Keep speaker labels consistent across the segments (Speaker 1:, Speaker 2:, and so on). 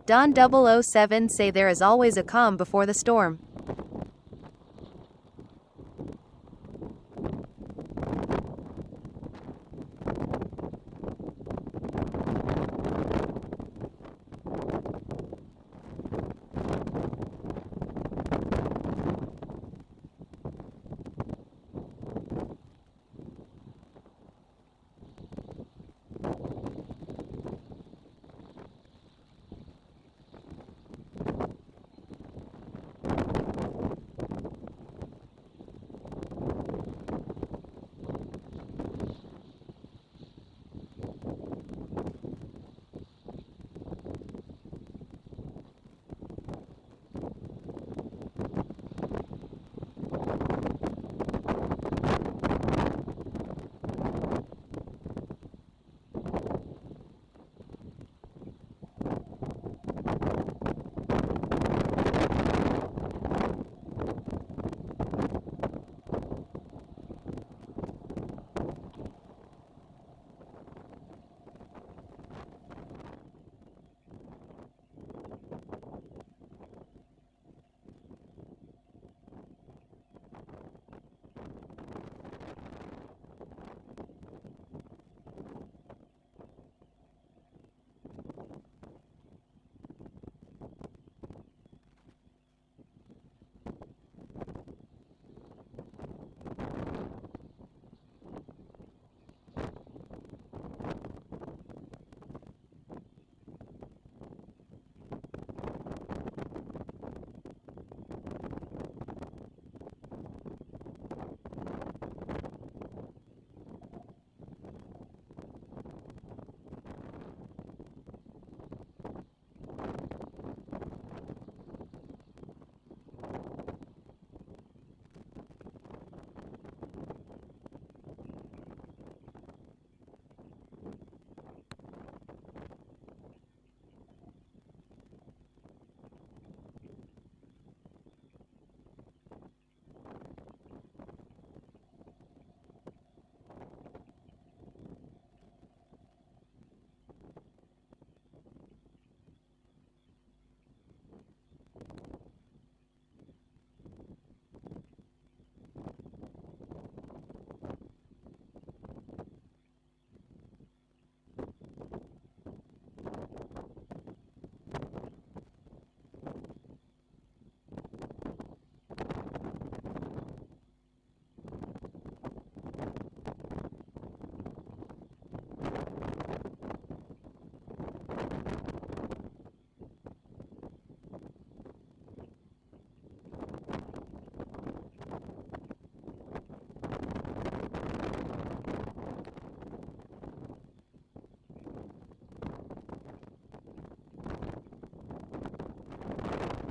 Speaker 1: Don007 say there is always a calm before the storm.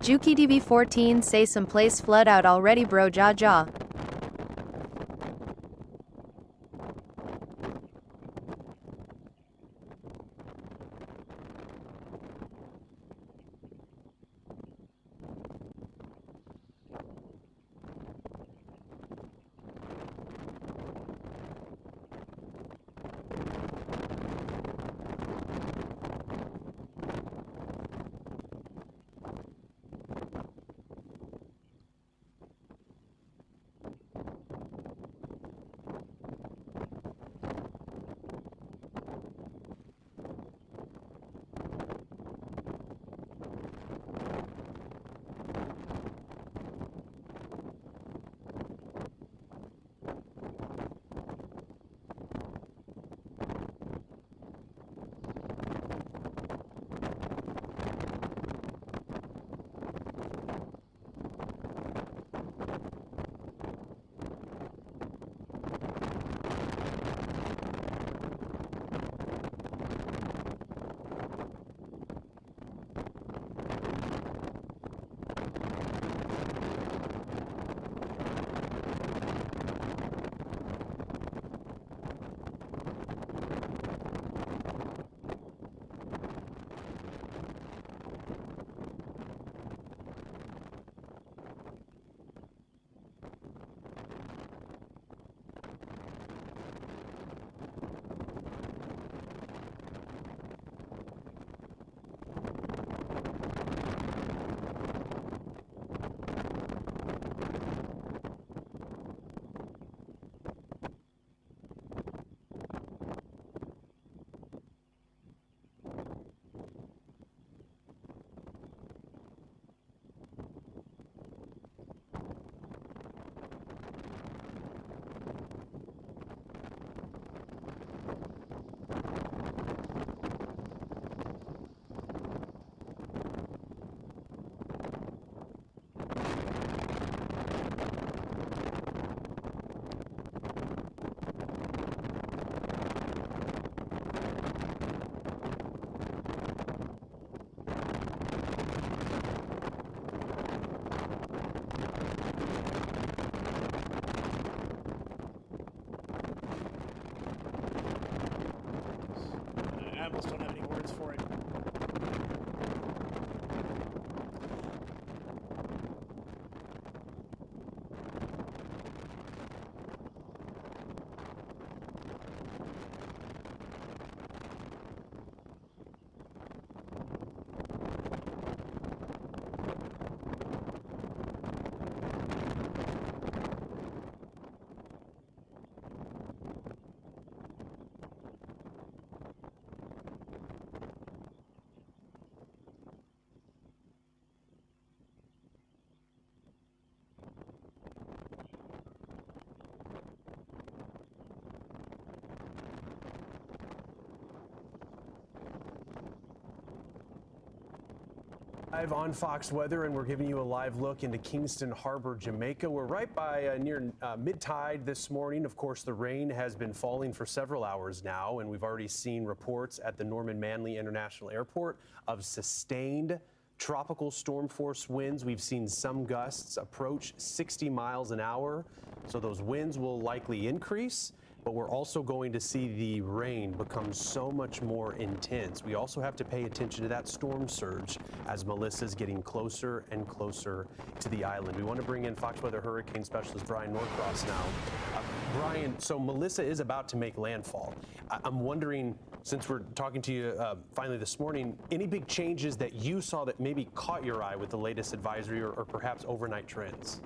Speaker 1: JukiDB14 say some place flood out already bro ja ja.
Speaker 2: Live on Fox Weather, and we're giving you a live look into Kingston Harbor, Jamaica. We're right by near mid-tide this morning. Of course, the rain has been falling for several hours now, and we've already seen reports at the Norman Manley International Airport of sustained tropical storm force winds. We've seen some gusts approach 60 miles an hour, so those winds will likely increase. But we're also going to see the rain become so much more intense. We also have to pay attention to that storm surge as Melissa's getting closer and closer to the island. We want to bring in Fox Weather hurricane specialist Brian Norcross now. Brian, so Melissa is about to make landfall. I'm wondering, since we're talking to you finally this morning, any big changes that you saw that maybe caught your eye with the latest advisory or perhaps overnight trends?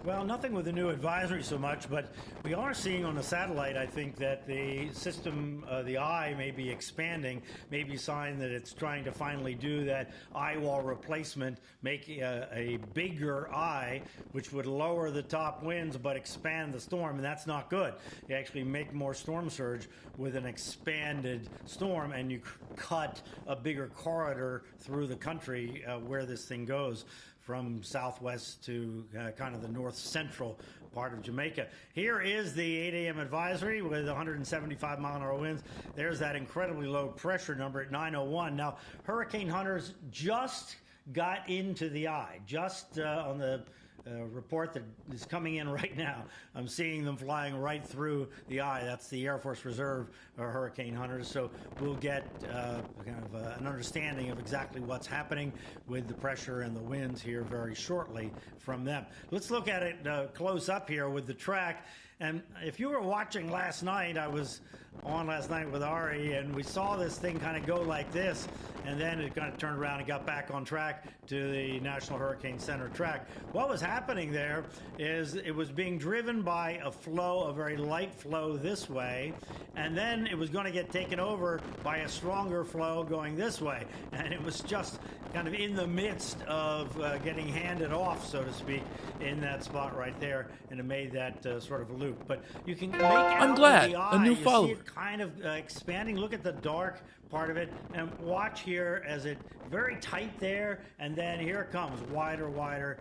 Speaker 3: Well, nothing with the new advisory so much, but we are seeing on the satellite, I think, that the system, the eye may be expanding, maybe a sign that it's trying to finally do that eye wall replacement, make a bigger eye, which would lower the top winds but expand the storm, and that's not good. You actually make more storm surge with an expanded storm, and you cut a bigger corridor through the country where this thing goes, from southwest to kind of the north central part of Jamaica. Here is the 8 a.m. advisory with 175 mile an hour winds. There's that incredibly low pressure number at 901. Now, hurricane hunters just got into the eye, just on the report that is coming in right now. I'm seeing them flying right through the eye. That's the Air Force Reserve hurricane hunters. So we'll get kind of an understanding of exactly what's happening with the pressure and the winds here very shortly from them. Let's look at it close up here with the track. And if you were watching last night, I was on last night with Ari, and we saw this thing kind of go like this, and then it kind of turned around and got back on track to the National Hurricane Center track. What was happening there is it was being driven by a flow, a very light flow this way, and then it was going to get taken over by a stronger flow going this way. And it was just kind of in the midst of getting handed off, so to speak, in that spot right there, and it made that sort of loop. But you can make out
Speaker 4: I'm glad.
Speaker 3: the eye,
Speaker 4: A new
Speaker 3: you
Speaker 4: follower.
Speaker 3: see it kind of expanding. Look at the dark part of it, and watch here as it very tight there, and then here it comes wider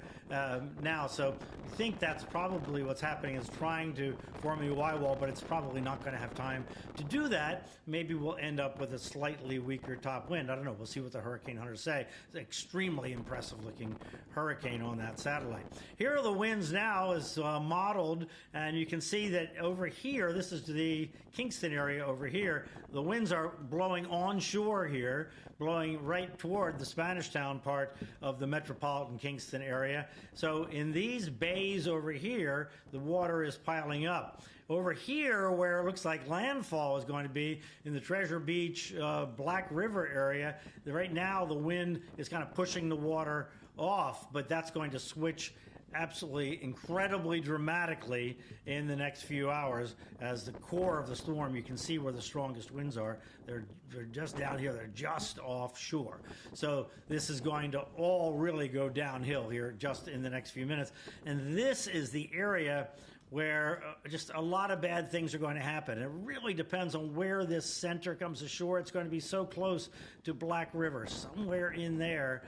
Speaker 3: now. So I think that's probably what's happening, is trying to form a Y wall, but it's probably not going to have time to do that. Maybe we'll end up with a slightly weaker top wind. I don't know. We'll see what the hurricane hunters say. It's an extremely impressive looking hurricane on that satellite. Here are the winds now as modeled, and you can see that over here, this is the Kingston area over here, the winds are blowing onshore here, blowing right toward the Spanish Town part of the metropolitan Kingston area. So in these bays over here, the water is piling up. Over here, where it looks like landfall is going to be, in the Treasure Beach, Black River area, right now the wind is kind of pushing the water off, but that's going to switch absolutely incredibly dramatically in the next few hours as the core of the storm, you can see where the strongest winds are. They're just down here. They're just offshore. So this is going to all really go downhill here just in the next few minutes. And this is the area where just a lot of bad things are going to happen. It really depends on where this center comes ashore. It's going to be so close to Black River, somewhere in there.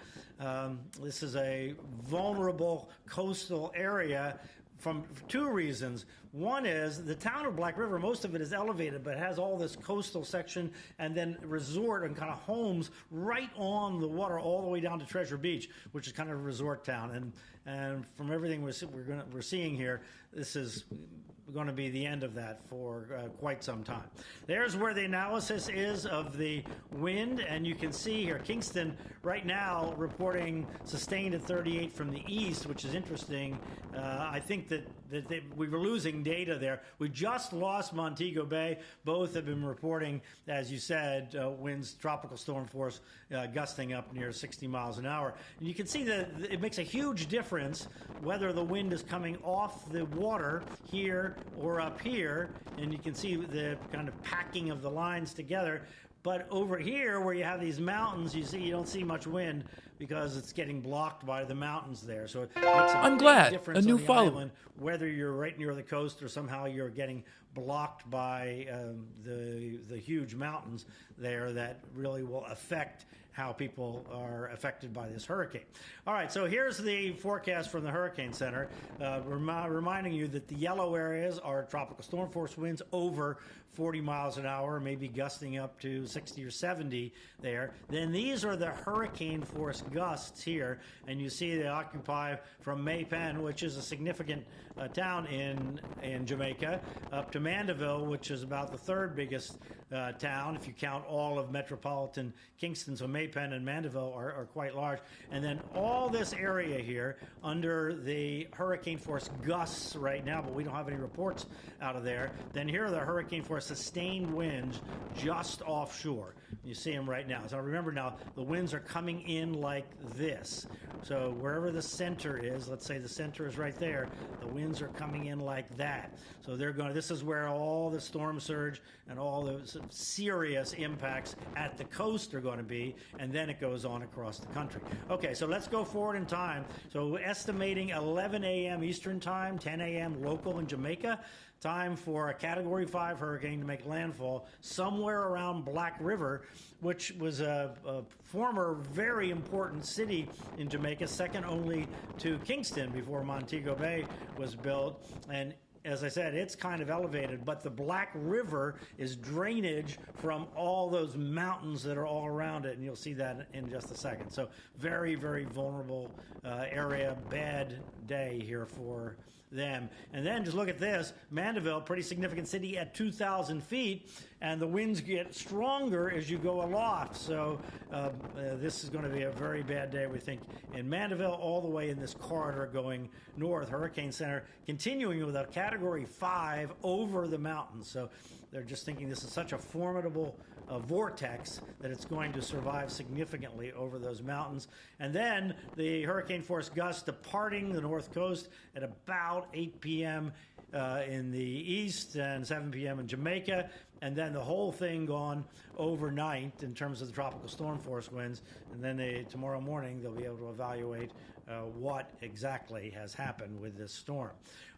Speaker 3: This is a vulnerable coastal area for two reasons. One is the town of Black River, most of it is elevated, but it has all this coastal section and then resort and kind of homes right on the water all the way down to Treasure Beach, which is kind of a resort town. And from everything we're seeing here, this is going to be the end of that for quite some time. There's where the analysis is of the wind, and you can see here Kingston right now reporting sustained at 38 from the east, which is interesting. I think that we were losing data there. We just lost Montego Bay. Both have been reporting, as you said, winds, tropical storm force gusting up near 60 miles an hour. And you can see that it makes a huge difference whether the wind is coming off the water here or up here, and you can see the kind of packing of the lines together. But over here, where you have these mountains, you don't see much wind. because it's getting blocked by the mountains there. So it makes a
Speaker 4: I'm
Speaker 3: big
Speaker 4: glad.
Speaker 3: difference
Speaker 4: A new
Speaker 3: on the
Speaker 4: follower.
Speaker 3: island, whether you're right near the coast or somehow you're getting blocked by the huge mountains there that really will affect how people are affected by this hurricane. All right, so here's the forecast from the Hurricane Center, reminding you that the yellow areas are tropical storm force winds over 40 miles an hour, maybe gusting up to 60 or 70 there. Then these are the hurricane force gusts here, and you see they occupy from Maypen, which is a significant town in Jamaica, up to Mandeville, which is about the third biggest town, if you count all of metropolitan Kingston. So Maypen and Mandeville are quite large. And then all this area here under the hurricane force gusts right now, but we don't have any reports out of there. Then here are the hurricane force sustained winds just offshore. You see them right now. So remember now, the winds are coming in like this. So wherever the center is, let's say the center is right there, the winds are coming in like that. So they're going. This is where all the storm surge and all the serious impacts at the coast are going to be, and then it goes on across the country. Okay, so let's go forward in time. So estimating 11 a.m. Eastern time, 10 a.m. local in Jamaica. Time for a Category 5 hurricane to make landfall somewhere around Black River, which was a former very important city in Jamaica, second only to Kingston before Montego Bay was built. And as I said, it's kind of elevated, but the Black River is drainage from all those mountains that are all around it, and you'll see that in just a second. So very, very vulnerable area, bad day here for them. And then just look at this, Mandeville, pretty significant city at 2,000 feet, and the winds get stronger as you go aloft. So this is going to be a very bad day, we think, in Mandeville, all the way in this corridor going north. Hurricane Center continuing with a Category 5 over the mountains. So they're just thinking this is such a formidable vortex that it's going to survive significantly over those mountains. And then the hurricane force gusts departing the north coast at about 8 p.m. In the east and 7 p.m. in Jamaica, and then the whole thing gone overnight in terms of the tropical storm force winds. And then tomorrow morning they'll be able to evaluate what exactly has happened with this storm.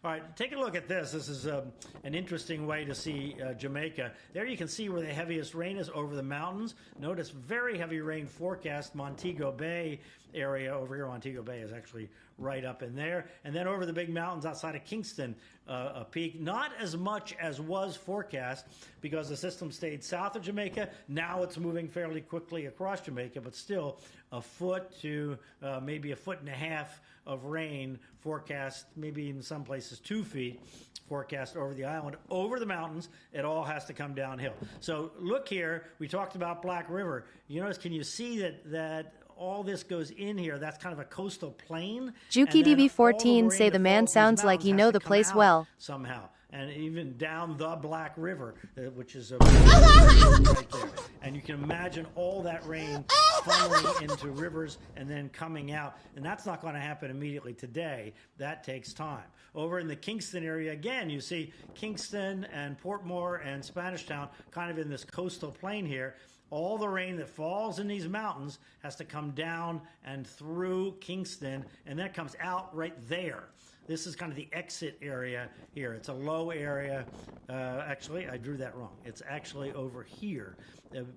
Speaker 3: All right, take a look at this. This is an interesting way to see Jamaica. There you can see where the heaviest rain is over the mountains. Notice very heavy rain forecast. Montego Bay area over here. Montego Bay is actually right up in there. And then over the big mountains outside of Kingston, a peak. Not as much as was forecast because the system stayed south of Jamaica. Now it's moving fairly quickly across Jamaica, but still a foot to maybe a foot and a half of rain forecast, maybe in some places 2 feet forecast over the island. Over the mountains, it all has to come downhill. So look here, we talked about Black River. You notice, can you see that all this goes in here? That's kind of a coastal plain.
Speaker 1: Juki DV14 say the man sounds like you know the place well.
Speaker 3: Somehow. And even down the Black River, which is right there. And you can imagine all that rain funneling into rivers and then coming out. And that's not going to happen immediately today. That takes time. Over in the Kingston area, again, you see Kingston and Portmore and Spanish Town kind of in this coastal plain here. All the rain that falls in these mountains has to come down and through Kingston, and that comes out right there. This is kind of the exit area here. It's a low area. Actually, I drew that wrong. It's actually over here.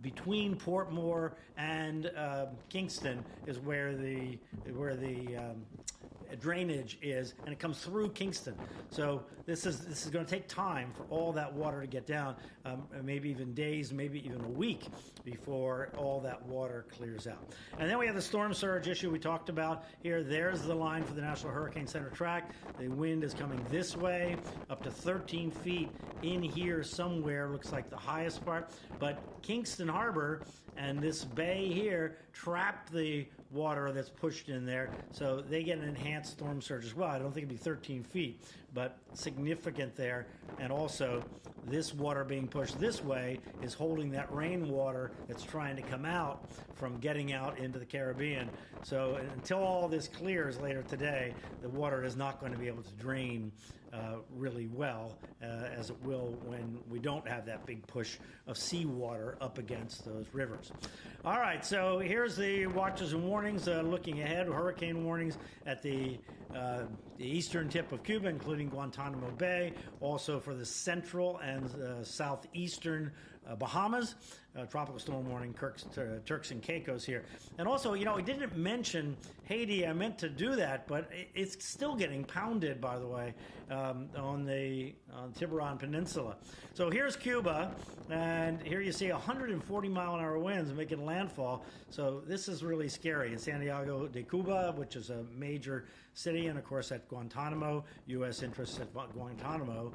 Speaker 3: Between Portmore and Kingston is where the drainage is, and it comes through Kingston. So this is going to take time for all that water to get down, maybe even days, maybe even a week before all that water clears out. And then we have the storm surge issue we talked about here. There's the line for the National Hurricane Center track. The wind is coming this way, up to 13 feet in here somewhere, looks like the highest part. But Kingston Harbor and this bay here trap the water that's pushed in there, so they get an enhanced storm surge as well. I don't think it'd be 13 feet, but significant there. And also, this water being pushed this way is holding that rainwater that's trying to come out from getting out into the Caribbean. So until all this clears later today, the water is not going to be able to drain really well, as it will when we don't have that big push of seawater up against those rivers. All right, so here's the watches and warnings looking ahead. Hurricane warnings at the eastern tip of Cuba, including Guantanamo Bay, also for the central and southeastern Bahamas. Tropical storm warning, Turks and Caicos here. And also, we didn't mention Haiti. I meant to do that, but it's still getting pounded, by the way, on the Tiburon Peninsula. So here's Cuba, and here you see 140-mile-an-hour winds making landfall. So this is really scary. In Santiago de Cuba, which is a major city, and of course at Guantanamo, U.S. interests at Guantanamo.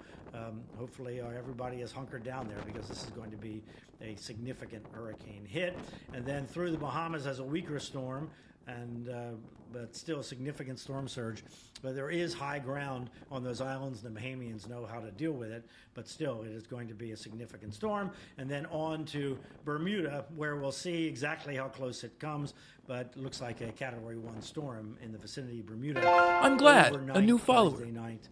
Speaker 3: Hopefully everybody is hunkered down there, because this is going to be a significant hurricane hit. And then through the Bahamas as a weaker storm, and but still a significant storm surge. But there is high ground on those islands. The Bahamians know how to deal with it, but still it is going to be a significant storm. And then on to Bermuda, where we'll see exactly how close it comes, but looks like a Category 1 storm in the vicinity of Bermuda.
Speaker 4: I'm glad.
Speaker 3: Overnight,
Speaker 4: A new follower.
Speaker 3: Thursday night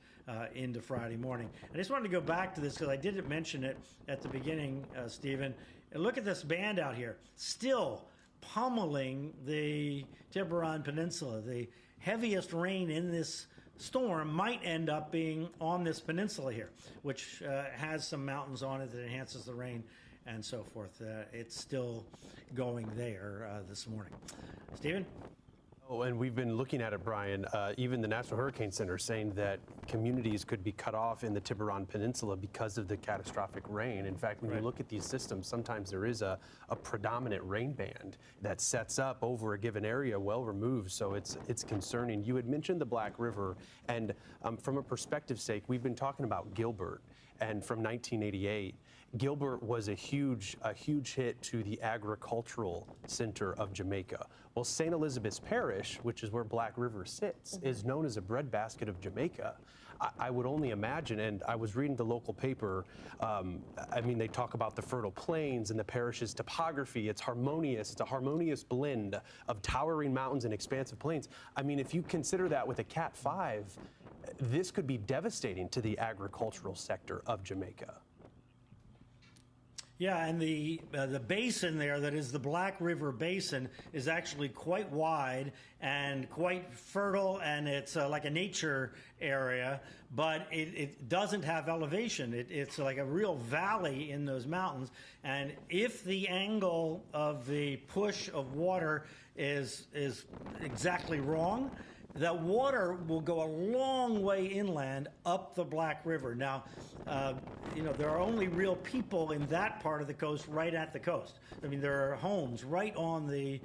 Speaker 3: into Friday morning. I just wanted to go back to this because I didn't mention it at the beginning, Stephen. And look at this band out here, still pummeling the Tiburon Peninsula. The heaviest rain in this storm might end up being on this peninsula here, which has some mountains on it that enhances the rain and so forth. It's still going there this morning. Stephen?
Speaker 2: Oh, and we've been looking at it, Brian. Even the National Hurricane Center saying that communities could be cut off in the Tiburon Peninsula because of the catastrophic rain. In fact, when you look at these systems, sometimes there is a predominant rain band that sets up over a given area well removed. So it's concerning. You had mentioned the Black River, and from a perspective sake, we've been talking about Gilbert, and from 1988. Gilbert was a huge hit to the agricultural center of Jamaica. Well, St. Elizabeth's Parish, which is where Black River sits, is known as a breadbasket of Jamaica. I would only imagine, and I was reading the local paper, they talk about the fertile plains and the parish's topography. It's harmonious. It's a harmonious blend of towering mountains and expansive plains. If you consider that with a Cat 5, this could be devastating to the agricultural sector of Jamaica.
Speaker 3: Yeah, and the basin there, that is the Black River Basin, is actually quite wide and quite fertile, and it's like a nature area, but it doesn't have elevation. It's like a real valley in those mountains, and if the angle of the push of water is exactly wrong, that water will go a long way inland up the Black River. Now, there are only real people in that part of the coast, right at the coast. There are homes right on the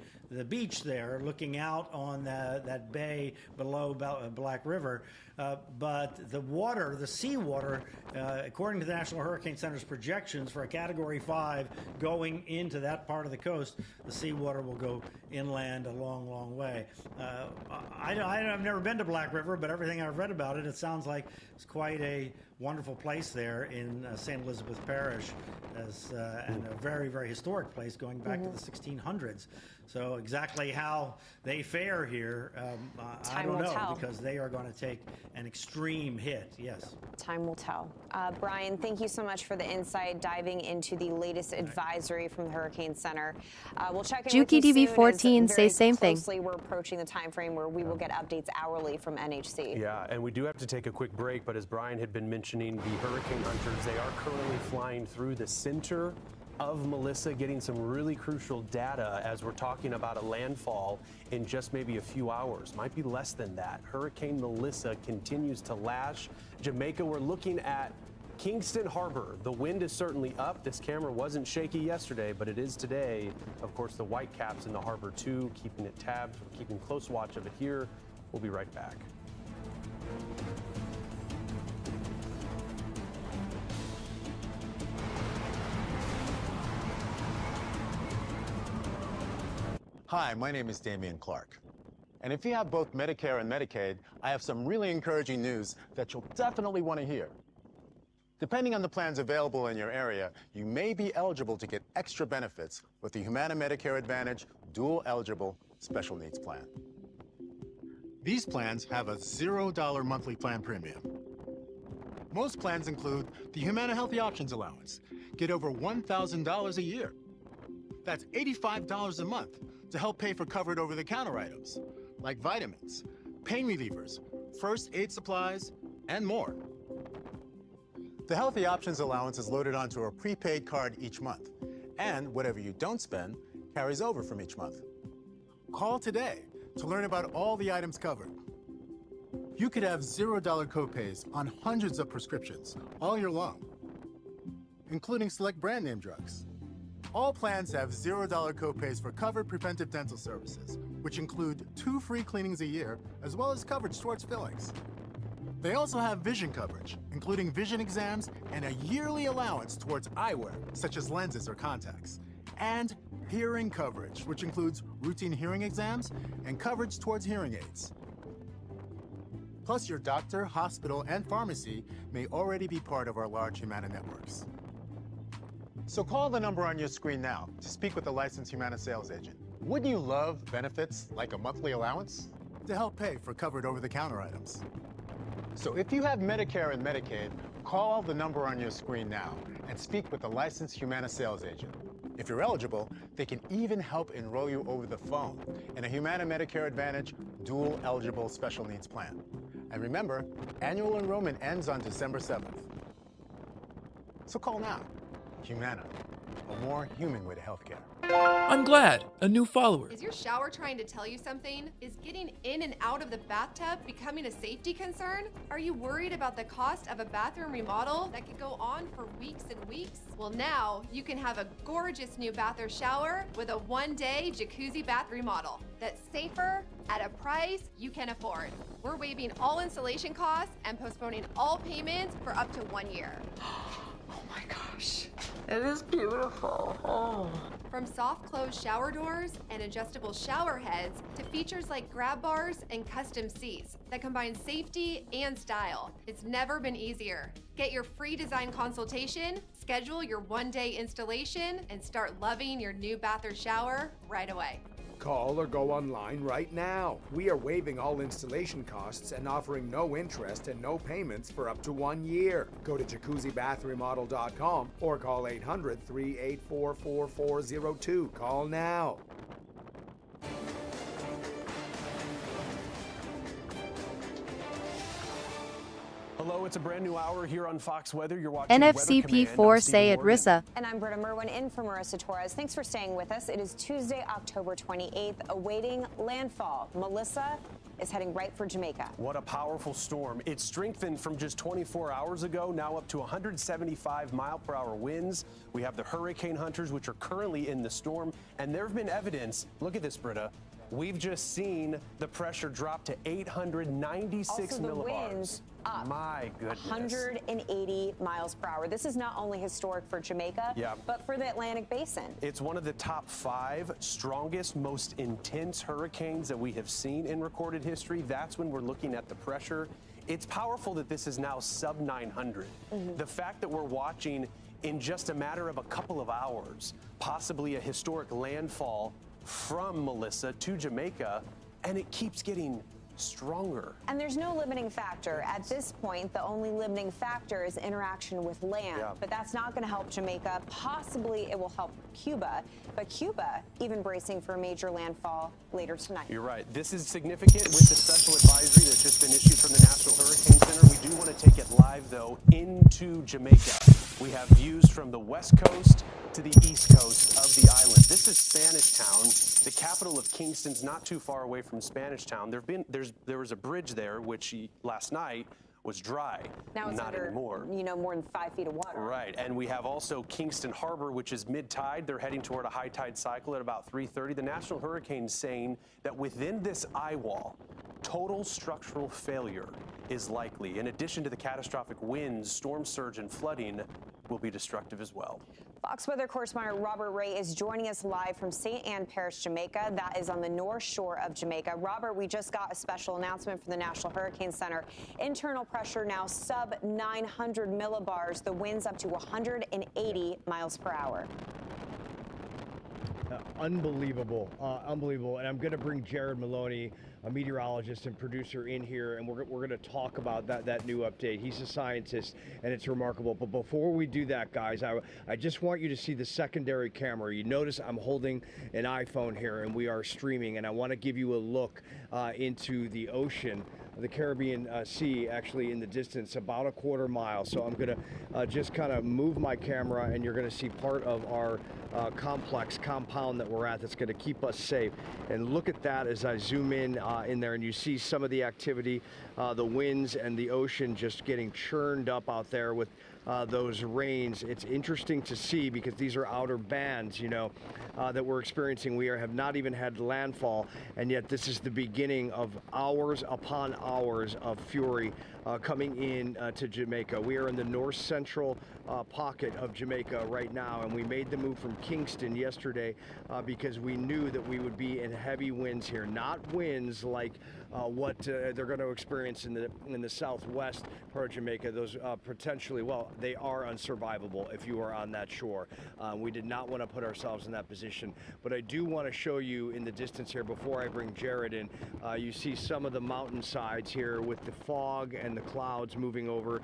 Speaker 3: beach there, looking out on that bay below Black River. But the water, the seawater, according to the National Hurricane Center's projections for a Category 5 going into that part of the coast, the seawater will go inland a long, long way. I've never been to Black River, but everything I've read about it, it sounds like it's quite a wonderful place there in St. Elizabeth Parish, and a very, very historic place going back to the 1600s. So exactly how they fare here, I don't know, because they are going to take an extreme hit. Yes.
Speaker 5: Time will tell. Brian, thank you so much for the insight, diving into the latest advisory from the Hurricane Center. We'll check in with you
Speaker 1: Juki
Speaker 5: soon,
Speaker 1: DB14
Speaker 5: as
Speaker 1: say same thing.
Speaker 5: We're approaching the time frame where we will get updates hourly from NHC.
Speaker 2: Yeah, and we do have to take a quick break, but as Brian had been mentioning, the hurricane hunters, they are currently flying through the center of Melissa, getting some really crucial data as we're talking about a landfall in just maybe a few hours. Might be less than that. Hurricane Melissa continues to lash Jamaica. We're looking at Kingston Harbor. The wind is certainly up. This camera wasn't shaky yesterday, but it is today. Of course, the white caps in the harbor too, keeping it tabbed, keeping close watch of it here. We'll be right back.
Speaker 6: Hi, my name is Damian Clark. And if you have both Medicare and Medicaid, I have some really encouraging news that you'll definitely want to hear. Depending on the plans available in your area, you may be eligible to get extra benefits with the Humana Medicare Advantage Dual Eligible Special Needs Plan. These plans have a $0 monthly plan premium. Most plans include the Humana Healthy Options Allowance. Get over $1,000 a year. That's $85 a month to help pay for covered over-the-counter items, like vitamins, pain relievers, first aid supplies, and more. The Healthy Options Allowance is loaded onto a prepaid card each month, and whatever you don't spend carries over from each month. Call today to learn about all the items covered. You could have $0 copays on hundreds of prescriptions all year long, including select brand name drugs. All plans have $0 copays for covered preventive dental services, which include 2 free cleanings a year, as well as coverage towards fillings. They also have vision coverage, including vision exams and a yearly allowance towards eyewear, such as lenses or contacts. And hearing coverage, which includes routine hearing exams and coverage towards hearing aids. Plus, your doctor, hospital, and pharmacy may already be part of our large Humana networks. So call the number on your screen now to speak with a licensed Humana sales agent. Wouldn't you love benefits like a monthly allowance? To help pay for covered over-the-counter items. So if you have Medicare and Medicaid, call the number on your screen now and speak with a licensed Humana sales agent. If you're eligible, they can even help enroll you over the phone in a Humana Medicare Advantage dual eligible special needs plan. And remember, annual enrollment ends on December 7th. So call now. Humana, a more human way to healthcare.
Speaker 4: I'm glad. A new follower.
Speaker 7: Is your shower trying to tell you something? Is getting in and out of the bathtub becoming a safety concern? Are you worried about the cost of a bathroom remodel that could go on for weeks and weeks? Well, now you can have a gorgeous new bath or shower with a one-day jacuzzi bath remodel that's safer at a price you can afford. We're waiving all installation costs and postponing all payments for up to 1 year.
Speaker 8: Oh my gosh, it is beautiful. Oh.
Speaker 7: From soft close shower doors and adjustable shower heads to features like grab bars and custom seats that combine safety and style, it's never been easier. Get your free design consultation, schedule your one-day installation, and start loving your new bath or shower right away.
Speaker 9: Call or go online right now. We are waiving all installation costs and offering no interest and no payments for up to 1 year. Go to jacuzzibathremodel.com or call 800-384-4402. Call now.
Speaker 2: Hello, it's a brand new hour here on Fox Weather. You're watching
Speaker 1: NFCP4 say it, Rissa.
Speaker 5: And I'm Britta Merwin in for Marissa Torres. Thanks for staying with us. It is Tuesday, October 28th, awaiting landfall. Melissa is heading right for Jamaica.
Speaker 2: What a powerful storm. It strengthened from just 24 hours ago, now up to 175 mile-per-hour winds. We have the hurricane hunters, which are currently in the storm, and there have been evidence. Look at this, Britta. We've just seen the pressure drop to 896
Speaker 5: also, the
Speaker 2: millibars.
Speaker 5: winds up
Speaker 2: My goodness.
Speaker 5: 180 miles per hour. This is not only historic for Jamaica, but for the Atlantic Basin.
Speaker 2: It's one of the top 5 strongest, most intense hurricanes that we have seen in recorded history. That's when we're looking at the pressure. It's powerful that this is now sub 900. The fact that we're watching in just a matter of a couple of hours, possibly a historic landfall from Melissa to Jamaica, and it keeps getting stronger.
Speaker 5: And there's no limiting factor. At this point, the only limiting factor is interaction with land. But that's not going to help Jamaica. Possibly it will help Cuba. But Cuba even bracing for a major landfall later tonight.
Speaker 2: You're right. This is significant with the special advisory that's just been issued from the National Hurricane Center. We do want to take it live, though, into Jamaica. We have views from the west coast to the east coast of the island. This is Spanish Town, the capital of Kingston's not too far away from Spanish Town. There was a bridge there, which last night was dry.
Speaker 5: Now it's
Speaker 2: not
Speaker 5: under,
Speaker 2: anymore.
Speaker 5: More than 5 feet of water.
Speaker 2: Right, and we have also Kingston Harbor, which is mid-tide. They're heading toward a high tide cycle at about 3:30. The National Hurricane saying that within this eye wall, total structural failure is likely. In addition to the catastrophic winds, storm surge and flooding will be destructive as well.
Speaker 5: Fox Weather correspondent Robert Ray is joining us live from St. Ann Parish, Jamaica. That is on the north shore of Jamaica. Robert, we just got a special announcement from the National Hurricane Center. Internal pressure now sub 900 millibars. The winds up to 180 miles per hour.
Speaker 10: Unbelievable, unbelievable. And I'm going to bring Jared Maloney, a meteorologist and producer, in here, and we're going to talk about that new update. He's a scientist, and it's remarkable. But before we do that, guys, I just want you to see the secondary camera. You notice I'm holding an iPhone here, and we are streaming, and I want to give you a look into the ocean, the Caribbean Sea, actually in the distance, about a quarter mile. So I'm going to just kind of move my camera, and you're going to see part of our compound that we're at that's going to keep us safe. And look at that as I zoom in there, and you see some of the activity, the winds and the ocean just getting churned up out there with those rains. It's interesting to see because these are outer bands, you know, that we're experiencing. We have not even had landfall, and yet this is the beginning of hours upon hours of fury coming in to Jamaica. We are in the north central pocket of Jamaica right now, and we made the move from Kingston yesterday because we knew that we would be in heavy winds here, not winds like what they're going to experience in the southwest part of Jamaica. Those potentially, well, they are unsurvivable if you are on that shore. We did not want to put ourselves in that position, but I do want to show you in the distance here before I bring Jared in. You see some of the mountain sides here with the fog and the clouds moving over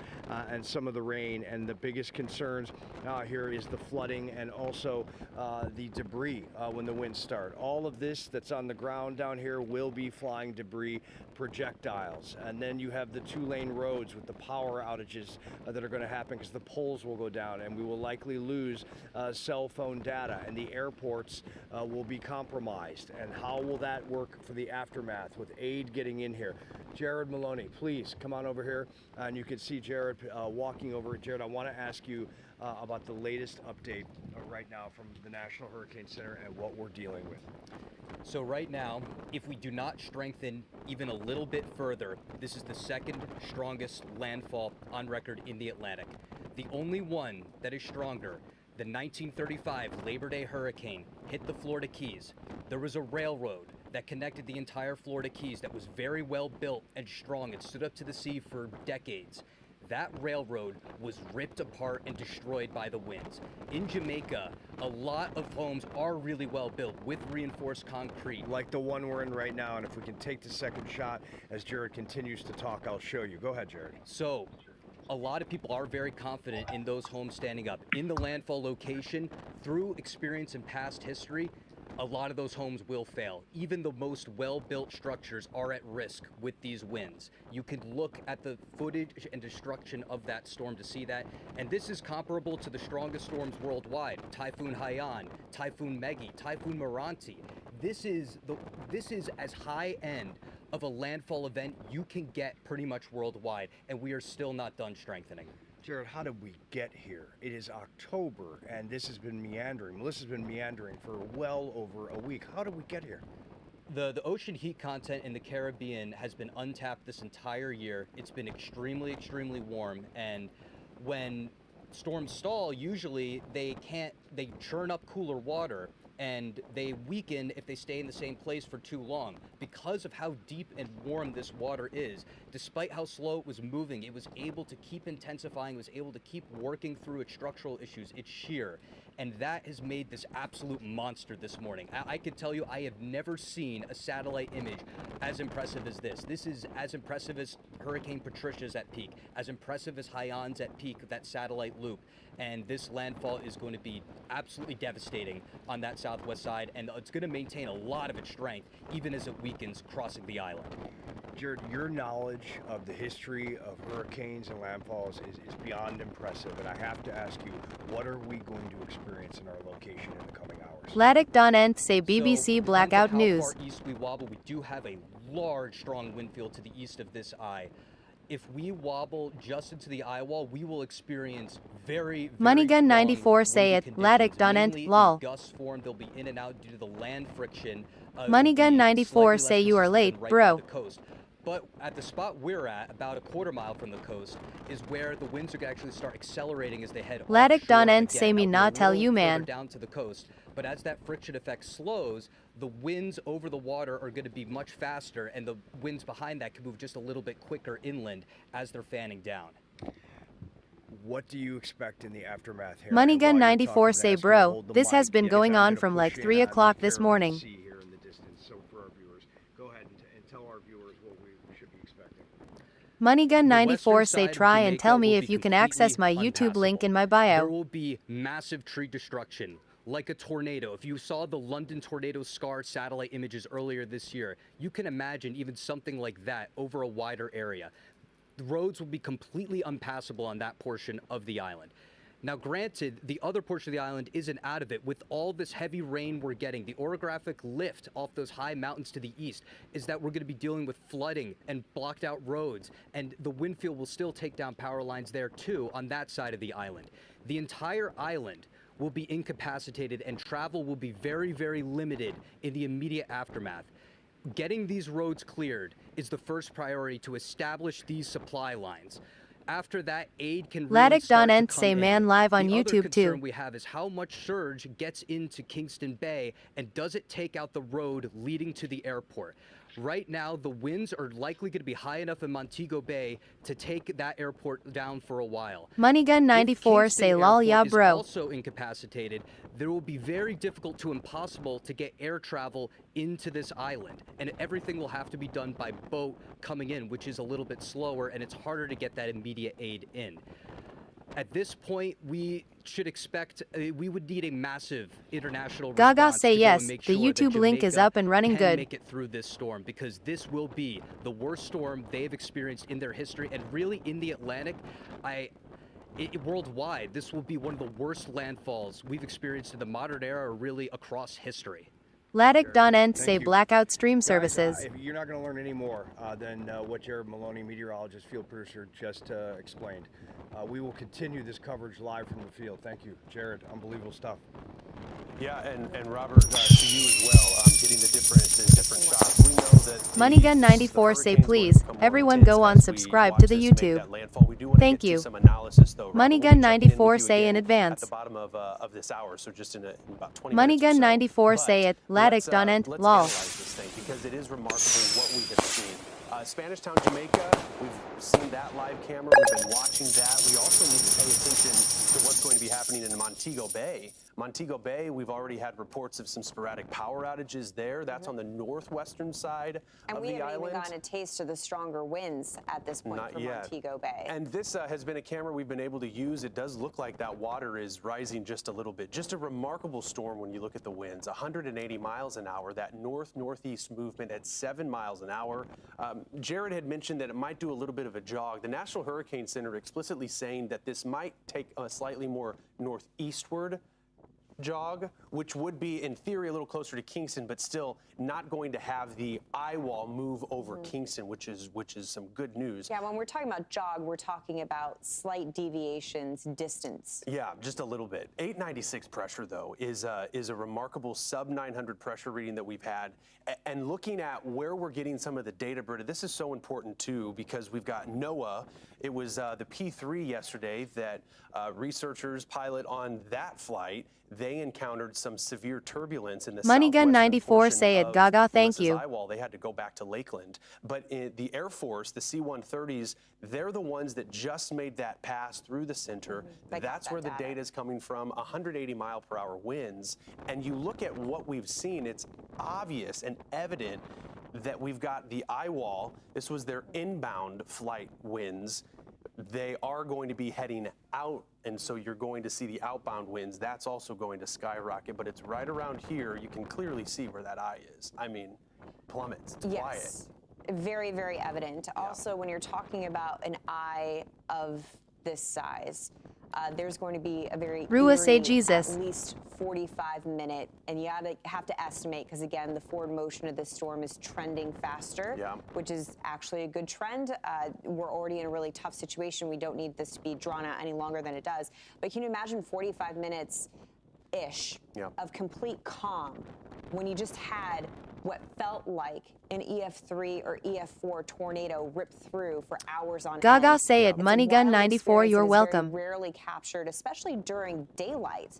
Speaker 10: and some of the rain, and the biggest concerns here is the flooding and also the debris when the winds start. All of this that's on the ground down here will be flying debris, projectiles, and then you have the 2-lane roads with the power outages that are going to happen because the poles will go down, and we will likely lose cell phone data, and the airports will be compromised. And how will that work for the aftermath with aid getting in here? Jared Maloney, please come on over here, and you can see Jared walking over. Jared, I want to ask you about the latest update right now from the National Hurricane Center and what we're dealing with.
Speaker 11: So right now, if we do not strengthen even a little bit further, this is the second strongest landfall on record in the Atlantic. The only one that is stronger, the 1935 Labor Day hurricane, hit the Florida Keys. There was a railroad that connected the entire Florida Keys that was very well built and strong. It stood up to the sea for decades. That railroad was ripped apart and destroyed by the winds. In Jamaica, a lot of homes are really well built with reinforced concrete.
Speaker 10: Like the one we're in right now, and if we can take the second shot as Jared continues to talk, I'll show you. Go ahead, Jared.
Speaker 11: So, a lot of people are very confident in those homes standing up. In the landfall location, through experience and past history, a lot of those homes will fail. Even the most well-built structures are at risk with these winds. You can look at the footage and destruction of that storm to see that. And this is comparable to the strongest storms worldwide. Typhoon Haiyan, Typhoon Megi, Typhoon Meranti. This is as high end of a landfall event you can get pretty much worldwide, and we are still not done strengthening.
Speaker 10: Jared, how did we get here? It is October, and this has been meandering. Melissa's been meandering for well over a week. How did we get here?
Speaker 11: The ocean heat content in the Caribbean has been untapped this entire year. It's been extremely, extremely warm, and when storms stall, usually they churn up cooler water, and they weaken if they stay in the same place for too long. Because of how deep and warm this water is, despite how slow it was moving, it was able to keep intensifying, was able to keep working through its structural issues, its shear. And that has made this absolute monster this morning. I can tell you, I have never seen a satellite image as impressive as this. This is as impressive as Hurricane Patricia's at peak, as impressive as Haiyan's at peak, that satellite loop. And this landfall is going to be absolutely devastating on that southwest side, and it's going to maintain a lot of its strength, even as it weakens crossing the island.
Speaker 10: Jared, your knowledge of the history of hurricanes and landfalls is beyond impressive, and I have to ask you, what are we going to experience in our location in the coming hours?
Speaker 1: Ladik Donent say BBC
Speaker 11: So,
Speaker 1: Blackout
Speaker 11: depending on
Speaker 1: News.
Speaker 11: how far east we wobble, we do have a large, strong wind field to the east of this eye. If we wobble just into the eye wall, we will experience very
Speaker 1: Moneygun
Speaker 11: strong
Speaker 1: 94 say
Speaker 11: windy
Speaker 1: it.
Speaker 11: conditions.
Speaker 1: Ladik Donent
Speaker 11: Mainly in
Speaker 1: lol.
Speaker 11: gust form, they'll be in and out due to the land friction.
Speaker 1: Moneygun 94
Speaker 11: slightly
Speaker 1: say
Speaker 11: less
Speaker 1: you are
Speaker 11: consistent
Speaker 1: late,
Speaker 11: right
Speaker 1: bro.
Speaker 11: by the coast. But at the spot we're at, about a quarter mile from the coast, is where the winds are going to actually start accelerating as they head
Speaker 1: Ladik
Speaker 11: offshore
Speaker 1: Donent
Speaker 11: again.
Speaker 1: say me
Speaker 11: Now, we're
Speaker 1: not tell
Speaker 11: a little
Speaker 1: you,
Speaker 11: further
Speaker 1: man.
Speaker 11: down to the coast, but as that friction effect slows, the winds over the water are going to be much faster, and the winds behind that can move just a little bit quicker inland as they're fanning down.
Speaker 10: What do you expect in the aftermath here?
Speaker 1: MoneyGun94 say, bro, this has been going on from like 3 o'clock this morning.
Speaker 10: Here in the distance. So for our viewers, go ahead and tell our viewers what we should be expecting.
Speaker 1: MoneyGun94 say, try and tell me if you can access my YouTube link in my bio.
Speaker 11: There will be massive tree destruction, like a tornado. If you saw the London tornado scar satellite images earlier this year, you can imagine even something like that over a wider area. The roads will be completely unpassable on that portion of the island. Now, granted, the other portion of the island isn't out of it. With all this heavy rain we're getting, the orographic lift off those high mountains to the east is that we're going to be dealing with flooding and blocked out roads, and the wind field will still take down power lines there too on that side of the island. The entire island will be incapacitated, and travel will be very, very limited in the immediate aftermath. Getting these roads cleared is the first priority to establish these supply lines. After that, aid can really start to come
Speaker 1: say
Speaker 11: in.
Speaker 1: man live on
Speaker 11: The
Speaker 1: YouTube
Speaker 11: other concern
Speaker 1: too.
Speaker 11: we have is how much surge gets into Kingston Bay, and does it take out the road leading to the airport? Right now, the winds are likely going to be high enough in Montego Bay to take that airport down for a while.
Speaker 1: MoneyGun94 say lol yeah bro.
Speaker 11: Also incapacitated, there will be very difficult to impossible to get air travel into this island, and everything will have to be done by boat coming in, which is a little bit slower, and it's harder to get that immediate aid in. At this point, we should expect, we would need a massive international
Speaker 1: Gaga
Speaker 11: response
Speaker 1: say
Speaker 11: to go
Speaker 1: yes,
Speaker 11: and make
Speaker 1: the
Speaker 11: sure that
Speaker 1: YouTube link is
Speaker 11: Jamaica
Speaker 1: up and running
Speaker 11: can
Speaker 1: good.
Speaker 11: make it through this storm, because this will be the worst storm they've experienced in their history, and really in the Atlantic, worldwide, this will be one of the worst landfalls we've experienced in the modern era, or really across history.
Speaker 1: Laddick.ent say
Speaker 10: Thank you.
Speaker 1: blackout stream
Speaker 10: Guys,
Speaker 1: services.
Speaker 10: if you're not going to learn any more than what Jared Maloney, meteorologist, field producer, just explained. We will continue this coverage live from the field. Thank you, Jared. Unbelievable stuff.
Speaker 2: Yeah, and Robert, to you as well, getting the different shots. We know that
Speaker 1: MoneyGun94 say please, everyone go on subscribe to the YouTube. Thank you. MoneyGun94 say in advance.
Speaker 2: At the bottom of this hour, so just in about 20
Speaker 1: MoneyGun94 say at Laddick.ent
Speaker 2: let's
Speaker 1: lol.
Speaker 2: analyze this thing, because it is remarkable what we have seen. Spanish Town, Jamaica, we've seen that live camera. We've been watching that. We also need to pay attention to what's going to be happening in Montego Bay. Montego Bay, we've already had reports of some sporadic power outages there. That's on the northwestern side
Speaker 5: and
Speaker 2: of the
Speaker 5: we haven't
Speaker 2: island.
Speaker 5: even gotten a taste of the stronger winds at this point
Speaker 2: Not
Speaker 5: for
Speaker 2: yet.
Speaker 5: Montego Bay.
Speaker 2: And this has been a camera we've been able to use. It does look like that water is rising just a little bit. Just a remarkable storm when you look at the winds. 180 miles an hour, that north-northeast movement at 7 miles an hour. Jared had mentioned that it might do a little bit of a jog. The National Hurricane Center explicitly saying that this might take a slightly more northeastward jog, which would be in theory a little closer to Kingston, but still not going to have the eye wall move over Kingston, which is some good news.
Speaker 5: Yeah, when we're talking about jog, we're talking about slight deviations, distance.
Speaker 2: Yeah, just a little bit. 896 pressure, though, is a remarkable sub 900 pressure reading that we've had. And looking at where we're getting some of the data, Britta, this is so important too, because we've got NOAA. It was the P3 yesterday that researchers pilot on that flight. They encountered some severe turbulence in the
Speaker 1: MoneyGun94 say it Gaga thank you.
Speaker 2: Eyewall. They had to go back to Lakeland. But the Air Force, the C-130s, they're the ones that just made that pass through the center. That's where the data is coming from, 180 mile per hour winds. And you look at what we've seen, it's obvious and evident that we've got the eye wall. This was their inbound flight winds. They are going to be heading out, and so you're going to see the outbound winds. That's also going to skyrocket, but it's right around here. You can clearly see where that eye is. I mean, plummets. It's quiet.
Speaker 5: Very, very evident. Yeah. Also, when you're talking about an eye of this size, there's going to be a very
Speaker 1: say Jesus.
Speaker 5: At least 45-minute, and you have to estimate, because again, the forward motion of this storm is trending faster, which is actually a good trend. We're already in a really tough situation. We don't need this to be drawn out any longer than it does. But can you imagine 45 minutes-ish of complete calm when you just had what felt like an EF3 or EF4 tornado rip through for hours on end.
Speaker 1: Gaga say it, MoneyGun94, you're welcome.
Speaker 5: Very rarely captured, especially during daylight.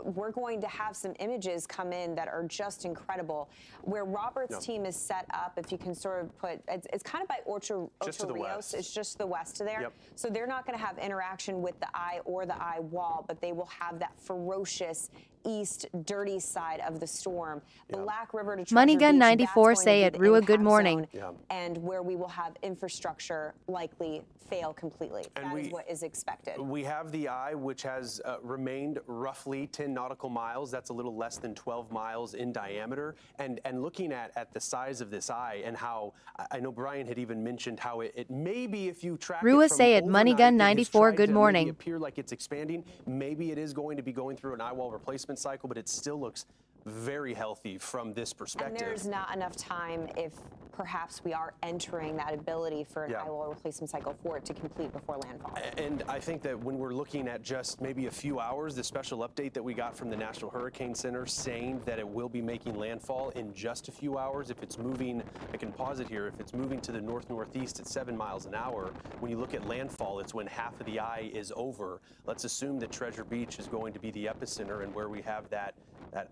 Speaker 5: we're going to have some images come in that are just incredible. Where Robert's team is set up, if you can sort of put, it's kind of by Ocho Rios. It's just to the west of there.
Speaker 2: Yep.
Speaker 5: So they're not going to have interaction with the eye or the eye wall, but they will have that ferocious east dirty side of the storm. Black River to Treasure
Speaker 1: Money Gun
Speaker 5: Beach,
Speaker 1: 94
Speaker 5: that's going
Speaker 1: say
Speaker 5: to
Speaker 1: it.
Speaker 5: be the
Speaker 1: Rua, good
Speaker 5: impact
Speaker 1: morning.
Speaker 5: zone, and where we will have infrastructure likely fail completely.
Speaker 2: And
Speaker 5: that is what is expected.
Speaker 2: We have the eye, which has remained roughly 10 nautical miles. That's a little less than 12 miles in diameter. And looking at the size of this eye and how, I know Brian had even mentioned how it maybe if you track
Speaker 1: Rua
Speaker 2: it from
Speaker 1: say it. Money
Speaker 2: overnight,
Speaker 1: Gun
Speaker 2: it has
Speaker 1: 94,
Speaker 2: tried
Speaker 1: good
Speaker 2: to
Speaker 1: morning.
Speaker 2: maybe appear like it's expanding. Maybe it is going to be going through an eye wall replacement cycle, but it still looks very healthy from this perspective.
Speaker 5: And there's not enough time if perhaps we are entering that ability for an eye wall replacement cycle for it to complete before landfall.
Speaker 2: And I think that when we're looking at just maybe a few hours, the special update that we got from the National Hurricane Center saying that it will be making landfall in just a few hours. If it's moving, I can pause it here, if it's moving to the north-northeast at 7 miles an hour, when you look at landfall, it's when half of the eye is over. Let's assume that Treasure Beach is going to be the epicenter and where we have that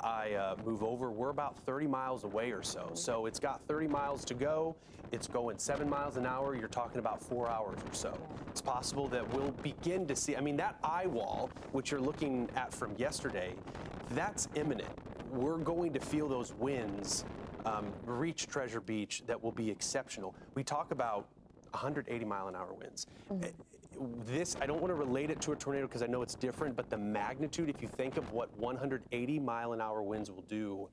Speaker 2: eye move over. We're about 30 miles away or so. So it's got 30 miles to go. It's going 7 miles an hour. You're talking about 4 hours or so. It's possible that we'll begin to see, I mean, that eye wall, which you're looking at from yesterday, that's imminent. We're going to feel those winds reach Treasure Beach that will be exceptional. We talk about 180 mile an hour winds. This, I don't want to relate it to a tornado because I know it's different, but the magnitude, if you think of what 180 mile an hour winds will do,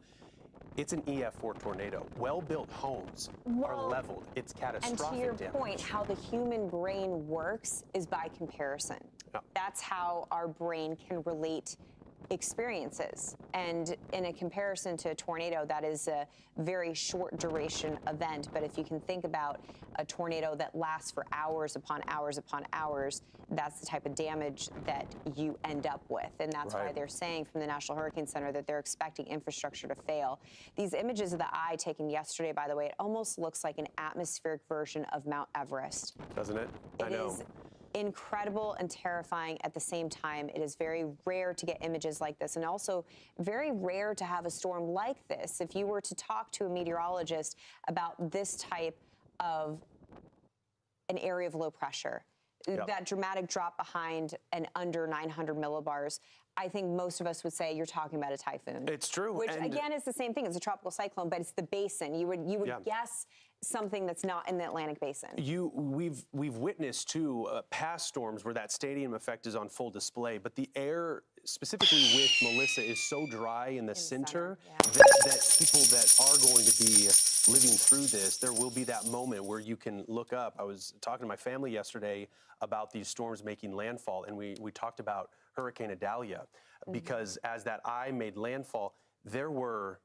Speaker 2: it's an EF4 tornado. Well-built homes are leveled. It's catastrophic
Speaker 5: And to your
Speaker 2: damage.
Speaker 5: point, how the human brain works is by comparison. That's how our brain can relate experiences. And in a comparison to a tornado, that is a very short duration event. But if you can think about a tornado that lasts for hours upon hours upon hours, that's the type of damage that you end up with. And that's why they're saying from the National Hurricane Center that they're expecting infrastructure to fail. These images of the eye taken yesterday, by the way, it almost looks like an atmospheric version of Mount Everest.
Speaker 2: Doesn't it? I know.
Speaker 5: It is incredible and terrifying at the same time. It is very rare to get images like this, and also very rare to have a storm like this. If you were to talk to a meteorologist about this type of an area of low pressure, that dramatic drop behind and under 900 millibars, I think most of us would say you're talking about a typhoon.
Speaker 2: It's true.
Speaker 5: Which again is the same thing. It's a tropical cyclone, but it's the basin. You would guess something that's not in the Atlantic basin.
Speaker 2: We've witnessed too past storms where that stadium effect is on full display, but the air specifically with Melissa is so dry in the center that people that are going to be living through this, there will be that moment where you can look up. I was talking to my family yesterday about these storms making landfall, and we talked about Hurricane Idalia, because as that eye made landfall, there were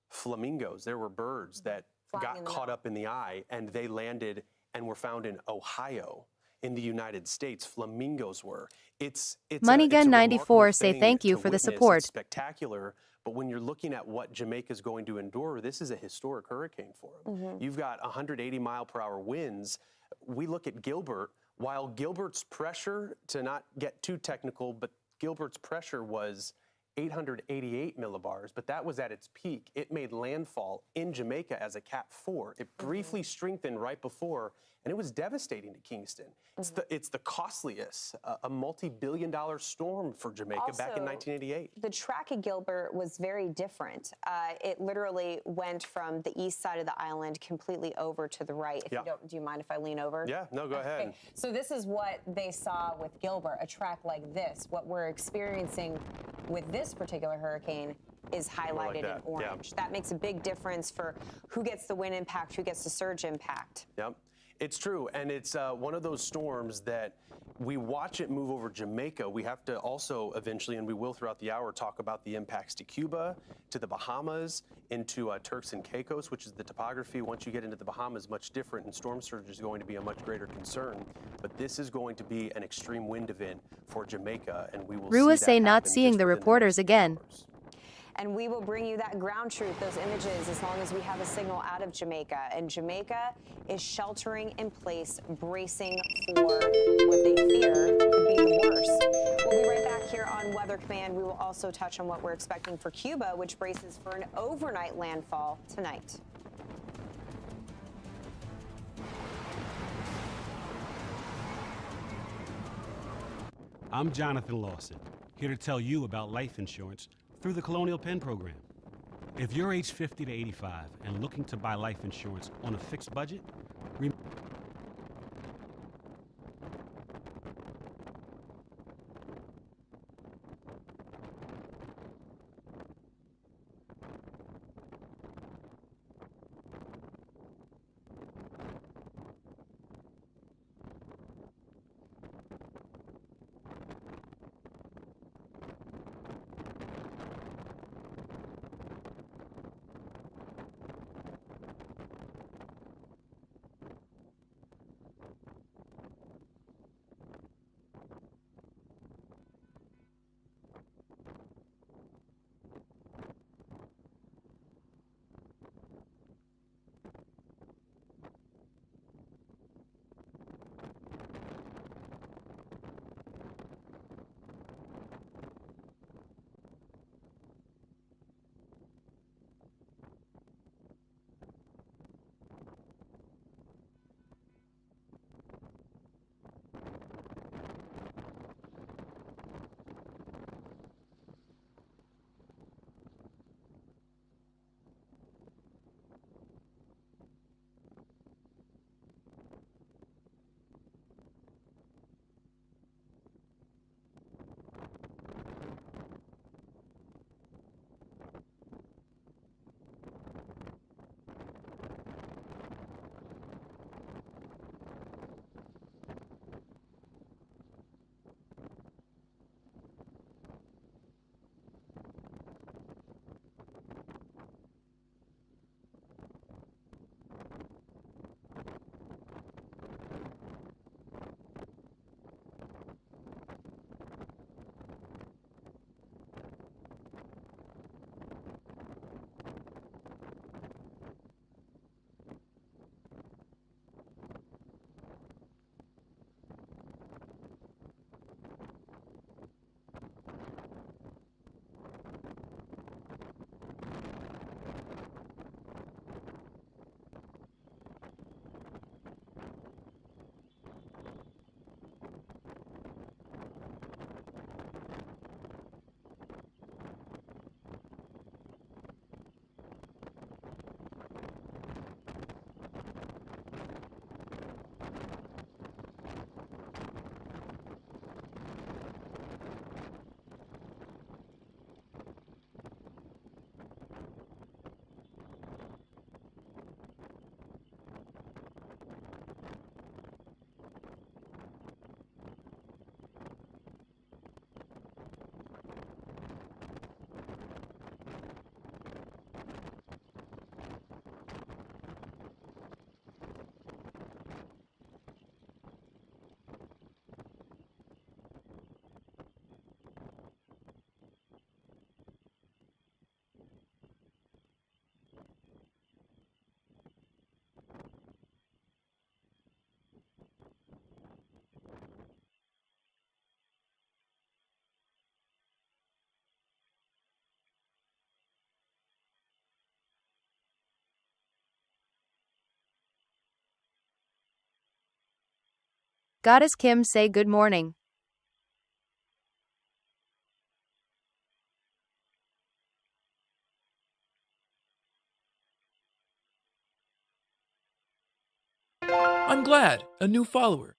Speaker 2: flamingos, there were birds that got caught up in the eye, and they landed and were found in Ohio, in the United States. Flamingos were. It's
Speaker 1: Money Gun 94
Speaker 2: remarkable
Speaker 1: say
Speaker 2: thing
Speaker 1: thank you
Speaker 2: to
Speaker 1: for the
Speaker 2: witness.
Speaker 1: support.
Speaker 2: It's spectacular, but when you're looking at what Jamaica's going to endure, this is a historic hurricane for them. You've got 180 mile per hour winds. We look at Gilbert, while Gilbert's pressure, to not get too technical, but Gilbert's pressure was 888 millibars, but that was at its peak. It made landfall in Jamaica as a Cat 4. It briefly strengthened right before, and it was devastating to Kingston. It's the costliest, a multi-billion-dollar storm for Jamaica back in 1988.
Speaker 5: The track of Gilbert was very different. It literally went from the east side of the island completely over to the right. If you don't, do you mind if I lean over?
Speaker 2: Yeah, no, go ahead.
Speaker 5: So this is what they saw with Gilbert, a track like this. What we're experiencing with this particular hurricane is highlighted in orange. That makes a big difference for who gets the wind impact, who gets the surge impact.
Speaker 2: Yep. It's true, and it's one of those storms that we watch it move over Jamaica. We have to also eventually, and we will throughout the hour, talk about the impacts to Cuba, to the Bahamas, into Turks and Caicos, which is the topography. Once you get into the Bahamas, much different, and storm surge is going to be a much greater concern. But this is going to be an extreme wind event for Jamaica, and we will
Speaker 1: Rua
Speaker 2: see
Speaker 1: say
Speaker 2: that
Speaker 1: not
Speaker 2: happen
Speaker 1: seeing
Speaker 2: just
Speaker 1: the
Speaker 2: within
Speaker 1: reporters
Speaker 2: next
Speaker 1: again.
Speaker 2: hours.
Speaker 5: And we will bring you that ground truth, those images, as long as we have a signal out of Jamaica. And Jamaica is sheltering in place, bracing for what they fear could be the worst. We'll be right back here on Weather Command, we will also touch on what we're expecting for Cuba, which braces for an overnight landfall tonight.
Speaker 12: I'm Jonathan Lawson, here to tell you about life insurance through the Colonial Penn program. If you're age 50 to 85 and looking to buy life insurance on a fixed budget,
Speaker 1: Goddess Kim say good morning.
Speaker 4: I'm glad, a new follower.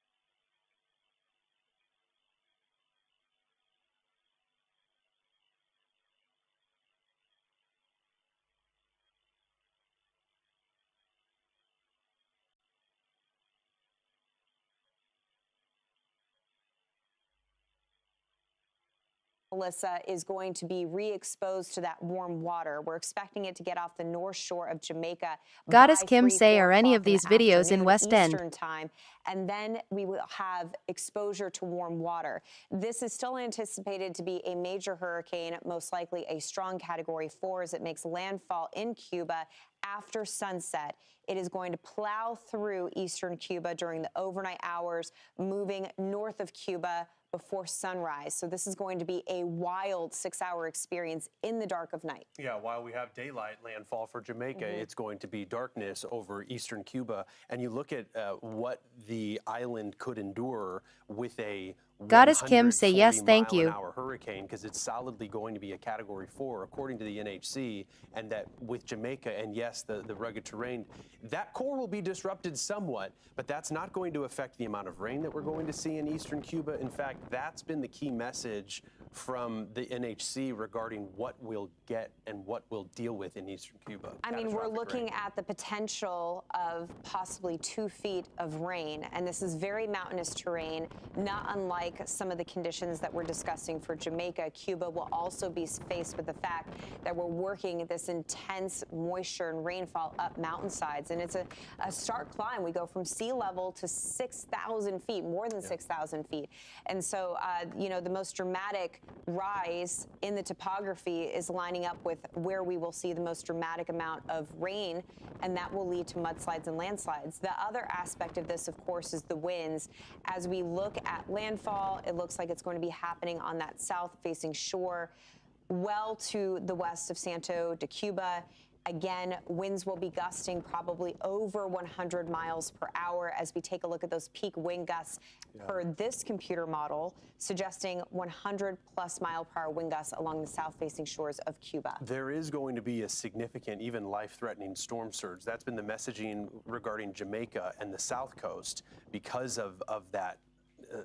Speaker 5: Melissa, is going to be re-exposed to that warm water. We're expecting it to get off the north shore of Jamaica.
Speaker 1: Goddess
Speaker 5: by
Speaker 1: Kim
Speaker 5: 3,
Speaker 1: say
Speaker 5: 4
Speaker 1: are any of
Speaker 5: o'clock in
Speaker 1: these
Speaker 5: the
Speaker 1: videos in
Speaker 5: afternoon
Speaker 1: West End?
Speaker 5: Eastern time, and then we will have exposure to warm water. This is still anticipated to be a major hurricane, most likely a strong Category 4 as it makes landfall in Cuba after sunset. It is going to plow through eastern Cuba during the overnight hours, moving north of Cuba before sunrise. So this is going to be a wild 6-hour experience in the dark of night.
Speaker 2: Yeah, while we have daylight landfall for Jamaica, it's going to be darkness over eastern Cuba. And you look at what the island could endure with a
Speaker 1: Goddess Kim, say yes, thank you.
Speaker 2: 140-mile-an-hour hurricane, because it's solidly going to be a Category 4, according to the NHC, and that with Jamaica and yes, the rugged terrain, that core will be disrupted somewhat, but that's not going to affect the amount of rain that we're going to see in eastern Cuba. In fact, that's been the key message from the NHC regarding what we'll get and what we'll deal with in eastern Cuba.
Speaker 5: I mean, we're looking at the potential of possibly 2 feet of rain, and this is very mountainous terrain, not unlike some of the conditions that we're discussing for Jamaica. Cuba will also be faced with the fact that we're working this intense moisture and rainfall up mountainsides, and it's a stark climb. We go from sea level to 6,000 feet, more than 6,000 feet. And so, you know, the most dramatic rise in the topography is lining up with where we will see the most dramatic amount of rain, and that will lead to mudslides and landslides. The other aspect of this, of course, is the winds. As we look at landfall, it looks like it's going to be happening on that south-facing shore, well to the west of Santo de Cuba. Again, winds will be gusting probably over 100 miles per hour as we take a look at those peak wind gusts per this computer model, suggesting 100 plus mile per hour wind gusts along the south-facing shores of Cuba.
Speaker 2: There is going to be a significant, even life-threatening storm surge. That's been the messaging regarding Jamaica and the South Coast because of that.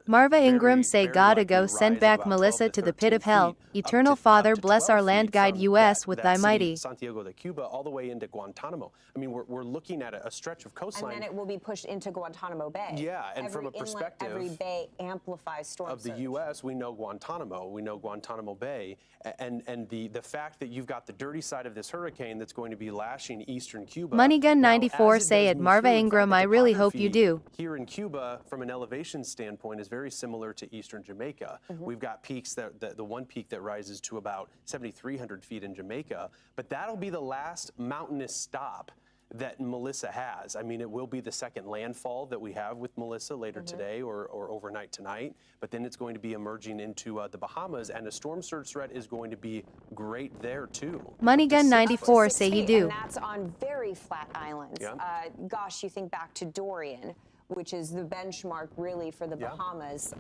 Speaker 1: Marva Ingram, say gotta go, send back Melissa to the pit of hell. Eternal Father, bless our land, guide US with thy mighty.
Speaker 2: Santiago de Cuba all the way into Guantanamo. I mean, we're looking at a stretch of coastline.
Speaker 5: And then it will be pushed into Guantanamo Bay.
Speaker 2: Yeah, and from a perspective
Speaker 5: every bay amplifies storm
Speaker 2: of the
Speaker 5: surge.
Speaker 2: U.S., we know Guantanamo, Bay, and the fact that you've got the dirty side of this hurricane that's going to be lashing eastern Cuba.
Speaker 1: Moneygun 94, say it, Marva Ingram, I really hope you do.
Speaker 2: Here in Cuba, from an elevation standpoint, is very similar to eastern Jamaica. We've got peaks the one peak that rises to about 7,300 feet in Jamaica, but that'll be the last mountainous stop that Melissa has. I mean, it will be the second landfall that we have with Melissa later today or overnight tonight, but then it's going to be emerging into the Bahamas, and a storm surge threat is going to be great there too.
Speaker 1: Moneygun 94, say you do.
Speaker 5: And that's on very flat islands.
Speaker 2: Yeah.
Speaker 5: Gosh, you think back to Dorian, which is the benchmark really for the Bahamas.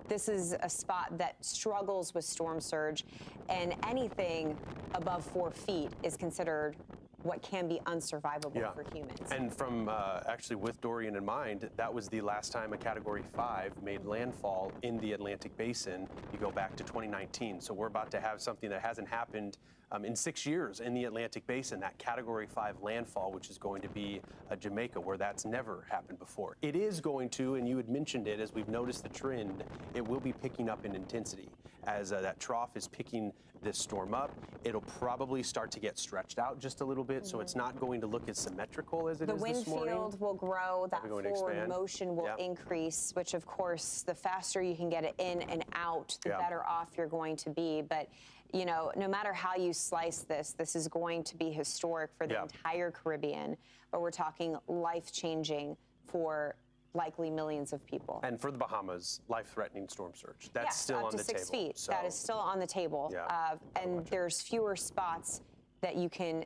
Speaker 5: This is a spot that struggles with storm surge, and anything above 4 feet is considered what can be unsurvivable for humans.
Speaker 2: And from actually with Dorian in mind, that was the last time a Category 5 made landfall in the Atlantic Basin. You go back to 2019. So we're about to have something that hasn't happened in 6 years in the Atlantic Basin, that Category 5 landfall, which is going to be Jamaica, where that's never happened before. It is going to, and you had mentioned it, as we've noticed the trend, it will be picking up in intensity. As that trough is picking this storm up, it'll probably start to get stretched out just a little bit, so it's not going to look as symmetrical as it is this morning.
Speaker 5: The wind field will grow, that forward motion will increase, which of course, the faster you can get it in and out, the better off you're going to be. But you know, no matter how you slice this, this is going to be historic for the entire Caribbean, but we're talking life-changing for likely millions of people.
Speaker 2: And for the Bahamas, life-threatening storm surge. That's still on the table.
Speaker 5: Up to 6 feet. So. That is still on the table. And there's fewer spots that you can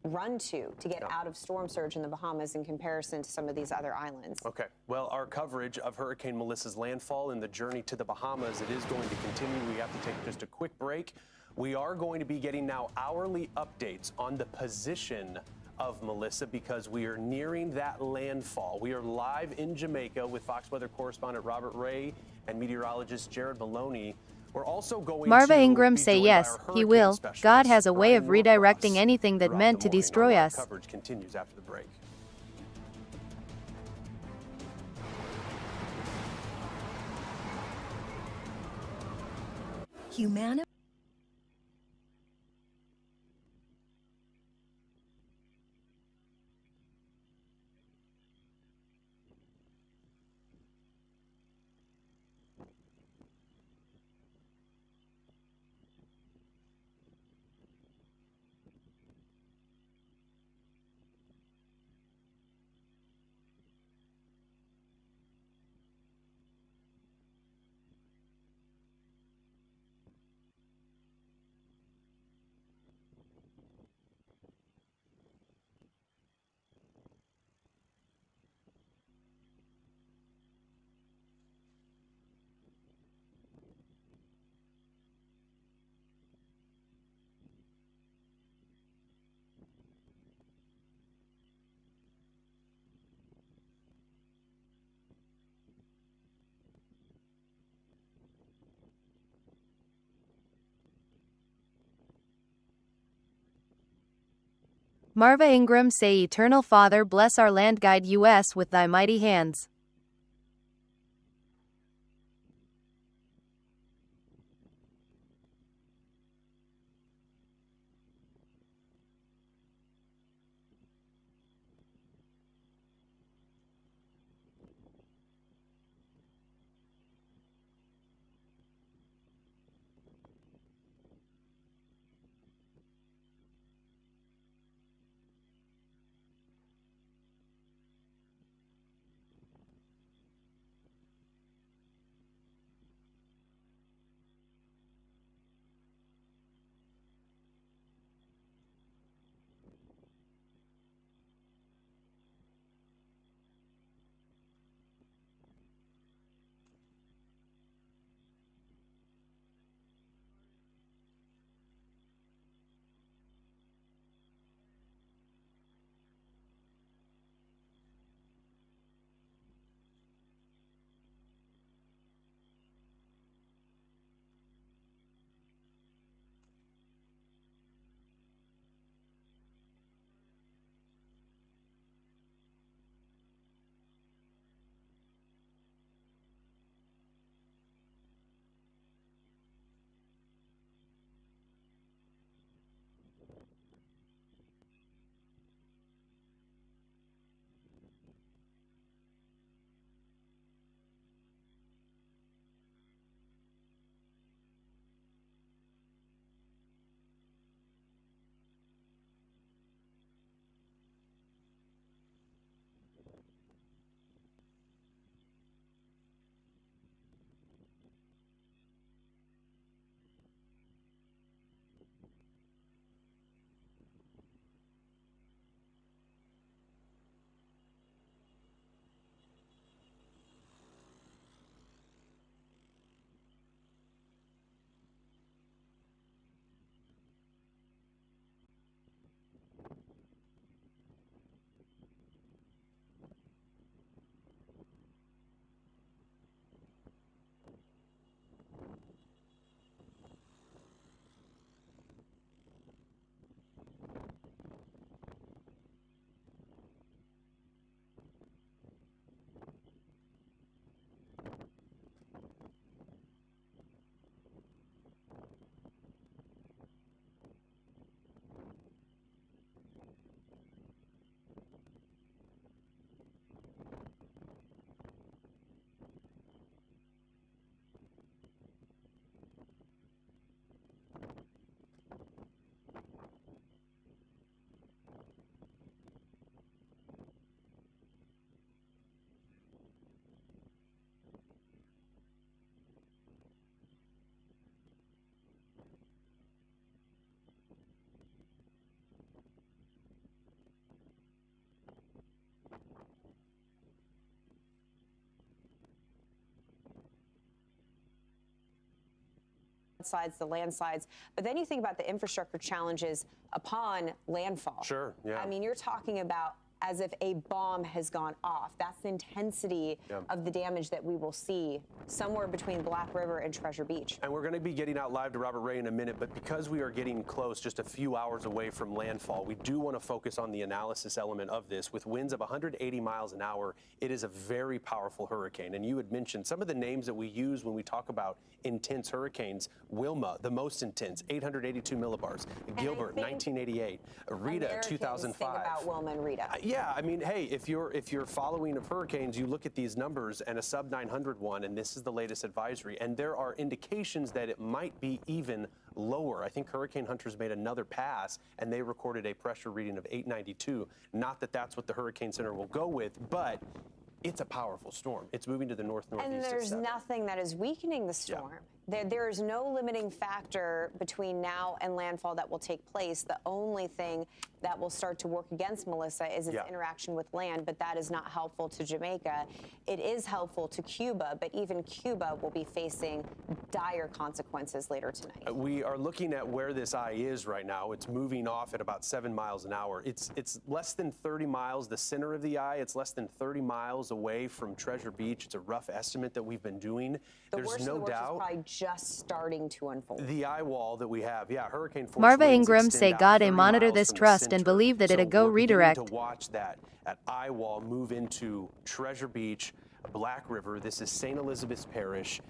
Speaker 5: run to get out of storm surge in the Bahamas in comparison to some of these other islands.
Speaker 2: Okay. Well, our coverage of Hurricane Melissa's landfall and the journey to the Bahamas, it is going to continue. We have to take just a quick break. We are going to be getting now hourly updates on the position of Melissa because we are nearing that landfall. We are live in Jamaica with Fox Weather correspondent Robert Ray and meteorologist Jared Maloney. We're also going
Speaker 1: Marva Ingram, say yes, he will. God has a way of redirecting anything that meant to destroy us.
Speaker 2: Coverage continues after the break.
Speaker 13: Humanity.
Speaker 1: Marva Ingram say, Eternal Father, bless our land, guide us with thy mighty hands.
Speaker 5: The landslides, but then you think about the infrastructure challenges upon landfall.
Speaker 2: Sure, yeah.
Speaker 5: I mean, you're talking about as if a bomb has gone off. That's the intensity of the damage that we will see somewhere between Black River and Treasure Beach.
Speaker 2: And we're going to be getting out live to Robert Ray in a minute, but because we are getting close, just a few hours away from landfall, we do want to focus on the analysis element of this. With winds of 180 miles an hour, it is a very powerful hurricane. And you had mentioned some of the names that we use when we talk about intense hurricanes. Wilma, the most intense, 882 millibars. Gilbert, 1988. Rita, 2005.
Speaker 5: Think about Wilma and Rita.
Speaker 2: Yeah, I mean, hey, if you're following of hurricanes, you look at these numbers and a sub 900 one, and this is the latest advisory, and there are indications that it might be even lower. I think Hurricane Hunters made another pass, and they recorded a pressure reading of 892. Not that that's what the Hurricane Center will go with, but it's a powerful storm. It's moving to the north-northeast.
Speaker 5: And there's nothing that is weakening the storm. There is no limiting factor between now and landfall that will take place. The only thing that will start to work against Melissa is its interaction with land, but that is not helpful to Jamaica. It is helpful to Cuba, but even Cuba will be facing dire consequences later tonight.
Speaker 2: We are looking at where this eye is right now. It's moving off at about 7 miles an hour. It's less than 30 miles, the center of the eye. It's less than 30 miles away from Treasure Beach. It's a rough estimate that we've been doing. There's no doubt.
Speaker 5: Is probably just starting to unfold.
Speaker 2: The eye wall that we have, hurricane force
Speaker 1: Marva
Speaker 2: winds
Speaker 1: Ingram
Speaker 2: extend
Speaker 1: say
Speaker 2: out
Speaker 1: God
Speaker 2: 30
Speaker 1: monitor
Speaker 2: miles
Speaker 1: this
Speaker 2: from the
Speaker 1: trust
Speaker 2: center
Speaker 1: and believe that it'll go
Speaker 2: we're beginning
Speaker 1: redirect.
Speaker 2: to watch that eye wall move into Treasure Beach, Black River. This is St. Elizabeth's Parish.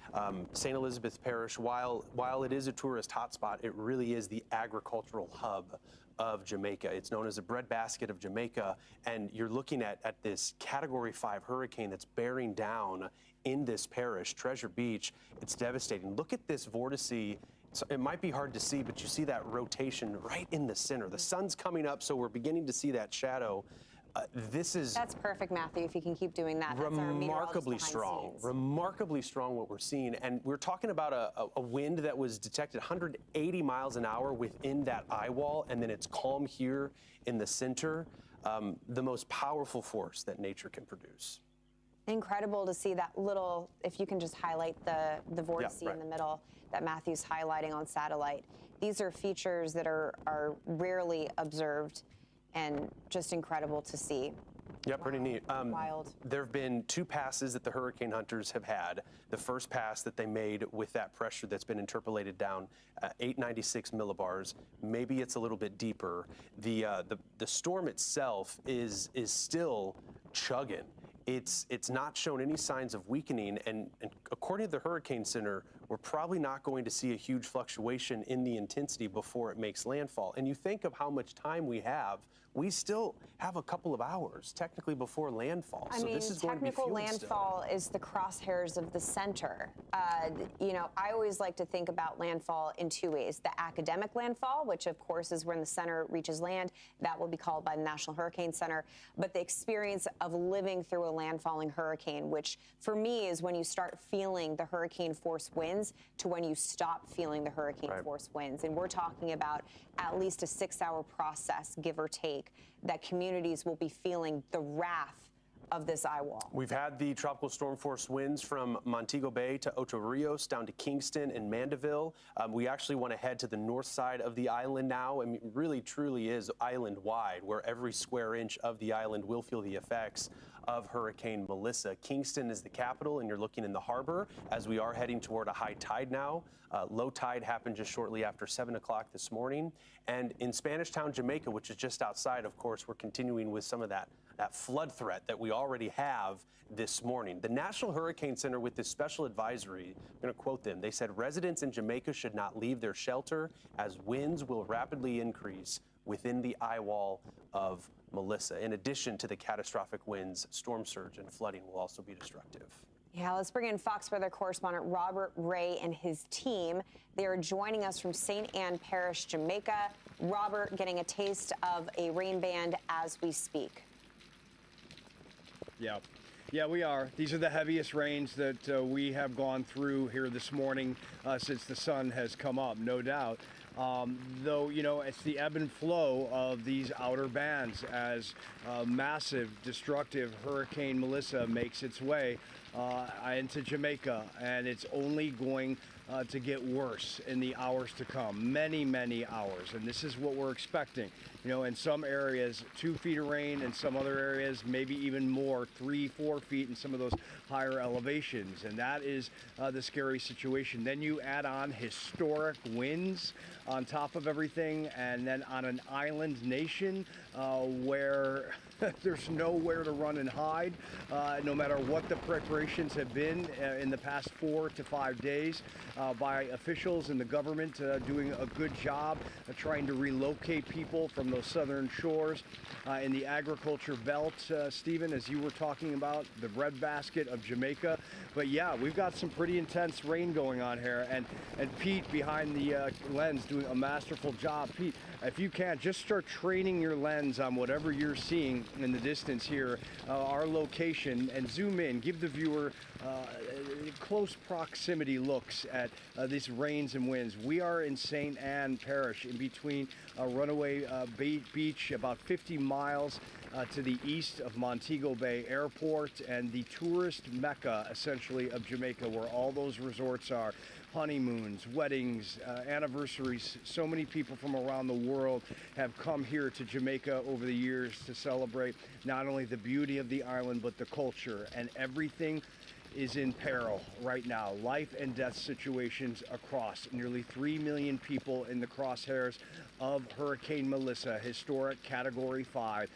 Speaker 2: St. Elizabeth's Parish, while it is a tourist hotspot, it really is the agricultural hub of Jamaica. It's known as the breadbasket of Jamaica, and you're looking at this Category 5 hurricane that's bearing down in this parish, Treasure Beach. It's devastating. Look at this vortice. It might be hard to see, but you see that rotation right in the center. The sun's coming up, so we're beginning to see that shadow. That's
Speaker 5: perfect, Matthew, if you can keep doing that.
Speaker 2: Remarkably strong. Remarkably strong what we're seeing. And we're talking about a wind that was detected 180 miles an hour within that eye wall, and then it's calm here in the center. The most powerful force that nature can produce.
Speaker 5: Incredible to see that little, if you can just highlight the vortice in the middle that Matthew's highlighting on satellite. These are features that are rarely observed and just incredible to see.
Speaker 2: Yeah, pretty neat.
Speaker 5: Wild.
Speaker 2: There have been 2 passes that the hurricane hunters have had. The first pass that they made with that pressure that's been interpolated down 896 millibars. Maybe it's a little bit deeper. The storm itself is still chugging. It's not shown any signs of weakening, and according to the Hurricane Center, we're probably not going to see a huge fluctuation in the intensity before it makes landfall. And you think of how much time we have. We still have a couple of hours technically before landfall.
Speaker 5: I mean,
Speaker 2: this is going to be
Speaker 5: technical
Speaker 2: fueled
Speaker 5: landfall
Speaker 2: still.
Speaker 5: is the crosshairs of the center. You know, I always like to think about landfall in 2 ways. The academic landfall, which of course is when the center reaches land, that will be called by the National Hurricane Center. But the experience of living through a landfalling hurricane, which for me is when you start feeling the hurricane force winds to when you stop feeling the hurricane force winds. And we're talking about at least a 6-hour process, give or take, that communities will be feeling the wrath of this eye wall.
Speaker 2: We've had the tropical storm force winds from Montego Bay to Ocho Rios down to Kingston and Mandeville. We actually want to head to the north side of the island now. I mean, it really truly is island wide, where every square inch of the island will feel the effects of Hurricane Melissa. Kingston is the capital, and you're looking in the harbor as we are heading toward a high tide now. Low tide happened just shortly after 7 o'clock this morning. And in Spanish Town, Jamaica, which is just outside, of course, we're continuing with some of that flood threat that we already have this morning. The National Hurricane Center, with this special advisory, I'm going to quote them. They said residents in Jamaica should not leave their shelter as winds will rapidly increase within the eye wall of Melissa. In addition to the catastrophic winds, storm surge and flooding will also be destructive.
Speaker 5: Yeah, let's bring in Fox weather correspondent Robert Ray and his team. They are joining us from St. Ann Parish, Jamaica. Robert, getting a taste of a rain band as we speak.
Speaker 10: Yeah, we are. These are the heaviest rains that we have gone through here this morning since the sun has come up, no doubt. Though, you know, it's the ebb and flow of these outer bands as massive, destructive Hurricane Melissa makes its way into Jamaica, and it's only going to get worse in the hours to come, many, many hours. And this is what we're expecting. You know, in some areas, 2 feet of rain, in some other areas, maybe even more, 3, 4 feet in some of those higher elevations. And that is the scary situation. Then you add on historic winds on top of everything, and then on an island nation where there's nowhere to run and hide, no matter what the preparations have been in the past 4 to 5 days by officials and the government doing a good job trying to relocate people from those southern shores in the agriculture belt, Stephen, as you were talking about, the breadbasket of Jamaica. But yeah, we've got some pretty intense rain going on here, and Pete behind the lens doing a masterful job. Pete, if you can, just start training your lens on whatever you're seeing in the distance here, our location, and zoom in, give the viewer close proximity looks at these rains and winds. We are in St. Ann Parish, in between Runaway Beach, about 50 miles to the east of Montego Bay Airport, and the tourist mecca, essentially, of Jamaica, where all those resorts are. Honeymoons, weddings, anniversaries. So many people from around the world have come here to Jamaica over the years to celebrate not only the beauty of the island, but the culture, and everything is in peril right now. Life and death situations across. Nearly 3 million people in the crosshairs of Hurricane Melissa, historic Category 5.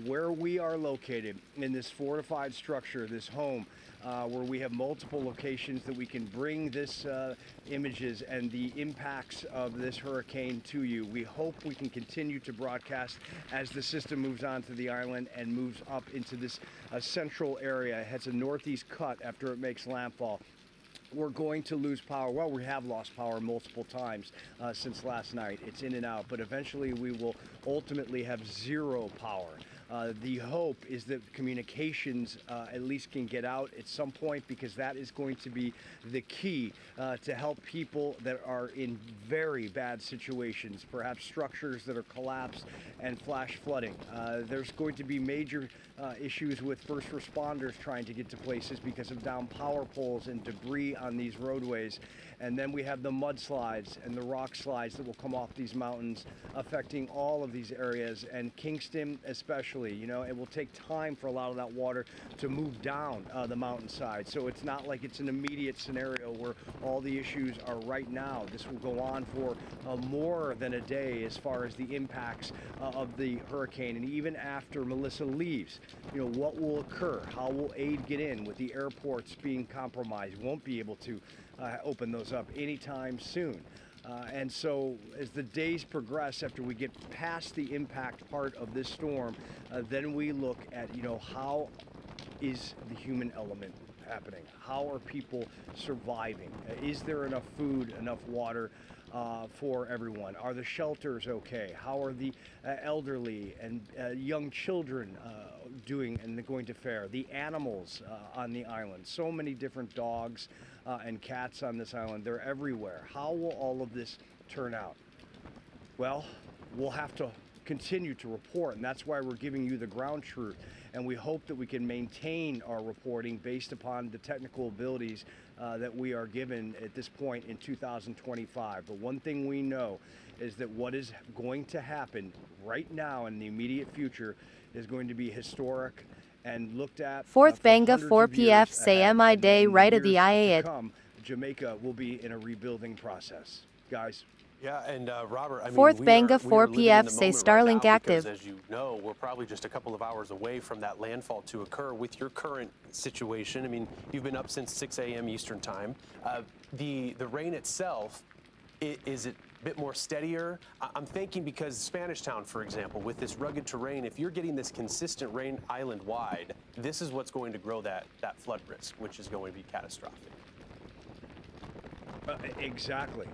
Speaker 10: Where we are located in this fortified structure, this home, where we have multiple locations that we can bring this images and the impacts of this hurricane to you. We hope we can continue to broadcast as the system moves onto the island and moves up into this central area. It has a northeast cut after it makes landfall. We're going to lose power. Well, we have lost power multiple times since last night. It's in and out, but eventually we will ultimately have zero power. The hope is that communications at least can get out at some point, because that is going to be the key to help people that are in very bad situations, perhaps structures that are collapsed and flash flooding. There's going to be major issues with first responders trying to get to places because of down power poles and debris on these roadways. And then we have the mudslides and the rock slides that will come off these mountains, affecting all of these areas, and Kingston especially. You know, it will take time for a lot of that water to move down the mountainside. So it's not like it's an immediate scenario where all the issues are right now. This will go on for more than a day as far as the impacts of the hurricane. And even after Melissa leaves, you know, what will occur? How will aid get in with the airports being compromised? We won't be able to open those up anytime soon. And so as the days progress, after we get past the impact part of this storm, then we look at, you know, how is the human element happening? How are people surviving? Is there enough food, enough water for everyone? Are the shelters okay? How are the elderly and young children doing and going to fare? The animals on the island, so many different dogs and cats on this island, they're everywhere. How will all of this turn out? Well, we'll have to continue to report, and that's why we're giving you the ground truth. And we hope that we can maintain our reporting based upon the technical abilities that we are given at this point in 2025. But one thing we know is that what is going to happen right now in the immediate future is going to be historic and looked at.
Speaker 1: Fourth
Speaker 10: For
Speaker 1: Banga
Speaker 10: hundreds
Speaker 1: 4
Speaker 10: of years
Speaker 1: PF say
Speaker 10: ahead.
Speaker 1: MI
Speaker 10: And
Speaker 1: day
Speaker 10: in the
Speaker 1: right of the
Speaker 10: years to
Speaker 1: IA.
Speaker 10: come, Jamaica will be in a rebuilding process. Guys.
Speaker 2: Yeah, and Robert, I mean,
Speaker 1: Fourth Banga
Speaker 2: we are
Speaker 1: 4
Speaker 2: living in
Speaker 1: PF
Speaker 2: the
Speaker 1: say
Speaker 2: moment right
Speaker 1: Starlink
Speaker 2: now
Speaker 1: active.
Speaker 2: because, as you know, we're probably just a couple of hours away from that landfall to occur. With your current situation, I mean, you've been up since 6 a.m. Eastern time. The rain itself, is it a bit more steadier? I'm thinking because Spanish Town, for example, with this rugged terrain, if you're getting this consistent rain island-wide, this is what's going to grow that flood risk, which is going to be catastrophic.
Speaker 10: Exactly.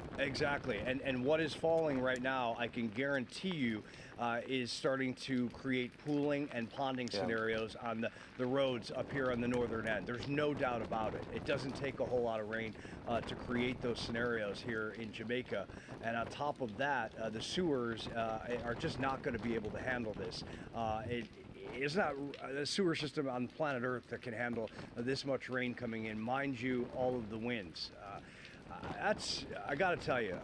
Speaker 10: And what is falling right now, I can guarantee you, is starting to create pooling and ponding scenarios on the roads up here on the northern end. There's no doubt about it. It doesn't take a whole lot of rain to create those scenarios here in Jamaica. And on top of that, the sewers are just not going to be able to handle this. It's not a sewer system on planet Earth that can handle this much rain coming in. Mind you, all of the winds. I got to tell you,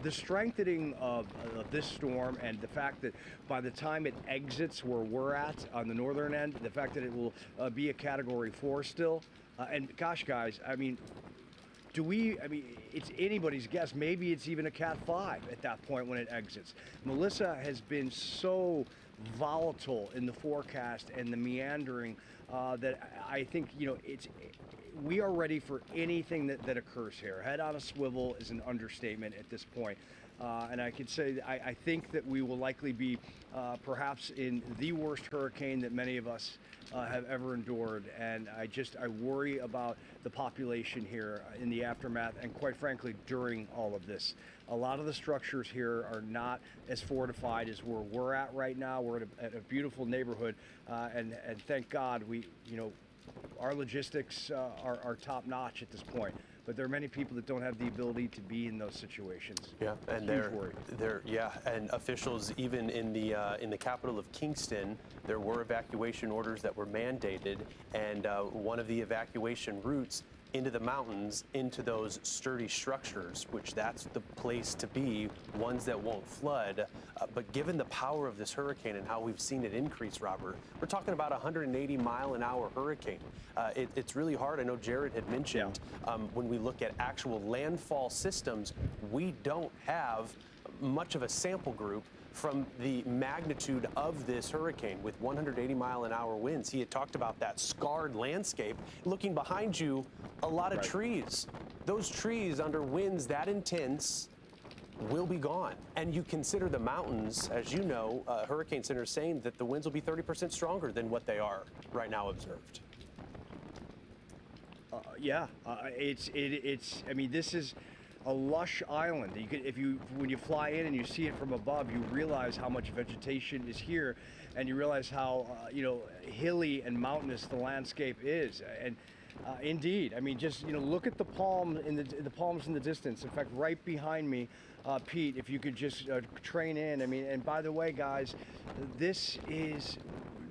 Speaker 10: the strengthening of this storm and the fact that by the time it exits where we're at on the northern end, the fact that it will be a Category 4 still, and gosh, guys, I mean, it's anybody's guess. Maybe it's even a Cat 5 at that point when it exits. Melissa has been so volatile in the forecast and the meandering that I think, you know, we are ready for anything that occurs here. Head on a swivel is an understatement at this point. And I could say I think that we will likely be perhaps in the worst hurricane that many of us have ever endured. And I worry about the population here in the aftermath and, quite frankly, during all of this. A lot of the structures here are not as fortified as where we're at right now. We're at a beautiful neighborhood, and thank God our logistics are top notch at this point. But there are many people that don't have the ability to be in those situations.
Speaker 2: Yeah, and and officials even in the capital of Kingston, there were evacuation orders that were mandated, and one of the evacuation routes into the mountains, into those sturdy structures, which that's the place to be, ones that won't flood. But given the power of this hurricane and how we've seen it increase, Robert, we're talking about a 180-mile-an-hour hurricane. It's really hard. I know Jared had mentioned when we look at actual landfall systems, we don't have much of a sample group from the magnitude of this hurricane with 180-mile-an-hour winds. He had talked about that scarred landscape. Looking behind you, a lot of trees. Those trees under winds that intense will be gone. And you consider the mountains, as you know, Hurricane Center is saying that the winds will be 30% stronger than what they are right now observed.
Speaker 10: I mean, this is a lush island. When you fly in and you see it from above, you realize how much vegetation is here, and you realize how hilly and mountainous the landscape is. And indeed, I mean, just look at the palms in the distance. In fact, right behind me, Pete, if you could just train in. I mean, and by the way, guys, this is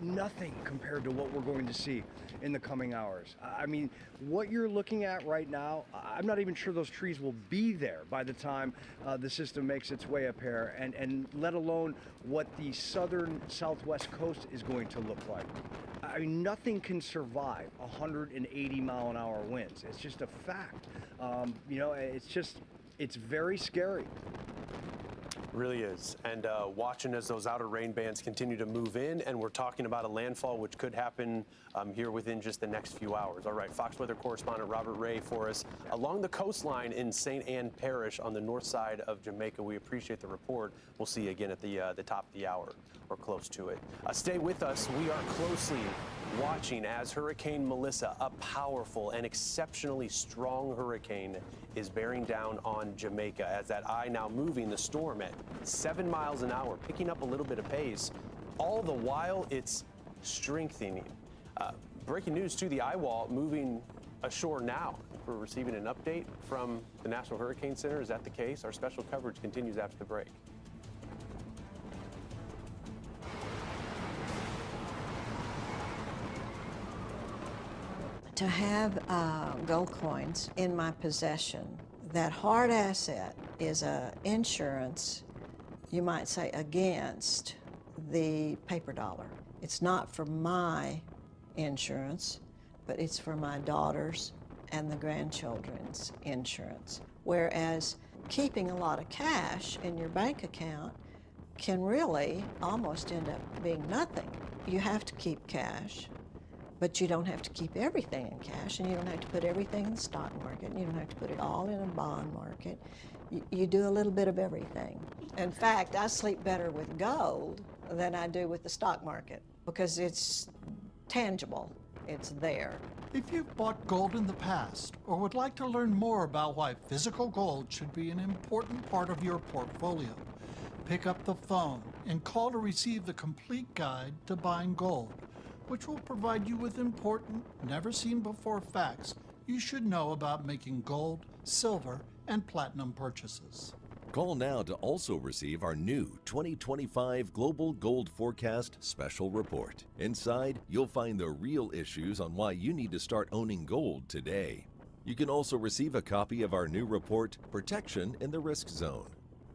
Speaker 10: nothing compared to what we're going to see in the coming hours. I mean, what you're looking at right now, I'm not even sure those trees will be there by the time the system makes its way up here, and let alone what the southern southwest coast is going to look like. I mean, nothing can survive 180-mile-an-hour winds. It's just a fact. It's very scary.
Speaker 2: Really is. And watching as those outer rain bands continue to move in, and we're talking about a landfall which could happen here within just the next few hours. All right, Fox weather correspondent Robert Ray for us along the coastline in St. Ann Parish on the north side of Jamaica. We appreciate the report. We'll see you again at the top of the hour or close to it. Stay with us. We are closely watching as Hurricane Melissa, a powerful and exceptionally strong hurricane, is bearing down on Jamaica as that eye now moving the storm at 7 miles an hour, picking up a little bit of pace. All the while, it's strengthening. Breaking news, too, the eye wall moving ashore now. We're receiving an update from the National Hurricane Center. Is that the case? Our special coverage continues after the break.
Speaker 13: To have gold coins in my possession, that hard asset is a insurance, you might say, against the paper dollar. It's not for my insurance, but it's for my daughter's and the grandchildren's insurance. Whereas keeping a lot of cash in your bank account can really almost end up being nothing. You have to keep cash, but you don't have to keep everything in cash, and you don't have to put everything in the stock market, and you don't have to put it all in a bond market. You do a little bit of everything. In fact, I sleep better with gold than I do with the stock market because it's tangible, it's there.
Speaker 14: If you've bought gold in the past or would like to learn more about why physical gold should be an important part of your portfolio, pick up the phone and call to receive the complete guide to buying gold, which will provide you with important, never-seen-before facts you should know about making gold, silver, and platinum purchases.
Speaker 15: Call now to also receive our new 2025 Global Gold Forecast Special Report. Inside, you'll find the real issues on why you need to start owning gold today. You can also receive a copy of our new report, Protection in the Risk Zone.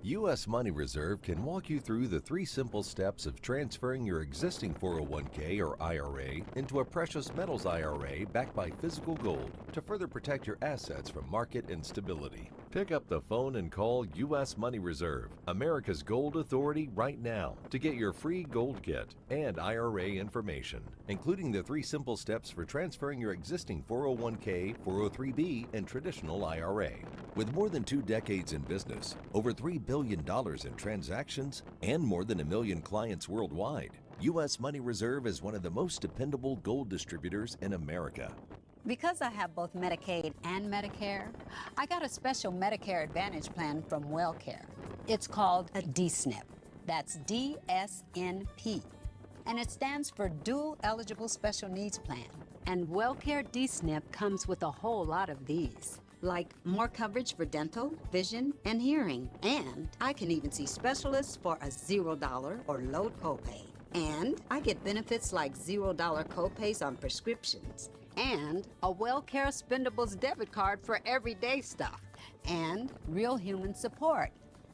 Speaker 15: U.S. Money Reserve can walk you through the 3 simple steps of transferring your existing 401k or IRA into a precious metals IRA backed by physical gold to further protect your assets from market instability. Pick up the phone and call U.S. Money Reserve, America's Gold Authority, right now to get your free gold kit and IRA information, including the 3 simple steps for transferring your existing 401k, 403b, and traditional IRA. With more than 2 decades in business, over $3 billion in transactions, and more than 1 million clients worldwide, U.S. Money Reserve is one of the most dependable gold distributors in America.
Speaker 16: Because I have both Medicaid and Medicare, I got a special Medicare Advantage plan from WellCare. It's called a DSNP. That's DSNP. And it stands for Dual Eligible Special Needs Plan. And WellCare DSNP comes with a whole lot of these, like more coverage for dental, vision, and hearing. And I can even see specialists for a $0 or low copay. And I get benefits like $0 copays on prescriptions and a WellCare Spendables debit card for everyday stuff, and real human support,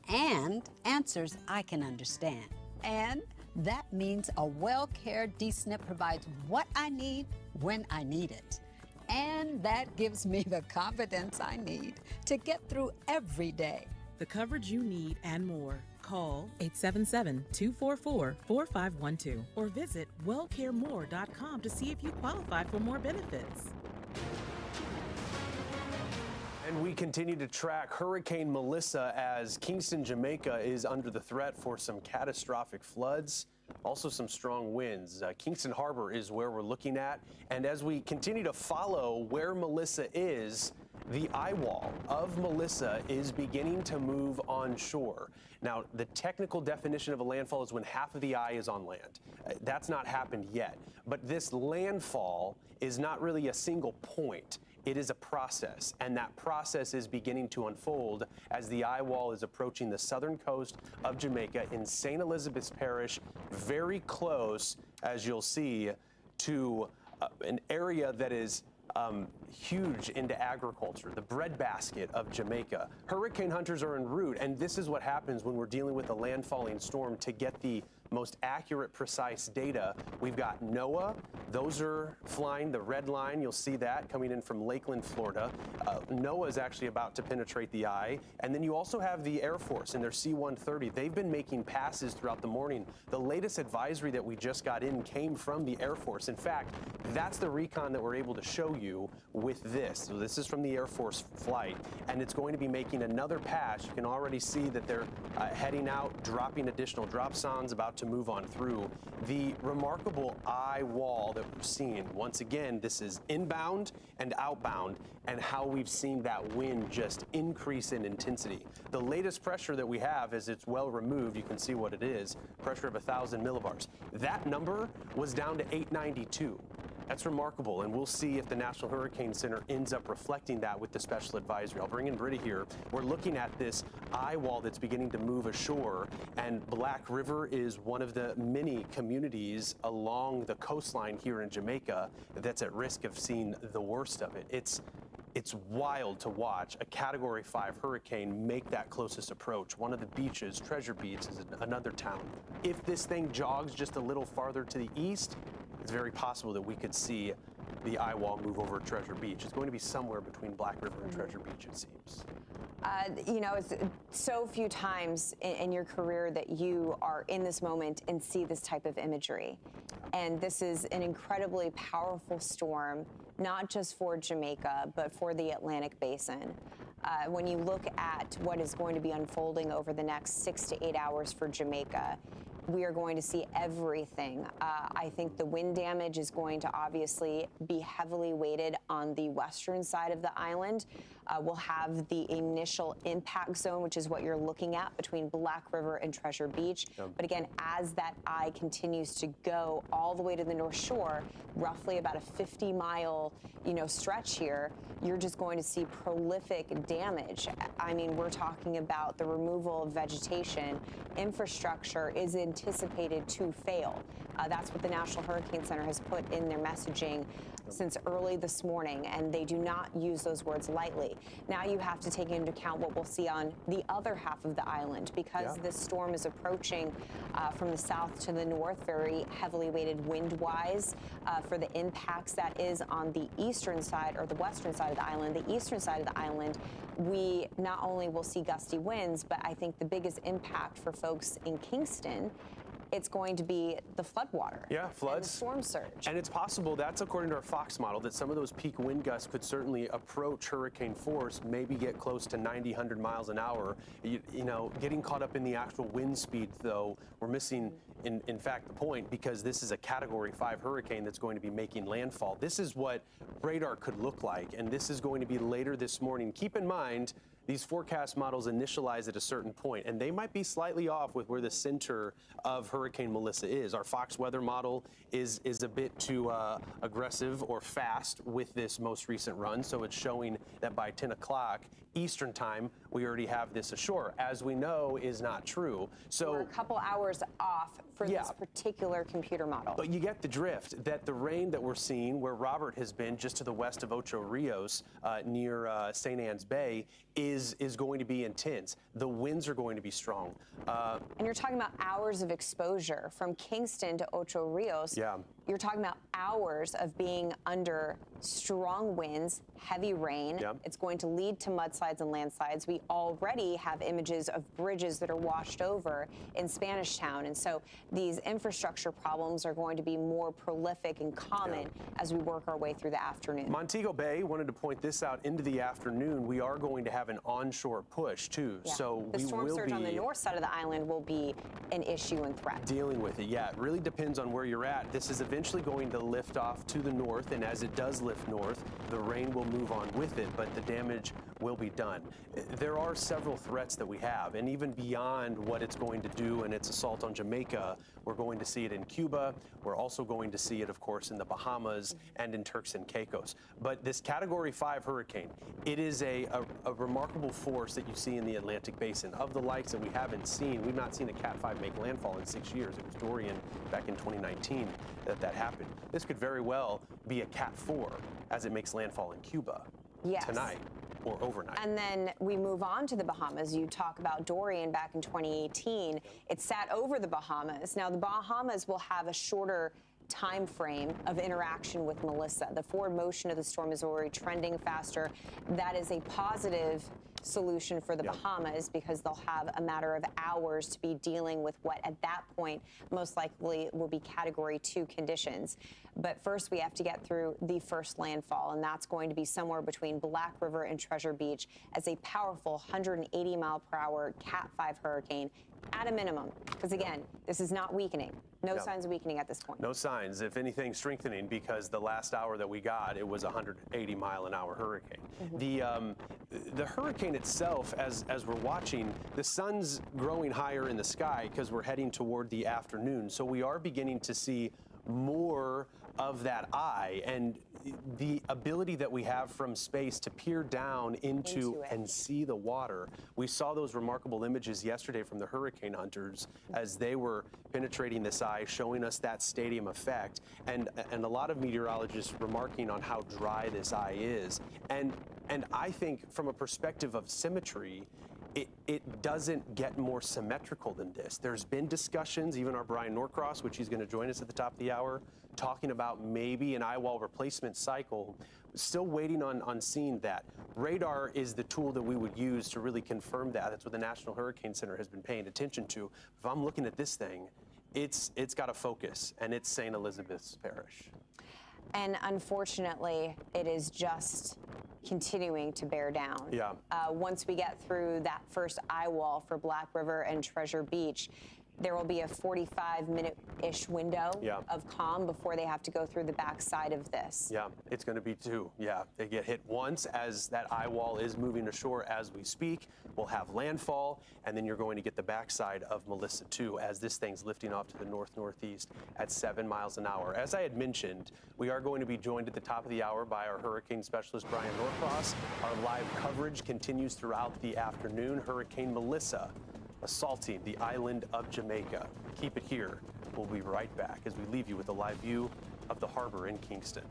Speaker 16: and answers I can understand. And that means a WellCare D-SNP provides what I need when I need it. And that gives me the confidence I need to get through every day.
Speaker 17: The coverage you need and more. Call 877-244-4512 or visit wellcaremore.com to see if you qualify for more benefits.
Speaker 2: And we continue to track Hurricane Melissa as Kingston, Jamaica is under the threat for some catastrophic floods, also some strong winds. Kingston Harbor is where we're looking at. And as we continue to follow where Melissa is, the eye wall of Melissa is beginning to move onshore. Now, the technical definition of a landfall is when half of the eye is on land. That's not happened yet. But this landfall is not really a single point. It is a process, and that process is beginning to unfold as the eye wall is approaching the southern coast of Jamaica in St. Elizabeth's Parish, very close, as you'll see, to an area that is huge into agriculture, the breadbasket of Jamaica. Hurricane hunters are en route, and this is what happens when we're dealing with a landfalling storm. To get the most accurate, precise data, we've got NOAA. Those are flying the red line. You'll see that coming in from Lakeland, Florida. NOAA is actually about to penetrate the eye. And then you also have the Air Force in their C-130. They've been making passes throughout the morning. The latest advisory that we just got in came from the Air Force. In fact, that's the recon that we're able to show you with this. So this is from the Air Force flight, and it's going to be making another pass. You can already see that they're heading out, dropping additional drop zones, about to move on through. The remarkable eye wall that we're seeing, once again, this is inbound and outbound, and how we've seen that wind just increase in intensity. The latest pressure that we have, as it's well removed, you can see what it is, pressure of 1,000 millibars. That number was down to 892. That's remarkable, and we'll see if the National Hurricane Center ends up reflecting that with the special advisory. I'll bring in Britta here. We're looking at this eye wall that's beginning to move ashore, and Black River is one of the many communities along the coastline here in Jamaica that's at risk of seeing the worst of it. It's wild to watch a Category 5 hurricane make that closest approach. One of the beaches, Treasure Beach, is another town. If this thing jogs just a little farther to the east, it's very possible that we could see the eye wall move over Treasure Beach. It's going to be somewhere between Black River and Treasure Beach, it seems.
Speaker 5: You know, it's so few times in your career that you are in this moment and see this type of imagery. And this is an incredibly powerful storm, not just for Jamaica, but for the Atlantic Basin. When you look at what is going to be unfolding over the next 6 to 8 hours for Jamaica, we are going to see everything. I think the wind damage is going to obviously be heavily weighted on the western side of the island. We'll have the initial impact zone, which is what you're looking at between Black River and Treasure Beach. Yep. But again, as that eye continues to go all the way to the North Shore, roughly about a 50-mile, stretch here, you're just going to see prolific damage. I mean, we're talking about the removal of vegetation. Infrastructure is anticipated to fail. That's what the National Hurricane Center has put in their messaging since early this morning, and they do not use those words lightly. Now you have to take into account what we'll see on the other half of the island, because this storm is approaching from the south to the north, very heavily weighted wind-wise for the impacts that is on the eastern side or the western side of the island. The eastern side of the island, we not only will see gusty winds, but I think the biggest impact for folks in Kingston, it's going to be the floodwater.
Speaker 2: Yeah, floods.
Speaker 5: And the storm surge.
Speaker 2: And it's possible, that's according to our Fox model, that some of those peak wind gusts could certainly approach hurricane force, maybe get close to 90, 100 miles an hour. Getting caught up in the actual wind speed, though, we're missing, in fact, the point, because this is a Category 5 hurricane that's going to be making landfall. This is what radar could look like, and this is going to be later this morning. Keep in mind, these forecast models initialize at a certain point, and they might be slightly off with where the center of Hurricane Melissa is. Our Fox weather model is a bit too aggressive or fast with this most recent run, so it's showing that by 10 o'clock Eastern time, we already have this ashore. As we know, is not true. So
Speaker 5: we're a couple hours off for this particular computer model.
Speaker 2: But you get the drift that the rain that we're seeing, where Robert has been just to the west of Ocho Rios, near St. Anne's Bay, is going to be intense. The winds are going to be strong.
Speaker 5: And you're talking about hours of exposure from Kingston to Ocho Rios.
Speaker 2: Yeah.
Speaker 5: You're talking about hours of being under strong winds, heavy rain.
Speaker 2: Yeah.
Speaker 5: It's going to lead to mudslides and landslides. We already have images of bridges that are washed over in Spanish Town. And so these infrastructure problems are going to be more prolific and common as we work our way through the afternoon.
Speaker 2: Montego Bay, wanted to point this out, into the afternoon, we are going to have an onshore push too.
Speaker 5: Yeah.
Speaker 2: So
Speaker 5: the
Speaker 2: we
Speaker 5: storm
Speaker 2: will
Speaker 5: surge
Speaker 2: be
Speaker 5: on the north side of the island will be an issue and threat.
Speaker 2: Dealing with it, yeah. It really depends on where you're at. This is eventually going to lift off to the north, and as it does lift north, the rain will move on with it, but the damage will be done. There are several threats that we have, and even beyond what it's going to do in its assault on Jamaica, we're going to see it in Cuba. We're also going to see it, of course, in the Bahamas and in Turks and Caicos. But this Category 5 hurricane, it is a remarkable force that you see in the Atlantic Basin. Of the likes that we haven't seen, we've not seen a Cat 5 make landfall in 6 years. It was Dorian back in 2019 that happened. This could very well be a Cat 4 as it makes landfall in Cuba tonight or overnight.
Speaker 5: And then we move on to the Bahamas. You talk about Dorian back in 2018. It sat over the Bahamas. Now, the Bahamas will have a shorter time frame of interaction with Melissa. The forward motion of the storm is already trending faster. That is a positive solution for the Bahamas because they'll have a matter of hours to be dealing with what at that point most likely will be Category 2 conditions. But first we have to get through the first landfall, and that's going to be somewhere between Black River and Treasure Beach as a powerful 180-mile-per-hour Cat 5 hurricane at a minimum. Because again, this is not weakening. No signs of weakening at this point.
Speaker 2: No signs, if anything, strengthening, because the last hour that we got, it was a 180-mile-an-hour hurricane. The hurricane itself, as we're watching, the sun's growing higher in the sky because we're heading toward the afternoon. So we are beginning to see more of that eye, and the ability that we have from space to peer down into and see the water. We saw those remarkable images yesterday from the hurricane hunters as they were penetrating this eye, showing us that stadium effect, and a lot of meteorologists remarking on how dry this eye is. And I think from a perspective of symmetry, it doesn't get more symmetrical than this. There's been discussions, even our Brian Norcross, which he's going to join us at the top of the hour, talking about maybe an eye wall replacement cycle. Still waiting on seeing that. Radar is the tool that we would use to really confirm that. That's what the National Hurricane Center has been paying attention to. If I'm looking at this thing, it's got a focus, and it's St. Elizabeth's Parish.
Speaker 5: And unfortunately, it is just continuing to bear down.
Speaker 2: Yeah.
Speaker 5: Once we get through that first eye wall for Black River and Treasure Beach, there will be a 45-minute-ish window of calm before they have to go through the backside of this.
Speaker 2: Yeah, it's going to be two. Yeah, they get hit once as that eye wall is moving ashore as we speak. We'll have landfall, and then you're going to get the backside of Melissa too as this thing's lifting off to the north-northeast at 7 miles an hour. As I had mentioned, we are going to be joined at the top of the hour by our hurricane specialist, Brian Norcross. Our live coverage continues throughout the afternoon. Hurricane Melissa assaulting the island of Jamaica. Keep it here. We'll be right back as we leave you with a live view of the harbor in Kingston.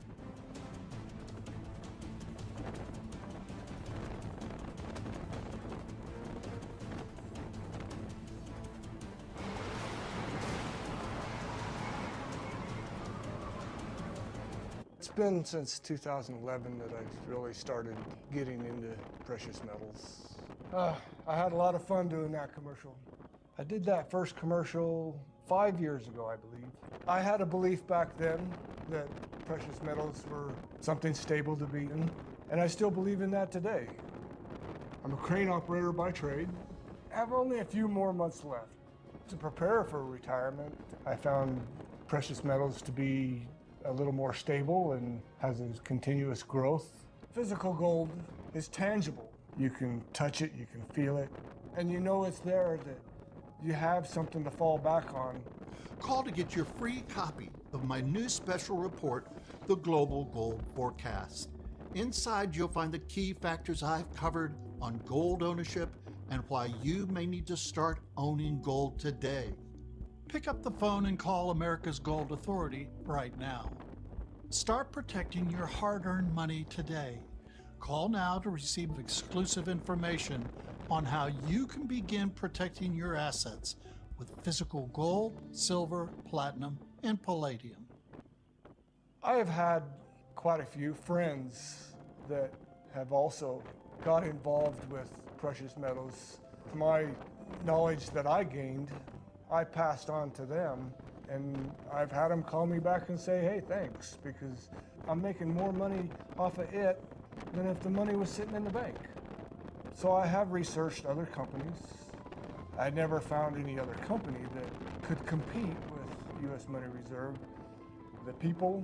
Speaker 18: It's been since 2011 that I've really started getting into precious metals. I had a lot of fun doing that commercial. I did that first commercial 5 years ago, I believe. I had a belief back then that precious metals were something stable to be in, and I still believe in that today. I'm a crane operator by trade. I have only a few more months left. To prepare for retirement, I found precious metals to be a little more stable and has a continuous growth. Physical gold is tangible. You can touch it, you can feel it, and you know it's there, that you have something to fall back on.
Speaker 14: Call to get your free copy of my new special report, The Global Gold Forecast. Inside, you'll find the key factors I've covered on gold ownership and why you may need to start owning gold today. Pick up the phone and call America's Gold Authority right now. Start protecting your hard-earned money today. Call now to receive exclusive information on how you can begin protecting your assets with physical gold, silver, platinum, and palladium.
Speaker 18: I have had quite a few friends that have also got involved with precious metals. My knowledge that I gained, I passed on to them, and I've had them call me back and say, hey, thanks, because I'm making more money off of it than if the money was sitting in the bank. So I have researched other companies. I never found any other company that could compete with U.S. Money Reserve. The people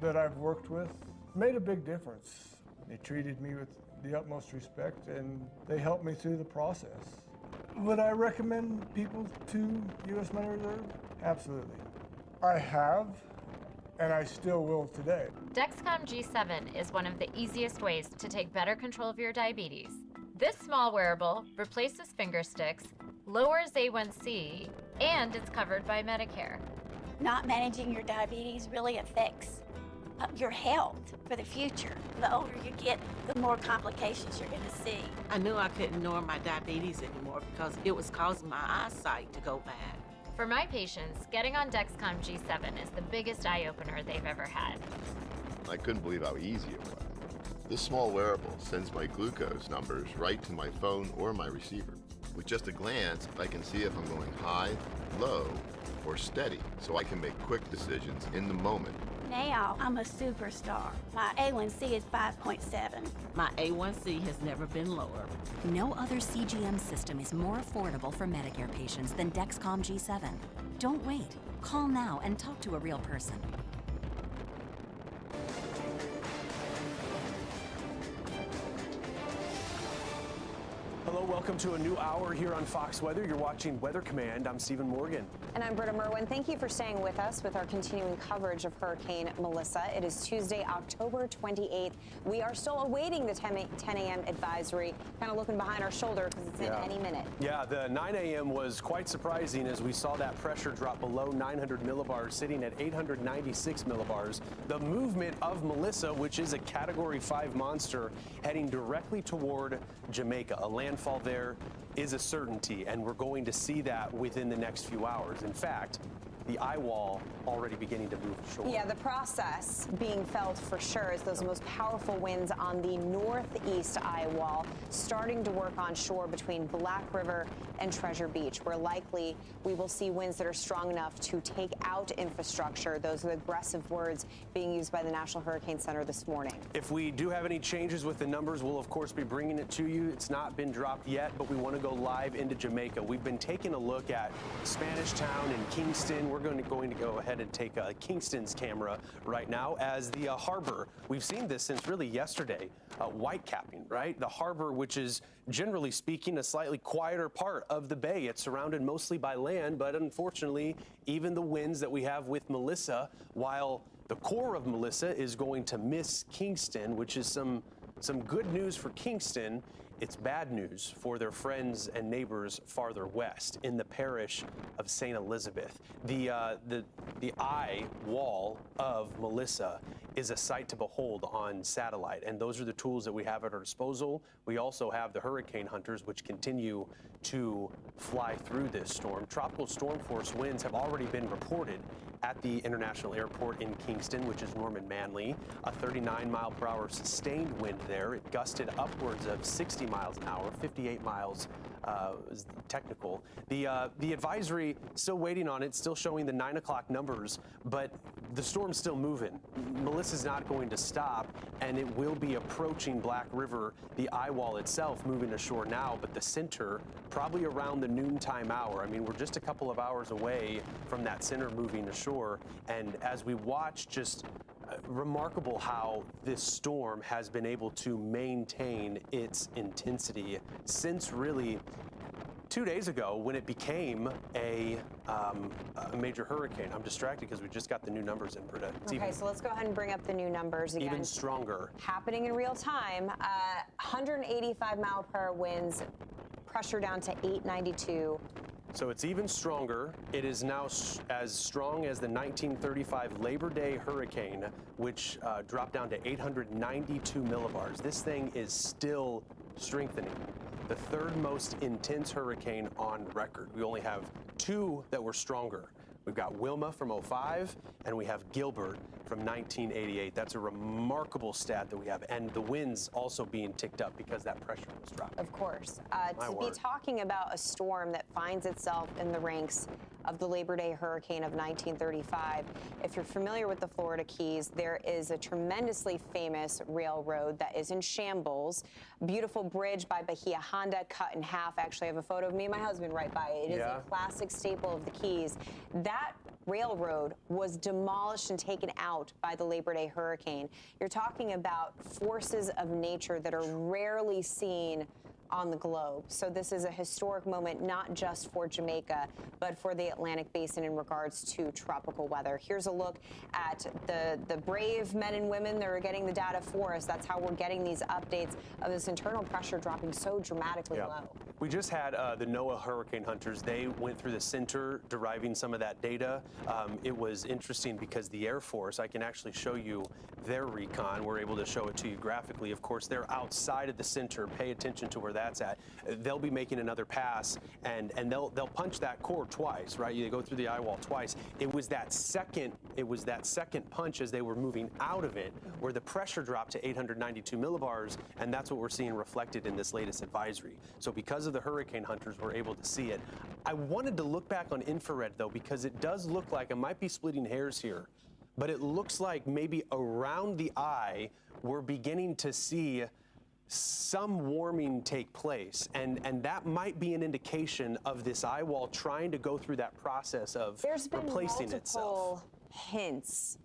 Speaker 18: that I've worked with made a big difference. They treated me with the utmost respect, and they helped me through the process. Would I recommend people to U.S. Money Reserve? Absolutely. I have, and I still will today.
Speaker 19: Dexcom G7 is one of the easiest ways to take better control of your diabetes. This small wearable replaces finger sticks, lowers A1C, and it's covered by Medicare.
Speaker 20: Not managing your diabetes really affects your health for the future. The older you get, the more complications you're going to see.
Speaker 8: I knew I couldn't ignore my diabetes anymore because it was causing my eyesight to go bad.
Speaker 19: For my patients, getting on Dexcom G7 is the biggest eye-opener they've ever had.
Speaker 21: I couldn't believe how easy it was. This small wearable sends my glucose numbers right to my phone or my receiver. With just a glance, I can see if I'm going high, low, or steady, so I can make quick decisions in the moment.
Speaker 20: Now I'm a superstar. My A1C is 5.7.
Speaker 8: My A1C has never been lower.
Speaker 22: No other CGM system is more affordable for Medicare patients than Dexcom G7. Don't wait. Call now and talk to a real person.
Speaker 2: Hello, welcome to a new hour here on Fox Weather. You're watching Weather Command. I'm Stephen Morgan.
Speaker 5: And I'm Britta Merwin. Thank you for staying with us with our continuing coverage of Hurricane Melissa. It is Tuesday, October 28th. We are still awaiting the 10 a.m. advisory, kind of looking behind our shoulder because it's in any minute.
Speaker 2: Yeah, the 9 a.m. was quite surprising as we saw that pressure drop below 900 millibars, sitting at 896 millibars. The movement of Melissa, which is a Category 5 monster, heading directly toward Jamaica. A landfall there is a certainty, and we're going to see that within the next few hours. In fact, the eye wall already beginning to move ashore.
Speaker 5: Yeah, the process being felt for sure as those most powerful winds on the northeast eye wall starting to work on shore between Black River and Treasure Beach, where likely we will see winds that are strong enough to take out infrastructure. Those are the aggressive words being used by the National Hurricane Center this morning.
Speaker 2: If we do have any changes with the numbers, we'll of course be bringing it to you. It's not been dropped yet, but we want to go live into Jamaica. We've been taking a look at Spanish Town and Kingston. We're going to go ahead and take Kingston's camera right now as the harbor. We've seen this since really yesterday, white capping, right? The harbor, which is generally speaking a slightly quieter part of the bay. It's surrounded mostly by land, but unfortunately, even the winds that we have with Melissa, while the core of Melissa is going to miss Kingston, which is some good news for Kingston, it's bad news for their friends and neighbors farther west in the parish of St. Elizabeth. The eye wall of Melissa is a sight to behold on satellite, and those are the tools that we have at our disposal. We also have the hurricane hunters, which continue to fly through this storm. Tropical storm force winds have already been reported at the International Airport in Kingston, which is Norman Manley. A 39-mile-per-hour sustained wind there. It gusted upwards of 60 miles an hour, 58 miles is technical. The advisory, still waiting on it, still showing the 9 o'clock numbers, but the storm's still moving. Melissa's not going to stop, and it will be approaching Black River, the eye wall itself moving ashore now, but the center probably around the noontime hour. I mean, we're just a couple of hours away from that center moving ashore, and as we watch just Remarkable how this storm has been able to maintain its intensity since really 2 days ago when it became a major hurricane. I'm distracted because we just got the new numbers in, Britta.
Speaker 5: Okay, so let's go ahead and bring up the new numbers again.
Speaker 2: Even stronger.
Speaker 5: Happening in real time. 185 mile per hour winds, pressure down to 892.
Speaker 2: So it's even stronger. It is now as strong as the 1935 Labor Day hurricane, which dropped down to 892 millibars. This thing is still strengthening. The third most intense hurricane on record. We only have two that were stronger. We've got Wilma from 2005, and we have Gilbert from 1988. That's a remarkable stat that we have, and the winds also being ticked up because that pressure was dropping.
Speaker 5: Of course. To be talking about a storm that finds itself in the ranks of the Labor Day hurricane of 1935, if you're familiar with the Florida Keys, there is a tremendously famous railroad that is in shambles. Beautiful bridge by Bahia Honda cut in half. Actually, I have a photo of me and my husband right by it. It is a classic staple of the Keys. That railroad was demolished and taken out by the Labor Day hurricane. You're talking about forces of nature that are rarely seen on the globe. So this is a historic moment, not just for Jamaica, but for the Atlantic Basin in regards to tropical weather. Here's a look at the brave men and women that are getting the data for us. That's how we're getting these updates of this internal pressure dropping so dramatically low.
Speaker 2: We just had the NOAA hurricane hunters. They went through the center deriving some of that data. It was interesting because the Air Force, I can actually show you their recon. We're able to show it to you graphically. Of course, they're outside of the center. Pay attention to where that's at. They'll be making another pass, and they'll punch that core twice, right? They go through the eye wall twice. It was that second punch as they were moving out of it where the pressure dropped to 892 millibars, and that's what we're seeing reflected in this latest advisory. So because of the hurricane hunters, we're able to see it. I wanted to look back on infrared though, because it does look like, I might be splitting hairs here, but it looks like maybe around the eye, we're beginning to see some warming take place, and that might be an indication of this eye wall trying to go through that process of replacing itself.
Speaker 5: There's been multiple hints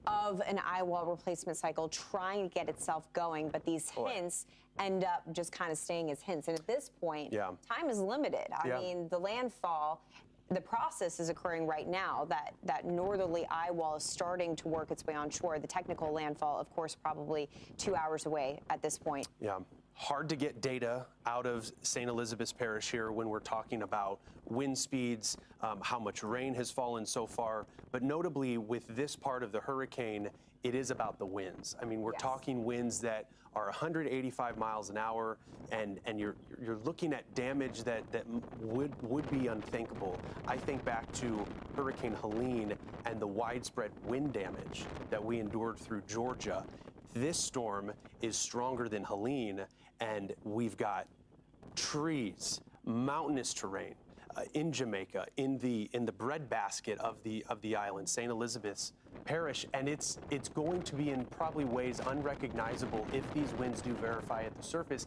Speaker 5: of an eye wall replacement cycle trying to get itself going, but these hints end up just kind of staying as hints. And at this point, time is limited. I mean, the landfall, the process is occurring right now. That northerly eye wall is starting to work its way on shore. The technical landfall, of course, probably 2 hours away at this point.
Speaker 2: Yeah. Hard to get data out of St. Elizabeth's Parish here when we're talking about wind speeds, how much rain has fallen so far. But notably, with this part of the hurricane, it is about the winds. I mean, we're talking winds that are 185 miles an hour, and you're looking at damage that would be unthinkable. I think back to Hurricane Helene and the widespread wind damage that we endured through Georgia. This storm is stronger than Helene, and we've got trees, mountainous terrain in Jamaica, in the breadbasket of the island, St. Elizabeth's Parish, and it's going to be in probably ways unrecognizable if these winds do verify at the surface.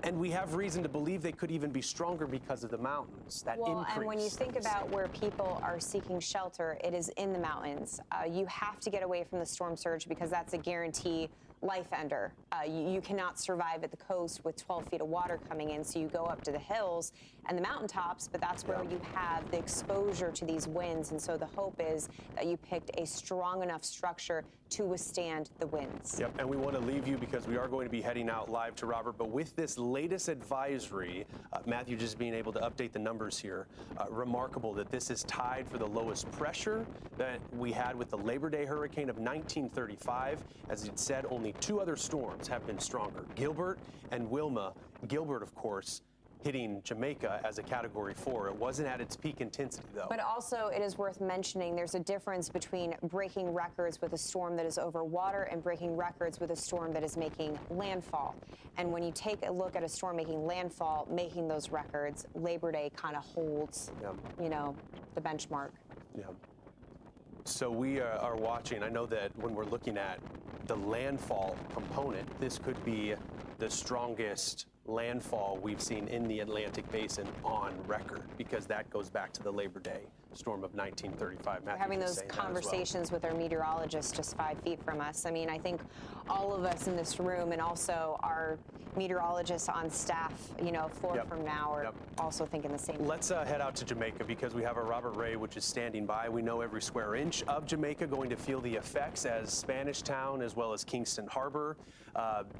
Speaker 2: And we have reason to believe they could even be stronger because of the mountains, that increase.
Speaker 5: And when you think about where people are seeking shelter, it is in the mountains. You have to get away from the storm surge because that's a guarantee life ender. You cannot survive at the coast with 12 feet of water coming in, so you go up to the hills and the mountaintops, but that's where you have the exposure to these winds, and so the hope is that you picked a strong enough structure to withstand the winds.
Speaker 2: Yep, and we want to leave you because we are going to be heading out live to Robert, but with this latest advisory, Matthew just being able to update the numbers here, remarkable that this is tied for the lowest pressure that we had with the Labor Day hurricane of 1935. As it said, only two other storms have been stronger, Gilbert and Wilma. Gilbert, of course, hitting Jamaica as a Category 4. It wasn't at its peak intensity, though.
Speaker 5: But also, it is worth mentioning there's a difference between breaking records with a storm that is over water and breaking records with a storm that is making landfall. And when you take a look at a storm making landfall, making those records, Labor Day kind of holds, you know, the benchmark.
Speaker 2: Yeah. So we are watching. I know that when we're looking at the landfall component, this could be the strongest landfall we've seen in the Atlantic Basin on record, because that goes back to the Labor Day storm of 1935.
Speaker 5: We're having those conversations with our meteorologists just 5 feet from us. I mean, I think all of us in this room and also our meteorologists on staff, you know, a floor from now are also thinking the same.
Speaker 2: Let's head out to Jamaica because we have our Robert Ray, which is standing by. We know every square inch of Jamaica going to feel the effects as Spanish Town as well as Kingston Harbor.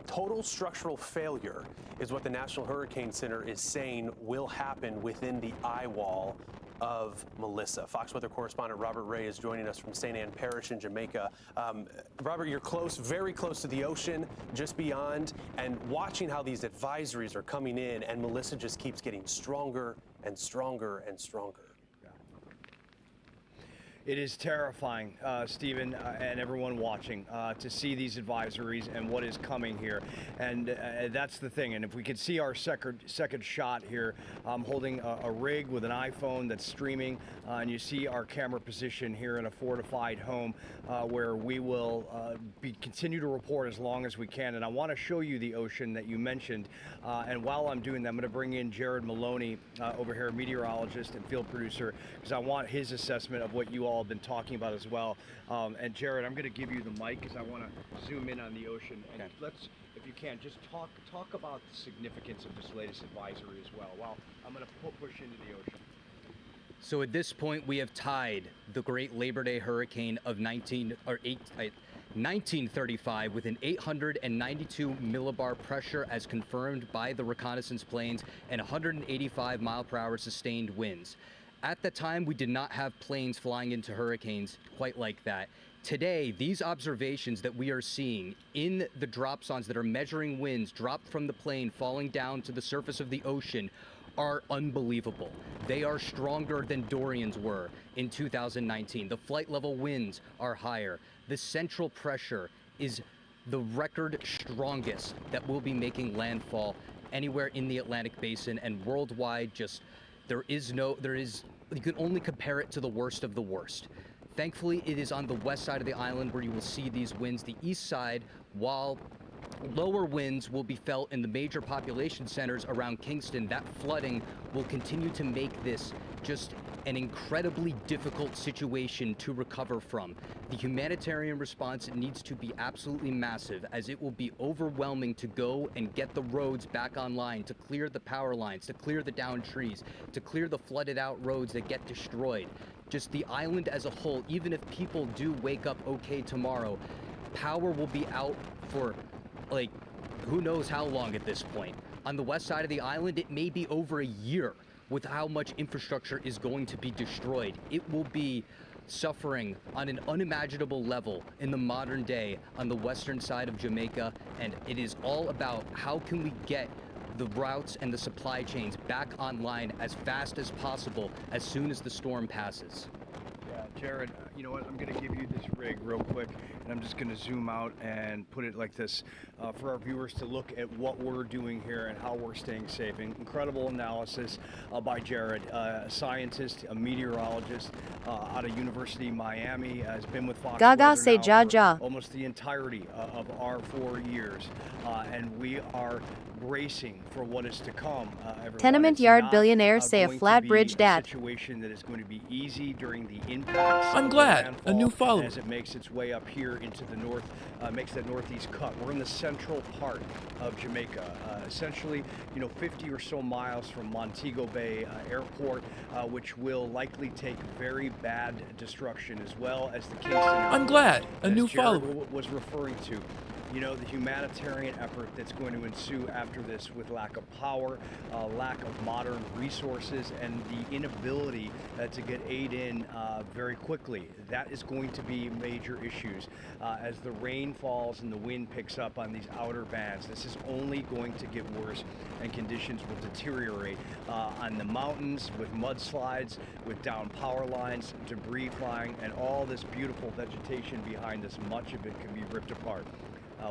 Speaker 2: Total structural failure is what the National Hurricane Center is saying will happen within the eye wall of Melissa. Fox Weather correspondent Robert Ray is joining us from St. Ann Parish in Jamaica. Robert, you're close, very close to the ocean, just beyond, and watching how these advisories are coming in, and Melissa just keeps getting stronger and stronger and stronger.
Speaker 10: It is terrifying, Stephen, and everyone watching, to see these advisories and what is coming here. And that's the thing. And if we could see our second shot here, I'm holding a rig with an iPhone that's streaming, and you see our camera position here in a fortified home where we will continue to report as long as we can. And I want to show you the ocean that you mentioned. And while I'm doing that, I'm going to bring in Jared Maloney over here, meteorologist and field producer, because I want his assessment of what you all have been talking about as well. And Jared, I'm going to give you the mic because I want to zoom in on the ocean. And let's, if you can, just talk about the significance of this latest advisory as well. Well, I'm going to push into the ocean.
Speaker 11: So at this point, we have tied the Great Labor Day Hurricane of 1935 with an 892 millibar pressure as confirmed by the reconnaissance planes and 185 mile per hour sustained winds. At the time, we did not have planes flying into hurricanes quite like that. Today, these observations that we are seeing in the dropsondes that are measuring winds dropped from the plane falling down to the surface of the ocean are unbelievable. They are stronger than Dorian's were in 2019. The flight level winds are higher. The central pressure is the record strongest that will be making landfall anywhere in the Atlantic basin and worldwide. You can only compare it to the worst of the worst. Thankfully, it is on the west side of the island where you will see these winds. The east side, while lower winds will be felt in the major population centers around Kingston, that flooding will continue to make this just an incredibly difficult situation to recover from. The humanitarian response needs to be absolutely massive, as it will be overwhelming to go and get the roads back online, to clear the power lines, to clear the downed trees, to clear the flooded out roads that get destroyed. Just the island as a whole, even if people do wake up okay tomorrow, power will be out for like who knows how long at this point. On the west side of the island, it may be over a year with how much infrastructure is going to be destroyed. It will be suffering on an unimaginable level in the modern day on the western side of Jamaica, and it is all about how can we get the routes and the supply chains back online as fast as possible as soon as the storm passes.
Speaker 10: Yeah, Jared, you know what, I'm going to give you this rig real quick, and I'm just going to zoom out and put it like this for our viewers to look at what we're doing here and how we're staying safe. Incredible analysis by Jared, a scientist, a meteorologist out of University of Miami, has been with Fox
Speaker 1: Gaga
Speaker 10: Weather
Speaker 1: say
Speaker 10: now
Speaker 1: ja
Speaker 10: for
Speaker 1: ja.
Speaker 10: almost the entirety of our 4 years, and we are bracing for what is to come.
Speaker 1: Tenement
Speaker 10: It's
Speaker 1: yard
Speaker 10: not,
Speaker 1: billionaires say a
Speaker 10: going to
Speaker 1: flat
Speaker 10: be
Speaker 1: bridge dat.
Speaker 10: Situation that is going to be easy during the impacts.
Speaker 4: I'm
Speaker 10: of the
Speaker 4: glad.
Speaker 10: landfall
Speaker 4: A new follower.
Speaker 10: as it makes its way up here into the north, makes that northeast cut. We're in the central part of Jamaica, essentially, 50 or so miles from Montego Bay Airport, which will likely take very bad destruction, as well as the Kingston.
Speaker 4: I'm glad. A new
Speaker 10: Jared
Speaker 4: follower.
Speaker 10: was referring to. The humanitarian effort that's going to ensue after this, with lack of power, lack of modern resources, and the inability to get aid in very quickly. That is going to be major issues. As the rain falls and the wind picks up on these outer bands, this is only going to get worse, and conditions will deteriorate on the mountains with mudslides, with down power lines, debris flying, and all this beautiful vegetation behind us. Much of it can be ripped apart.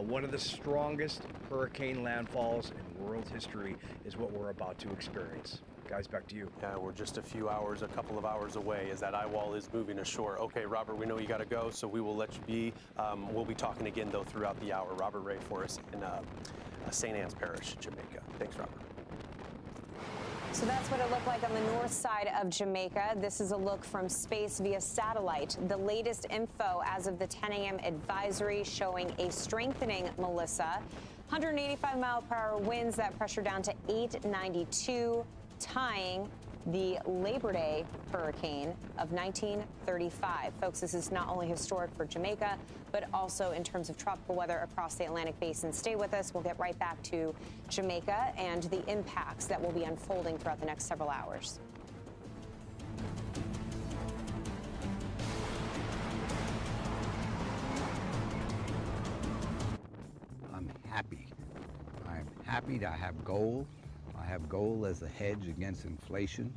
Speaker 10: One of the strongest hurricane landfalls in world history is what we're about to experience. Guys, back to you.
Speaker 2: Yeah, we're just a couple of hours away as that eye wall is moving ashore. Okay, Robert, we know you got to go, so we will let you be. We'll be talking again, though, throughout the hour. Robert Ray for us in St. Anne's Parish, Jamaica. Thanks, Robert.
Speaker 5: So that's what it looked like on the north side of Jamaica. This is a look from space via satellite. The latest info as of the 10 a.m. advisory showing a strengthening Melissa. 185-mile-per-hour winds, that pressure down to 892, tying the Labor Day hurricane of 1935. Folks, this is not only historic for Jamaica, but also in terms of tropical weather across the Atlantic basin. Stay with us. We'll get right back to Jamaica and the impacts that will be unfolding throughout the next several hours.
Speaker 3: I'm happy. I'm happy that I have gold. I have gold as a hedge against inflation.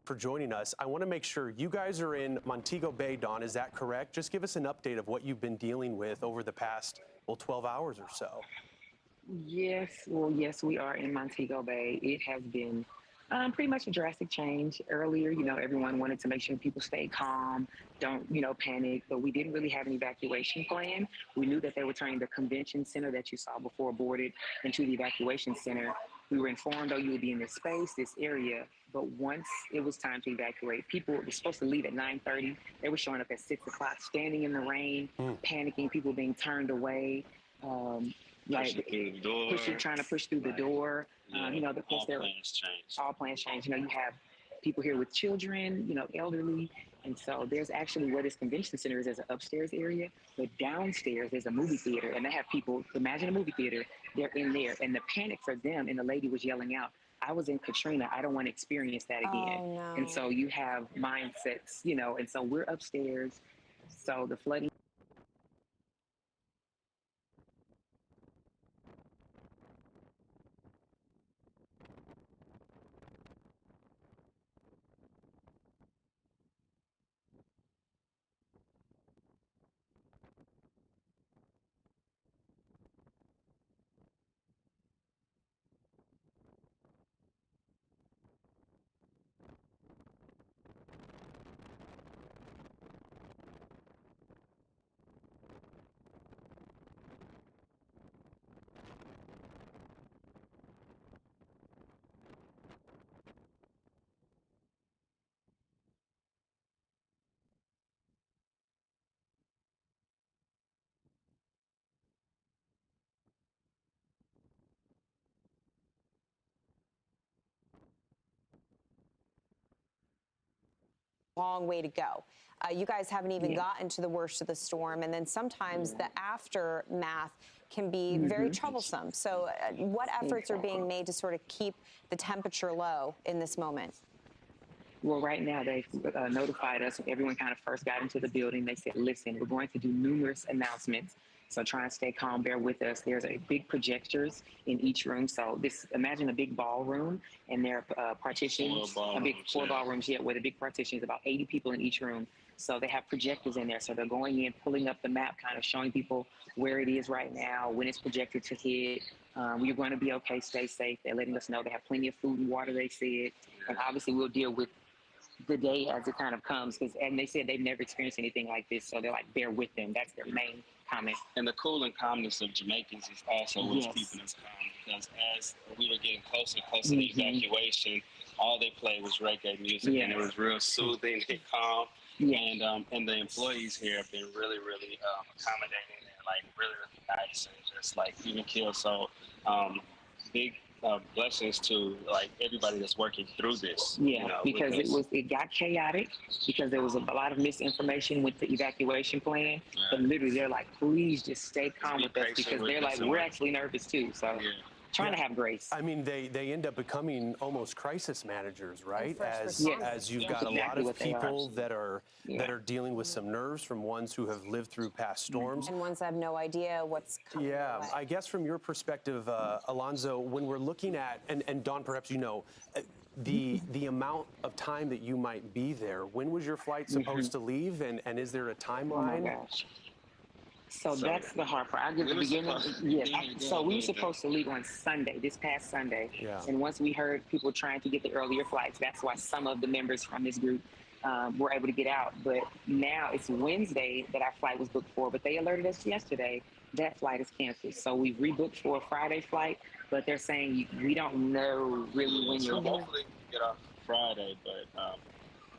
Speaker 2: for joining us. I want to make sure you guys are in Montego Bay, Dawn. Is that correct? Just give us an update of what you've been dealing with over the past, 12 hours or so.
Speaker 6: Yes, well, yes, we are in Montego Bay. It has been pretty much a drastic change. Earlier, everyone wanted to make sure people stay calm, don't, panic, but we didn't really have an evacuation plan. We knew that they were turning the convention center that you saw before boarded into the evacuation center. We were informed, you would be in this space, this area, but once it was time to evacuate, people were supposed to leave at 9:30. They were showing up at 6 o'clock, standing in the rain, panicking, people being turned away. Trying to push through the door. Of course, all plans change. You have people here with children, elderly. And so there's actually where this convention center is as an upstairs area, but downstairs there's a movie theater, and they have people, imagine a movie theater, they're in there. And the panic for them, and the lady was yelling out, I was in Katrina, I don't want to experience that again.
Speaker 5: Oh, no.
Speaker 6: And so you have mindsets, and so we're upstairs. So the flooding.
Speaker 5: Long way to go. You guys haven't even gotten to the worst of the storm, and then sometimes the aftermath can be very troublesome. So what efforts are being made to sort of keep the temperature low in this moment?
Speaker 6: Well, right now they've notified us. Everyone kind of first got into the building. They said, listen, we're going to do numerous announcements. So try and stay calm, bear with us. There's a big projectors in each room. So imagine a big ballroom, and there are partitions, four ballrooms, where the big partition is about 80 people in each room. So they have projectors in there. So they're going in, pulling up the map, kind of showing people where it is right now, when it's projected to hit. You're going to be okay, stay safe. They're letting us know they have plenty of food and water, they said. And obviously we'll deal with the day as it kind of comes, and they said they've never experienced anything like this, so they're like, bear with them. That's their main comment.
Speaker 7: And the cool and calmness of Jamaicans is also what's keeping us calm, because as we were getting closer and closer to the evacuation, all they played was reggae music, and it was real soothing and calm. And the employees here have been really, really accommodating and like really, really nice and just like even keel. So big blessings to like everybody that's working through this.
Speaker 6: Because it got chaotic because there was a lot of misinformation with the evacuation plan. But literally they're like, please just stay calm with us, because they're like, we're actually nervous too. So trying to have grace.
Speaker 2: I mean, they end up becoming almost crisis managers, right? As you've got a lot of people that are dealing with some nerves from ones who have lived through past storms.
Speaker 5: And ones that have no idea what's coming.
Speaker 2: Yeah, I guess from your perspective, Alonzo, when we're looking at, and Dawn, perhaps the amount of time that you might be there, when was your flight supposed to leave, and is there a timeline?
Speaker 6: Oh my gosh. So that's the hard part. I'll give the beginning. So we were supposed to leave on Sunday, this past Sunday. And once we heard people trying to get the earlier flights, that's why some of the members from this group were able to get out. But now it's Wednesday that our flight was booked for, but they alerted us yesterday that flight is canceled. So we rebooked for a Friday flight, but they're saying we don't know really when you're
Speaker 7: hopefully we can get off Friday, but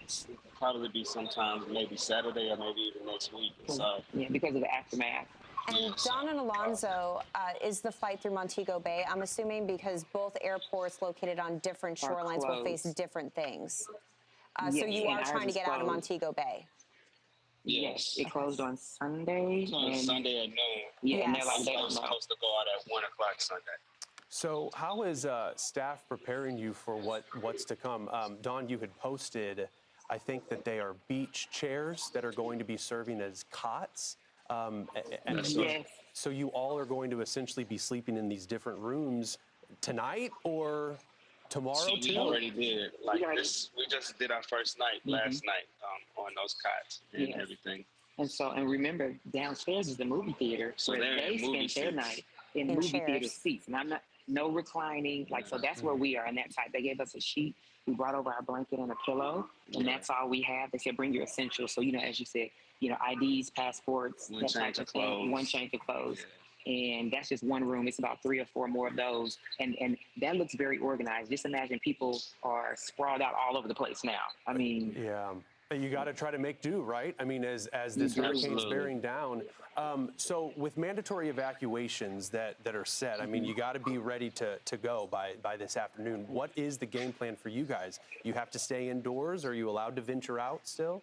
Speaker 7: it'll probably be sometime maybe Saturday or maybe even next week. So
Speaker 6: because of the aftermath.
Speaker 5: And Dawn and Alonzo, is the flight through Montego Bay? I'm assuming because both airports located on different shorelines will face different things. So you are trying to get out of Montego Bay.
Speaker 6: Yes, it closed on Sunday.
Speaker 7: On Sunday at noon.
Speaker 6: And they're like,
Speaker 7: they were supposed to go out at 1 o'clock Sunday.
Speaker 2: So how is staff preparing you for what's to come? Dawn, you had posted, I think that they are beach chairs that are going to be serving as cots. So you all are going to essentially be sleeping in these different rooms tonight, or? tomorrow
Speaker 7: So we
Speaker 2: too?
Speaker 7: already did. Like this, we just did our first night last night on those cots and everything.
Speaker 6: And remember, downstairs is the movie theater,
Speaker 7: So
Speaker 6: where
Speaker 7: they're
Speaker 6: they
Speaker 7: in movie
Speaker 6: spent their
Speaker 7: seats.
Speaker 6: night in movie theater seats. And I'm not, no reclining, like, so that's where we are in that type. They gave us a sheet. We brought over our blanket and a pillow, and that's all we have. They said, bring your essentials. So, as you said, IDs, passports,
Speaker 7: One
Speaker 6: that
Speaker 7: change
Speaker 6: type of
Speaker 7: of
Speaker 6: thing,
Speaker 7: clothes.
Speaker 6: one change of clothes. And that's just one room. It's about 3 or 4 more of those. And that looks very organized. Just imagine people are sprawled out all over the place now. I mean,
Speaker 2: yeah. You got to try to make do, right? I mean, as this hurricane's bearing down. So with mandatory evacuations that are set, I mean, you got to be ready to go by this afternoon. What is the game plan for you guys? You have to stay indoors? Are you allowed to venture out still?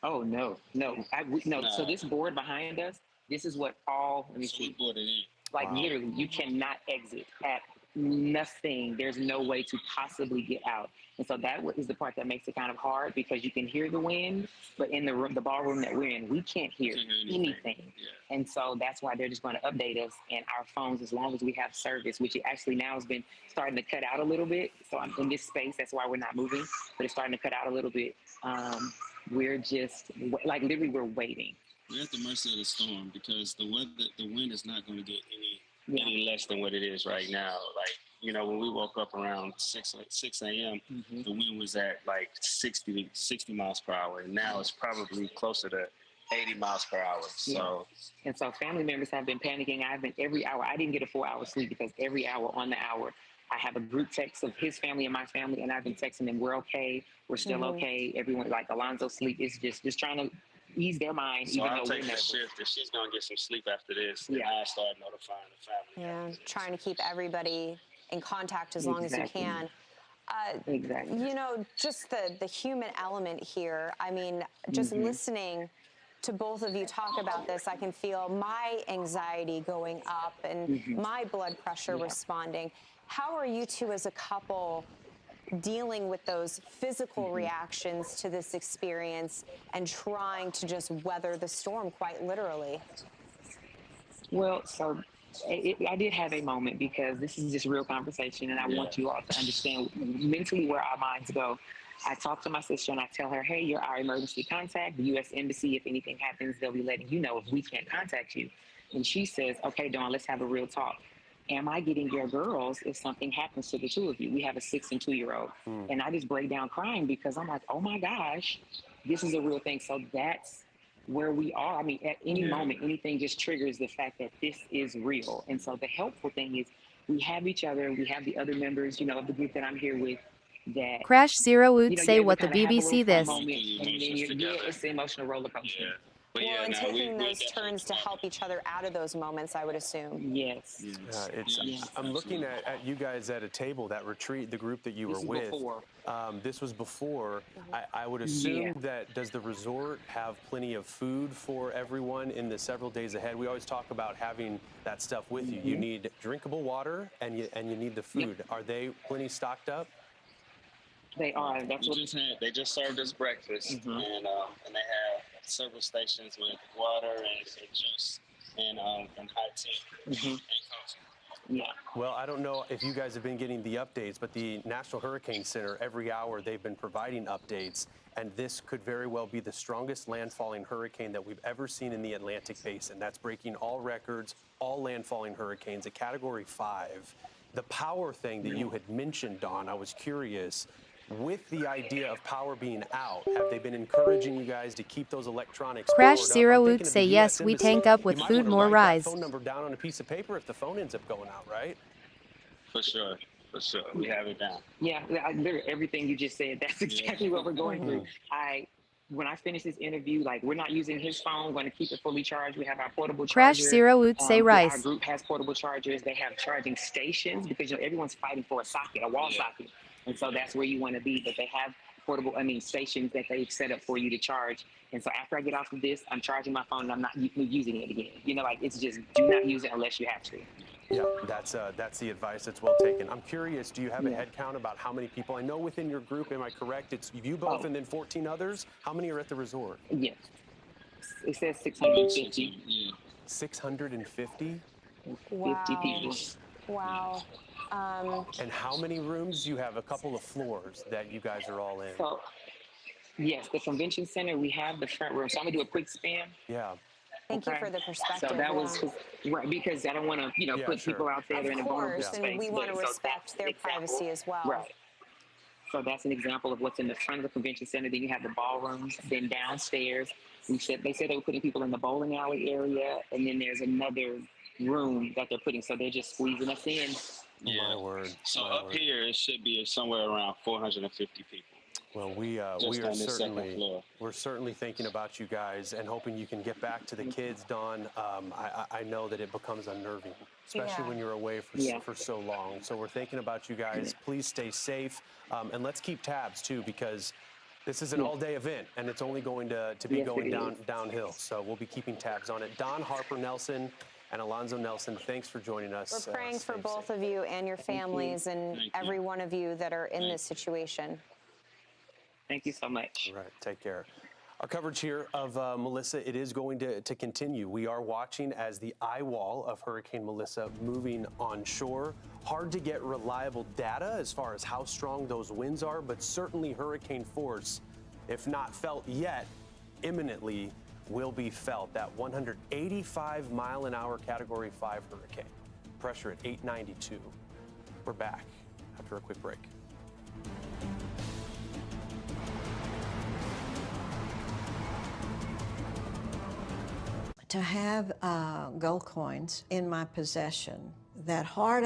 Speaker 6: Oh, no. So this board behind us, this is what let me see. Like, literally, you cannot exit at nothing. There's no way to possibly get out. And so that is the part that makes it kind of hard, because you can hear the wind, but in the room, the ballroom that we're in, we can't hear anything. And so that's why they're just going to update us, and our phones, as long as we have service, which it actually now has been starting to cut out a little bit. So I'm in this space, that's why we're not moving, but it's starting to cut out a little bit. We're just, like, literally, we're waiting.
Speaker 7: We're at the mercy of the storm, because the wind is not going to get any less than what it is right now. Like, when we woke up around 6 a.m., the wind was at like 60 miles per hour. And now it's probably closer to 80 miles per hour. So,
Speaker 6: and so family members have been panicking. I've been every hour. I didn't get a 4-hour sleep, because every hour on the hour, I have a group text of his family and my family, and I've been texting them, we're okay, we're still okay. Everyone, like Alonzo's sleep is just trying to ease their mind.
Speaker 7: So I'll take the shift if she's going to get some sleep after this. And I'll start notifying the family.
Speaker 5: Yeah, trying to keep everybody in contact as long as you can.
Speaker 6: Exactly.
Speaker 5: Just the human element here. I mean, just listening to both of you talk about this, I can feel my anxiety going up and my blood pressure responding. How are you two as a couple dealing with those physical reactions to this experience and trying to just weather the storm, quite literally?
Speaker 6: Well, so I did have a moment, because this is just real conversation, and I want you all to understand mentally where our minds go. I talk to my sister and I tell her, hey, you're our emergency contact, the U.S. Embassy. If anything happens, they'll be letting you know if we can't contact you. And she says, okay, Dawn, let's have a real talk. Am I getting your girls if something happens to the two of you? We have a 6 and 2-year-old. And I just break down crying, because I'm like, oh my gosh, this is a real thing. So that's where we are. I mean, at any moment, anything just triggers the fact that this is real. And so the helpful thing is we have each other, we have the other members, of the group that I'm here with, that
Speaker 1: Crash Zero Woot say
Speaker 6: you
Speaker 1: what the
Speaker 6: kinda have a little
Speaker 1: BBC
Speaker 6: fun
Speaker 1: this.
Speaker 6: moment, and then it's the emotional roller coaster.
Speaker 7: But
Speaker 5: Well, and taking those turns to help each other out of those moments, I would assume.
Speaker 6: Yes.
Speaker 2: I'm looking at you guys at a table, that retreat, the group that you were with. This was before. I would assume that, does the resort have plenty of food for everyone in the several days ahead? We always talk about having that stuff with you. You need drinkable water, and you need the food. Are they plenty stocked up?
Speaker 6: They are.
Speaker 7: They just served us breakfast, and they have several stations with water and juice and hot tea and coffee.
Speaker 2: Well, I don't know if you guys have been getting the updates, but the National Hurricane Center, every hour they've been providing updates, and this could very well be the strongest landfalling hurricane that we've ever seen in the Atlantic Basin. That's breaking all records, all landfalling hurricanes, a Category 5. The power thing that you had mentioned, Dawn, I was curious. With the idea of power being out, have they been encouraging you guys to keep those electronics
Speaker 1: Crash
Speaker 2: powered up?
Speaker 1: Zero Woot say yes, we tank up with food more rise.
Speaker 2: Phone number down on a piece of paper if the phone ends up going out, right?
Speaker 7: For sure. We have it down.
Speaker 6: Yeah, literally everything you just said, that's exactly what we're going through. When I finish this interview, like, we're not using his phone, we're going to keep it fully charged. We have our portable
Speaker 1: Crash
Speaker 6: charger.
Speaker 1: Zero Woot say
Speaker 6: Our
Speaker 1: rice.
Speaker 6: group has portable chargers. They have charging stations, because everyone's fighting for a socket, a wall socket. And so that's where you want to be. But they have stations that they've set up for you to charge. And so after I get off of this, I'm charging my phone and I'm not using it again. It's just, do not use it unless you have to.
Speaker 2: Yeah, that's the advice. That's well taken. I'm curious, do you have a head count about how many people? I know within your group, am I correct? It's you both and then 14 others. How many are at the resort?
Speaker 6: Yes. It says 650.
Speaker 2: 650?
Speaker 5: Wow.
Speaker 6: 50 people.
Speaker 5: Wow.
Speaker 2: And how many rooms? You have a couple of floors that you guys are all in.
Speaker 6: So, yes, the convention center, we have the front room. So I'm gonna do a quick span.
Speaker 2: Yeah.
Speaker 5: Thank you for the perspective.
Speaker 6: So that was right, because I don't want to, put people out there in a vulnerable space.
Speaker 5: And we want to respect their privacy as well.
Speaker 6: Right. So that's an example of what's in the front of the convention center. Then you have the ballrooms. Then downstairs, they said they were putting people in the bowling alley area, and then there's another room that they're putting. So they're just squeezing us in.
Speaker 7: Yeah.
Speaker 2: My word.
Speaker 7: So up here, it should be somewhere around 450 people.
Speaker 2: Well, we are certainly thinking about you guys and hoping you can get back to the kids, Dawn. I know that it becomes unnerving, especially when you're away for so long. So we're thinking about you guys. Please stay safe, and let's keep tabs too, because this is an all-day event and it's only going to be going downhill. So we'll be keeping tabs on it. Dawn Harper Nelson and Alonzo Nelson, thanks for joining us.
Speaker 5: We're praying for both of you and your families and every one of you that are in this situation.
Speaker 6: Thank you so much.
Speaker 2: All right, take care. Our coverage here of Melissa, it is going to continue. We are watching as the eye wall of Hurricane Melissa moving onshore. Hard to get reliable data as far as how strong those winds are, but certainly hurricane force, if not felt yet, imminently will be felt. That 185-mile-an-hour Category 5 hurricane. Pressure at 892. We're back after a quick break.
Speaker 13: To have gold coins in my possession, that hard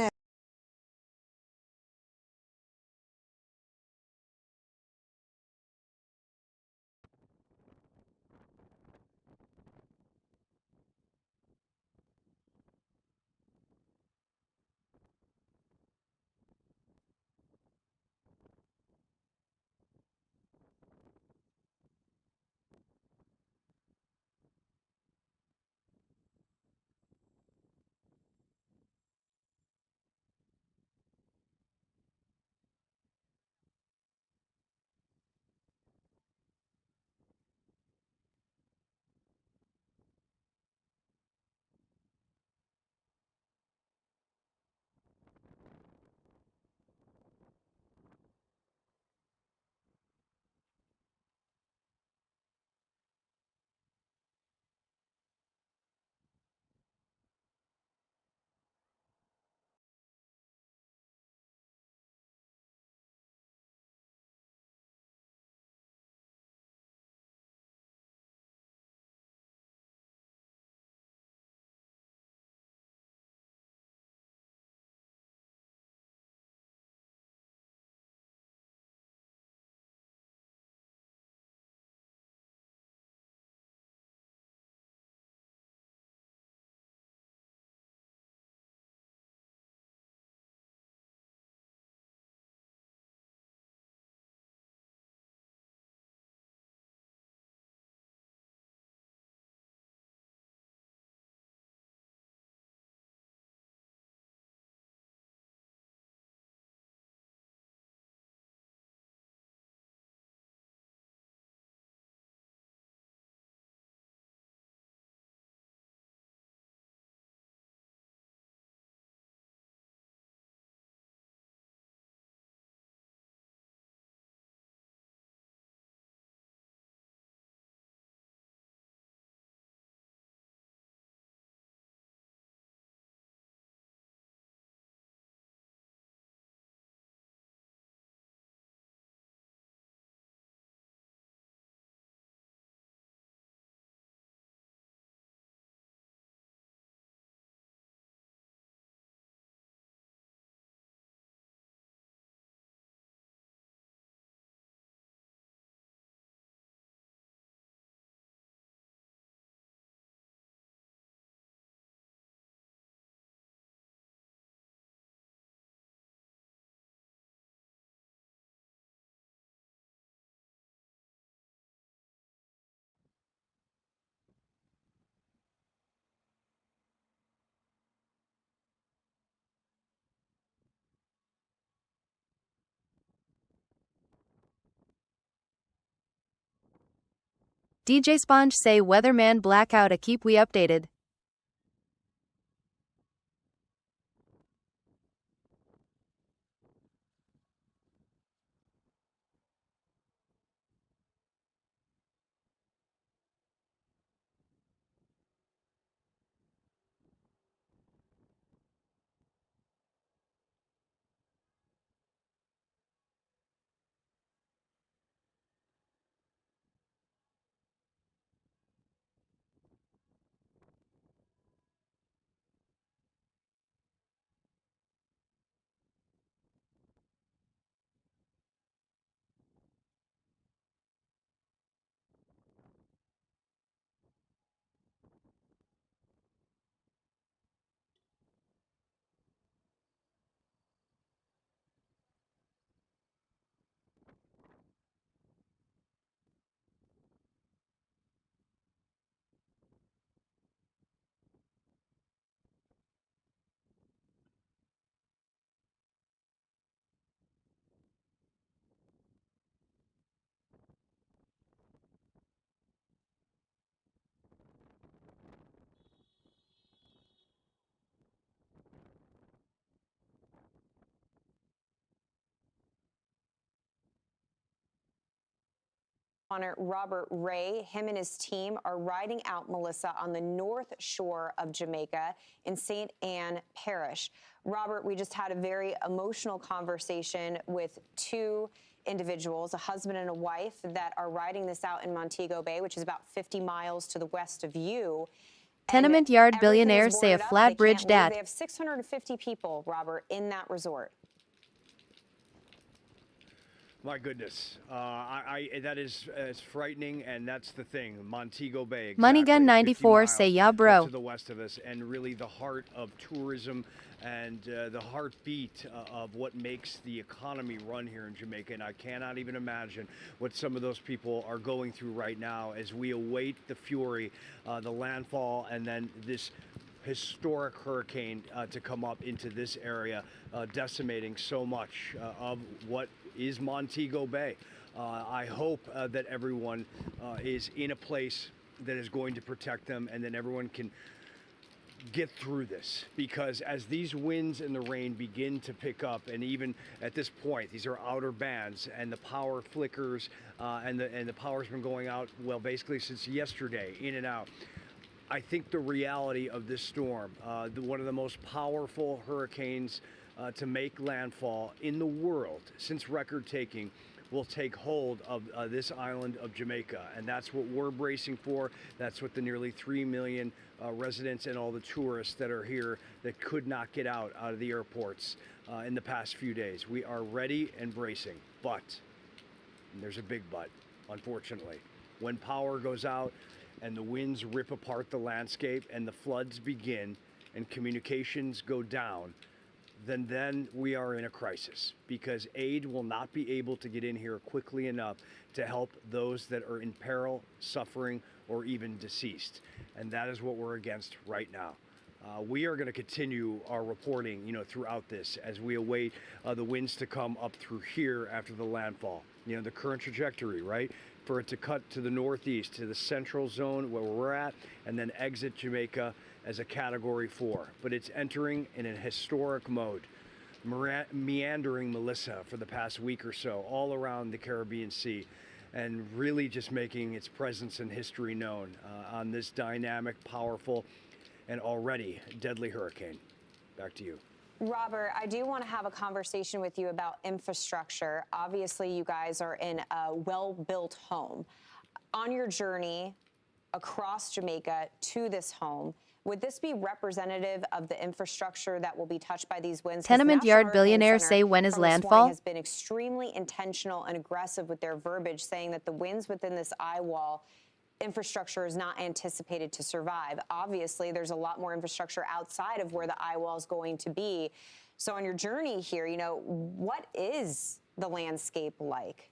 Speaker 1: DJ Sponge say weatherman blackout a keep we updated.
Speaker 5: correspondent Robert Ray. Him and his team are riding out, Melissa, on the north shore of Jamaica in St. Ann Parish. Robert, we just had a very emotional conversation with two individuals, a husband and a wife, that are riding this out in Montego Bay, which is about 50 miles to the west of you.
Speaker 1: Tenement yard billionaires say a flat bridge
Speaker 5: They
Speaker 1: dat.
Speaker 5: have 650 people, Robert, in that resort.
Speaker 10: My goodness, that is it's frightening, and that's the thing. Montego Bay,
Speaker 1: Money
Speaker 10: exactly,
Speaker 1: Gun 94
Speaker 10: 50
Speaker 1: say
Speaker 10: miles
Speaker 1: yeah, bro.
Speaker 10: to the west of us, and really the heart of tourism and the heartbeat of what makes the economy run here in Jamaica. And I cannot even imagine what some of those people are going through right now as we await the fury, the landfall, and then this historic hurricane to come up into this area, decimating so much of what is Montego Bay. I hope that everyone is in a place that is going to protect them, and then everyone can get through this, because as these winds and the rain begin to pick up, and even at this point, these are outer bands, and the power flickers, and the power's been going out, well, basically since yesterday, in and out. I think the reality of this storm, one of the most powerful hurricanes to make landfall in the world since record-taking, will take hold of this island of Jamaica. And that's what we're bracing for. That's what the nearly 3 million residents and all the tourists that are here that could not get out of the airports in the past few days. We are ready and bracing, but, and there's a big but, unfortunately, when power goes out and the winds rip apart the landscape and the floods begin and communications go down, then we are in a crisis, because aid will not be able to get in here quickly enough to help those that are in peril, suffering, or even deceased. And that is what we're against right now. We are going to continue our reporting, throughout this as we await the winds to come up through here after the landfall. The current trajectory, right? For it to cut to the northeast, to the central zone where we're at, and then exit Jamaica as a Category 4. But it's entering in a historic mode, meandering, Melissa, for the past week or so, all around the Caribbean Sea, and really just making its presence and history known on this dynamic, powerful, and already deadly hurricane. Back to you.
Speaker 5: Robert, I do want to have a conversation with you about infrastructure. Obviously, you guys are in a well-built home. On your journey across Jamaica to this home, would this be representative of the infrastructure that will be touched by these winds?
Speaker 1: Tenement yard billionaires say when is landfall?
Speaker 5: Has been extremely intentional and aggressive with their verbiage, saying that the winds within this eye wall infrastructure is not anticipated to survive. Obviously, there's a lot more infrastructure outside of where the eye wall is going to be. So on your journey here, what is the landscape like?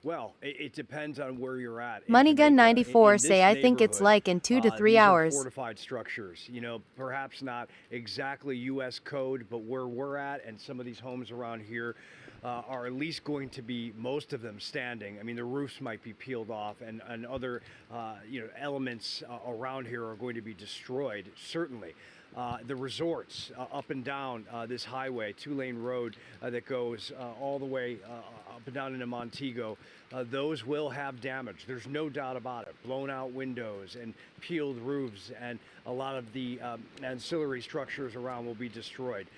Speaker 10: Well, it depends on where you're at.
Speaker 1: Money Gun 94 say I think it's like in 2 to 3
Speaker 10: these
Speaker 1: hours.
Speaker 10: Are fortified structures, perhaps not exactly U.S. code, but where we're at, and some of these homes around here are at least going to be, most of them, standing. I mean, the roofs might be peeled off, and other elements around here are going to be destroyed, certainly. The resorts up and down this highway, 2-lane road that goes all the way up and down into Montego, those will have damage. There's no doubt about it. Blown out windows and peeled roofs, and a lot of the ancillary structures around will be destroyed.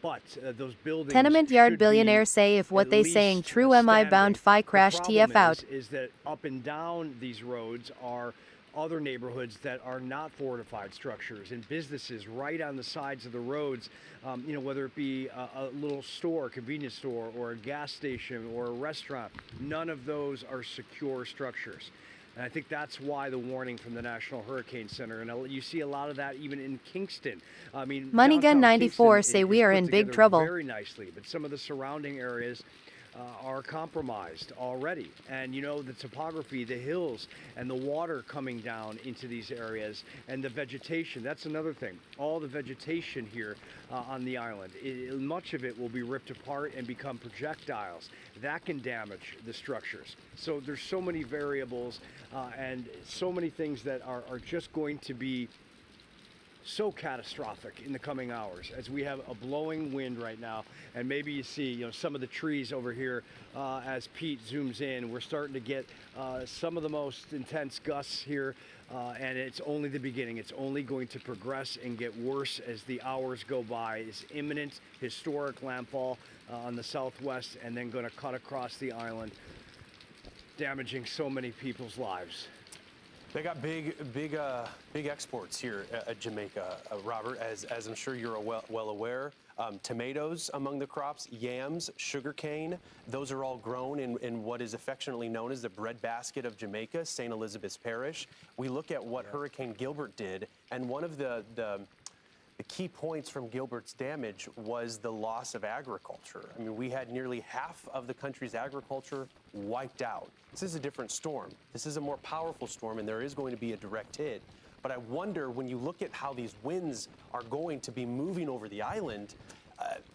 Speaker 10: But those buildings.
Speaker 1: Tenement yard billionaires say if what they saying true, MI bound fi crash TF out.
Speaker 10: Is that up and down these roads are other neighborhoods that are not fortified structures, and businesses right on the sides of the roads, whether it be a little store, convenience store, or a gas station, or a restaurant. None of those are secure structures. And I think that's why the warning from the National Hurricane Center, and you see a lot of that even in Kingston. I mean,
Speaker 1: Money Gun 94
Speaker 10: Kingston
Speaker 1: say we are in big trouble.
Speaker 10: Very nicely, but some of the surrounding areas are compromised already. And the topography, the hills, and the water coming down into these areas, and the vegetation, that's another thing. All the vegetation here on the island, much of it will be ripped apart and become projectiles. That can damage the structures. So there's so many variables and so many things that are just going to be so catastrophic in the coming hours as we have a blowing wind right now, and maybe you see some of the trees over here as Pete zooms in. We're starting to get some of the most intense gusts here, and it's only the beginning. It's only going to progress and get worse as the hours go by. This imminent historic landfall on the southwest, and then going to cut across the island, damaging so many people's lives.
Speaker 2: They got big exports here at Jamaica, Robert, as I'm sure you're well aware. Tomatoes among the crops, yams, sugarcane, those are all grown in what is affectionately known as the breadbasket of Jamaica, St. Elizabeth's Parish. We look at what Hurricane Gilbert did, and one of the key points from Gilbert's damage was the loss of agriculture. I mean, we had nearly half of the country's agriculture wiped out. This is a different storm. This is a more powerful storm, and there is going to be a direct hit. But I wonder, when you look at how these winds are going to be moving over the island,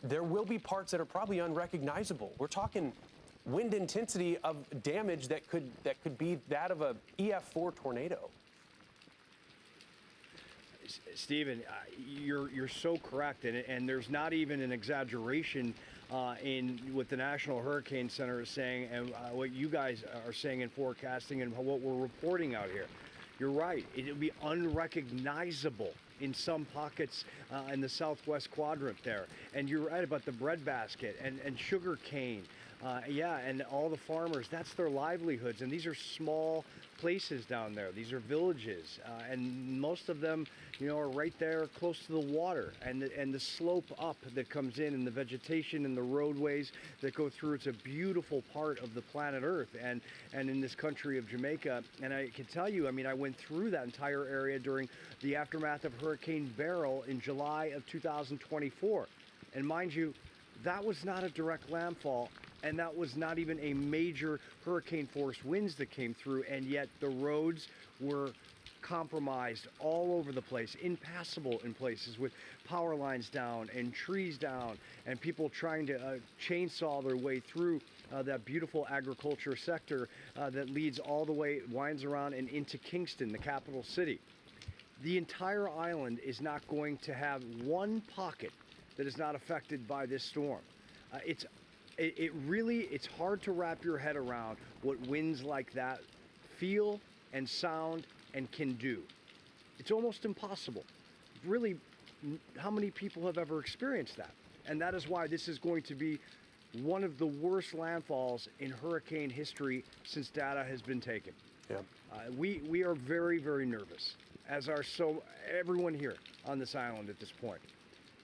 Speaker 2: there will be parts that are probably unrecognizable. We're talking wind intensity of damage that could be that of a EF4 tornado.
Speaker 10: Stephen, you're so correct, and there's not even an exaggeration in what the National Hurricane Center is saying and what you guys are saying in forecasting and what we're reporting out here. You're right. It'll be unrecognizable in some pockets in the southwest quadrant there. And you're right about the breadbasket and sugar cane. Yeah, and all the farmers, that's their livelihoods. And these are small places down there. These are villages. And most of them, are right there close to the water. And the slope up that comes in and the vegetation and the roadways that go through. It's a beautiful part of the planet Earth and in this country of Jamaica. And I can tell you, I went through that entire area during the aftermath of Hurricane Beryl in July of 2024. And mind you, that was not a direct landfall. And that was not even a major hurricane force winds that came through, and yet the roads were compromised all over the place, impassable in places with power lines down and trees down and people trying to chainsaw their way through that beautiful agriculture sector that leads all the way, winds around and into Kingston, the capital city. The entire island is not going to have one pocket that is not affected by this storm. It's hard to wrap your head around what winds like that feel and sound and can do. It's almost impossible. Really, how many people have ever experienced that? And that is why this is going to be one of the worst landfalls in hurricane history since data has been taken.
Speaker 2: Yeah.
Speaker 10: We are very, very nervous, as are everyone here on this island at this point.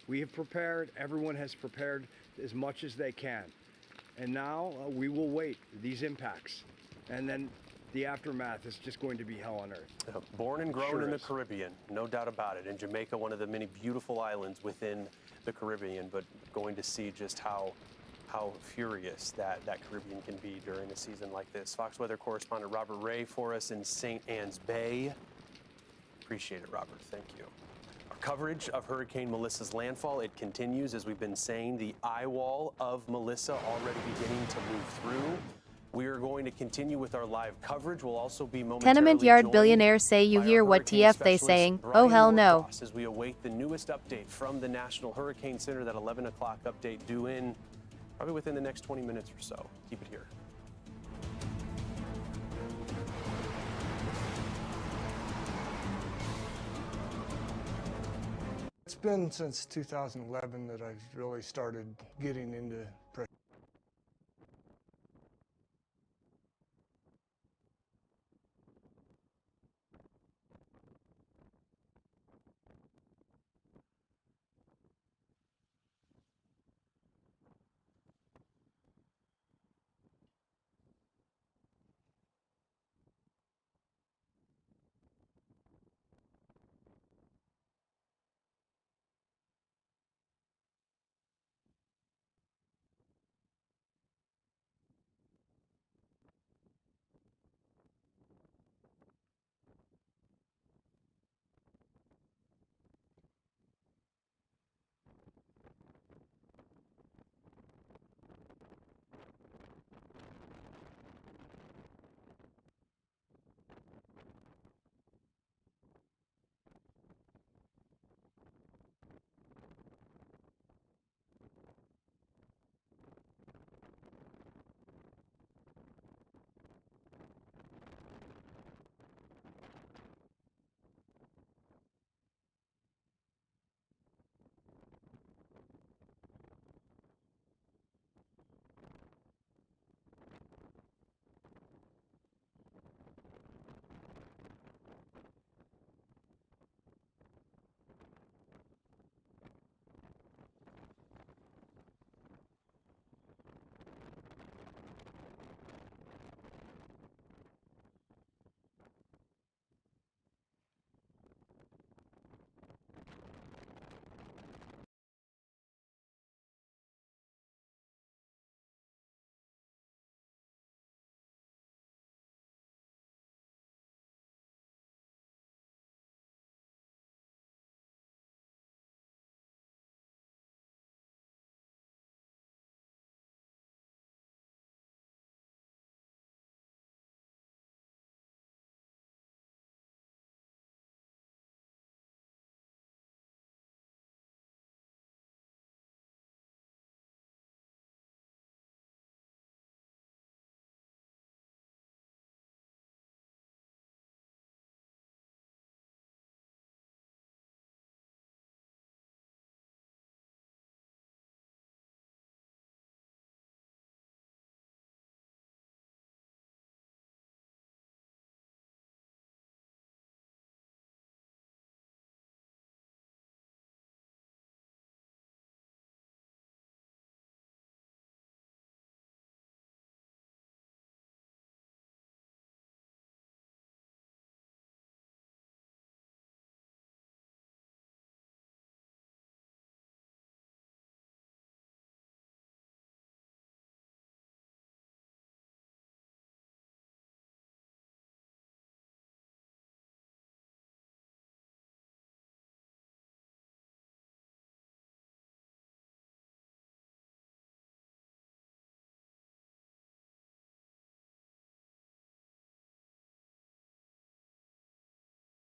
Speaker 10: We have prepared, everyone has prepared as much as they can. And now we will wait these impacts. And then the aftermath is just going to be hell on earth.
Speaker 2: Born and grown in the Caribbean, no doubt about it. And Jamaica, one of the many beautiful islands within the Caribbean, but going to see just how furious that Caribbean can be during a season like this. Fox weather correspondent Robert Ray for us in St. Anne's Bay. Appreciate it, Robert. Thank you. Coverage of Hurricane Melissa's landfall, it continues. As we've been saying, the eye wall of Melissa already beginning to move through. We are going to continue with our live coverage. We'll also be momentarily
Speaker 1: Tenement yard
Speaker 2: joined
Speaker 1: billionaires say you
Speaker 2: by
Speaker 1: hear
Speaker 2: our
Speaker 1: what
Speaker 2: hurricane
Speaker 1: TF they
Speaker 2: specialist,
Speaker 1: saying.
Speaker 2: Brian
Speaker 1: Oh hell no.
Speaker 2: Norcross, as we await the newest update from the National Hurricane Center, that 11 o'clock update due in probably within the next 20 minutes or so. Keep it here.
Speaker 18: It's been since 2011 that I've really started getting into pressure.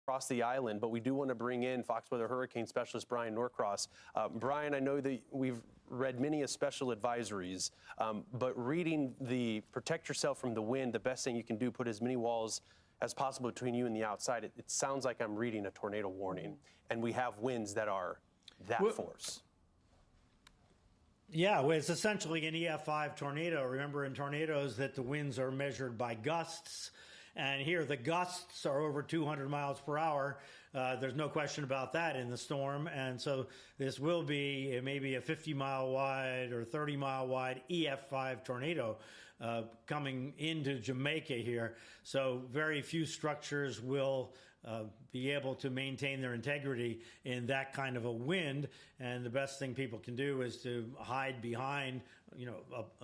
Speaker 2: across the island, but we do want to bring in Fox Weather Hurricane Specialist Brian Norcross. Brian, I know that we've read many of special advisories, but reading the protect yourself from the wind, the best thing you can do, put as many walls as possible between you and the outside. It sounds like I'm reading a tornado warning, and we have winds that are that force.
Speaker 9: Yeah, well, it's essentially an EF5 tornado. Remember in tornadoes that the winds are measured by gusts. And here the gusts are over 200 miles per hour. There's no question about that in the storm. And so this will be maybe a 50-mile wide or 30-mile wide EF5 tornado coming into Jamaica here. So very few structures will be able to maintain their integrity in that kind of a wind. And the best thing people can do is to hide behind,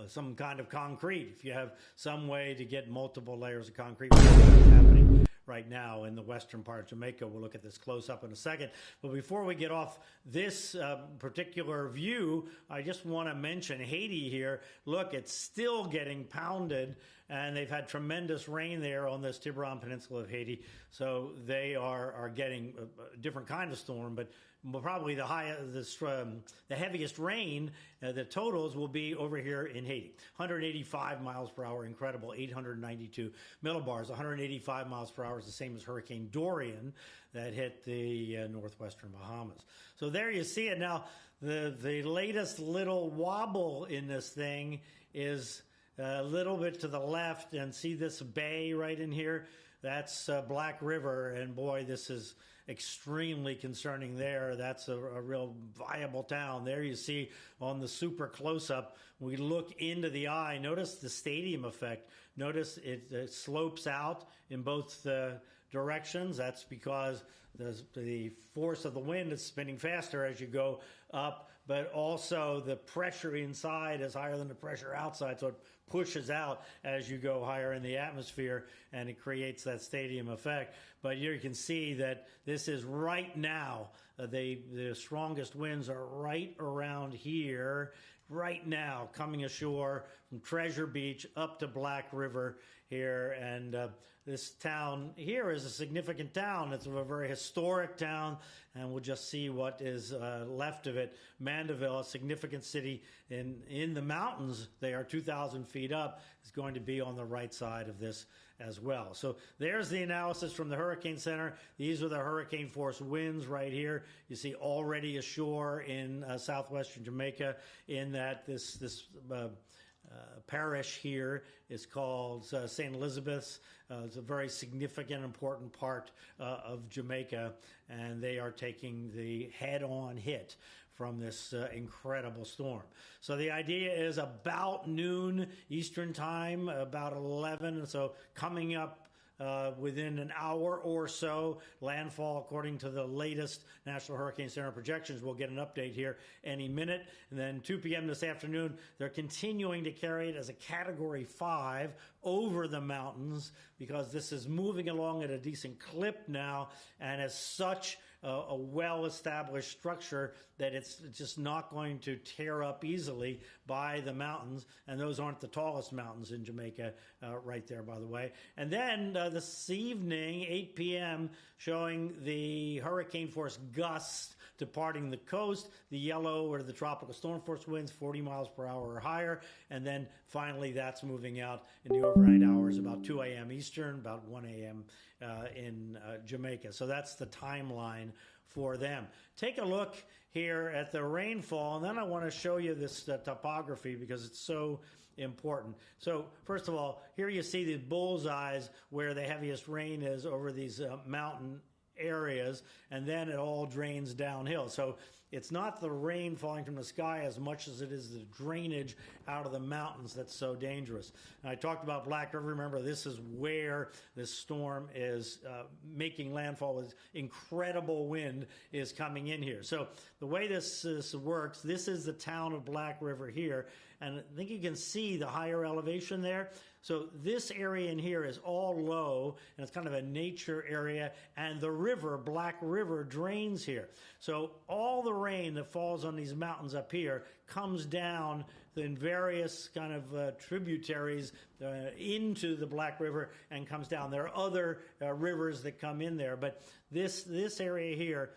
Speaker 9: some kind of concrete. If you have some way to get multiple layers of concrete, which is happening right now in the western part of Jamaica. We'll look at this close up in a second. But before we get off this particular view, I just want to mention Haiti here. Look, it's still getting pounded, and they've had tremendous rain there on this Tiburon Peninsula of Haiti. So they are getting a different kind of storm, but probably the heaviest rain, the totals will be over here in Haiti. 185 miles per hour, incredible, 892 millibars. 185 miles per hour is the same as Hurricane Dorian that hit the northwestern Bahamas. So there you see it. Now, the latest little wobble in this thing is a little bit to the left, and see this bay right in here? That's Black River, and boy, this is extremely concerning there. That's a real viable town. There you see on the super close-up, we look into the eye. Notice the stadium effect. Notice it slopes out in both directions. That's because the force of the wind is spinning faster as you go up, but also the pressure inside is higher than the pressure outside, so it pushes out as you go higher in the atmosphere, and it creates that stadium effect. But you can see that this is right now, the strongest winds are right around here, right now, coming ashore from Treasure Beach up to Black River here. And this town here is a significant town. It's a very historic town, and we'll just see what is left of it. Mandeville, a significant city in the mountains, they are 2,000 feet up, is going to be on the right side of this as well. So there's the analysis from the Hurricane Center. These are the hurricane force winds right here. You see already ashore in southwestern Jamaica, in that this parish here is called St. Elizabeth's. It's a very significant, important part of Jamaica, and they are taking the head-on hit from this incredible storm. So the idea is about noon Eastern time, about 11, so coming up within an hour or so, landfall according to the latest National Hurricane Center projections. We'll get an update here any minute. And then 2 p.m. this afternoon, they're continuing to carry it as a Category 5 over the mountains, because this is moving along at a decent clip now, and as such, a well-established structure that it's just not going to tear up easily by the mountains. And those aren't the tallest mountains in Jamaica right there, by the way. And then this evening, 8 p.m., showing the hurricane force gusts departing the coast, the yellow or the tropical storm force winds 40 miles per hour or higher. And then finally, that's moving out in the overnight hours, about 2 a.m. Eastern, about 1 a.m. In Jamaica. So that's the timeline for them. Take a look here at the rainfall, and then I want to show you this topography, because it's so important. So first of all, here you see the bullseyes where the heaviest rain is over these mountain areas, and then it all drains downhill. So it's not the rain falling from the sky as much as it is the drainage out of the mountains that's so dangerous. And I talked about Black River. Remember, this is where this storm is making landfall with incredible wind is coming in here. So the way this works, this is the town of Black River here. And I think you can see the higher elevation there. So this area in here is all low, and it's kind of a nature area, and the river, Black River, drains here. So all the rain that falls on these mountains up here comes down in various kind of tributaries into the Black River and comes down. There are other rivers that come in there, but this area here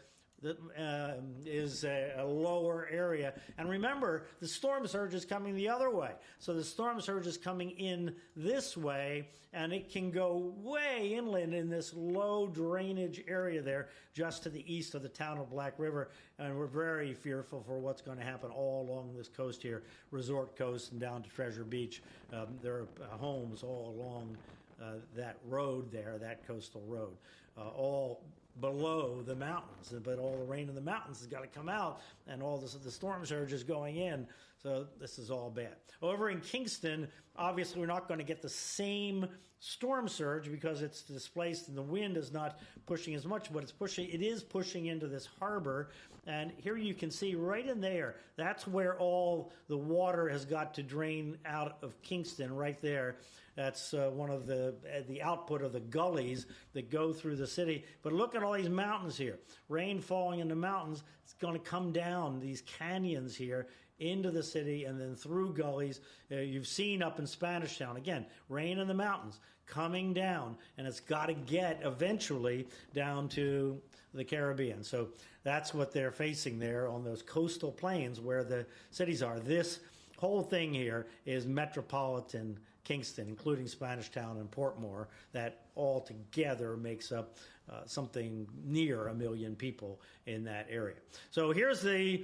Speaker 9: is a lower area. And remember, the storm surge is coming the other way. So the storm surge is coming in this way, and it can go way inland in this low drainage area there just to the east of the town of Black River. And we're very fearful for what's going to happen all along this coast here, Resort Coast and down to Treasure Beach. There are homes all along that road there, that coastal road, all below the mountains, but all the rain in the mountains has got to come out, and all the storm surge is going in. So this is all bad. Over in Kingston, obviously we're not going to get the same storm surge because it's displaced and the wind is not pushing as much, but it is pushing into this harbor. And here you can see right in there, that's where all the water has got to drain out of Kingston right there. That's one of the output of the gullies that go through the city. But look at all these mountains here. Rain falling in the mountains, it's going to come down these canyons here into the city and then through gullies. You've seen up in Spanish Town, again, rain in the mountains coming down, and it's got to get eventually down to the Caribbean. So that's what they're facing there on those coastal plains where the cities are. This whole thing here is metropolitan Kingston, including Spanish Town and Portmore, that all together makes up something near 1 million people in that area. So here's the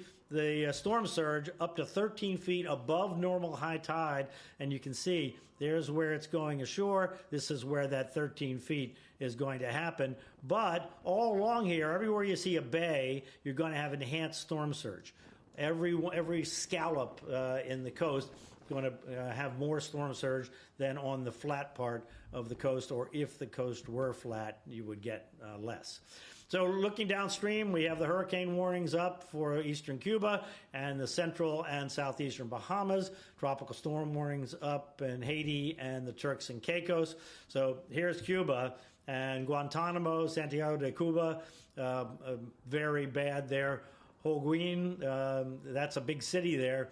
Speaker 9: storm surge up to 13 feet above normal high tide, and you can see there's where it's going ashore. This is where that 13 feet is going to happen. But all along here, everywhere you see a bay, you're going to have enhanced storm surge. Every scallop in the coast going to have more storm surge than on the flat part of the coast, or if the coast were flat, you would get less. So looking downstream, we have the hurricane warnings up for eastern Cuba and the central and southeastern Bahamas. Tropical storm warnings up in Haiti and the Turks and Caicos. So here's Cuba and Guantanamo, Santiago de Cuba, very bad there. Holguin, that's a big city there.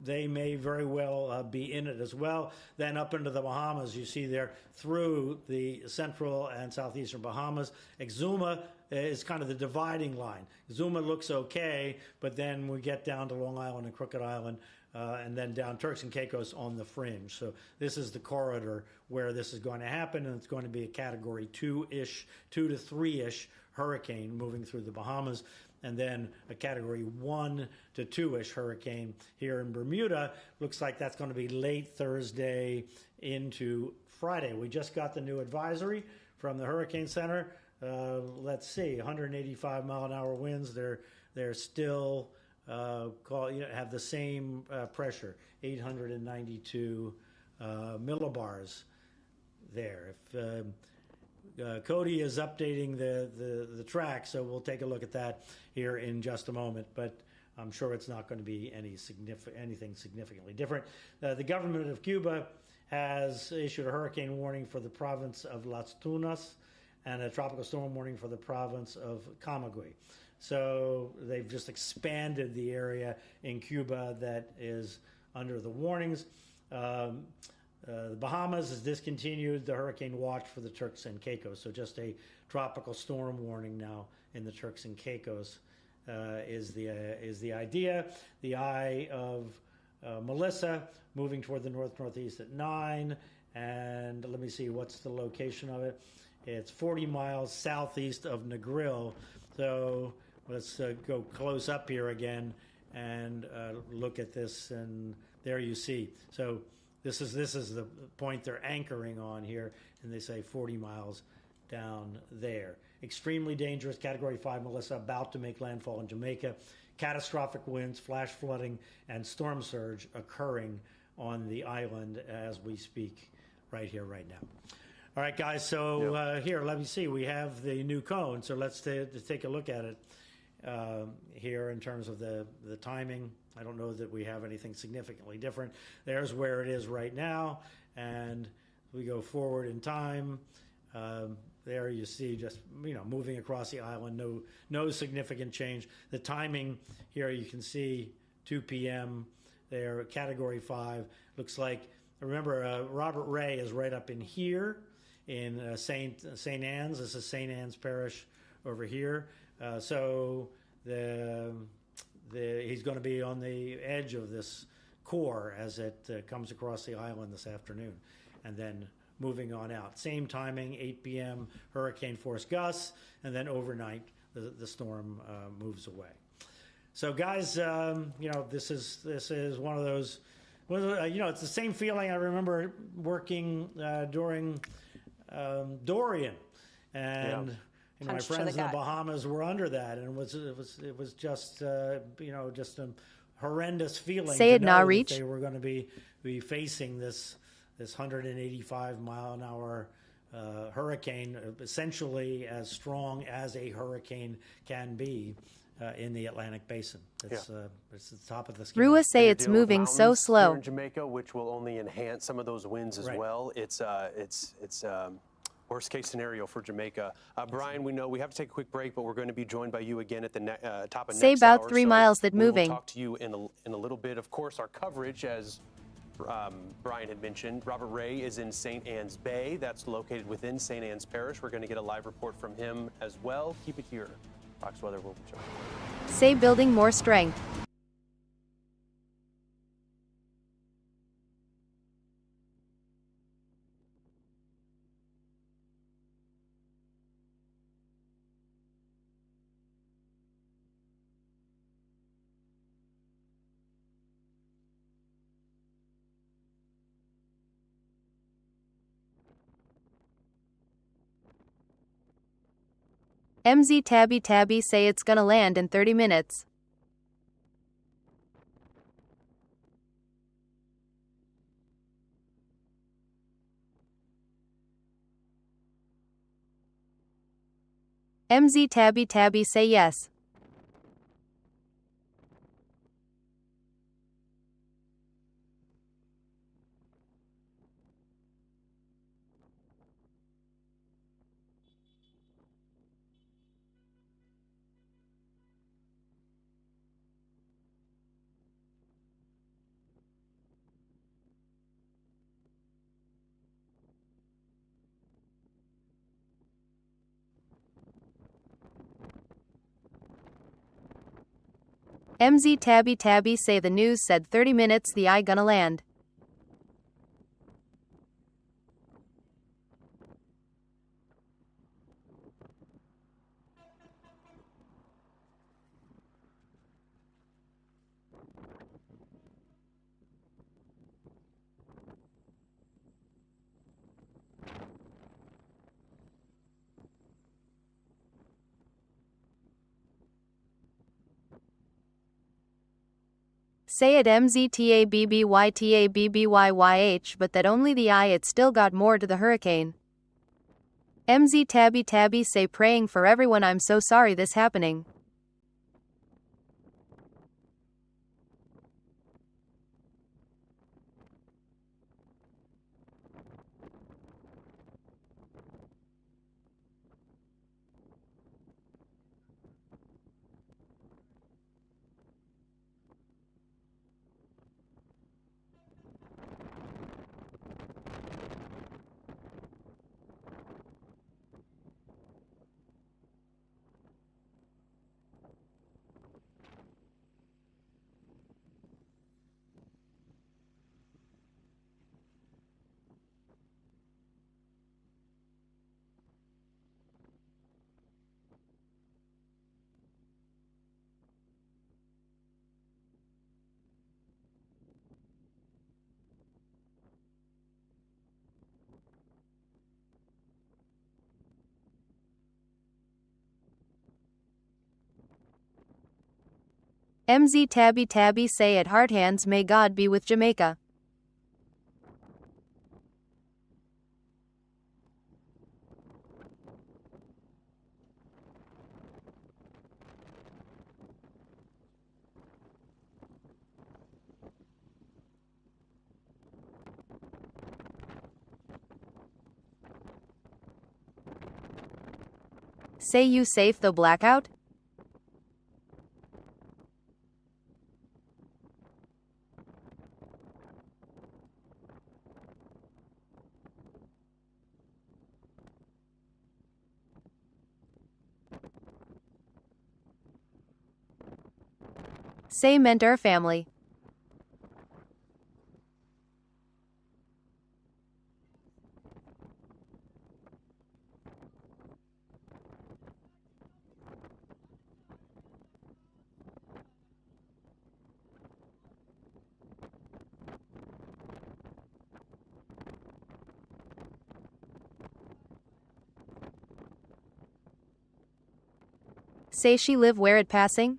Speaker 9: They may very well be in it as well. Then up into the Bahamas, you see there through the central and southeastern Bahamas. Exuma is kind of the dividing line. Exuma looks okay, but then we get down to Long Island and Crooked Island, and then down Turks and Caicos on the fringe. So this is the corridor where this is going to happen, and it's going to be a Category 2-ish, 2 to 3-ish hurricane moving through the Bahamas, and then a Category 1 to 2-ish hurricane here in Bermuda. Looks like that's going to be late Thursday into Friday. We just got the new advisory from the Hurricane Center. Let's see, 185 mile an hour winds. They're still have the same pressure, 892 millibars there. If Cody is updating the track, so we'll take a look at that here in just a moment, but I'm sure it's not going to be anything significantly different. The government of Cuba has issued a hurricane warning for the province of Las Tunas and a tropical storm warning for the province of Camagüey. So they've just expanded the area in Cuba that is under the warnings. The Bahamas has discontinued the hurricane watch for the Turks and Caicos, so just a tropical storm warning now in the Turks and Caicos is the idea. The eye of Melissa moving toward the north-northeast at 9, and let me see, what's the location of it? It's 40 miles southeast of Negril. So let's go close up here again and look at this, and there you see. So this is the point they're anchoring on here, and they say 40 miles down there. Extremely dangerous, Category 5 Melissa about to make landfall in Jamaica. Catastrophic winds, flash flooding, and storm surge occurring on the island as we speak right here, right now. All right, guys, so here, let me see. We have the new cone, so let's take a look at it here in terms of the timing. I don't know that we have anything significantly different. There's where it is right now, and we go forward in time. There you see just, moving across the island, no significant change. The timing here, you can see 2 p.m. there, Category 5. Looks like, remember, Robert Ray is right up in here in St. Anne's. This is St. Anne's Parish over here. So he's going to be on the edge of this core as it comes across the island this afternoon. And then moving on out. Same timing, 8 p.m., hurricane force gusts, and then overnight the storm moves away. So guys, this is one of those, it's the same feeling I remember working during Dorian, and my friends in the Bahamas were under that, and it was just just a horrendous feeling.
Speaker 1: Say
Speaker 9: to
Speaker 1: it now,
Speaker 9: know
Speaker 1: Reach.
Speaker 9: that they were going to be facing this 185 mile an hour hurricane, essentially as strong as a hurricane can be in the Atlantic Basin. It's the top of the scale.
Speaker 1: Rua say it's
Speaker 2: Dealing with
Speaker 1: moving so
Speaker 2: mountains
Speaker 1: slow.
Speaker 2: here in Jamaica, which will only enhance some of those winds as well. It's worst case scenario for Jamaica. Brian, we know we have to take a quick break, but we're going to be joined by you again at the top of
Speaker 1: Say
Speaker 2: next
Speaker 1: about
Speaker 2: hour.
Speaker 1: 3
Speaker 2: So
Speaker 1: miles that
Speaker 2: we will
Speaker 1: moving.
Speaker 2: talk to you in a little bit. Of course, our coverage, as Brian had mentioned, Robert Ray is in St. Anne's Bay. That's located within St. Anne's Parish. We're going to get a live report from him as well. Keep it here. Fox Weather will be joining.
Speaker 1: Say building more strength. MZ Tabby say it's gonna land in 30 minutes. MZ Tabby say yes. MZ Tabby say the news said 30 minutes the eye gonna land. Say it MZTABBYTABBYYH, but that only the eye it still got more to the hurricane. MZ Tabby say praying for everyone, I'm so sorry this happening. MZ Tabby say at Hard Hands, may God be with Jamaica. Say you safe though blackout? Say mentor family. Say she live where it passing?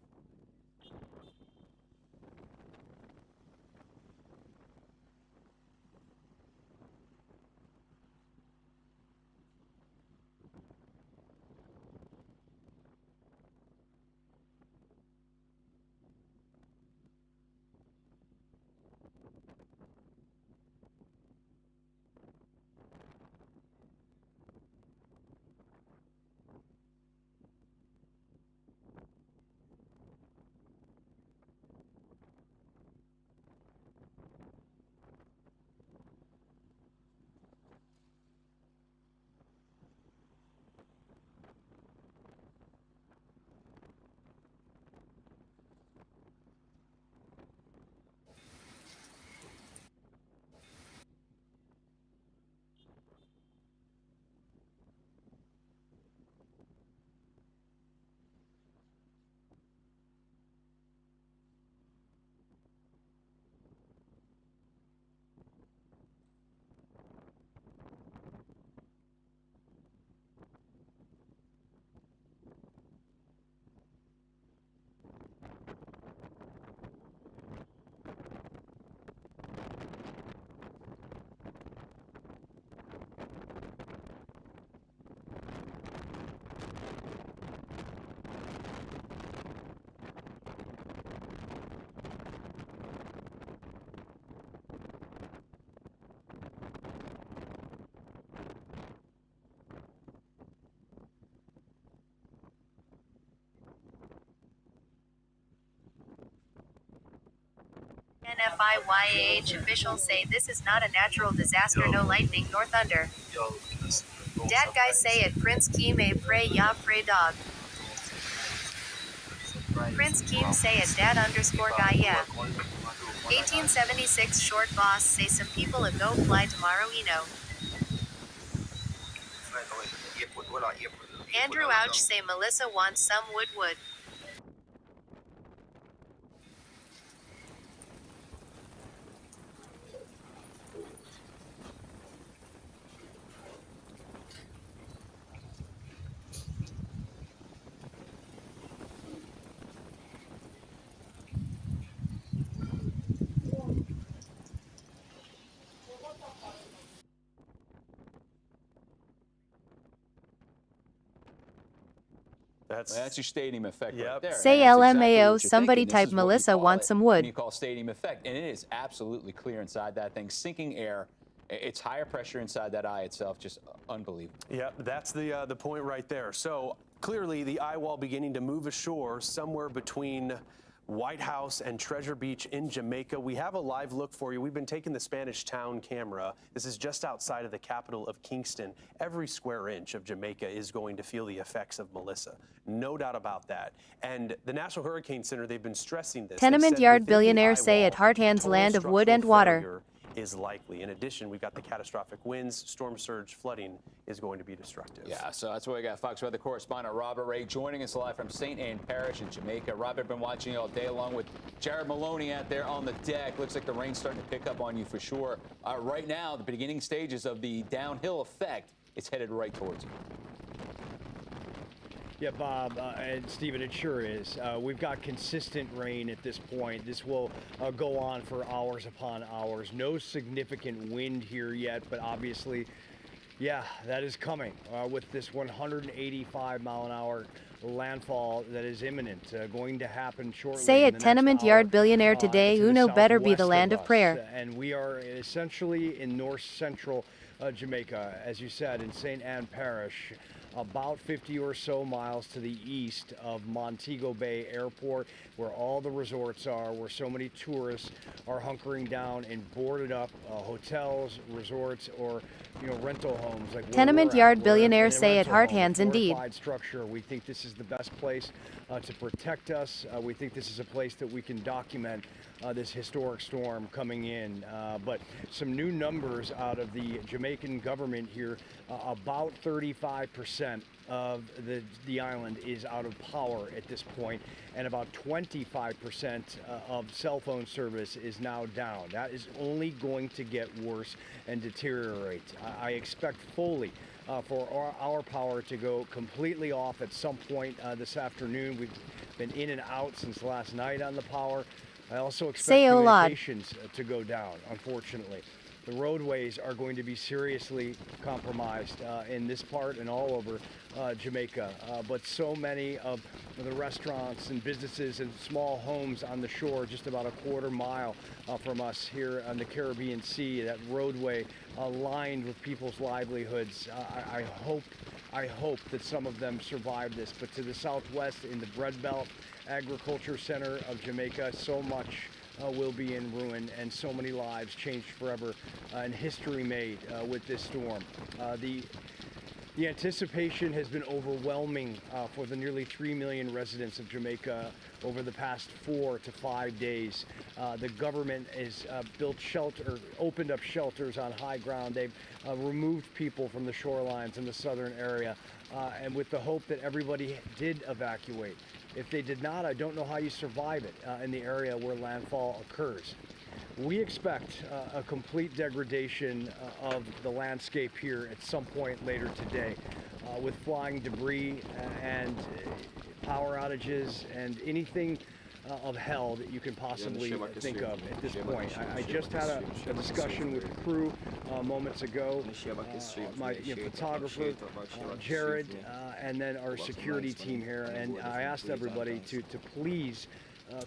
Speaker 1: NFIYAH officials say this is not a natural disaster, no lightning nor thunder. Dad guys say it Prince Keem a pray ya pray dog. Prince Keem say it dad underscore guy yeah. 1876 short boss say some people a go fly tomorrow Eno. Andrew Ouch say Melissa wants some wood.
Speaker 12: That's your stadium effect right there.
Speaker 1: Say
Speaker 12: And that's
Speaker 1: LMAO
Speaker 12: exactly what you're
Speaker 1: somebody
Speaker 12: thinking. This
Speaker 1: type
Speaker 12: is what you
Speaker 1: Melissa
Speaker 12: call
Speaker 1: wants
Speaker 12: it
Speaker 1: some
Speaker 12: when
Speaker 1: wood.
Speaker 12: you call stadium effect, and it is absolutely clear inside that thing, sinking air. It's higher pressure inside that eye itself, just unbelievable.
Speaker 2: Yep, that's the point right there. So clearly the eye wall beginning to move ashore somewhere between White House and Treasure Beach in Jamaica. We have a live look for you. We've been taking the Spanish Town camera. This is just outside of the capital of Kingston. Every square inch of Jamaica is going to feel the effects of Melissa. No doubt about that. And the National Hurricane Center, they've been stressing this.
Speaker 1: Tenement yard billionaires say at Harthand's land of wood and water.
Speaker 2: Is likely. In addition, we've got the catastrophic winds, storm surge, flooding is going to be destructive.
Speaker 12: Yeah, so that's what we got. Fox Weather correspondent Robert Ray joining us live from St. Anne Parish in Jamaica. Robert, been watching you all day along with Jared Maloney out there on the deck. Looks like the rain's starting to pick up on you for sure. Right now, the beginning stages of the downhill effect, it's headed right towards you.
Speaker 10: Yeah, Bob and Stephen, it sure is. We've got consistent rain at this point. This will go on for hours upon hours. No significant wind here yet, but obviously, yeah, that is coming with this 185 mile an hour landfall that is imminent, going to happen shortly.
Speaker 1: Say it tenement yard billionaire today, Uno better be the land of prayer.
Speaker 10: And we are essentially in north central Jamaica, as you said, in St. Anne Parish. about 50 or so miles to the east of Montego Bay Airport, where all the resorts are, where so many tourists are hunkering down in boarded up hotels, resorts, or rental homes. Like
Speaker 19: Tenement yard billionaires say it hard
Speaker 10: home,
Speaker 19: hands indeed.
Speaker 10: fortified structure. We think this is the best place to protect us. We think this is a place that we can document this historic storm coming in. But some new numbers out of the Jamaican government here, about 35% of the island is out of power at this point, and about 25% of cell phone service is now down. That is only going to get worse and deteriorate. I expect fully for our power to go completely off at some point this afternoon. We've been in and out since last night on the power. I also expect communications to go down, unfortunately. The roadways are going to be seriously compromised in this part and all over Jamaica. But so many of the restaurants and businesses and small homes on the shore, just about a quarter mile from us here on the Caribbean Sea, that roadway lined with people's livelihoods. I hope that some of them survive this. But to the southwest, in the Bread Belt Agriculture Center of Jamaica, so much will be in ruin, and so many lives changed forever and history made with this storm. The anticipation has been overwhelming for the nearly 3 million residents of Jamaica over the past 4 to 5 days. The government has opened up shelters on high ground. They've removed people from the shorelines in the southern area, and with the hope that everybody did evacuate. If they did not, I don't know how you survive it in the area where landfall occurs. We expect a complete degradation of the landscape here at some point later today, with flying debris and power outages and anything of hell that you can possibly think of at this point. I just had a discussion with the crew moments ago, my photographer, Jared, and then our security team here, and I asked everybody to please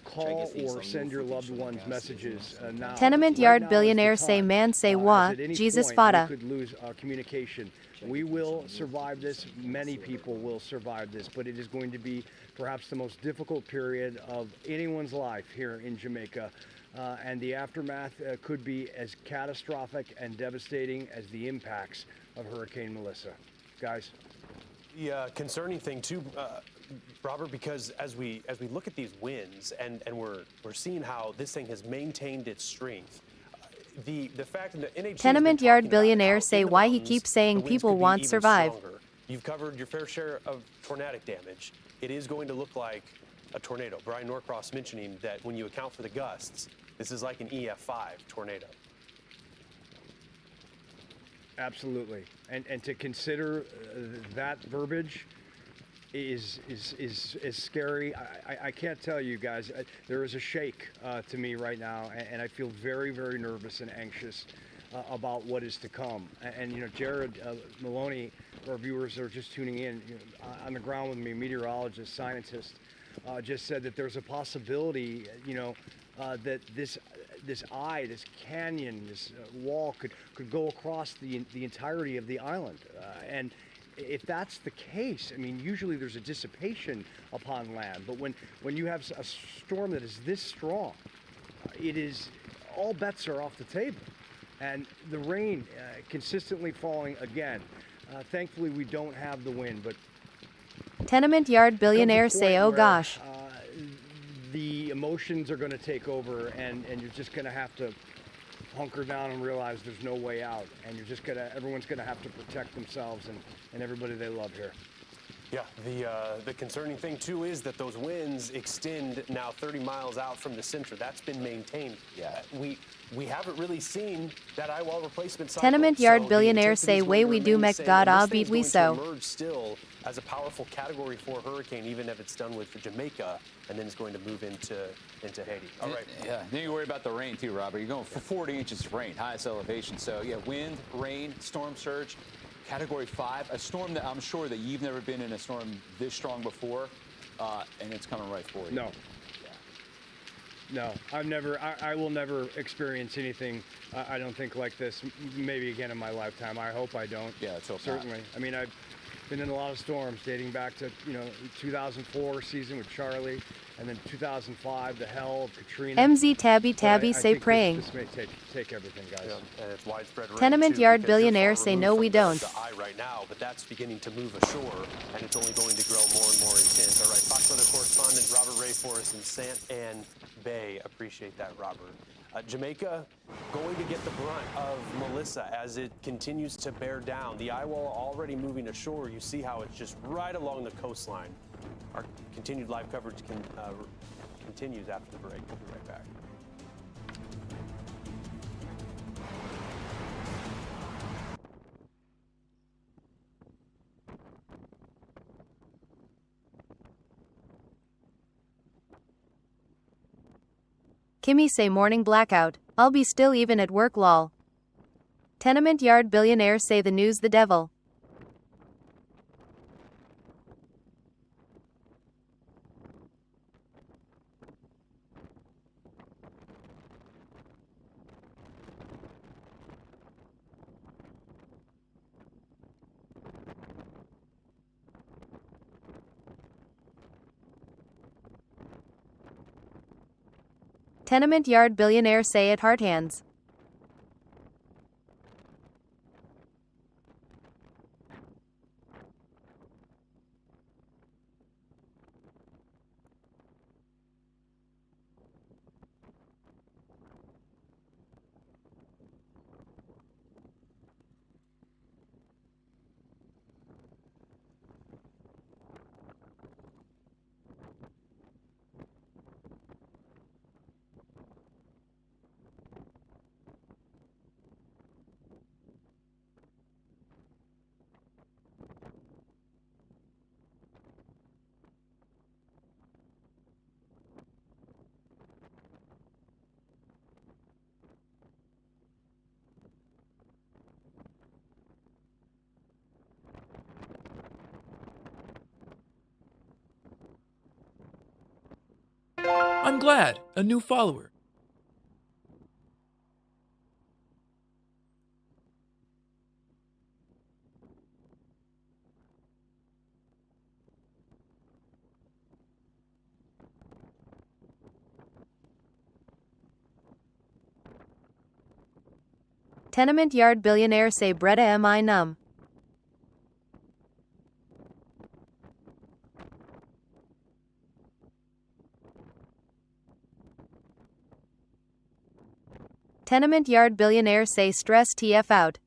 Speaker 10: call or send your loved ones messages now.
Speaker 19: Tenement yard billionaires say man say wa, Jesus fada.
Speaker 10: We could lose communication. We will survive this. Many people will survive this, but it is going to be perhaps the most difficult period of anyone's life here in Jamaica. And the aftermath could be as catastrophic and devastating as the impacts of Hurricane Melissa. Guys?
Speaker 2: The concerning thing too, Robert, because as we look at these winds and we're seeing how this thing has maintained its strength, the fact that the NHC
Speaker 19: Tenement yard billionaires say why he keeps saying people want survive.
Speaker 2: Stronger. You've covered your fair share of tornadic damage. It is going to look like a tornado. Brian Norcross mentioning that when you account for the gusts, this is like an EF5 tornado.
Speaker 10: Absolutely, and to consider that verbiage is scary. I can't tell you guys. There is a shake to me right now, and I feel very, very nervous and anxious about what is to come. And Jared Maloney, our viewers are just tuning in, on the ground with me, meteorologist, scientist, just said that there's a possibility, that this canyon, this wall could go across the entirety of the island. And if that's the case, I mean, usually there's a dissipation upon land, but when you have a storm that is this strong, all bets are off the table. And the rain consistently falling again. Thankfully, we don't have the wind, but
Speaker 19: Tenement yard billionaires say, oh gosh.
Speaker 10: The emotions are going to take over, and you're just going to have to hunker down and realize there's no way out, and everyone's going to have to protect themselves and everybody they love here.
Speaker 2: Yeah, the concerning thing too is that those winds extend now 30 miles out from the center. That's been maintained. Yeah, we haven't really seen that eye wall replacement cycle.
Speaker 19: Tenement yard billionaires say way we do make God all beat we so.
Speaker 2: Emerge still as a powerful Category 4 hurricane, even if it's done with Jamaica, and then it's going to move into Haiti. All right.
Speaker 12: Yeah. Then you worry about the rain too, Robert. You're going for 40 inches of rain, highest elevation. So yeah, wind, rain, storm surge. Category 5, a storm that I'm sure that you've never been in a storm this strong before, and it's coming right for you.
Speaker 10: No. No, I will never experience anything, I don't think, like this, maybe again in my lifetime. I hope I don't.
Speaker 12: Yeah, let's hope
Speaker 10: certainly.
Speaker 12: not.
Speaker 10: I mean, been in a lot of storms dating back to 2004 season with Charlie, and then 2005 the hell of Katrina.
Speaker 15: MZ Tabby
Speaker 10: But I
Speaker 15: say
Speaker 10: think
Speaker 15: praying.
Speaker 10: This may take everything, guys.
Speaker 2: Yeah, and it's widespread rain
Speaker 15: Tenement
Speaker 2: too,
Speaker 15: yard
Speaker 2: because you're
Speaker 15: billionaires
Speaker 2: far
Speaker 15: say
Speaker 2: removed
Speaker 15: no,
Speaker 2: from
Speaker 15: we
Speaker 2: the
Speaker 15: don't.
Speaker 2: eye right now, but that's beginning to move ashore, and it's only going to grow more and more intense. All right, Fox Weather correspondent Robert Ray for us in St. Ann Bay. Appreciate that, Robert. Jamaica going to get the brunt of Melissa as it continues to bear down. The eye wall already moving ashore. You see how it's just right along the coastline. Our continued live coverage continues after the break. We'll be right back.
Speaker 15: Kimmy say morning blackout. I'll be still even at work lol. Tenement yard billionaires say the news the devil. Tenement yard billionaires say it hard hands.
Speaker 4: I'm glad, a new follower.
Speaker 15: Tenement yard billionaires say Bretta am I numb. Tenement yard billionaires say stress TF out.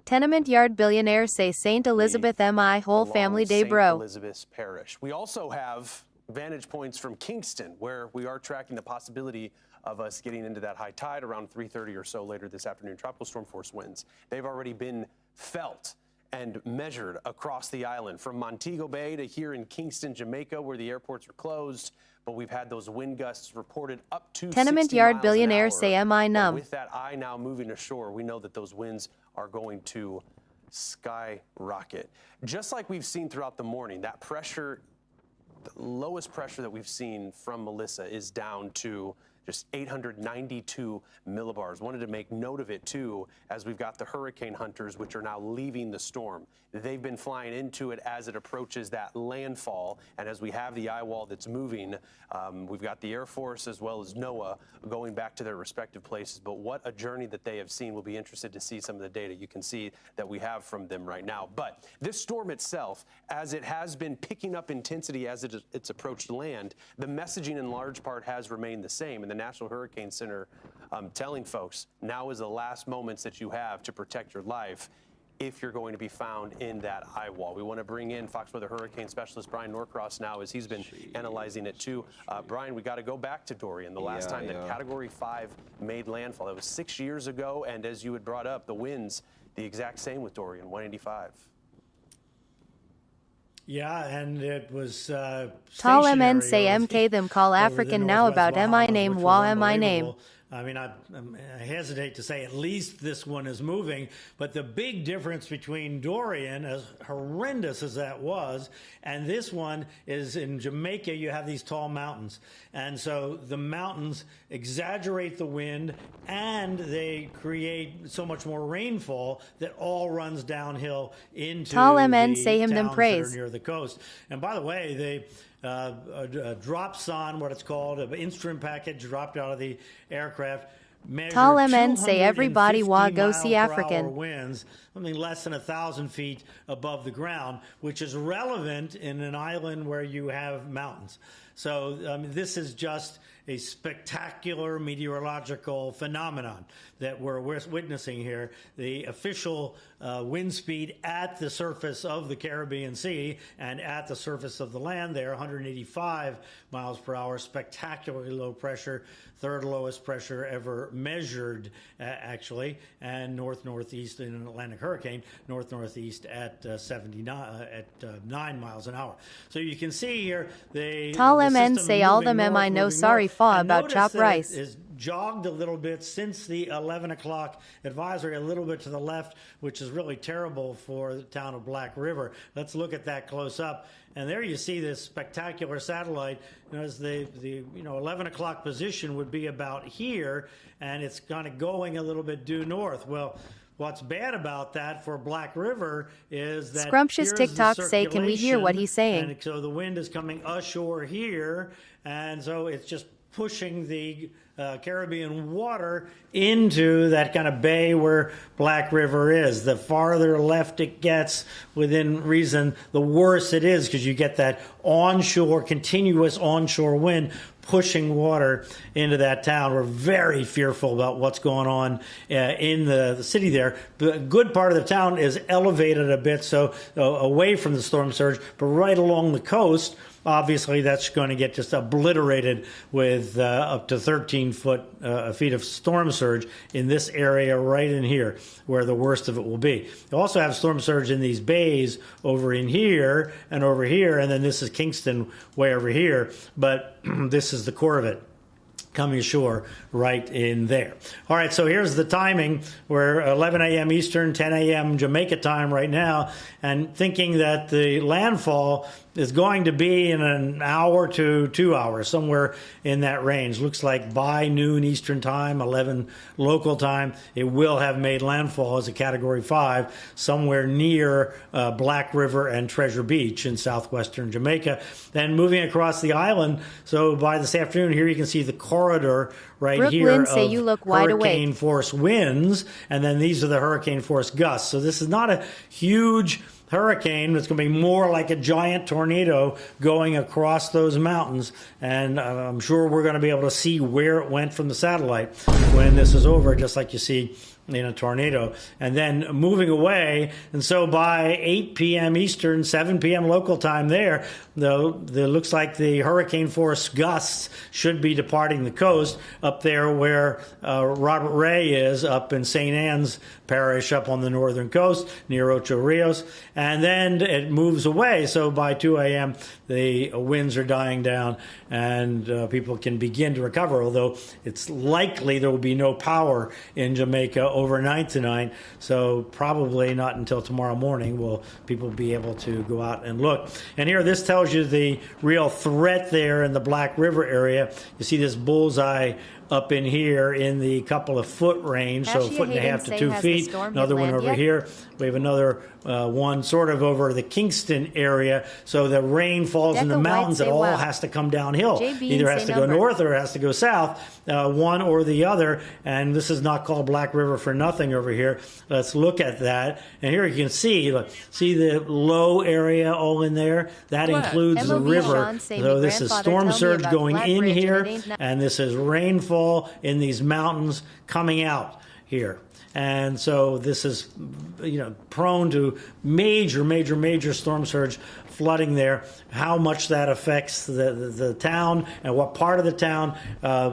Speaker 15: Tenement yard billionaires say St. Elizabeth MI whole family day
Speaker 2: St.
Speaker 15: bro.
Speaker 2: Elizabeth's Parish. We also have vantage points from Kingston, where we are tracking the possibility of us getting into that high tide around 3:30 or so later this afternoon. Tropical storm force winds. They've already been felt and measured across the island, from Montego Bay to here in Kingston, Jamaica, where the airports are closed. But we've had those wind gusts reported up to
Speaker 15: Tenement
Speaker 2: 60
Speaker 15: yard
Speaker 2: miles
Speaker 15: billionaires
Speaker 2: an hour.
Speaker 15: say am I
Speaker 2: But
Speaker 15: numb.
Speaker 2: with that eye now moving ashore, we know that those winds are going to skyrocket. Just like we've seen throughout the morning, that pressure, the lowest pressure that we've seen from Melissa is down to just 892 millibars. Wanted to make note of it, too, as we've got the hurricane hunters, which are now leaving the storm. They've been flying into it as it approaches that landfall. And as we have the eye wall that's moving, we've got the Air Force as well as NOAA going back to their respective places. But what a journey that they have seen. We'll be interested to see some of the data you can see that we have from them right now. But this storm itself, as it has been picking up intensity as it's approached land, the messaging in large part has remained the same. And the National Hurricane Center telling folks now is the last moments that you have to protect your life if you're going to be found in that eye wall. We want to bring in Fox Weather hurricane specialist Brian Norcross now as he's been analyzing it too. Brian, we got to go back to Dorian. The last time that Category 5 made landfall, that was 6 years ago. And as you had brought up, the winds, the exact same with Dorian, 185.
Speaker 9: Yeah, and it was
Speaker 15: Tall MN say MK them call African now about MI name wa MI name.
Speaker 9: I mean, I hesitate to say at least this one is moving, but the big difference between Dorian, as horrendous as that was, and this one is in Jamaica, you have these tall mountains. And so the mountains exaggerate the wind and they create so much more rainfall that all runs downhill into
Speaker 15: Tall MN
Speaker 9: the
Speaker 15: say him them
Speaker 9: towns
Speaker 15: praise.
Speaker 9: that are near the coast. And by the way, they drops on what it's called an instrument package dropped out of the aircraft.
Speaker 15: Tall MN say everybody wa go see African.
Speaker 9: Winds, something less than 1,000 feet above the ground, which is relevant in an island where you have mountains. So this is just a spectacular meteorological phenomenon that we're witnessing here. The official wind speed at the surface of the Caribbean Sea and at the surface of the land there, 185 miles per hour, spectacularly low pressure, third lowest pressure ever measured, actually, and north-northeast in an Atlantic hurricane, north-northeast at 9 miles an hour. So you can see here
Speaker 15: Tall MN say all them MI know sorry fa about chopped rice.
Speaker 9: Is jogged a little bit since the 11 o'clock advisory, a little bit to the left, which is really terrible for the town of Black River. Let's look at that close up. And there you see this spectacular satellite. As the 11 o'clock position would be about here, and it's kind of going a little bit due north. Well, what's bad about that for Black River is that
Speaker 15: Scrumptious TikTok say, can we hear what he's saying?
Speaker 9: And so the wind is coming ashore here, and so it's just pushing the Caribbean water into that kind of bay where Black River is. The farther left it gets within reason, the worse it is, because you get that onshore, continuous onshore wind pushing water into that town. We're very fearful about what's going on in the city there. The good part of the town is elevated a bit, so away from the storm surge, but right along the coast, obviously that's going to get just obliterated with up to 13 feet of storm surge in this area right in here, where the worst of it will be. You also have storm surge in these bays over in here, and then this is Kingston way over here, but this is the core of it, coming ashore right in there. All right, so here's the timing. We're 11 a.m. Eastern, 10 a.m. Jamaica time right now, and thinking that the landfall is going to be in an hour to 2 hours, somewhere in that range. Looks like by noon Eastern time, 11 local time, it will have made landfall as a Category 5 somewhere near Black River and Treasure Beach in southwestern Jamaica. Then moving across the island, so by this afternoon here you can see the corridor right
Speaker 15: Brooklyn
Speaker 9: here
Speaker 15: say
Speaker 9: of
Speaker 15: you look wide
Speaker 9: hurricane
Speaker 15: awake.
Speaker 9: force winds, and then these are the hurricane force gusts. So this is not a huge hurricane. It's going to be more like a giant tornado going across those mountains, and I'm sure we're going to be able to see where it went from the satellite when this is over, just like you see in a tornado, and then moving away. And so by 8 p.m. Eastern, 7 p.m. local time there, looks like the hurricane force gusts should be departing the coast up there where Robert Ray is, up in St. Anne's Parish, up on the northern coast near Ocho Rios, and then it moves away. So by 2 a.m. the winds are dying down, and people can begin to recover, although it's likely there will be no power in Jamaica overnight tonight, so probably not until tomorrow morning will people be able to go out and look. And here, this tells you the real threat there in the Black River area. You see this bullseye up in here in the couple of foot range, so a foot and a half to 2 feet. Another one over here. We have another one sort of over the Kingston area. So the rain falls in the mountains. It all has to come downhill. Either has to go north or it has to go south, one or the other. And this is not called Black River for nothing over here. Let's look at that. And here you can see, look, see the low area all in there? That includes the river. So this is storm surge going in here, and this is rainfall in these mountains coming out here. And so this is, prone to major storm surge flooding there. How much that affects the town and what part of the town,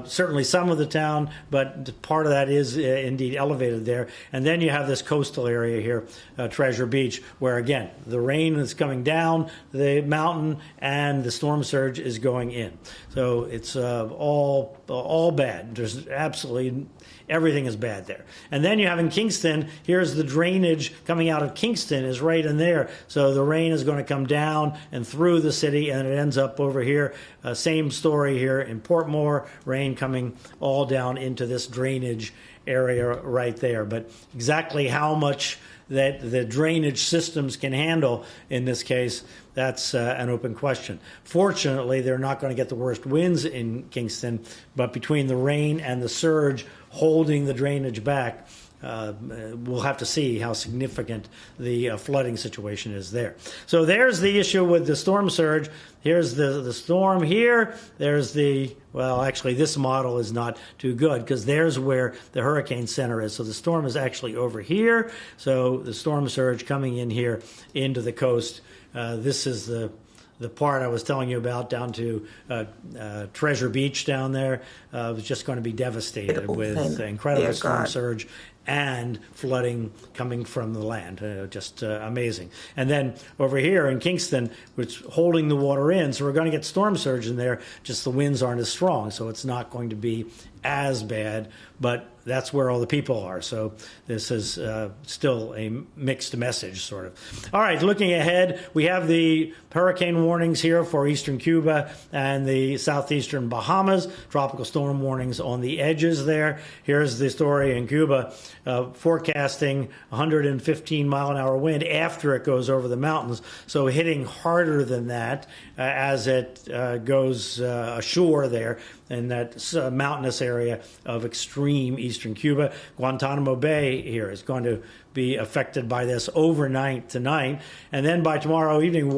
Speaker 9: certainly some of the town, but part of that is indeed elevated there. And then you have this coastal area here, Treasure Beach, where again, the rain is coming down the mountain and the storm surge is going in. So it's all bad. There's absolutely everything is bad there. And then you have in Kingston, here's the drainage coming out of Kingston is right in there. So the rain is going to come down and through the city, and it ends up over here. Same story here in Portmore, rain coming all down into this drainage area right there. But exactly how much that the drainage systems can handle in this case, that's an open question. Fortunately, they're not going to get the worst winds in Kingston, but between the rain and the surge holding the drainage back, we'll have to see how significant the flooding situation is there. So there's the issue with the storm surge. Here's the storm here. There's actually this model is not too good because there's where the hurricane center is. So the storm is actually over here. So the storm surge coming in here into the coast. This is the part I was telling you about down to Treasure Beach down there. Was just going to be devastated with incredible storm surge and flooding coming from the land. Just amazing. And then over here in Kingston, which holding the water in, so we're going to get storm surge in there, just the winds aren't as strong, so it's not going to be as bad, but that's where all the people are. So this is still a mixed message, sort of. All right, looking ahead, we have the hurricane warnings here for eastern Cuba and the southeastern Bahamas, tropical storm warnings on the edges there. Here's the story in Cuba, forecasting 115-mile-an-hour wind after it goes over the mountains, so hitting harder than that as it goes ashore there in that mountainous area of extreme eastern Cuba. Guantanamo Bay here is going to be affected by this overnight tonight. And then by tomorrow evening,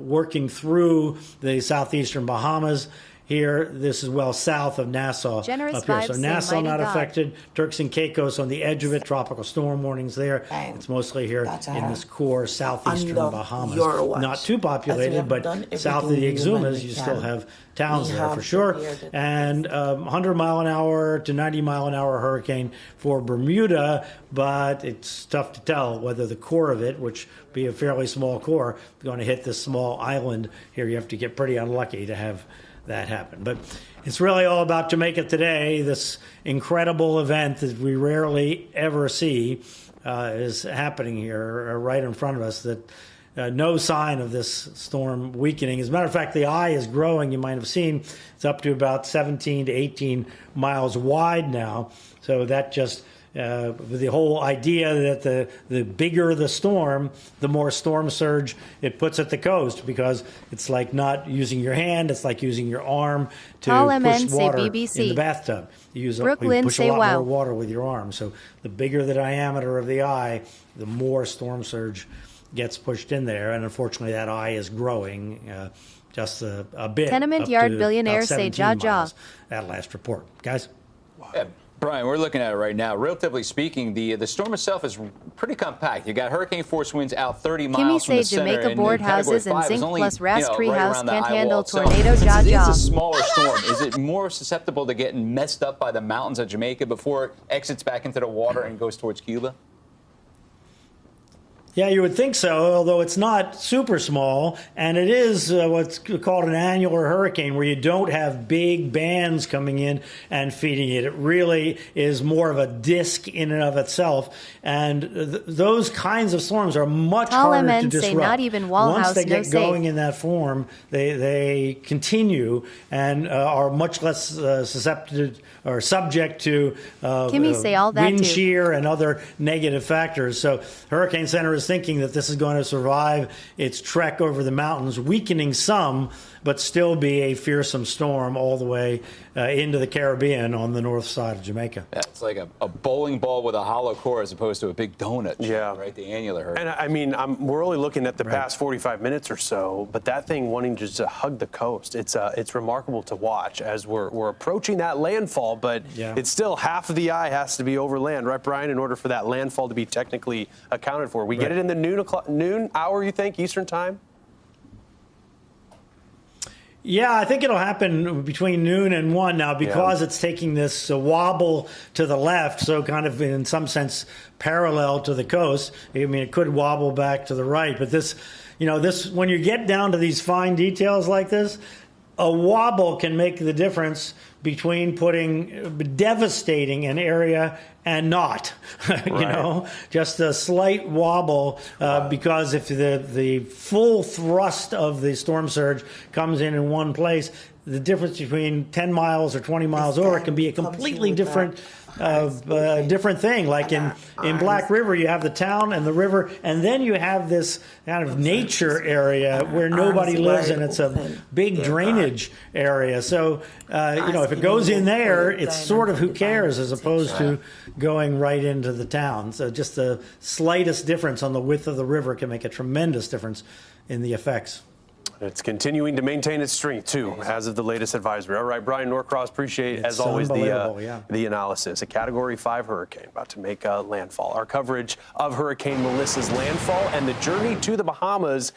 Speaker 9: working through the southeastern Bahamas. Here, this is well south of Nassau
Speaker 15: Generous
Speaker 9: up here.
Speaker 15: vibes,
Speaker 9: So
Speaker 15: say
Speaker 9: Nassau
Speaker 15: mighty
Speaker 9: not
Speaker 15: God.
Speaker 9: affected. Turks and Caicos on the edge of it. Tropical storm warnings there. It's mostly here in this core southeastern Bahamas. Not too populated, but south of the Exumas, you still have towns there for sure. And 100-mile-an-hour to 90-mile-an-hour hurricane for Bermuda, but it's tough to tell whether the core of it, which would be a fairly small core, is going to hit this small island here. You have to get pretty unlucky to have that happen. But it's really all about Jamaica today. This incredible event that we rarely ever see is happening here right in front of us. That no sign of this storm weakening. As a matter of fact, the eye is growing. You might have seen it's up to about 17 to 18 miles wide now. So that just the whole idea that the bigger the storm, the more storm surge it puts at the coast, because it's like not using your hand, it's like using your arm to push water in the bathtub. You use you push a lot more water with your arm. So the bigger the diameter of the eye, the more storm surge gets pushed in there. And unfortunately, that eye is growing just a bit.
Speaker 15: Tenement yard billionaires say jaw.
Speaker 9: That last report. Guys?
Speaker 12: Yeah, Brian, we're looking at it right now. Relatively speaking, the storm itself is pretty compact. You got hurricane force winds out 30 miles from the center.
Speaker 15: Kimmy say Jamaica board houses and zinc plus Rast tree house can't handle
Speaker 12: So,
Speaker 15: tornado
Speaker 12: since
Speaker 15: jaw.
Speaker 12: it's a smaller storm, is it more susceptible to getting messed up by the mountains of Jamaica before it exits back into the water and goes towards Cuba?
Speaker 9: Yeah, you would think so, although it's not super small, and it is what's called an annular hurricane, where you don't have big bands coming in and feeding it. It really is more of a disk in and of itself, and those kinds of storms are much harder to disrupt.
Speaker 15: Say not even Wall
Speaker 9: Once
Speaker 15: House,
Speaker 9: they get
Speaker 15: no
Speaker 9: going
Speaker 15: safe.
Speaker 9: in that form, they continue and are much less susceptible or subject to
Speaker 15: Kimmy say all that
Speaker 9: wind
Speaker 15: too.
Speaker 9: shear and other negative factors. So Hurricane Center is thinking that this is going to survive its trek over the mountains, weakening some, but still be a fearsome storm all the way into the Caribbean on the north side of Jamaica.
Speaker 12: Yeah, it's like a bowling ball with a hollow core as opposed to a big donut.
Speaker 2: Yeah.
Speaker 12: Right, the annular hurricane.
Speaker 2: And I mean, we're only looking at the past 45 minutes or so, but that thing wanting just to hug the coast, it's remarkable to watch as we're approaching that landfall, but it's still half of the eye has to be over land, right, Brian, in order for that landfall to be technically accounted for. We get it in the noon hour, you think, Eastern time?
Speaker 9: Yeah, I think it'll happen between noon and 1 now because it's taking this wobble to the left, so kind of in some sense parallel to the coast. I mean, it could wobble back to the right, but this, when you get down to these fine details like this, a wobble can make the difference between devastating an area and not, just a slight wobble, because if the full thrust of the storm surge comes in one place, the difference between 10 miles or 20 miles over can be a completely different different thing. Like in Black River, you have the town and the river, and then you have this kind of nature area where nobody lives, and it's a big drainage area. So, if it goes in there, it's sort of who cares as opposed to going right into the town. So just the slightest difference on the width of the river can make a tremendous difference in the effects.
Speaker 2: It's continuing to maintain its strength, too, as of the latest advisory. All right, Brian Norcross, appreciate, as always, the analysis. A Category 5 hurricane about to make landfall. Our coverage of Hurricane Melissa's landfall and the journey to the Bahamas,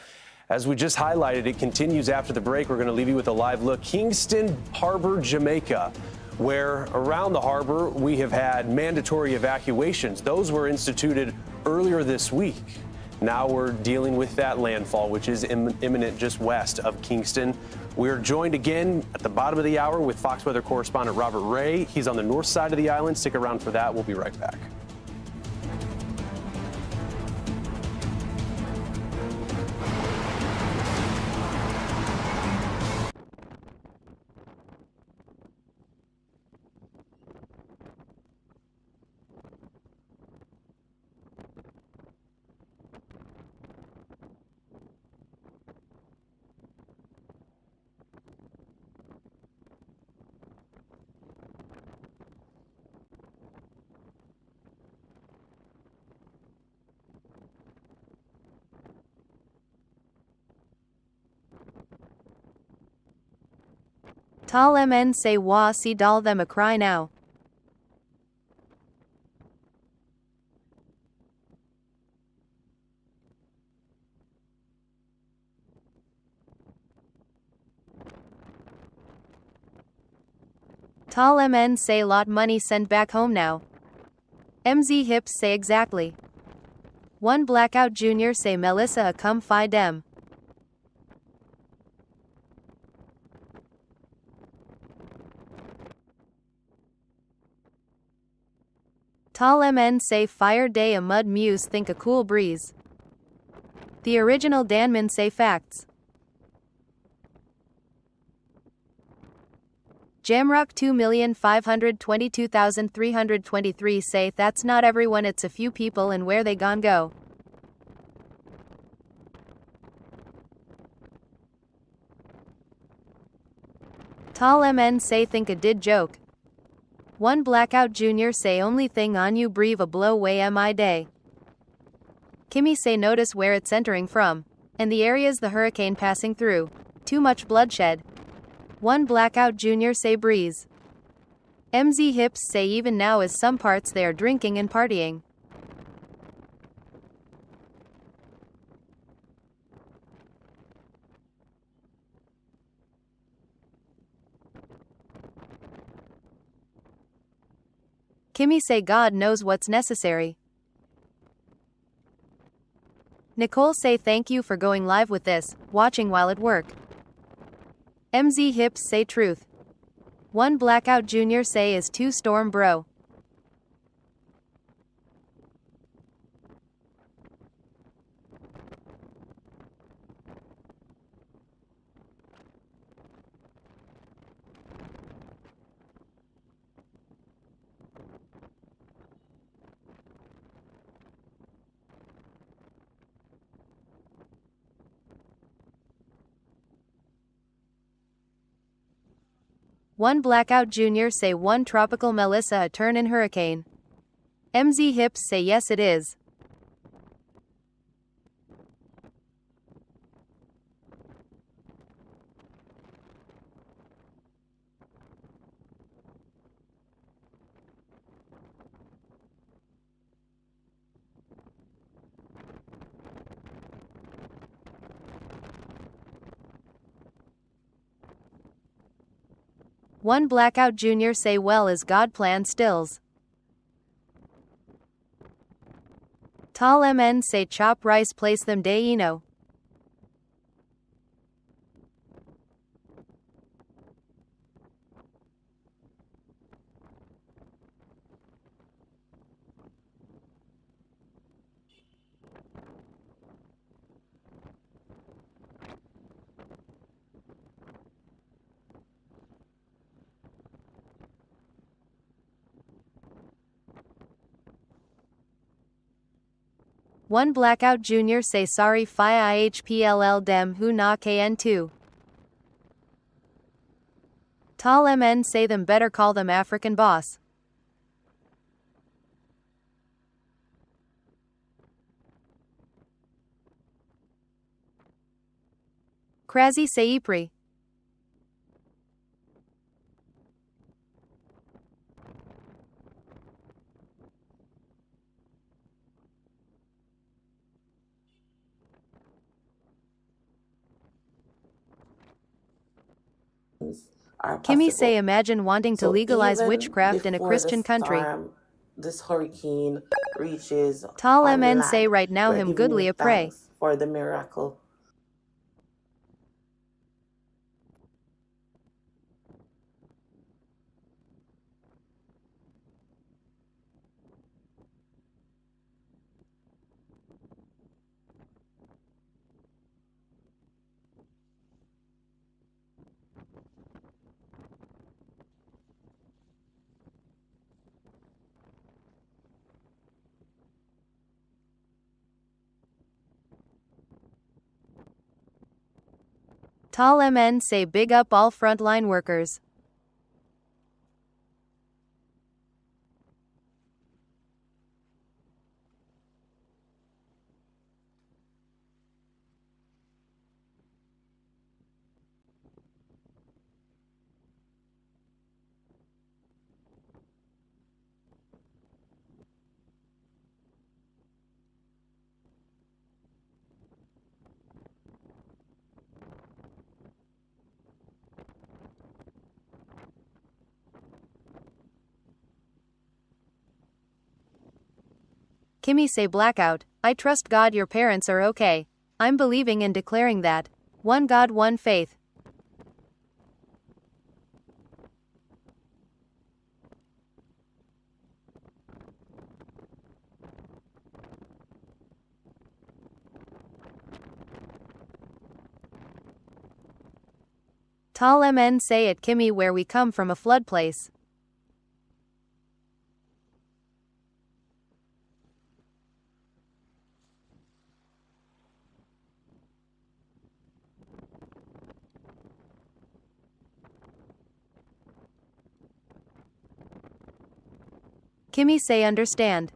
Speaker 2: as we just highlighted, it continues after the break. We're going to leave you with a live look. Kingston Harbor, Jamaica, where around the harbor we have had mandatory evacuations. Those were instituted earlier this week. Now we're dealing with that landfall, which is imminent just west of Kingston. We're joined again at the bottom of the hour with Fox Weather correspondent Robert Ray. He's on the north side of the island. Stick around for that. We'll be right back.
Speaker 15: Tal mn say wa si dal them a cry now. Tal mn say lot money send back home now. MZ hips say exactly. One Blackout Junior say Melissa a come fi dem. Tal mn say fire day a mud muse think a cool breeze. The original Danman say facts. Jamrock 2,522,323 say that's not everyone, it's a few people, and where they gon' go. Tal mn say think a did joke. One Blackout Junior say only thing on you breathe a blow way mi day. Kimmy say notice where it's entering from, and the areas the hurricane passing through. Too much bloodshed. One Blackout Junior say breeze. MZ hips say even now is some parts they are drinking and partying. Kimmy say God knows what's necessary. Nicole say thank you for going live with this, watching while at work. MZ Hips say truth. One Blackout Junior say is 2 Storm bro. One Blackout Junior say 1 Tropical Melissa a turn in hurricane. MZ Hips say yes it is. One Blackout Junior say well as God plan stills. Tall MN say chop rice place them day eno. One Blackout Junior say sorry fi ihpll dem who na kn2. Tall MN say them better call them African boss. Krazy say Ypres. Kimmy say imagine wanting to legalize witchcraft in a Christian country.
Speaker 16: This hurricane reaches
Speaker 15: Tall
Speaker 16: on the
Speaker 15: MN
Speaker 16: land,
Speaker 15: say right now
Speaker 16: we're
Speaker 15: him
Speaker 16: giving
Speaker 15: goodly
Speaker 16: you
Speaker 15: a pray.
Speaker 16: thanks for the miracle.
Speaker 15: Tall MN say big up all frontline workers. Kimmy say blackout, I trust God your parents are okay. I'm believing and declaring that. One God, one faith. Tall MN say at Kimmy where we come from a flood place. Kimmy say understand.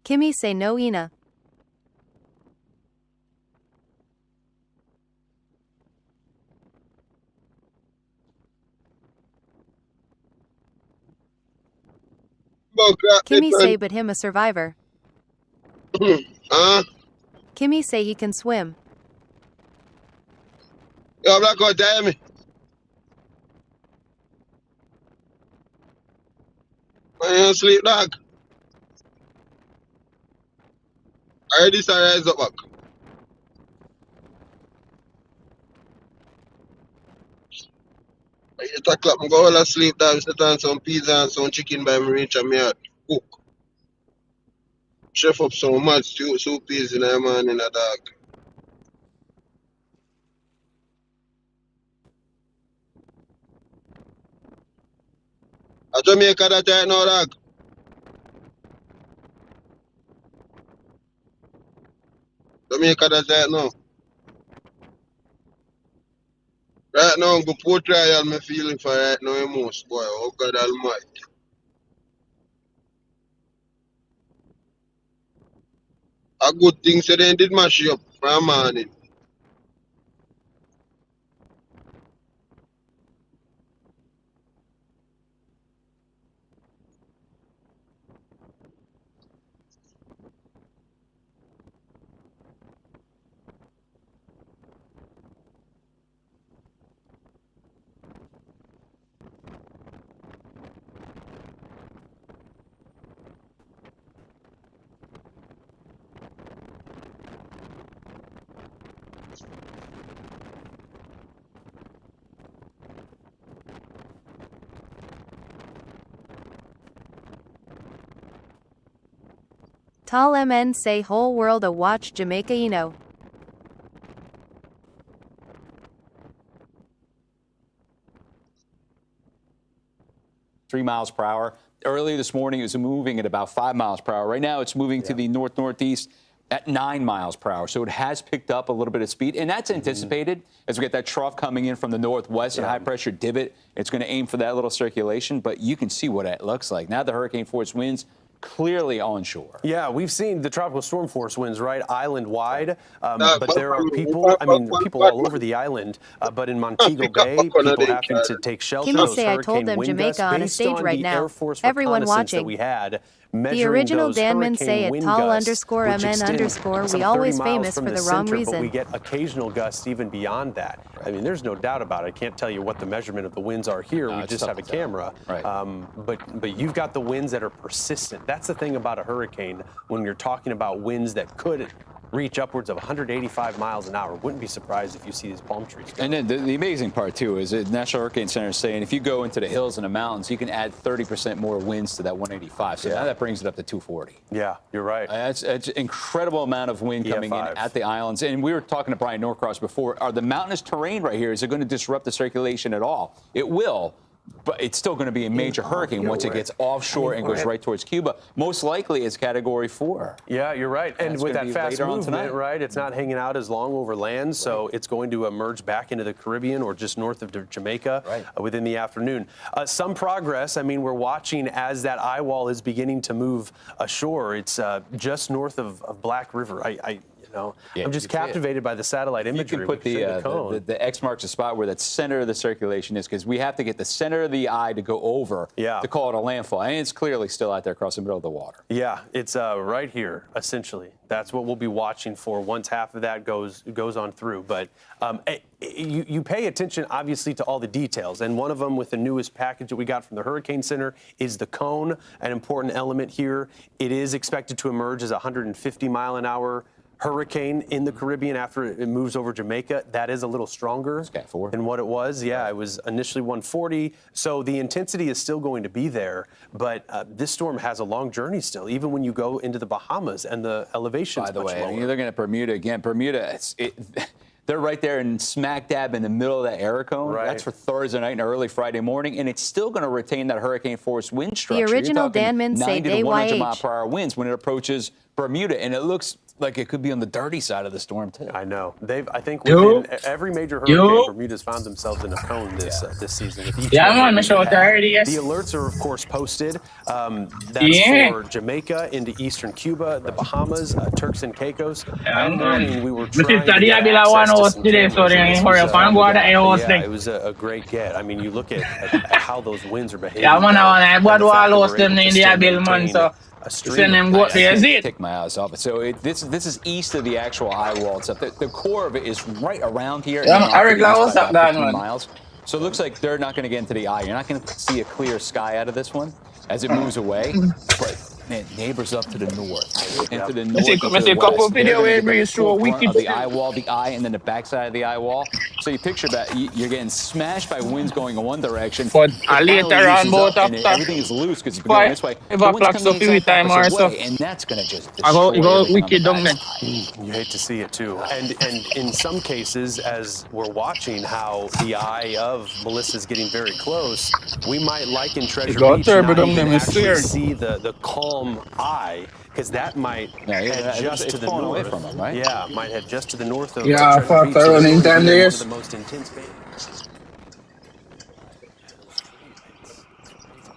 Speaker 15: Kimmy say no Ina. Kimmy say but him a survivor. Kimmy say he can swim.
Speaker 14: Yo, Blackout, tell me. I ain't sleep, dog. I heard this rise up back. 8 o'clock, I'm going to sleep, dog. Sit on some pizza and some chicken by me reach and me out. Cook. Chef up so much soup peas in the morning, dog. I Jamaica that right now, dog. Jamaica that right now. Right now, I'm going to put trial me feeling for right now, most boy. Oh, God Almighty. A good thing, so they did mash you up for morning.
Speaker 15: Tall MN say whole world a watch Jamaica Ino.
Speaker 12: Three miles per hour. Earlier this morning, it was moving at about 5 miles per hour. Right now, it's moving to the north-northeast at 9 miles per hour. So it has picked up a little bit of speed, and that's anticipated as we get that trough coming in from the northwest, and high-pressure divot. It's going to aim for that little circulation, but you can see what it looks like. Now the hurricane force winds clearly onshore.
Speaker 2: Yeah, we've seen the tropical storm force winds, right, island-wide, but there are people, people all over the island, but in Montego Bay, people having to take shelter.
Speaker 15: Kimmy say I told them Jamaica on a stage right now. Everyone watching.
Speaker 2: We had
Speaker 15: the original Danman say at tall_MN_. We always famous for the wrong reason.
Speaker 2: But we get occasional gusts even beyond that. I mean, there's no doubt about it. I can't tell you what the measurement of the winds are here. We just have a camera.
Speaker 12: Right.
Speaker 2: But you've got the winds that are persistent. That's the thing about a hurricane when you're talking about winds that could reach upwards of 185 miles an hour. Wouldn't be surprised if you see these palm trees go.
Speaker 12: And then the amazing part, too, is the National Hurricane Center is saying if you go into the hills and the mountains, you can add 30% more winds to that 185. So now that brings it up to 240.
Speaker 2: Yeah, you're right.
Speaker 12: That's an incredible amount of wind coming in at the islands. And we were talking to Brian Norcross before. Are the mountainous terrain right here, is it going to disrupt the circulation at all? It will. But it's still going to be a major hurricane once it gets offshore and goes right towards Cuba. Most likely it's Category 4.
Speaker 2: Yeah, you're right. And with that fast movement, right, it's not hanging out as long over land, so it's going to emerge back into the Caribbean or just north of Jamaica within the afternoon. Some progress. I mean, we're watching as that eye wall is beginning to move ashore. It's just north of Black River. I'm just captivated by the satellite imagery.
Speaker 12: You can put the X marks the spot where that center of the circulation is, because we have to get the center of the eye to go over to call it a landfall. And it's clearly still out there across the middle of the water.
Speaker 2: Yeah, it's right here, essentially. That's what we'll be watching for once half of that goes on through. But you pay attention, obviously, to all the details. And one of them, with the newest package that we got from the Hurricane Center, is the cone, an important element here. It is expected to emerge as a 150-mile-an-hour hurricane in the Caribbean after it moves over Jamaica. That is a little stronger than what it was. Yeah, it was initially 140. So the intensity is still going to be there. But this storm has a long journey still, even when you go into the Bahamas and the elevation's
Speaker 12: By the
Speaker 2: much
Speaker 12: way,
Speaker 2: lower.
Speaker 12: you're looking at Bermuda again. Bermuda, they're right there in smack dab in the middle of that air cone. That's for Thursday night and early Friday morning, and it's still going to retain that hurricane force wind structure.
Speaker 15: The original Danman say
Speaker 12: 90 to 100 mile per hour winds when it approaches Bermuda, and it looks like it could be on the dirty side of the storm too.
Speaker 2: I know. I think within every major hurricane, Bermuda's found themselves in a cone this season. With each one that we've had. The alerts are, of course, posted. That's for Jamaica into eastern Cuba, the Bahamas, Turks and Caicos. All morning we were trying to get access to some cameras. Yeah, it was a great get. I mean, you look at how those winds are behaving.
Speaker 17: Yeah, man, I want to all
Speaker 2: those
Speaker 17: them in the bill, man. So send them go there. Is it?
Speaker 12: Take my eyes off it. So this is east of the actual eye wall itself. The core of it is right around here.
Speaker 17: Yeah, I reckon what's up, that man.
Speaker 12: Miles. So it looks like they're not going to get into the eye. You're not going to see a clear sky out of this one as it moves away. But man, neighbors up to the north and to the north.
Speaker 17: I see a couple video where it brings through a wicked
Speaker 12: of the eye wall, the eye, and then the backside of the eye wall. So you picture that you're getting smashed by winds going in one direction.
Speaker 17: But later on, both
Speaker 12: and
Speaker 17: after
Speaker 12: everything is loose because it's going this way.
Speaker 17: If I clock so few time or so,
Speaker 12: and that's going to just
Speaker 17: I go wicked down there.
Speaker 2: You hate to see it too, and in some cases, as we're watching how the eye of Melissa's getting very close, we might liken Treasure Beach not even actually see the calm eye, because that might head just to the north.
Speaker 12: Away from them, right?
Speaker 2: Yeah, might head just to the north of
Speaker 17: yeah,
Speaker 2: Treasure Beach.
Speaker 17: For running time days.
Speaker 2: The most intense bay.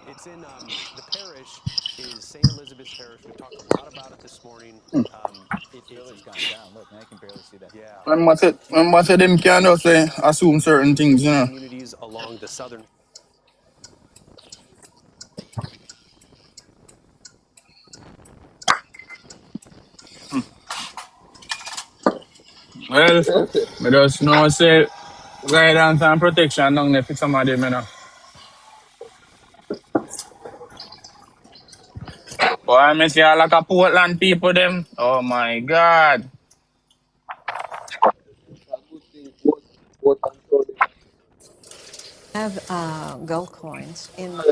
Speaker 2: It's in the parish is St. Elizabeth's Parish. We talked a lot about it this morning. It's gone down. Look, now I can barely see that. Yeah.
Speaker 17: Remember them can just assume certain things, you know.
Speaker 2: Communities along the southern.
Speaker 17: Well, I just know say guidance and protection down there for some of them, you know. Boy, I see a lot of Portland people them. Oh my God.
Speaker 13: I have gold coins in my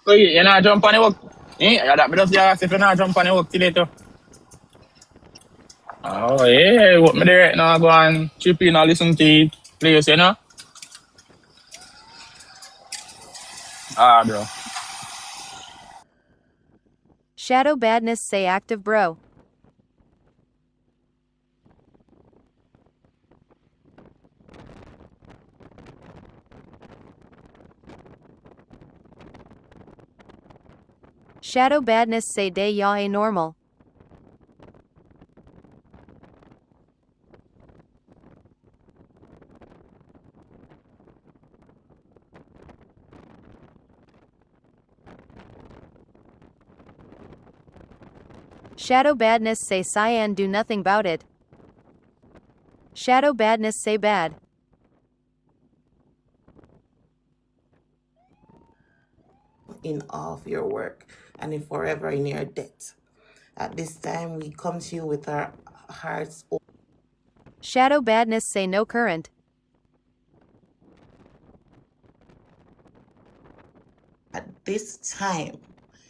Speaker 17: So you not jump on the work? Yeah, that just ask if you not jump on the work today too. Oh yeah, what me there right now go and chip in and listen to it, place, you know? Ah, bro.
Speaker 15: Shadow Badness say active bro. Shadow Badness say day ya a normal. Shadow Badness say cyan do nothing about it. Shadow Badness say bad.
Speaker 16: In all of your work and in forever in your debt. At this time, we come to you with our hearts open.
Speaker 15: Shadow Badness say no current.
Speaker 16: At this time,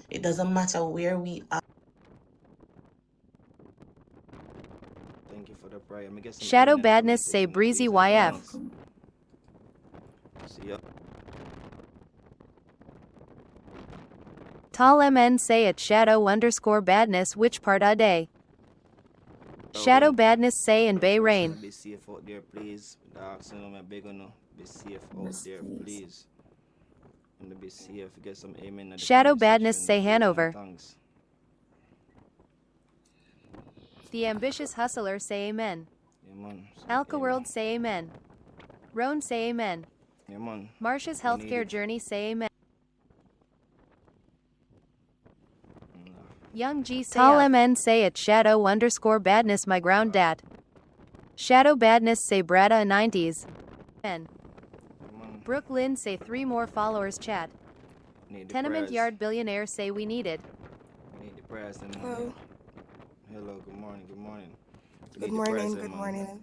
Speaker 16: it doesn't matter where we are.
Speaker 21: Thank you for the prayer.
Speaker 15: Shadow Badness say breezy YF.
Speaker 21: See ya.
Speaker 15: Tall MN say at shadow_badness which part a day. Shadow Badness say in Bay Rain.
Speaker 21: Be safe out there, please. The oxygen, I'm begging you. Be safe out there, please. And be safe. Get some amen.
Speaker 15: Shadow Badness say Hanover. The Ambitious Hustler say amen. Alka World say amen. Roan say amen. Marsha's Healthcare Journey say amen. Young G say Tall MN say at shadow_badness my ground dat. Shadow Badness say Brada 90s. N. Brooklyn say 3 more followers chat. Tenement Yard Billionaire say we need it.
Speaker 21: We need the prayers.
Speaker 23: Hello.
Speaker 21: Hello, good morning, good morning.
Speaker 23: Good morning, good morning.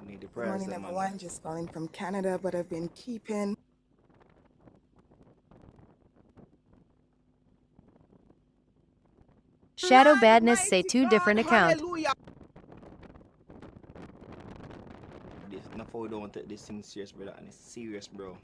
Speaker 21: We need the
Speaker 23: Good
Speaker 21: prayers.
Speaker 23: morning, everyone. Just calling from Canada, but I've been keeping.
Speaker 15: Shadow Badness say 2 different accounts.
Speaker 21: enough how we don't take this thing serious, brother, and it's serious, bro.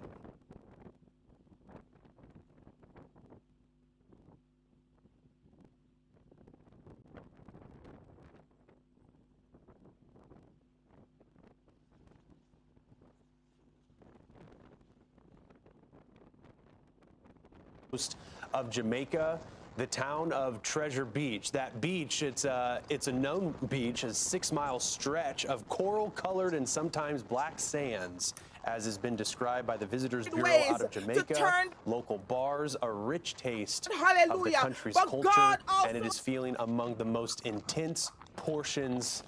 Speaker 2: Of Jamaica, the town of Treasure Beach. That beach, it's a known beach, a 6-mile stretch of coral-colored and sometimes black sands, as has been described by the Visitors Bureau out of Jamaica. Local bars, a rich taste of the country's culture, and it is feeling among the most intense portions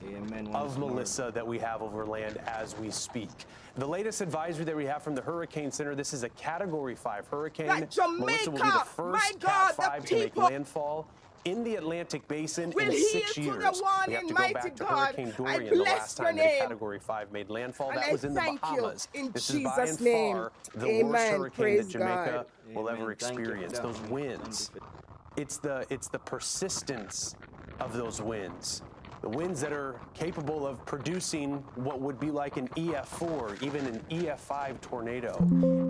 Speaker 2: of Melissa that we have over land as we speak. The latest advisory that we have from the Hurricane Center, this is a Category 5 hurricane. Melissa will be the first Cat 5 to make landfall in the Atlantic Basin in 6 years. We have to go back to Hurricane Dorian, the last time that a Category 5 made landfall. That was in the Bahamas. This is by and far the worst hurricane that Jamaica will ever experience. Those winds, it's the persistence of those winds. The winds that are capable of producing what would be like an EF4, even an EF5 tornado.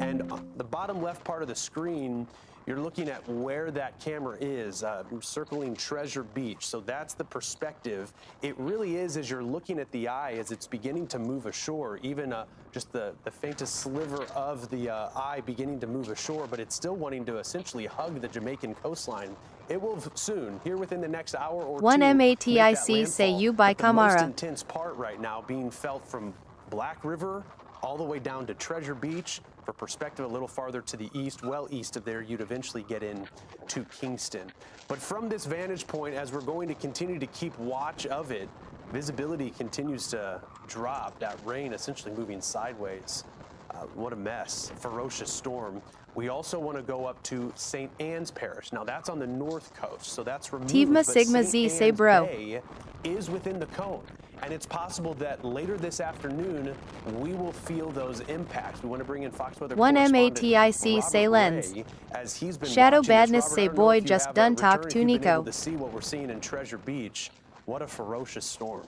Speaker 2: And the bottom left part of the screen, you're looking at where that camera is, circling Treasure Beach. So that's the perspective. It really is, as you're looking at the eye, as it's beginning to move ashore, even just the faintest sliver of the eye beginning to move ashore, but it's still wanting to essentially hug the Jamaican coastline. It will soon, here within the next hour or two.
Speaker 15: 1 MATIC say you by
Speaker 2: The most
Speaker 15: Kamara.
Speaker 2: intense part right now being felt from Black River all the way down to Treasure Beach. For perspective, a little farther to the east, well east of there, you'd eventually get in to Kingston. But from this vantage point, as we're going to continue to keep watch of it, visibility continues to drop. That rain essentially moving sideways. What a mess. Ferocious storm. We also want to go up to St. Anne's Parish. Now, that's on the north coast, so that's removed.
Speaker 15: Tivma
Speaker 2: but
Speaker 15: Sigma
Speaker 2: St.
Speaker 15: Z say
Speaker 2: Anne's
Speaker 15: bro.
Speaker 2: Bay is within the cone. And it's possible that later this afternoon, we will feel those impacts. We want to bring in Fox Weather
Speaker 15: 1
Speaker 2: correspondent
Speaker 15: MATIC say
Speaker 2: Robert
Speaker 15: lens.
Speaker 2: Ray, as he's been
Speaker 15: Shadow
Speaker 2: watching this.
Speaker 15: badness
Speaker 2: Robert,
Speaker 15: say
Speaker 2: I don't know
Speaker 15: boy
Speaker 2: if you
Speaker 15: just
Speaker 2: have,
Speaker 15: done
Speaker 2: return,
Speaker 15: talk
Speaker 2: if
Speaker 15: to
Speaker 2: you've been able
Speaker 15: Nico.
Speaker 2: to see what we're seeing in Treasure Beach. What a ferocious storm.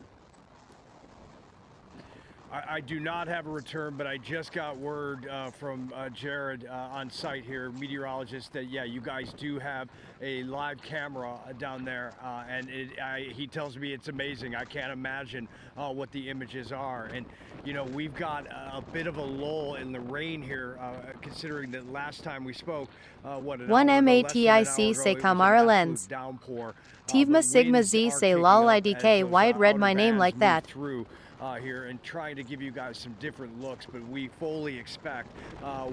Speaker 10: I do not have a return, but I just got word from Jared on site here, meteorologist, that yeah, you guys do have a live camera down there, and he tells me it's amazing. I can't imagine what the images are, and you know, we've got a bit of a lull in the rain here, considering that last time we spoke, what, an
Speaker 15: 1
Speaker 10: hour ago, less than an hour
Speaker 15: MATIC
Speaker 10: ago,
Speaker 15: say
Speaker 10: it was an
Speaker 15: Kamara
Speaker 10: absolute
Speaker 15: lens.
Speaker 10: downpour.
Speaker 15: Tivma
Speaker 10: But
Speaker 15: Sigma
Speaker 10: winds
Speaker 15: Z
Speaker 10: are
Speaker 15: say
Speaker 10: kicking
Speaker 15: lol
Speaker 10: up as
Speaker 15: IDK.
Speaker 10: those
Speaker 15: Why it read
Speaker 10: outer
Speaker 15: my name
Speaker 10: bands
Speaker 15: like
Speaker 10: move
Speaker 15: that?
Speaker 10: through here and trying to give you guys some different looks, but we fully expect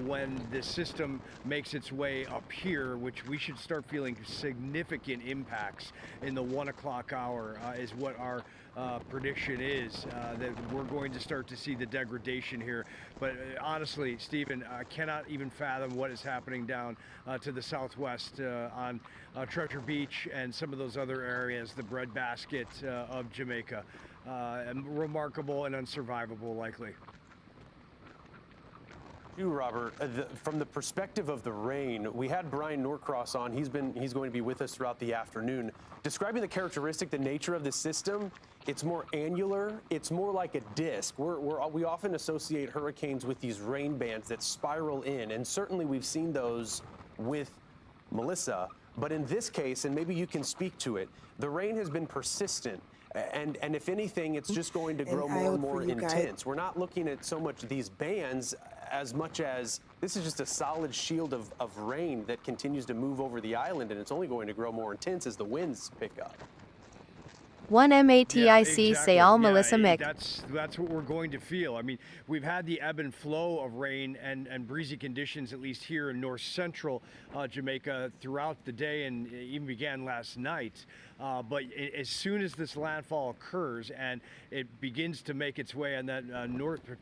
Speaker 10: when the system makes its way up here, which we should start feeling significant impacts in the 1 o'clock hour is what our prediction is, that we're going to start to see the degradation here. But honestly, Stephen, I cannot even fathom what is happening down to the southwest on Treasure Beach and some of those other areas, the breadbasket of Jamaica. Remarkable and unsurvivable, likely.
Speaker 2: You, Robert, from the perspective of the rain, we had Brian Norcross on. He's going to be with us throughout the afternoon, describing the characteristic, the nature of the system. It's more annular. It's more like a disc. We often associate hurricanes with these rain bands that spiral in, and certainly we've seen those with Melissa. But in this case, and maybe you can speak to it, the rain has been persistent. And if anything, it's just going to grow more and more intense. We're not looking at so much these bands as much as this is just a solid shield of rain that continues to move over the island, and it's only going to grow more intense as the winds pick up.
Speaker 15: 1 MATIC say all Melissa Mick.
Speaker 10: That's what we're going to feel. I mean, we've had the ebb and flow of rain and breezy conditions, at least here in north central Jamaica, throughout the day, and even began last night. But as soon as this landfall occurs and it begins to make its way on that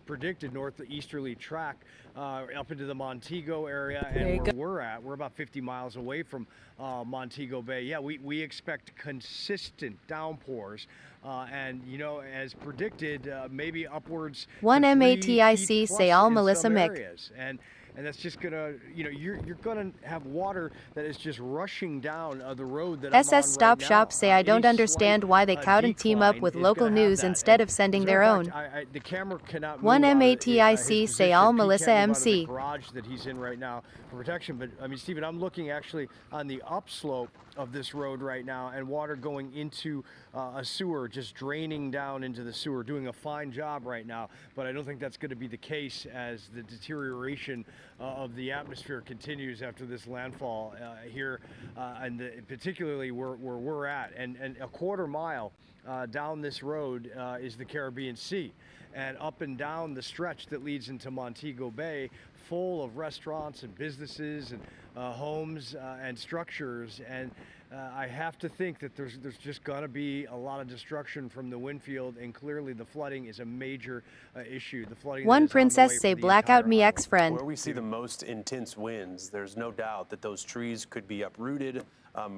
Speaker 10: predicted northeasterly track up into the Montego area, and where we're about 50 miles away from Montego Bay. Yeah, we expect consistent downpours, and you know, as predicted, maybe upwards.
Speaker 15: 1 MATIC say all Melissa Mick.
Speaker 10: And and that's just gonna, you're gonna have water that is just rushing down the road that
Speaker 15: SS
Speaker 10: I'm on
Speaker 15: Stop
Speaker 10: right
Speaker 15: Shop
Speaker 10: now.
Speaker 15: say I don't understand why they count and team up with local news instead of sending their own.
Speaker 10: The camera cannot
Speaker 15: One
Speaker 10: move
Speaker 15: MATIC say all Melissa
Speaker 10: He can't move out of the
Speaker 15: MC.
Speaker 10: garage that he's in right now for protection. But I mean, Stephen, I'm looking actually on the upslope of this road right now, and water going into a sewer, just draining down into the sewer, doing a fine job right now. But I don't think that's going to be the case as the deterioration of the atmosphere continues after this landfall here, and particularly where we're at. And a quarter mile down this road is the Caribbean Sea. And up and down the stretch that leads into Montego Bay, full of restaurants and businesses and homes and structures. And I have to think that there's just going to be a lot of destruction from the wind field, and clearly the flooding is a major issue. The flooding.
Speaker 15: One princess say blackout me ex-friend.
Speaker 2: Where we see the most intense winds, there's no doubt that those trees could be uprooted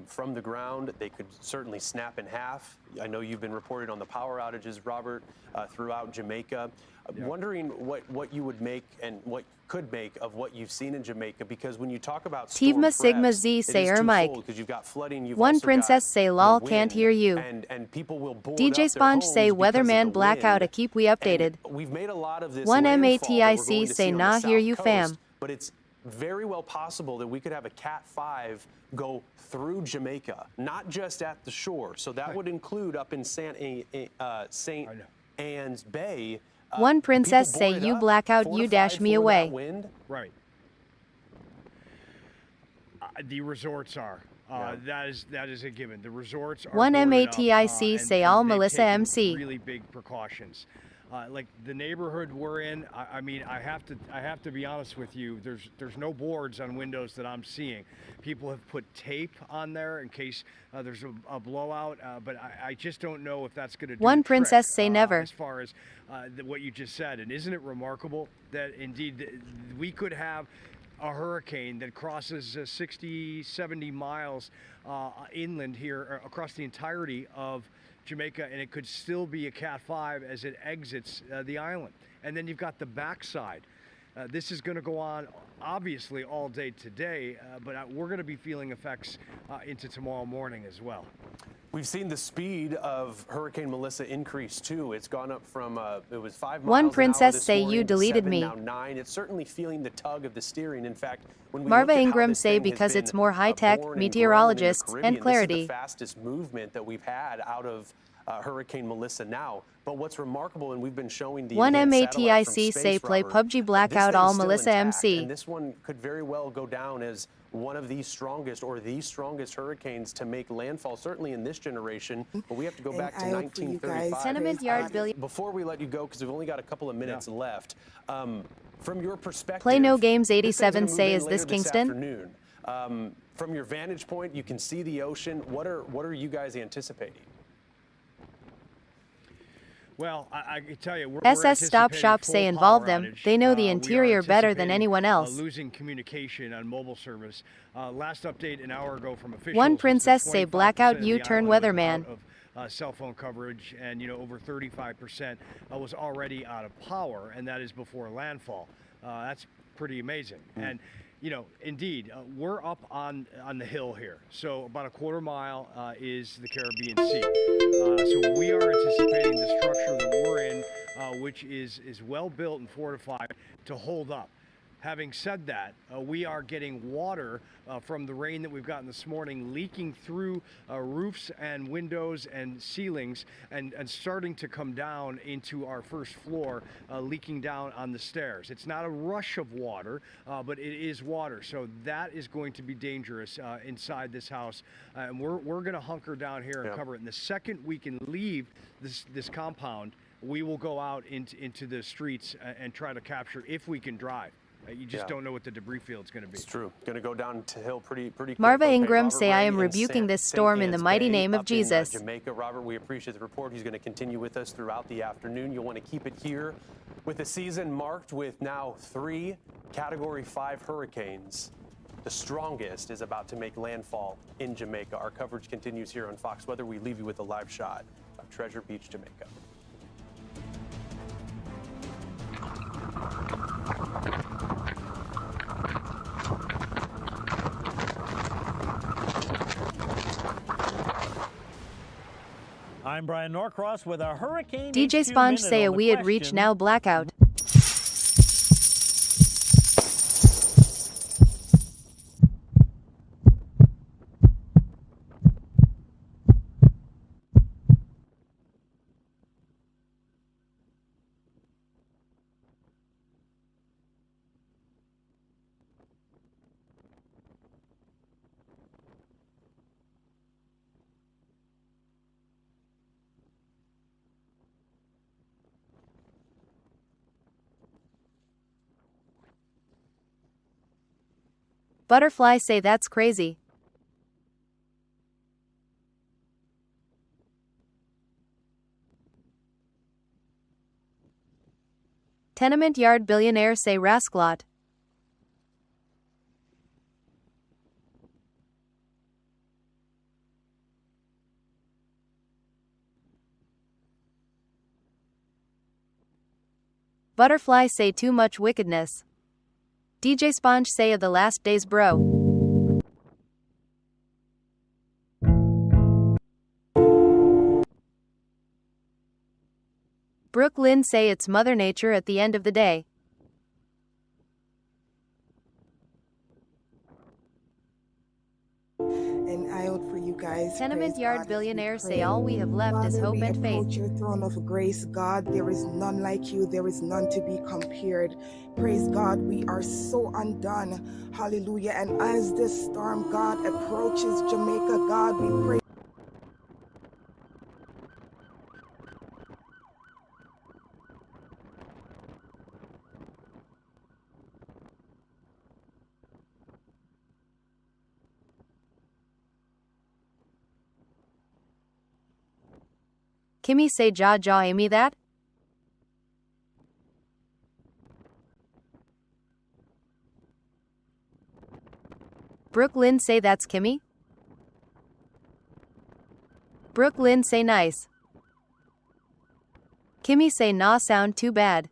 Speaker 2: from the ground. They could certainly snap in half. I know you've been reported on the power outages, Robert, throughout Jamaica. Wondering what you would make and what could make of what you've seen in Jamaica, because when you talk about
Speaker 15: Tivma Sigma Z say Mike.
Speaker 2: Because you've got flooding, you've
Speaker 15: One
Speaker 2: also
Speaker 15: princess
Speaker 2: got
Speaker 15: say
Speaker 2: the
Speaker 15: lol
Speaker 2: wind,
Speaker 15: can't hear you.
Speaker 2: and people will board
Speaker 15: DJ
Speaker 2: up their
Speaker 15: Sponge
Speaker 2: homes
Speaker 15: say
Speaker 2: because of
Speaker 15: weatherman
Speaker 2: the
Speaker 15: blackout a
Speaker 2: wind.
Speaker 15: keep we updated.
Speaker 2: And we've made a lot of this
Speaker 15: One
Speaker 2: landfall that we're going
Speaker 15: MATIC
Speaker 2: to
Speaker 15: say
Speaker 2: see on
Speaker 15: nah
Speaker 2: the
Speaker 15: hear
Speaker 2: South
Speaker 15: you
Speaker 2: Coast,
Speaker 15: fam.
Speaker 2: but it's very well possible that we could have a Cat 5 go through Jamaica, not just at the shore. So that would include up in St. Anne's Bay.
Speaker 15: One princess say
Speaker 2: boarded
Speaker 15: you
Speaker 2: up,
Speaker 15: blackout
Speaker 2: 4
Speaker 15: you
Speaker 2: to
Speaker 15: dash
Speaker 2: 5
Speaker 15: me
Speaker 2: for that
Speaker 15: away.
Speaker 2: wind.
Speaker 10: Right. The resorts are. That is a given. The resorts are.
Speaker 15: One
Speaker 10: boarded up,
Speaker 15: MATIC say
Speaker 10: and
Speaker 15: all
Speaker 10: they've
Speaker 15: Melissa
Speaker 10: taken
Speaker 15: MC.
Speaker 10: Really big precautions. Like the neighborhood we're in, I mean, I have to be honest with you. There's no boards on windows that I'm seeing. People have put tape on there in case there's a blowout, but I just don't know if that's going to do
Speaker 15: One
Speaker 10: the
Speaker 15: princess
Speaker 10: trick,
Speaker 15: say never.
Speaker 10: As far as what you just said, and isn't it remarkable that indeed we could have a hurricane that crosses 60, 70 miles inland here across the entirety of Jamaica, and it could still be a Cat 5 as it exits the island. And then you've got the backside. This is going to go on, obviously, all day today, but we're going to be feeling effects into tomorrow morning as well.
Speaker 2: We've seen the speed of Hurricane Melissa increase too. It's gone up from it was 5 miles
Speaker 15: One
Speaker 2: an hour
Speaker 15: princess
Speaker 2: this
Speaker 15: say
Speaker 2: morning
Speaker 15: you
Speaker 2: to
Speaker 15: deleted
Speaker 2: 7,
Speaker 15: me.
Speaker 2: now 9. It's certainly feeling the tug of the steering. In fact, when we
Speaker 15: Marva
Speaker 2: look at how
Speaker 15: Ingram
Speaker 2: this
Speaker 15: say
Speaker 2: thing has
Speaker 15: because it's
Speaker 2: been,
Speaker 15: more high-tech,
Speaker 2: born and grown in the
Speaker 15: meteorologists,
Speaker 2: Caribbean,
Speaker 15: and clarity.
Speaker 2: This is the fastest movement that we've had out of Hurricane Melissa now. But what's remarkable, and we've been showing the
Speaker 15: One
Speaker 2: enhanced satellite from
Speaker 15: MATIC
Speaker 2: space,
Speaker 15: say play
Speaker 2: Robert,
Speaker 15: PUBG blackout
Speaker 2: this
Speaker 15: all
Speaker 2: thing's still
Speaker 15: Melissa
Speaker 2: intact,
Speaker 15: MC.
Speaker 2: and this one could very well go down as one of the strongest or the strongest hurricanes to make landfall, certainly in this generation. But we have to go back to 1935.
Speaker 15: Tenement yard billion.
Speaker 2: Before we let you go, because we've only got a couple of minutes left, from your perspective,
Speaker 15: Play No Games
Speaker 2: this thing's
Speaker 15: 87
Speaker 2: gonna move
Speaker 15: say
Speaker 2: in
Speaker 15: is this
Speaker 2: later
Speaker 15: Kingston?
Speaker 2: afternoon. From your vantage point, you can see the ocean. What are you guys anticipating?
Speaker 10: Well, I can tell you, we're
Speaker 15: SS Stop
Speaker 10: anticipating
Speaker 15: Shop
Speaker 10: full
Speaker 15: say involve
Speaker 10: power
Speaker 15: them.
Speaker 10: outage.
Speaker 15: They know the
Speaker 10: We are
Speaker 15: interior better than
Speaker 10: anticipating,
Speaker 15: anyone else.
Speaker 10: Losing communication on mobile service. Last update an hour ago from officials.
Speaker 15: One
Speaker 10: was that
Speaker 15: princess say
Speaker 10: 25%
Speaker 15: blackout
Speaker 10: of the
Speaker 15: U-turn
Speaker 10: island was
Speaker 15: weatherman.
Speaker 10: out of, cell phone coverage, and over 35% was already out of power, and that is before landfall. That's pretty amazing. And indeed, we're up on the hill here. So about a quarter mile is the Caribbean Sea. So we are anticipating the structure that we're in, which is well built and fortified to hold up. Having said that, we are getting water from the rain that we've gotten this morning leaking through roofs and windows and ceilings and starting to come down into our first floor, leaking down on the stairs. It's not a rush of water, but it is water. So that is going to be dangerous inside this house. And we're going to hunker down here and cover it. And the second we can leave this compound, we will go out into the streets and try to capture, if we can drive. You just don't know what the debris field's going to be.
Speaker 2: It's true. Going to go down to hill pretty quick.
Speaker 15: Marva
Speaker 2: Okay,
Speaker 15: Ingram
Speaker 2: Robert
Speaker 15: say I
Speaker 2: Ray
Speaker 15: am
Speaker 2: in
Speaker 15: rebuking this
Speaker 2: St.
Speaker 15: storm in the
Speaker 2: Anne's
Speaker 15: mighty
Speaker 2: Bay
Speaker 15: name of
Speaker 2: up in,
Speaker 15: Jesus.
Speaker 2: Jamaica. Robert, we appreciate the report. He's going to continue with us throughout the afternoon. You'll want to keep it here with the season marked with now 3 Category 5 hurricanes. The strongest is about to make landfall in Jamaica. Our coverage continues here on Fox Weather. We leave you with a live shot of Treasure Beach, Jamaica.
Speaker 9: I'm Brian Norcross with a Hurricane
Speaker 15: DJ
Speaker 9: HQ
Speaker 15: Sponge
Speaker 9: Minute
Speaker 15: say
Speaker 9: on
Speaker 15: a
Speaker 9: the
Speaker 15: we had reached
Speaker 9: question.
Speaker 15: now blackout. Butterfly say that's crazy. Tenement yard billionaire say rascalot. Butterfly say too much wickedness. DJ Sponge say of the last days bro. Brooklyn say it's Mother Nature at the end of the day.
Speaker 23: And I out for you guys.
Speaker 15: Tenement
Speaker 23: Praise
Speaker 15: yard
Speaker 23: God as we
Speaker 15: billionaire say
Speaker 23: pray.
Speaker 15: all we have left is
Speaker 23: Father,
Speaker 15: hope
Speaker 23: we
Speaker 15: and faith.
Speaker 23: approach your throne of grace, God. There is none like you. There is none to be compared. Praise God, we are so undone. Hallelujah. And as this storm, God, approaches Jamaica, God, we pray.
Speaker 15: Kimmy say jaw Amy that? Brooklyn say that's Kimmy? Brooklyn say nice. Kimmy say nah sound too bad.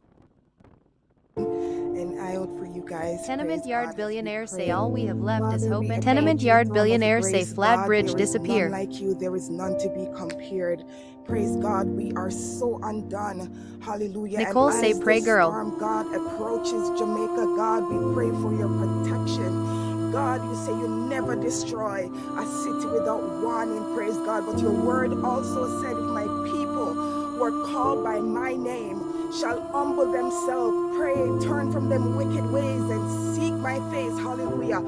Speaker 23: And I out for you guys.
Speaker 15: Tenement
Speaker 23: Praise
Speaker 15: yard
Speaker 23: God as we
Speaker 15: billionaire say
Speaker 23: pray.
Speaker 15: all we have left is
Speaker 23: Father,
Speaker 15: hope
Speaker 23: we
Speaker 15: and
Speaker 23: approach
Speaker 15: Tenement
Speaker 23: your
Speaker 15: yard
Speaker 23: throne of
Speaker 15: billionaire say
Speaker 23: grace,
Speaker 15: flat
Speaker 23: God.
Speaker 15: bridge
Speaker 23: There is
Speaker 15: disappear.
Speaker 23: none like you. There is none to be compared. Praise God, we are so undone. Hallelujah.
Speaker 15: Nicole
Speaker 23: and
Speaker 15: say
Speaker 23: as
Speaker 15: pray
Speaker 23: this
Speaker 15: girl.
Speaker 23: storm, God, approaches Jamaica, God, we pray for your protection. God, you say you never destroy a city without warning, praise God. But your word also said, if my people who are called by my name shall humble themselves, pray, turn from them wicked ways and seek my face, hallelujah,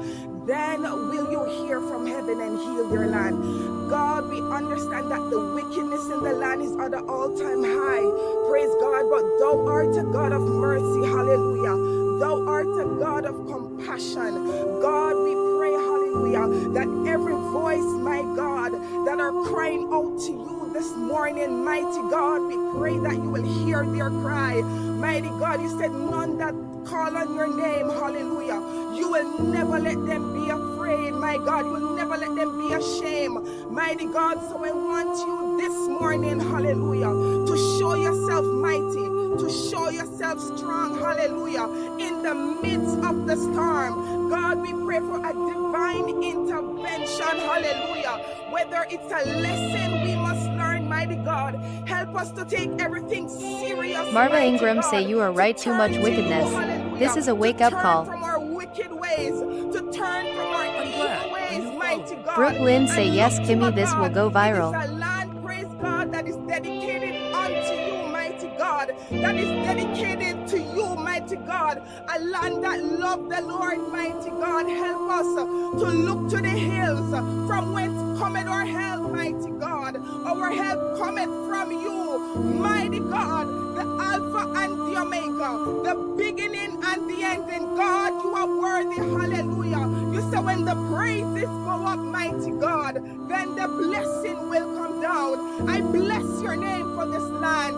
Speaker 23: then will you hear from heaven and heal their land. God, we understand that the wickedness in the land is at an all-time high, praise God, but thou art a God of mercy, hallelujah. Thou art a God of compassion. God, we pray, hallelujah, that every voice, my God, that are crying out to you this morning, mighty God, we pray that you will hear their cry. Mighty God, you said none that call on your name, hallelujah, you will never let them be afraid, my God, you will never let them be ashamed, mighty God. So I want you this morning, hallelujah, to show yourself mighty, to show yourself strong, hallelujah, in the midst of the storm. God, we pray for a divine intervention, hallelujah, whether it's a lesson we must learn, mighty God, help us to take everything serious,
Speaker 15: Marva
Speaker 23: mighty
Speaker 15: Ingram
Speaker 23: God,
Speaker 15: say you are right, too much wickedness. This is a wake-up call.
Speaker 23: from our wicked ways, to turn from our evil ways, mighty God.
Speaker 15: Brooklyn say
Speaker 23: and
Speaker 15: yes
Speaker 23: look to
Speaker 15: Kimmy
Speaker 23: a
Speaker 15: this will
Speaker 23: God.
Speaker 15: go
Speaker 23: It
Speaker 15: viral.
Speaker 23: is a land, praise God, that is dedicated unto you, mighty God, that is dedicated to you, mighty God, a land that loves the Lord, mighty God. Help us to look to the hills from whence cometh our help, mighty God. Our help cometh from you, mighty God, the Alpha and the Omega, the beginning and the ending. God, you are worthy, hallelujah. You say when the praises go up, mighty God, then the blessing will come down. I bless your name for this land,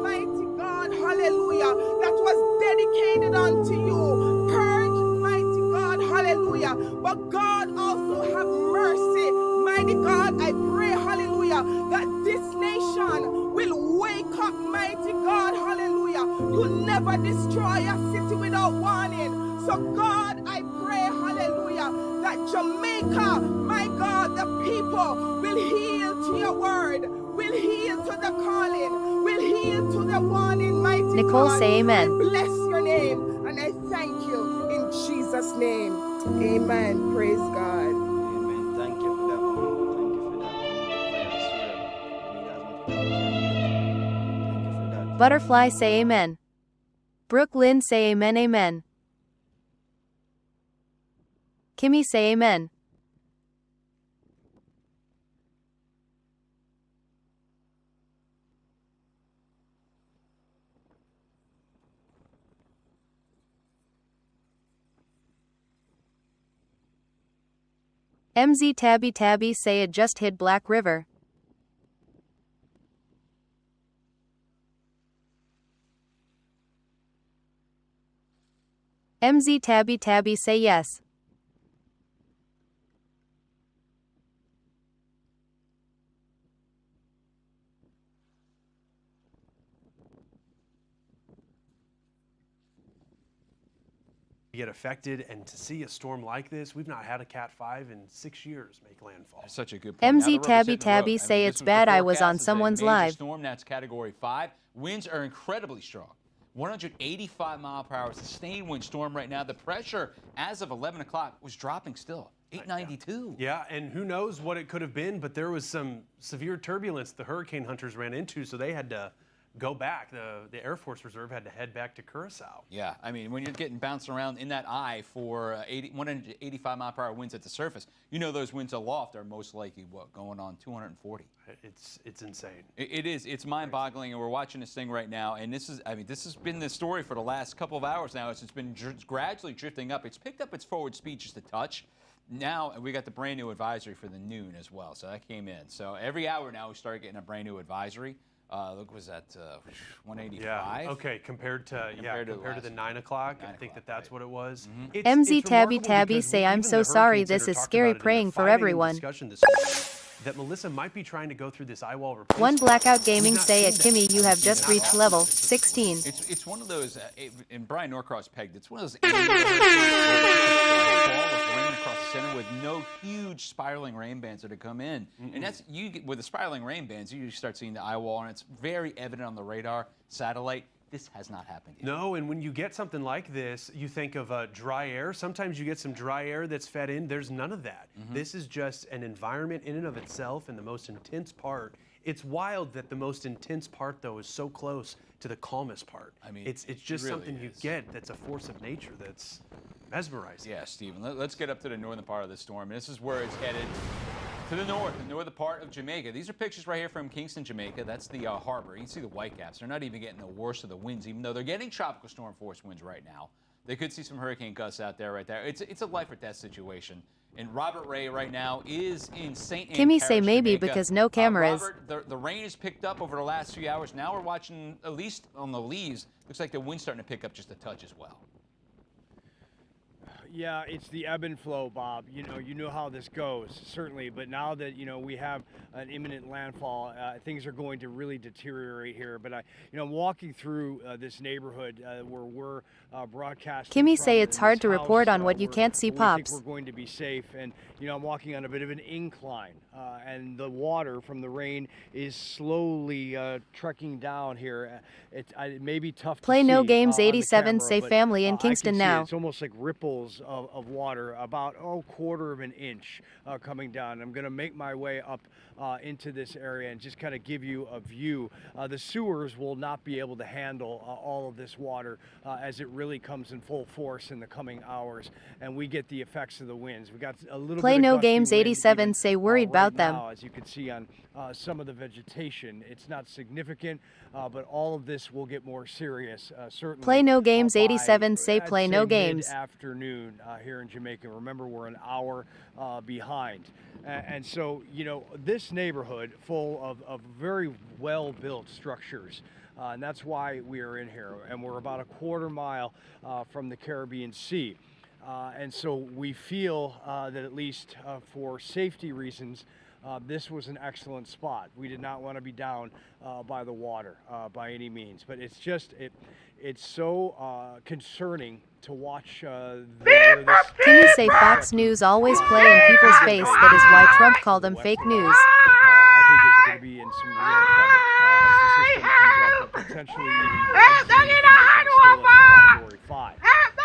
Speaker 23: mighty God, hallelujah, that was dedicated unto you. Purge, mighty God, hallelujah. But God also have mercy, mighty God. I pray, hallelujah, that this nation will wake up, mighty God, hallelujah. You never destroy a city without warning. So God, I pray, hallelujah, that Jamaica, my God, the people will heal to your word, will heal to the calling, will heal to the warning, mighty
Speaker 15: Nicole,
Speaker 23: God.
Speaker 15: say amen.
Speaker 23: I bless your name and I thank you in Jesus' name. Amen. Praise God.
Speaker 21: Amen. Thank you for that one. Thank you for that. We need the prayer as well. We need as much prayer as we can get. Thank you for that.
Speaker 15: Butterfly, say amen. Brooklyn, say amen, amen. Kimmy, say amen. MZ Tabby Tabby, say it just hit Black River. MZ Tabby Tabby, say yes.
Speaker 2: Get affected, and to see a storm like this, we've not had a Cat 5 in 6 years make landfall.
Speaker 12: That's such a good point.
Speaker 15: MZ Tabby Tabby, say it's bad. I was on someone's live.
Speaker 12: Storm that's Category 5. Winds are incredibly strong. 185-mile-per-hour sustained wind storm right now. The pressure as of 11 o'clock was dropping still. 892.
Speaker 2: Yeah, and who knows what it could have been, but there was some severe turbulence the hurricane hunters ran into, so they had to go back. The Air Force Reserve had to head back to Curacao.
Speaker 12: Yeah, I mean, when you're getting bounced around in that eye for 185-mile-per-hour winds at the surface, you know those winds aloft are most likely, what, going on 240.
Speaker 2: It's insane.
Speaker 12: It is. It's mind-boggling, and we're watching this thing right now, and this has been the story for the last couple of hours now. It's been gradually drifting up. It's picked up its forward speed just a touch. Now we got the brand new advisory for the noon as well, so that came in. So every hour now we start getting a brand new advisory. Look, was that 185?
Speaker 2: Yeah. Okay, compared to the 9 o'clock, I think that's what it was.
Speaker 15: MZ Tabby Tabby, say I'm so sorry. This is scary. Praying for everyone.
Speaker 2: Discussion this morning, that Melissa might be trying to go through this eyewall replacement.
Speaker 15: One Blackout Gaming, say at Kimmy, you have just reached level 16.
Speaker 12: It's one of those, and Brian Norcross pegged, it's one of those rain across the center with no huge spiraling rain bands that have come in. And that's, with the spiraling rain bands, you start seeing the eye wall, and it's very evident on the radar, satellite. This has not happened yet.
Speaker 2: No, and when you get something like this, you think of dry air. Sometimes you get some dry air that's fed in. There's none of that. This is just an environment in and of itself, and the most intense part. It's wild that the most intense part, though, is so close to the calmest part. I mean, it's just
Speaker 12: really
Speaker 2: something you get that's a force of nature that's mesmerizing.
Speaker 12: Yeah, Stephen, let's get up to the northern part of the storm. This is where it's headed. To the north, the northern part of Jamaica. These are pictures right here from Kingston, Jamaica. That's the harbor. You can see the whitecaps. They're not even getting the worst of the winds, even though they're getting tropical storm force winds right now. They could see some hurricane gusts out there right there. It's a life or death situation. And Robert Ray right now is in St. Anne
Speaker 15: Kimmy,
Speaker 12: Parish,
Speaker 15: say maybe
Speaker 12: Jamaica.
Speaker 15: because no cameras.
Speaker 12: Robert, the rain has picked up over the last few hours. Now we're watching, at least on the leaves, looks like the wind's starting to pick up just a touch as well.
Speaker 10: Yeah, it's the ebb and flow, Bob. You know how this goes, certainly. But now that we have an imminent landfall, things are going to really deteriorate here. But I'm walking through this neighborhood where we're broadcasting.
Speaker 15: Kimmy, say it's hard to report on what you can't see. Pops.
Speaker 10: We're going to be safe, and I'm walking on a bit of an incline, and the water from the rain is slowly trekking down here. It may be tough.
Speaker 15: Play
Speaker 10: to
Speaker 15: No
Speaker 10: see,
Speaker 15: Games
Speaker 10: on the
Speaker 15: 87,
Speaker 10: camera,
Speaker 15: say
Speaker 10: but,
Speaker 15: family in
Speaker 10: I can
Speaker 15: Kingston
Speaker 10: see
Speaker 15: now.
Speaker 10: it's almost like ripples of water, about quarter of an inch coming down. I'm going to make my way up into this area and just kind of give you a view. The sewers will not be able to handle all of this water as it really comes in full force in the coming hours, and we get the effects of the winds. We got a little
Speaker 15: Play
Speaker 10: bit
Speaker 15: No
Speaker 10: of gusty
Speaker 15: Games
Speaker 10: wind
Speaker 15: 87,
Speaker 10: even,
Speaker 15: say worried
Speaker 10: right
Speaker 15: about them.
Speaker 10: now, as you can see on some of the vegetation. It's not significant, but all of this will get more serious, certainly.
Speaker 15: Play No Games
Speaker 10: by,
Speaker 15: 87, say play no games.
Speaker 10: Mid-afternoon here in Jamaica. Remember, we're an hour behind. And so, this neighborhood full of very well-built structures, and that's why we are in here. And we're about a quarter mile from the Caribbean Sea. And so we feel that at least for safety reasons, this was an excellent spot. We did not want to be down by the water by any means, but it's just It's so concerning to watch
Speaker 15: Kimmy say Fox News always play in people's face. That is why Trump called them fake news.
Speaker 10: I think is going to be in some real trouble as the system comes up, potentially even still as a Category 5.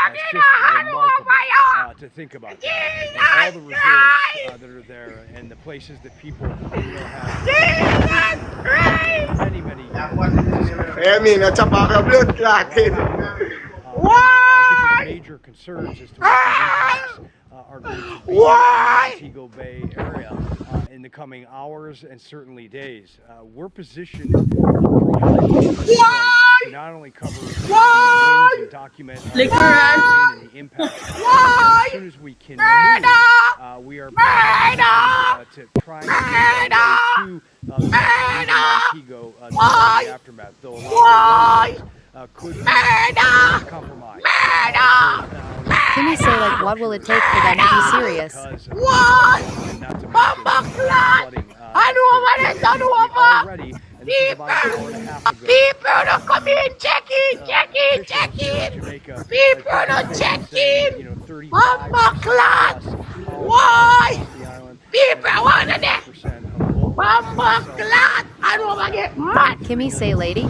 Speaker 10: It's just remarkable to think about that. And all the resorts that are there and the places that people have many major concerns as to what the impacts are going to be in the Montego Bay area in the coming hours and certainly days. We're positioned to not only cover the winds and document and the impacts, as soon as we can move, we are positioned to try and get our way to Montego during the aftermath. Though a lot of the could be compromised.
Speaker 15: Kimmy say, like, what will it take for them to be serious?
Speaker 8: People to come in, check in. People to check in. Bomba clot. Why? People want that. Bomba clot. I don't want to get mad.
Speaker 15: Kimmy say, lady.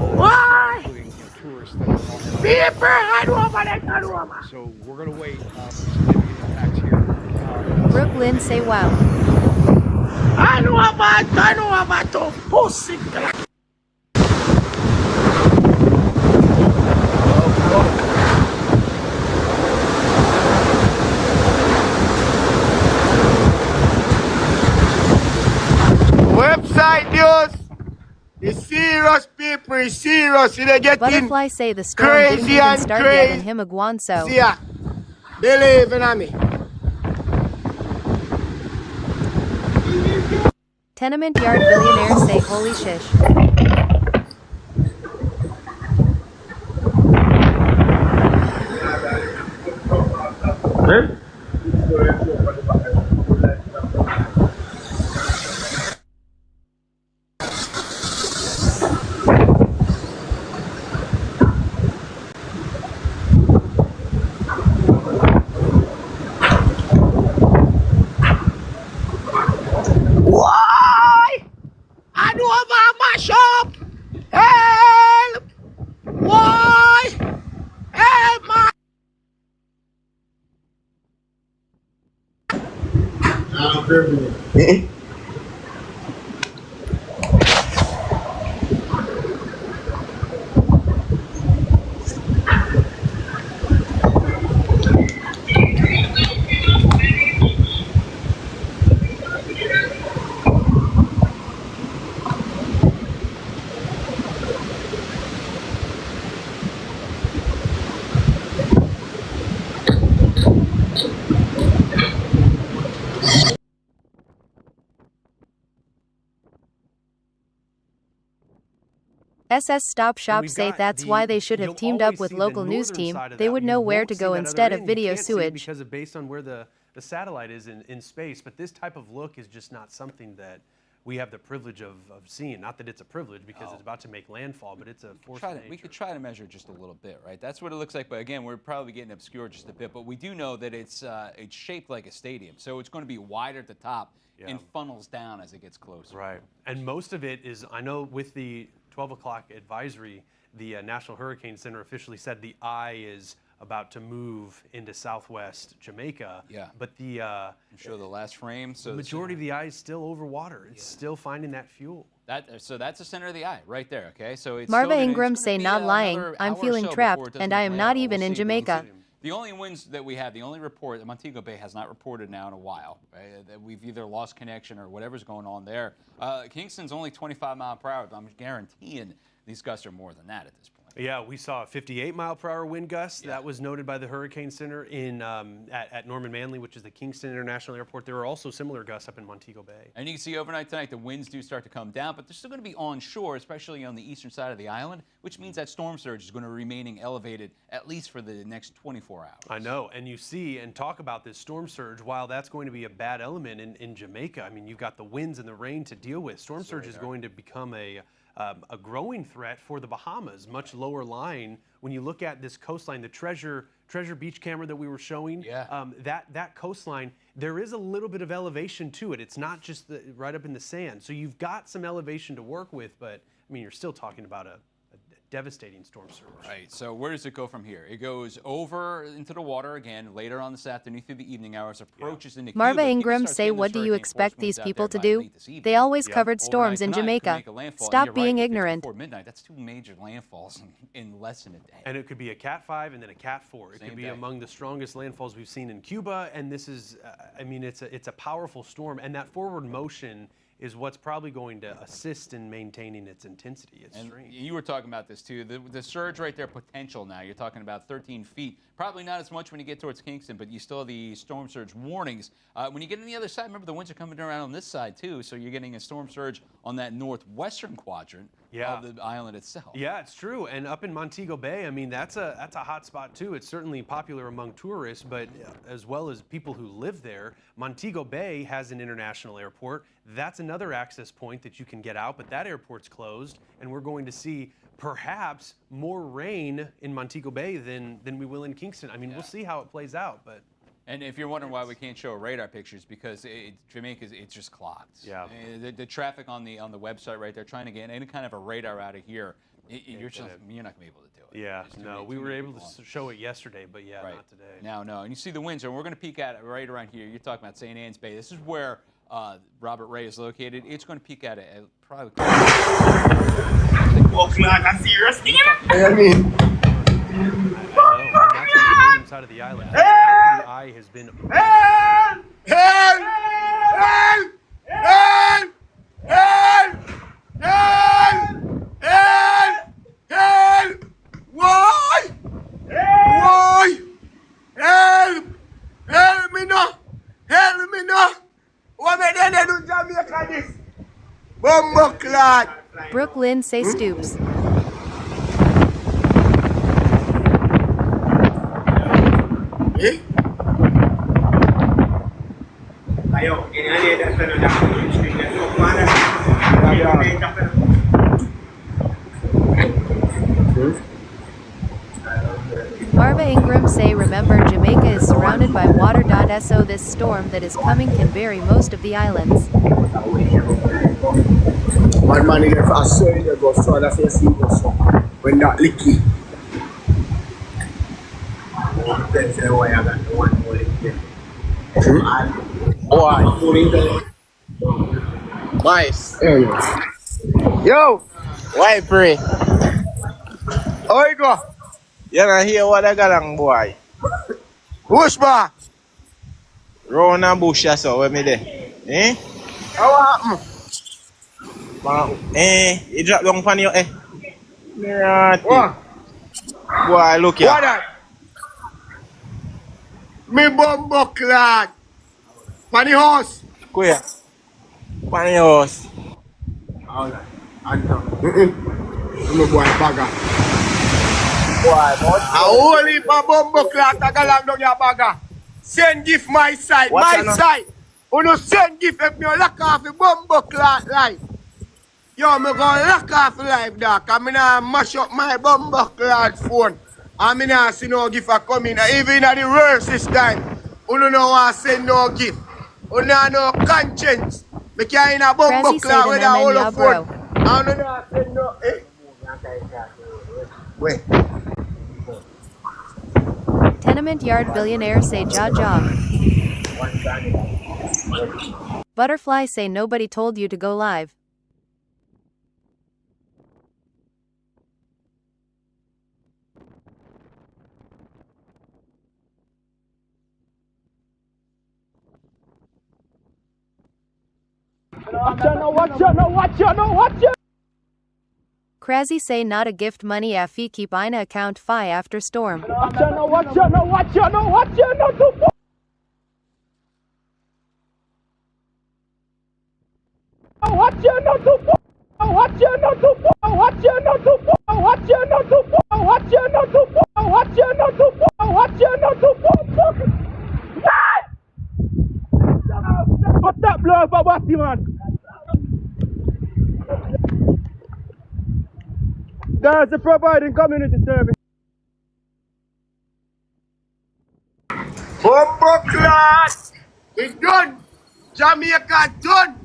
Speaker 8: Why? People, I don't want that.
Speaker 10: So we're going to wait for significant impacts here.
Speaker 15: Brooklyn say, wow.
Speaker 8: I know about to pussy.
Speaker 20: Website news. It's serious, people. It's serious. They're getting
Speaker 15: Butterfly say the storm didn't even start yet in Himaguanso.
Speaker 20: Yeah, believe in me.
Speaker 15: Tenement yard billionaires say holy shish.
Speaker 8: Why? I know about my shop. Help! Why? Help my.
Speaker 15: SS Stop Shop say that's why they should have teamed up with local news team. They would know where to go instead of video sewage.
Speaker 2: Because of based on where the satellite is in space, but this type of look is just not something that we have the privilege of seeing. Not that it's a privilege because it's about to make landfall, but it's a force of nature.
Speaker 12: We could try to measure just a little bit, right? That's what it looks like. But again, we're probably getting obscured just a bit. But we do know that it's shaped like a stadium, so it's going to be wider at the top and funnels down as it gets closer.
Speaker 2: Right. And most of it is, I know with the 12 o'clock advisory, the National Hurricane Center officially said the eye is about to move into southwest Jamaica.
Speaker 12: Yeah.
Speaker 2: But the
Speaker 12: show the last frame. So
Speaker 2: the majority of the eye is still over water. It's still finding that fuel.
Speaker 12: So that's the center of the eye right there. Okay. So it's
Speaker 15: Marva Ingram say not lying. I'm feeling trapped, and I am not even in Jamaica.
Speaker 12: The only winds that we have, the only report, Montego Bay has not reported now in a while. Right? That we've either lost connection or whatever's going on there. Kingston's only 25 mile per hour. But I'm guaranteeing these gusts are more than that at this point.
Speaker 2: Yeah, we saw a 58 mile per hour wind gust. That was noted by the Hurricane Center in at Norman Manley, which is the Kingston International Airport. There were also similar gusts up in Montego Bay.
Speaker 12: And you can see overnight tonight the winds do start to come down, but they're still going to be onshore, especially on the eastern side of the island, which means that storm surge is going to remain elevated at least for the next 24 hours.
Speaker 2: I know, and you see and talk about this storm surge. While that's going to be a bad element in Jamaica, I mean, you've got the winds and the rain to deal with. Storm surge is going to become a a growing threat for the Bahamas, much lower lying. When you look at this coastline, the Treasure Beach camera that we were showing, that coastline, there is a little bit of elevation to it. It's not just right up in the sand. So you've got some elevation to work with, but I mean, you're still talking about a devastating storm surge.
Speaker 12: Right. So where does it go from here? It goes over into the water again later on this afternoon through the evening hours, approaches into Cuba.
Speaker 15: Marva Ingram say, what do you expect these people to do? They always covered storms in Jamaica. Stop being ignorant.
Speaker 12: Before midnight, that's 2 major landfalls in less than a day.
Speaker 2: And it could be a Cat 5 and then a Cat 4. It could be among the strongest landfalls we've seen in Cuba. And this is, I mean, it's a powerful storm. And that forward motion is what's probably going to assist in maintaining its intensity. It's strange.
Speaker 12: You were talking about this too. The surge right there, potential now. You're talking about 13 feet. Probably not as much when you get towards Kingston, but you still have the storm surge warnings. When you get on the other side, remember the winds are coming around on this side too, so you're getting a storm surge on that northwestern quadrant of the island itself.
Speaker 2: Yeah, it's true. And up in Montego Bay, I mean, that's a hot spot too. It's certainly popular among tourists, but as well as people who live there. Montego Bay has an international airport. That's another access point that you can get out, but that airport's closed, and we're going to see perhaps more rain in Montego Bay than we will in Kingston. I mean, we'll see how it plays out, but.
Speaker 12: And if you're wondering why we can't show radar pictures, because Jamaica's, it's just clogged.
Speaker 2: Yeah.
Speaker 12: The traffic on the website right there, trying to get any kind of a radar out of here, you're not going to be able to do it.
Speaker 2: Yeah, no, we were able to show it yesterday, but yeah, not today.
Speaker 12: No, and you see the winds, and we're going to peek at it right around here. You're talking about St. Anne's Bay. This is where Robert Ray is located. It's going to peak at it probably.
Speaker 20: I'm serious.
Speaker 2: I mean. That's on the northern side of the island. The eye has been.
Speaker 20: Help! Help! Help! Help! Help! Help! Help! Why? Why? Help! Help me now! Help me now! What am I doing to Jamaica this? Bumbo clot!
Speaker 15: Brooklyn say Stoops.
Speaker 20: Eh? Ayo, ini ada
Speaker 15: Marva Ingram say, remember, Jamaica is surrounded by water. So this storm that is coming can bury most of the islands.
Speaker 20: One man in there, I saw you there go strong, that's your seat also. When that licky. Boy. Nice. Yo, why pray? How you go? You don't hear what I got on, boy. Whoosh ba? Round and bush, that's all, where me there? Eh? How happened? You drop down on your what? Boy, look here. What that? Me bumbo clad. Panny horse. Go here. Panny horse. Alright. Me boy bagger. Boy, but a whole heap of bumbo clad that along down your bagger. Send gift my side. What my side. Uno send gift if you lock off the bumbo clad life. Yo, me gonna lock off life, dog. I'm gonna mash up my bumbo clad phone. I'm gonna see no gift a coming. Even at the worst this time, you don't want to send no gift. You don't have no conscience. Me can't in a bumbo clad with a whole phone. I don't know send no. Wait.
Speaker 15: Tenement yard billionaire say jaw. Butterfly say nobody told you to go live.
Speaker 20: Watch out.
Speaker 15: Crazy say not a gift money afi keep ina account fi after storm.
Speaker 20: Watch out. What's that blow up, man? That's the providing community service. Bumbo class! It's done! Jamaica done!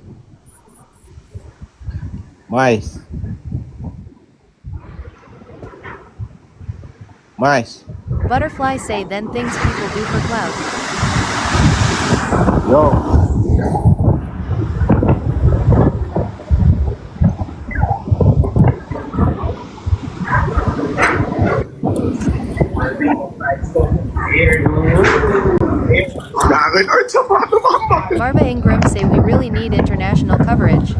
Speaker 17: Mais. Mais.
Speaker 15: Butterfly say then things people do for clout.
Speaker 17: Yo.
Speaker 15: Barba Ingram say we really need international coverage.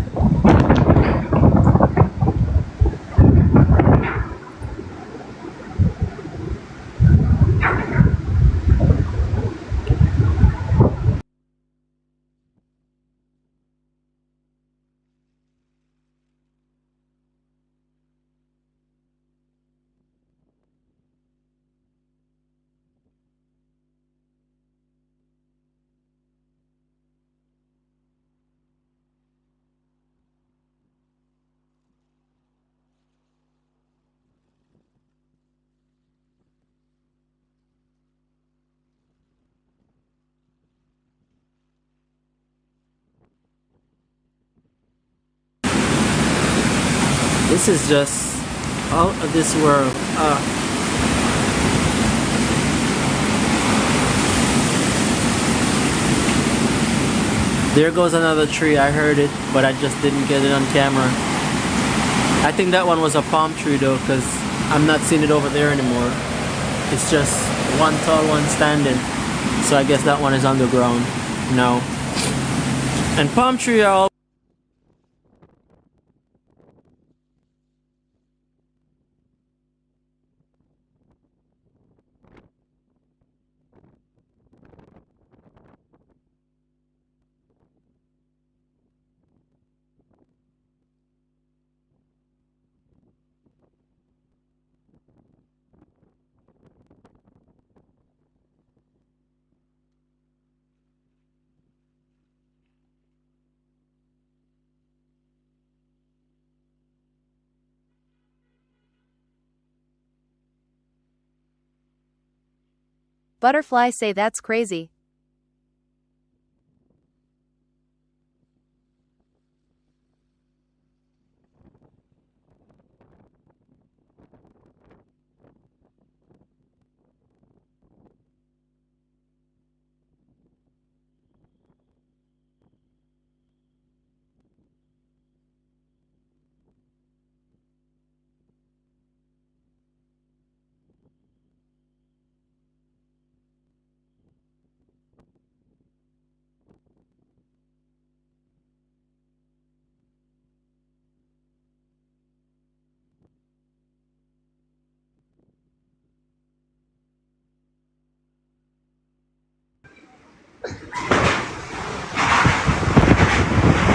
Speaker 3: This is just out of this world. There goes another tree. I heard it, but I just didn't get it on camera. I think that one was a palm tree though, because I'm not seeing it over there anymore. It's just one tall one standing. So I guess that one is underground now. And palm tree are all
Speaker 15: Butterfly say that's crazy.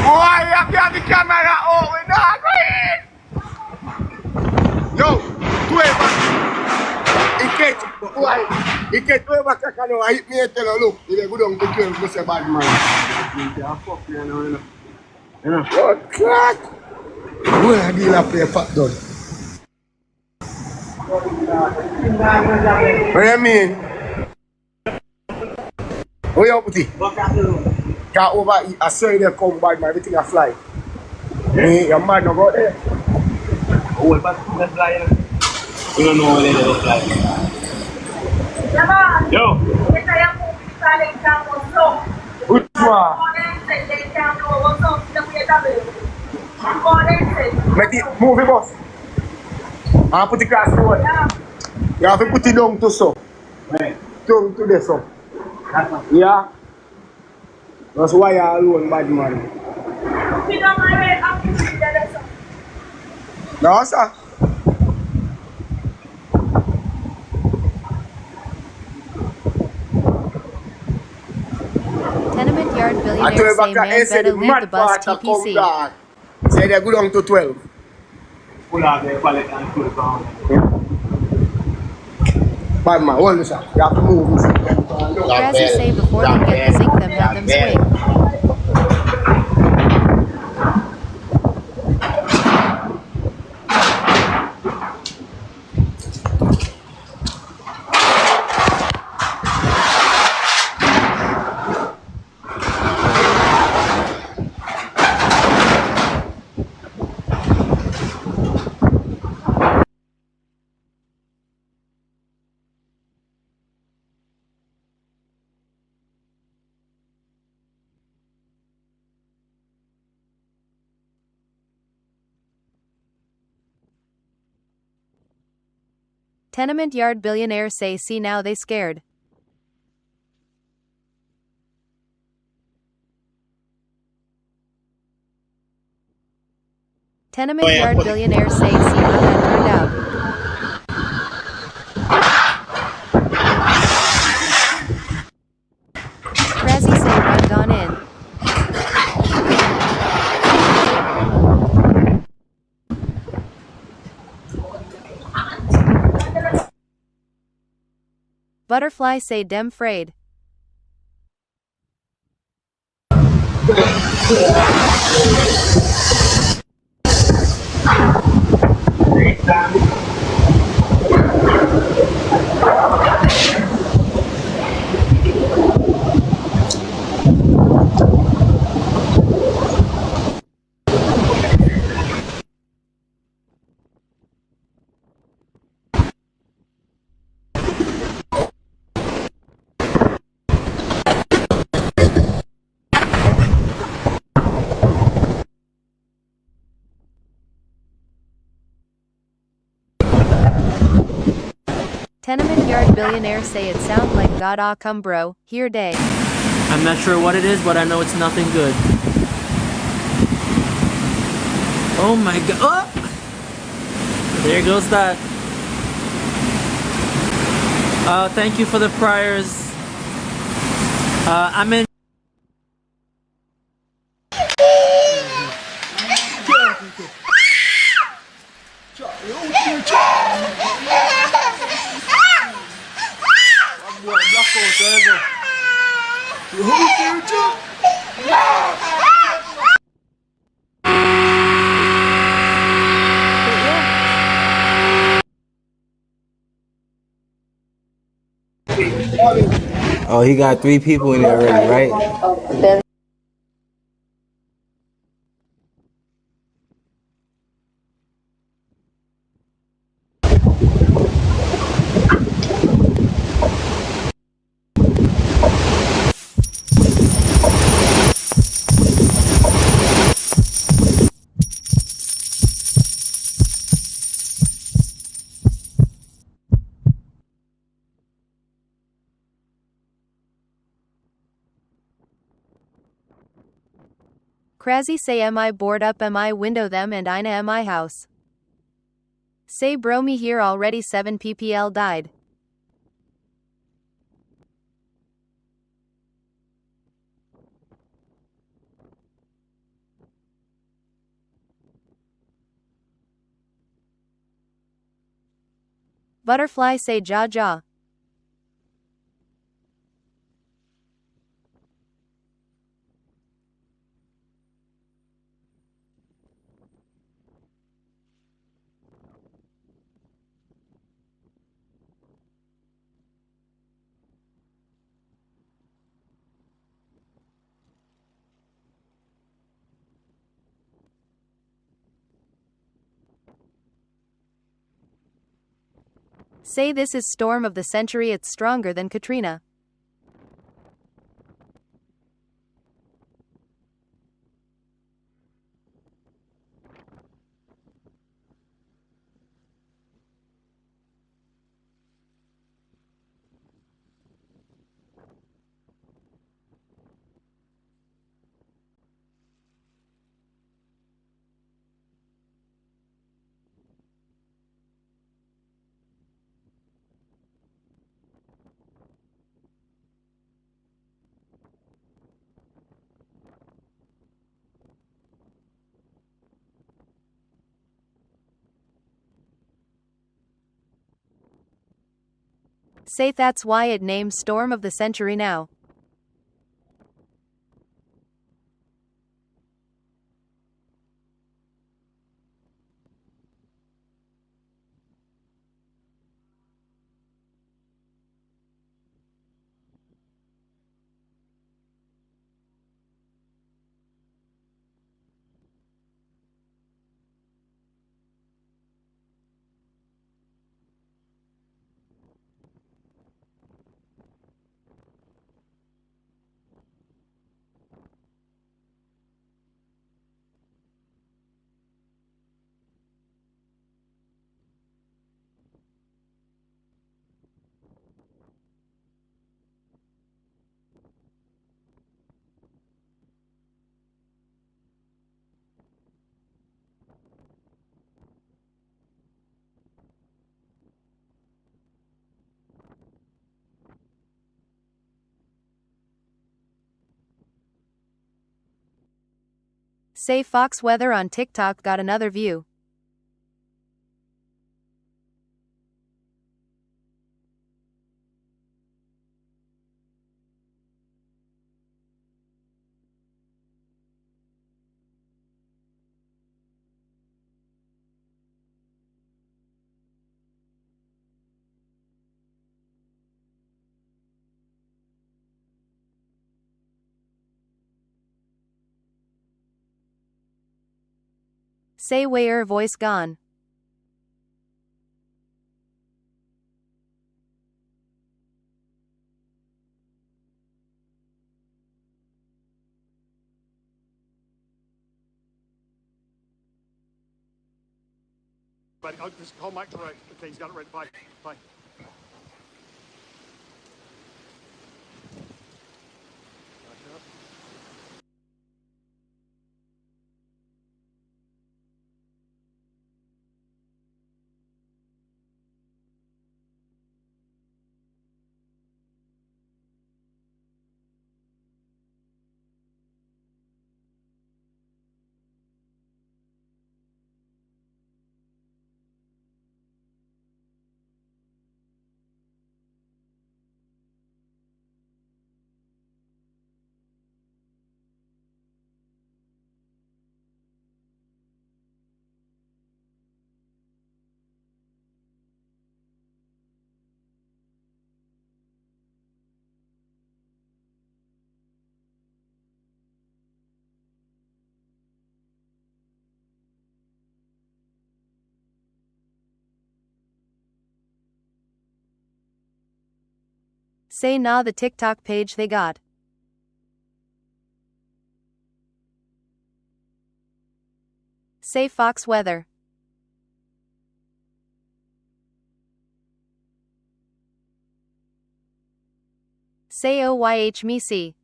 Speaker 20: Boy, you got the camera over now, yo, tu es Iket, tu es bacano. I hit me and tell her, look, you go down to kill Mr. Badman. What crack? Where are the play fat done? What do you mean? What you up to? Can't overeat. I saw you there come by, everything I fly. Me, your man no go there.
Speaker 17: Oh, but that's fly. You don't know what they look like. Yo.
Speaker 20: Which one? Make it move it, boss. I put the grass road. You have to put it down to so. Down to the so. Yeah. That's why you alone, bad man. No, sir.
Speaker 15: Tenement yard billionaires say man better leave the bus TPC.
Speaker 20: Say they go down to 12. Bad man, hold this up. You have to move.
Speaker 15: Razzie say before them get the zinc them have them swing. Tenement yard billionaires say see now they scared. Tenement yard billionaires say see how that turned out. Crazy say run gone in. Butterfly say dem frayed. Tenement yard billionaires say it sound like God come bro, here day.
Speaker 3: I'm not sure what it is, but I know it's nothing good. Oh my god. Oh! There goes that. Thank you for the prayers. I'm in.
Speaker 21: Oh, he got 3 people in there already, right?
Speaker 15: Crazy say am I bored up am I window them and Ina am I house. Say bro me here already 7 ppl died. Butterfly say ja ja. Say this is storm of the century, it's stronger than Katrina. Say that's why it named storm of the century now. Say Fox Weather on TikTok got another view. Say where voice gone.
Speaker 7: But I'll just hold Mike direct. Okay, he's got it right. Bye. Bye.
Speaker 15: Say nah the TikTok page they got. Say Fox Weather. Say OYH me see.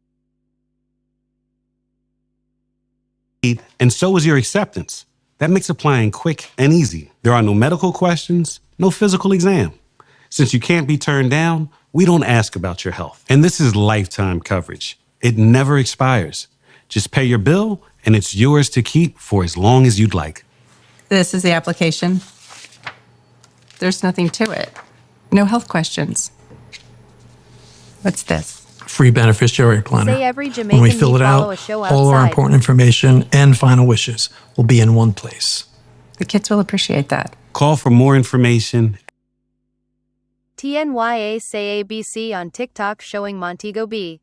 Speaker 11: And so is your acceptance. That makes applying quick and easy. There are no medical questions, no physical exam. Since you can't be turned down, we don't ask about your health. And this is lifetime coverage. It never expires. Just pay your bill, and it's yours to keep for as long as you'd like.
Speaker 22: This is the application. There's nothing to it. No health questions. What's this?
Speaker 24: Free beneficiary planner.
Speaker 15: Say every Jamaican
Speaker 24: When we fill it
Speaker 15: follow
Speaker 24: out,
Speaker 15: a show
Speaker 24: all our
Speaker 15: outside.
Speaker 24: important information and final wishes will be in one place.
Speaker 22: The kids will appreciate that.
Speaker 11: Call for more information.
Speaker 15: TNYA say ABC on TikTok showing Montego B.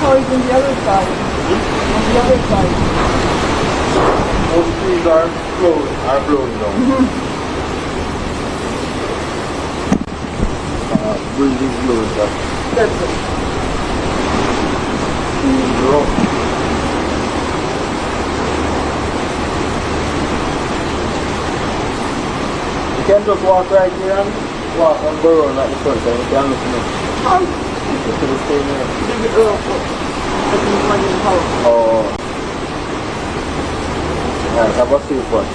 Speaker 25: How is on the other side? On the other side.
Speaker 26: Most trees are blown down. Buildings blowing up.
Speaker 25: That's it.
Speaker 26: You can just walk right here and walk and go around at the front and you can look now. Oh. Alright, have a safe one.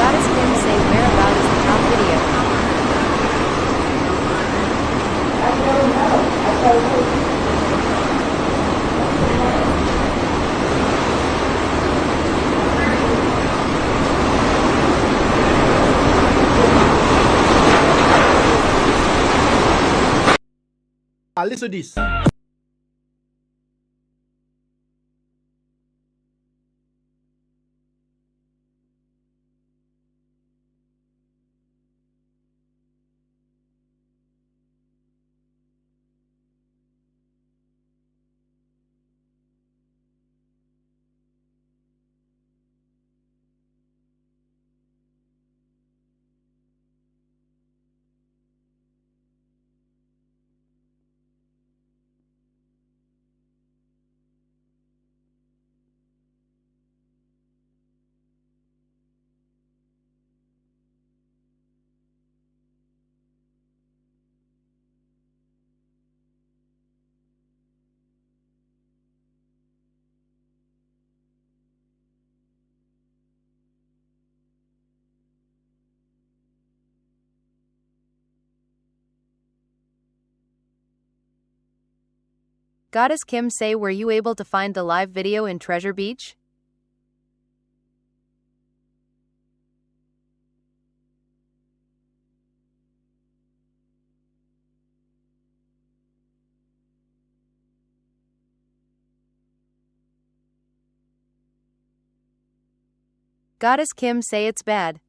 Speaker 15: Goddess Kim say whereabout is the top video.
Speaker 1: Listen to this.
Speaker 15: Goddess Kim say were you able to find the live video in Treasure Beach? Goddess Kim say it's bad.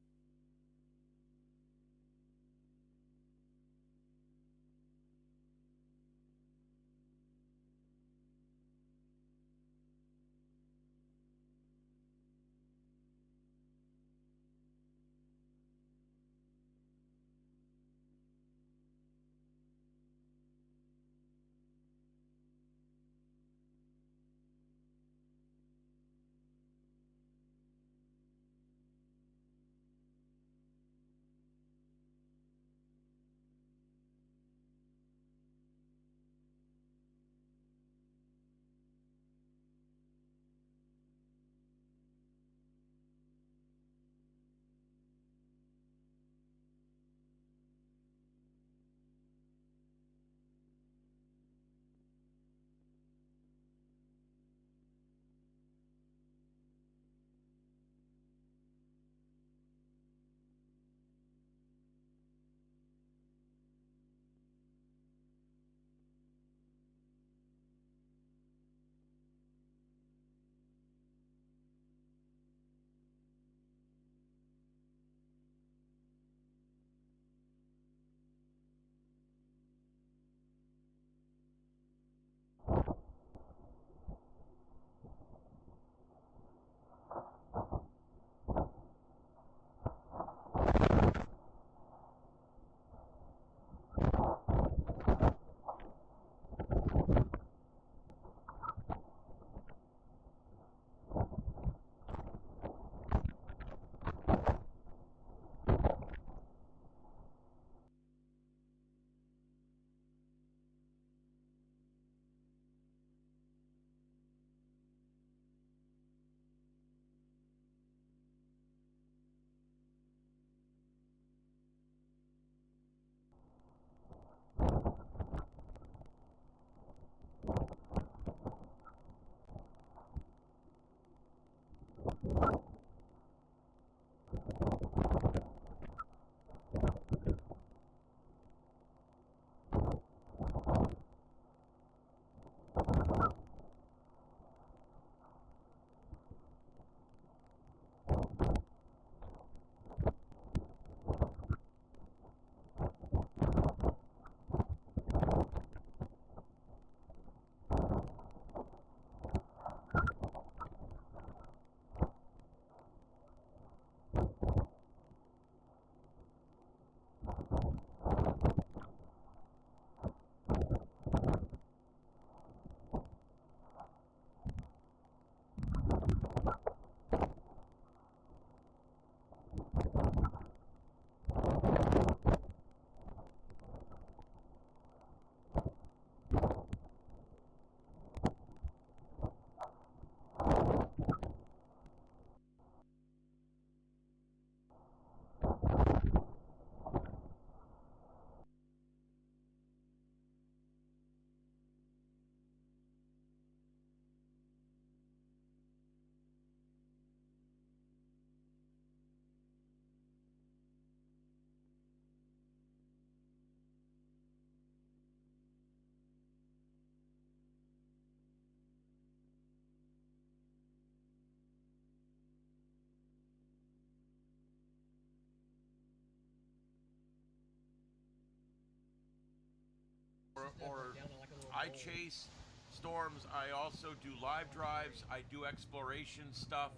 Speaker 4: I chase storms. I also do live drives. I do exploration stuff.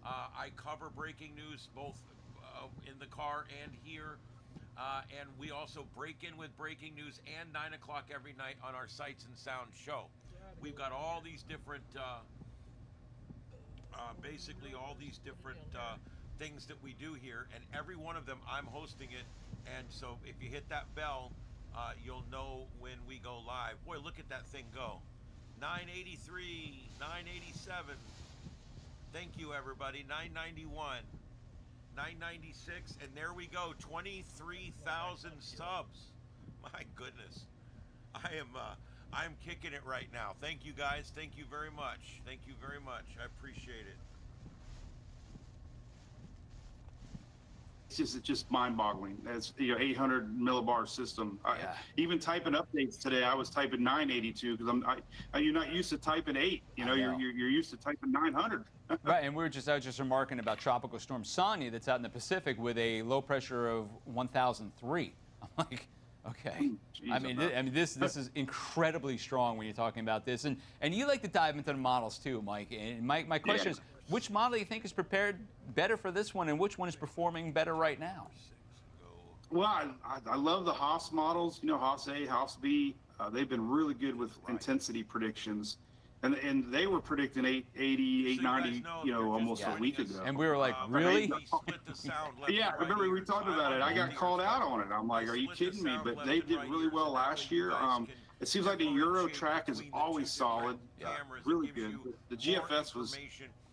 Speaker 4: I cover breaking news both in the car and here. And we also break in with breaking news and 9 o'clock every night on our Sights and Sound show. We've got all these different, basically all these different things that we do here, and every one of them I'm hosting it. And so if you hit that bell, you'll know when we go live. Boy, look at that thing go. 983, 987. Thank you, everybody. 991. 996, and there we go, 23,000 subs. My goodness, I'm kicking it right now. Thank you guys. Thank you very much. Thank you very much. I appreciate it.
Speaker 5: It's just mind-boggling. It's 800 millibar system. Even typing updates today, I was typing 982 because you're not used to typing 8. You're used to typing 900.
Speaker 6: Right, and I was just remarking about Tropical Storm Sonia that's out in the Pacific with a low pressure of 1,003. I'm like, okay.
Speaker 5: Jeez,
Speaker 6: This is incredibly strong when you're talking about this, and you like to dive into the models too, Mike. And my question is, which model do you think is prepared better for this one, and which one is performing better right now?
Speaker 5: Well, I love the Haas models. Haas A, Haas B. They've been really good with intensity predictions. And they were predicting 880, 890, almost a week ago.
Speaker 6: And we were like, really?
Speaker 5: Yeah, remember we talked about it. I got called out on it. I'm like, are you kidding me? But they did really well last year. It seems like the Euro track is always solid, really good. The GFS was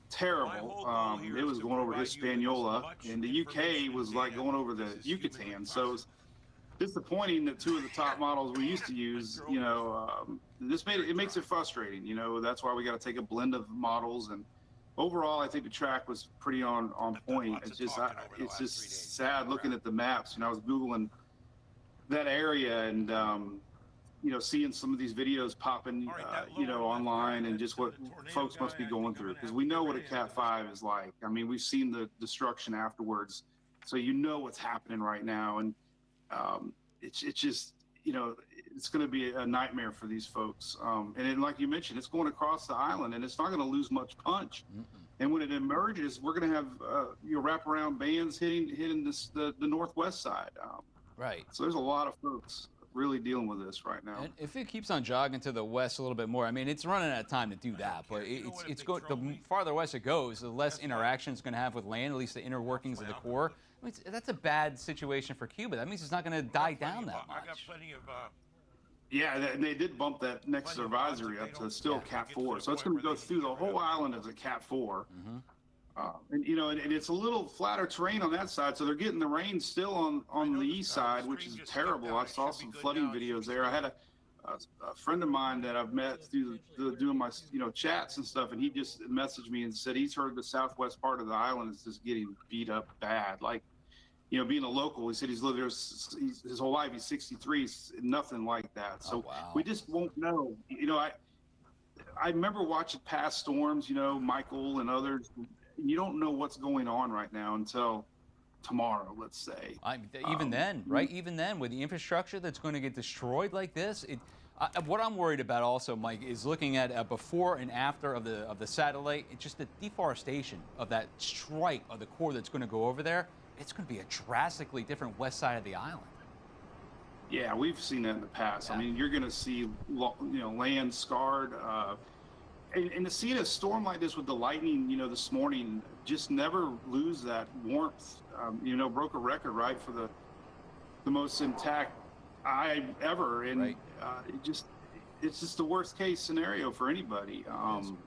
Speaker 5: terrible. It was going over Hispaniola, and the UK was like going over the Yucatan. So it's disappointing that two of the top models we used to use, this makes it frustrating. That's why we got to take a blend of models. And overall, I think the track was pretty on point. It's just sad looking at the maps. I was Googling that area and, seeing some of these videos popping, online, and just what folks must be going through. Because we know what a Cat 5 is like. I mean, we've seen the destruction afterwards. So what's happening right now. And it's just, it's going to be a nightmare for these folks. And then, like you mentioned, it's going across the island, and it's not going to lose much punch. And when it emerges, we're going to have wraparound bands hitting the northwest side.
Speaker 6: Right.
Speaker 5: So there's a lot of folks really dealing with this right now.
Speaker 6: And if it keeps on jogging to the west a little bit more, it's running out of time to do that. But it's going. The farther west it goes, the less interaction it's going to have with land, at least the inner workings of the core. That's a bad situation for Cuba. That means it's not going to die down that much.
Speaker 4: I got plenty of.
Speaker 5: Yeah, they did bump that next advisory up to still Cat 4, so it's going to go through the whole island as a Cat 4. And it's a little flatter terrain on that side, so they're getting the rain still on the east side, which is terrible. I saw some flooding videos there. I had a friend of mine that I've met through doing my chats and stuff, and he just messaged me and said he's heard the southwest part of the island is just getting beat up bad. Like, being a local, he said he's lived there his whole life. He's 63, nothing like that. So we just won't know. I remember watching past storms, Michael and others. You don't know what's going on right now until tomorrow, let's say.
Speaker 6: Even then, right? Even then, with the infrastructure that's going to get destroyed like this, what I'm worried about also, Mike, is looking at before and after of the satellite. It's just the deforestation of that stripe of the core that's going to go over there. It's going to be a drastically different west side of the island.
Speaker 5: Yeah, we've seen that in the past. Yeah. You're going to see land scarred. And to see a storm like this with the lightning, this morning, just never lose that warmth. Broke a record, right, for the most intact eye ever, and it's just the worst case scenario for anybody.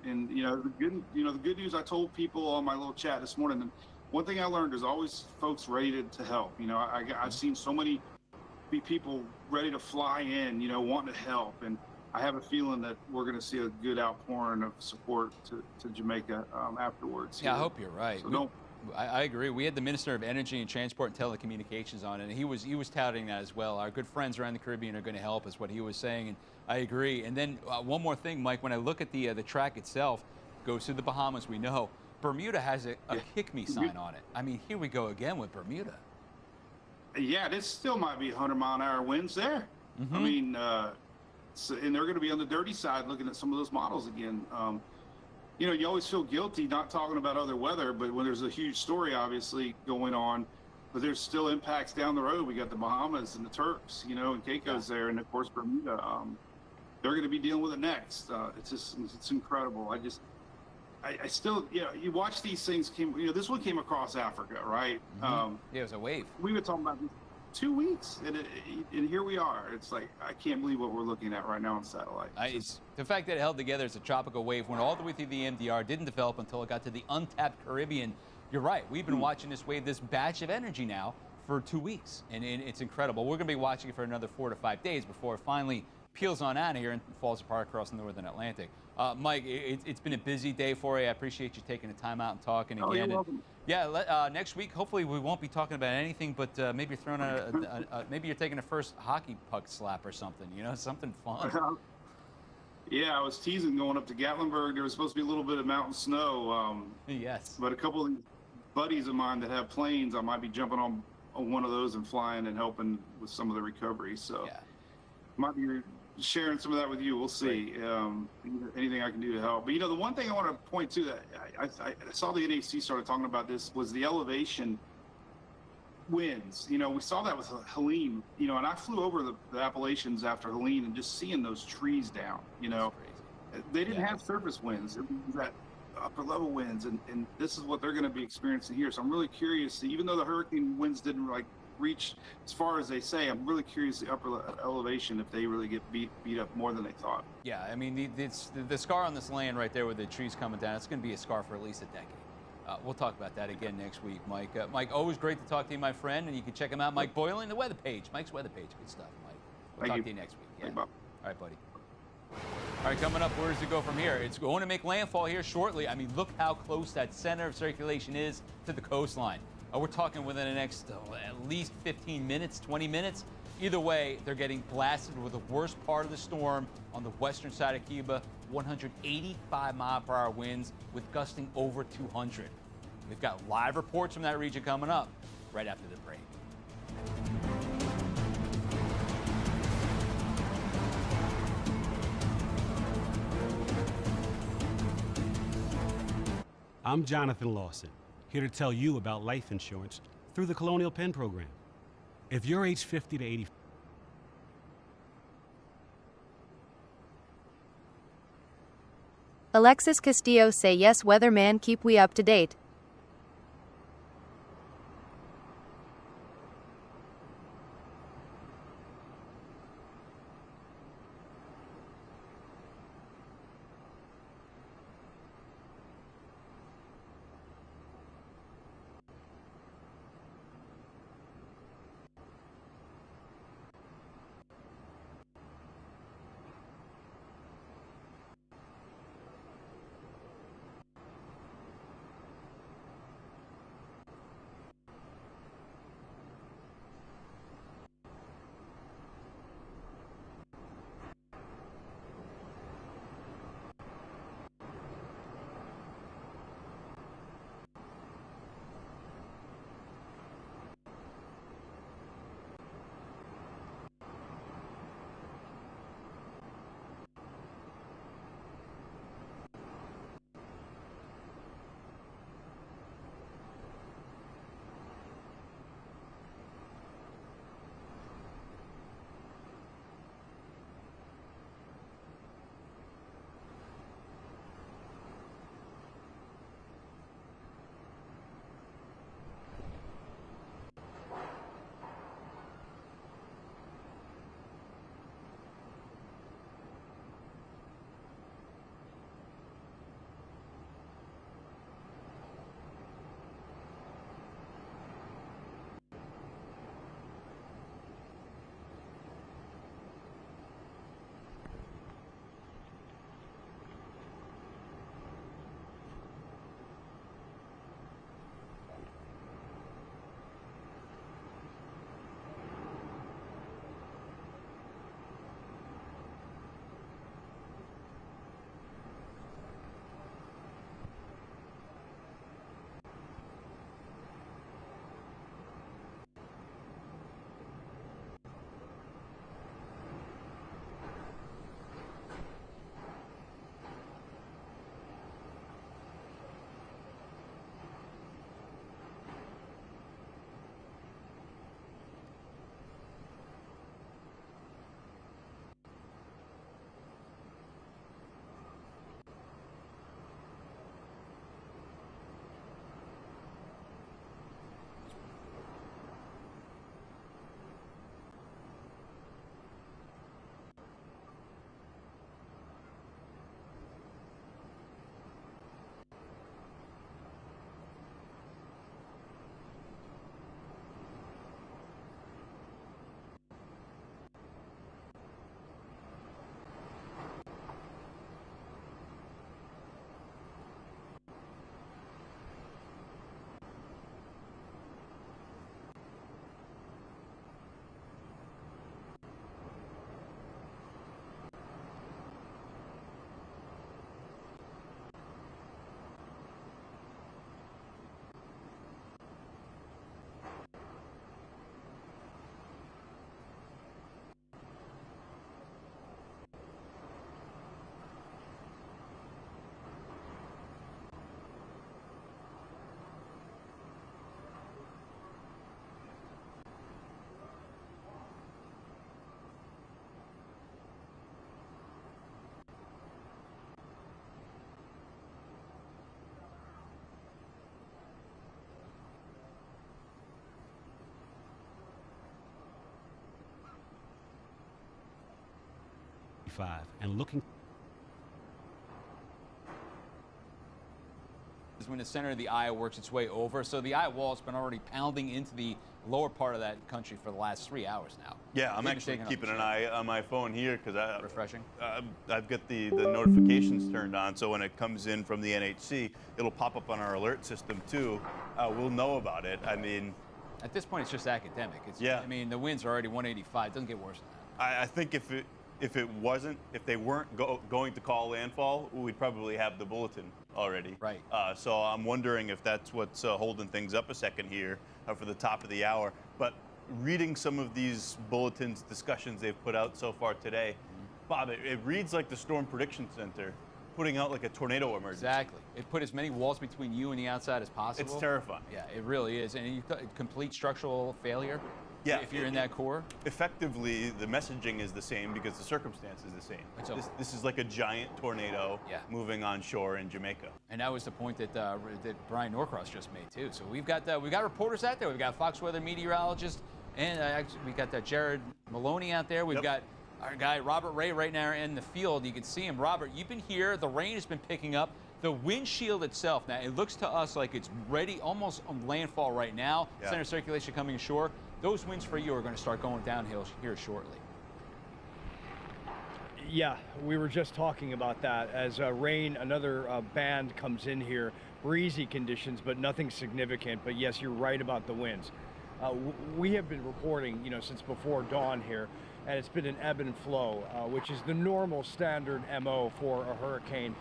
Speaker 5: And the good news I told people on my little chat this morning. One thing I learned is always folks ready to help. I've seen so many people ready to fly in, wanting to help, and I have a feeling that we're going to see a good outpouring of support to Jamaica afterwards.
Speaker 6: Yeah, I hope you're right.
Speaker 5: So
Speaker 6: I agree. We had the Minister of Energy and Transport and Telecommunications on, and he was touting that as well. Our good friends around the Caribbean are going to help, is what he was saying, and I agree. And then one more thing, Mike. When I look at the track itself, goes through the Bahamas. We know Bermuda has a kick me sign on it. Here we go again with Bermuda.
Speaker 5: Yeah, this still might be 100-mile-an-hour winds there. So, and they're going to be on the dirty side looking at some of those models again. You know, you always feel guilty not talking about other weather, but when there's a huge story obviously going on, but there's still impacts down the road. We got the Bahamas and the Turks, you know, and Caicos there, and of course Bermuda. They're going to be dealing with it next. It's incredible. I still, you know, you watch these things you know, this one came across Africa, right?
Speaker 6: Yeah, it was a wave.
Speaker 5: We were talking about this 2 weeks, and here we are. It's like, I can't believe what we're looking at right now on satellite.
Speaker 6: It's the fact that it held together as a tropical wave, went all the way through the MDR, didn't develop until it got to the untapped Caribbean. You're right. We've been watching this wave, this batch of energy now for 2 weeks, and it's incredible. We're going to be watching it for another 4 to 5 days before it finally peels on out of here and falls apart across the northern Atlantic. Mike, it's been a busy day for you. I appreciate you taking the time out and talking again.
Speaker 5: You're welcome.
Speaker 6: Yeah, next week, hopefully we won't be talking about anything, but maybe you're throwing maybe you're taking a first hockey puck slap or something, you know, something fun.
Speaker 5: Yeah, I was teasing going up to Gatlinburg. There was supposed to be a little bit of mountain snow.
Speaker 6: Yes.
Speaker 5: But a couple of these buddies of mine that have planes, I might be jumping on one of those and flying and helping with some of the recovery. So might be sharing some of that with you. We'll see. Anything I can do to help. But, you know, the one thing I want to point to that I saw the NAC started talking about this was the elevation winds. You know, we saw that with Helene, you know, and I flew over the Appalachians after Helene and just seeing those trees down, you know, they didn't have surface winds. It was that upper level winds, and this is what they're going to be experiencing here. So I'm really curious, even though the hurricane winds didn't like reach as far as they say, I'm really curious the upper elevation, if they really get beat up more than they thought.
Speaker 6: Yeah, I mean, the scar on this land right there with the trees coming down, it's going to be a scar for at least a decade. We'll talk about that again next week, Mike. Mike, always great to talk to you, my friend, and you can check him out, Mike Boylan, the weather page. Mike's weather page, good stuff, Mike. We'll talk to you next week. Yeah. All right, buddy. All right, coming up, where does it go from here? It's going to make landfall here shortly. I mean, look how close that center of circulation is to the coastline. We're talking within the next at least 15 minutes, 20 minutes. Either way, they're getting blasted with the worst part of the storm on the western side of Cuba, 185-mile-per-hour winds with gusting over 200. We've got live reports from that region coming up right after the break.
Speaker 11: I'm Jonathan Lawson, here to tell you about life insurance through the Colonial Penn program. If you're age 50 to 80,
Speaker 15: Alexis Castillo say yes, weatherman, keep we up to date.
Speaker 11: 185 and looking.
Speaker 6: Is when the center of the eye works its way over. So the eye wall has been already pounding into the lower part of that country for the last 3 hours now.
Speaker 9: Yeah, I'm actually keeping an eye on my phone here because
Speaker 6: refreshing.
Speaker 9: I've got the notifications turned on, so when it comes in from the NHC, it'll pop up on our alert system too. We'll know about it. I mean,
Speaker 6: at this point, it's just academic.
Speaker 9: Yeah.
Speaker 6: I mean, the winds are already 185. It doesn't get worse than that.
Speaker 9: I think if they weren't going to call landfall, we'd probably have the bulletin already.
Speaker 6: Right.
Speaker 9: So I'm wondering if that's what's holding things up a second here for the top of the hour. But reading some of these bulletins, discussions they've put out so far today, Bob, it reads like the Storm Prediction Center putting out like a tornado emergency.
Speaker 6: Exactly. It put as many walls between you and the outside as possible.
Speaker 9: It's terrifying.
Speaker 6: Yeah, it really is. And you complete structural failure.
Speaker 9: Yeah,
Speaker 6: if you're in that core.
Speaker 9: Effectively, the messaging is the same because the circumstance is the same. This is like a giant tornado moving on shore in Jamaica.
Speaker 6: And that was the point that Brian Norcross just made too. So we've got reporters out there. We've got Fox Weather meteorologist, and we got Jared Maloney out there. We've got our guy Robert Ray right now in the field. You can see him. Robert, you've been here. The rain has been picking up. The windshield itself, now it looks to us like it's ready, almost on landfall right now.
Speaker 9: Yeah.
Speaker 6: Center circulation coming ashore. Those winds for you are going to start going downhill here shortly.
Speaker 10: Yeah, we were just talking about that as rain, another band comes in here. Breezy conditions, but nothing significant. But yes, you're right about the winds. We have been reporting, since before dawn here, and it's been an ebb and flow, which is the normal standard MO for a hurricane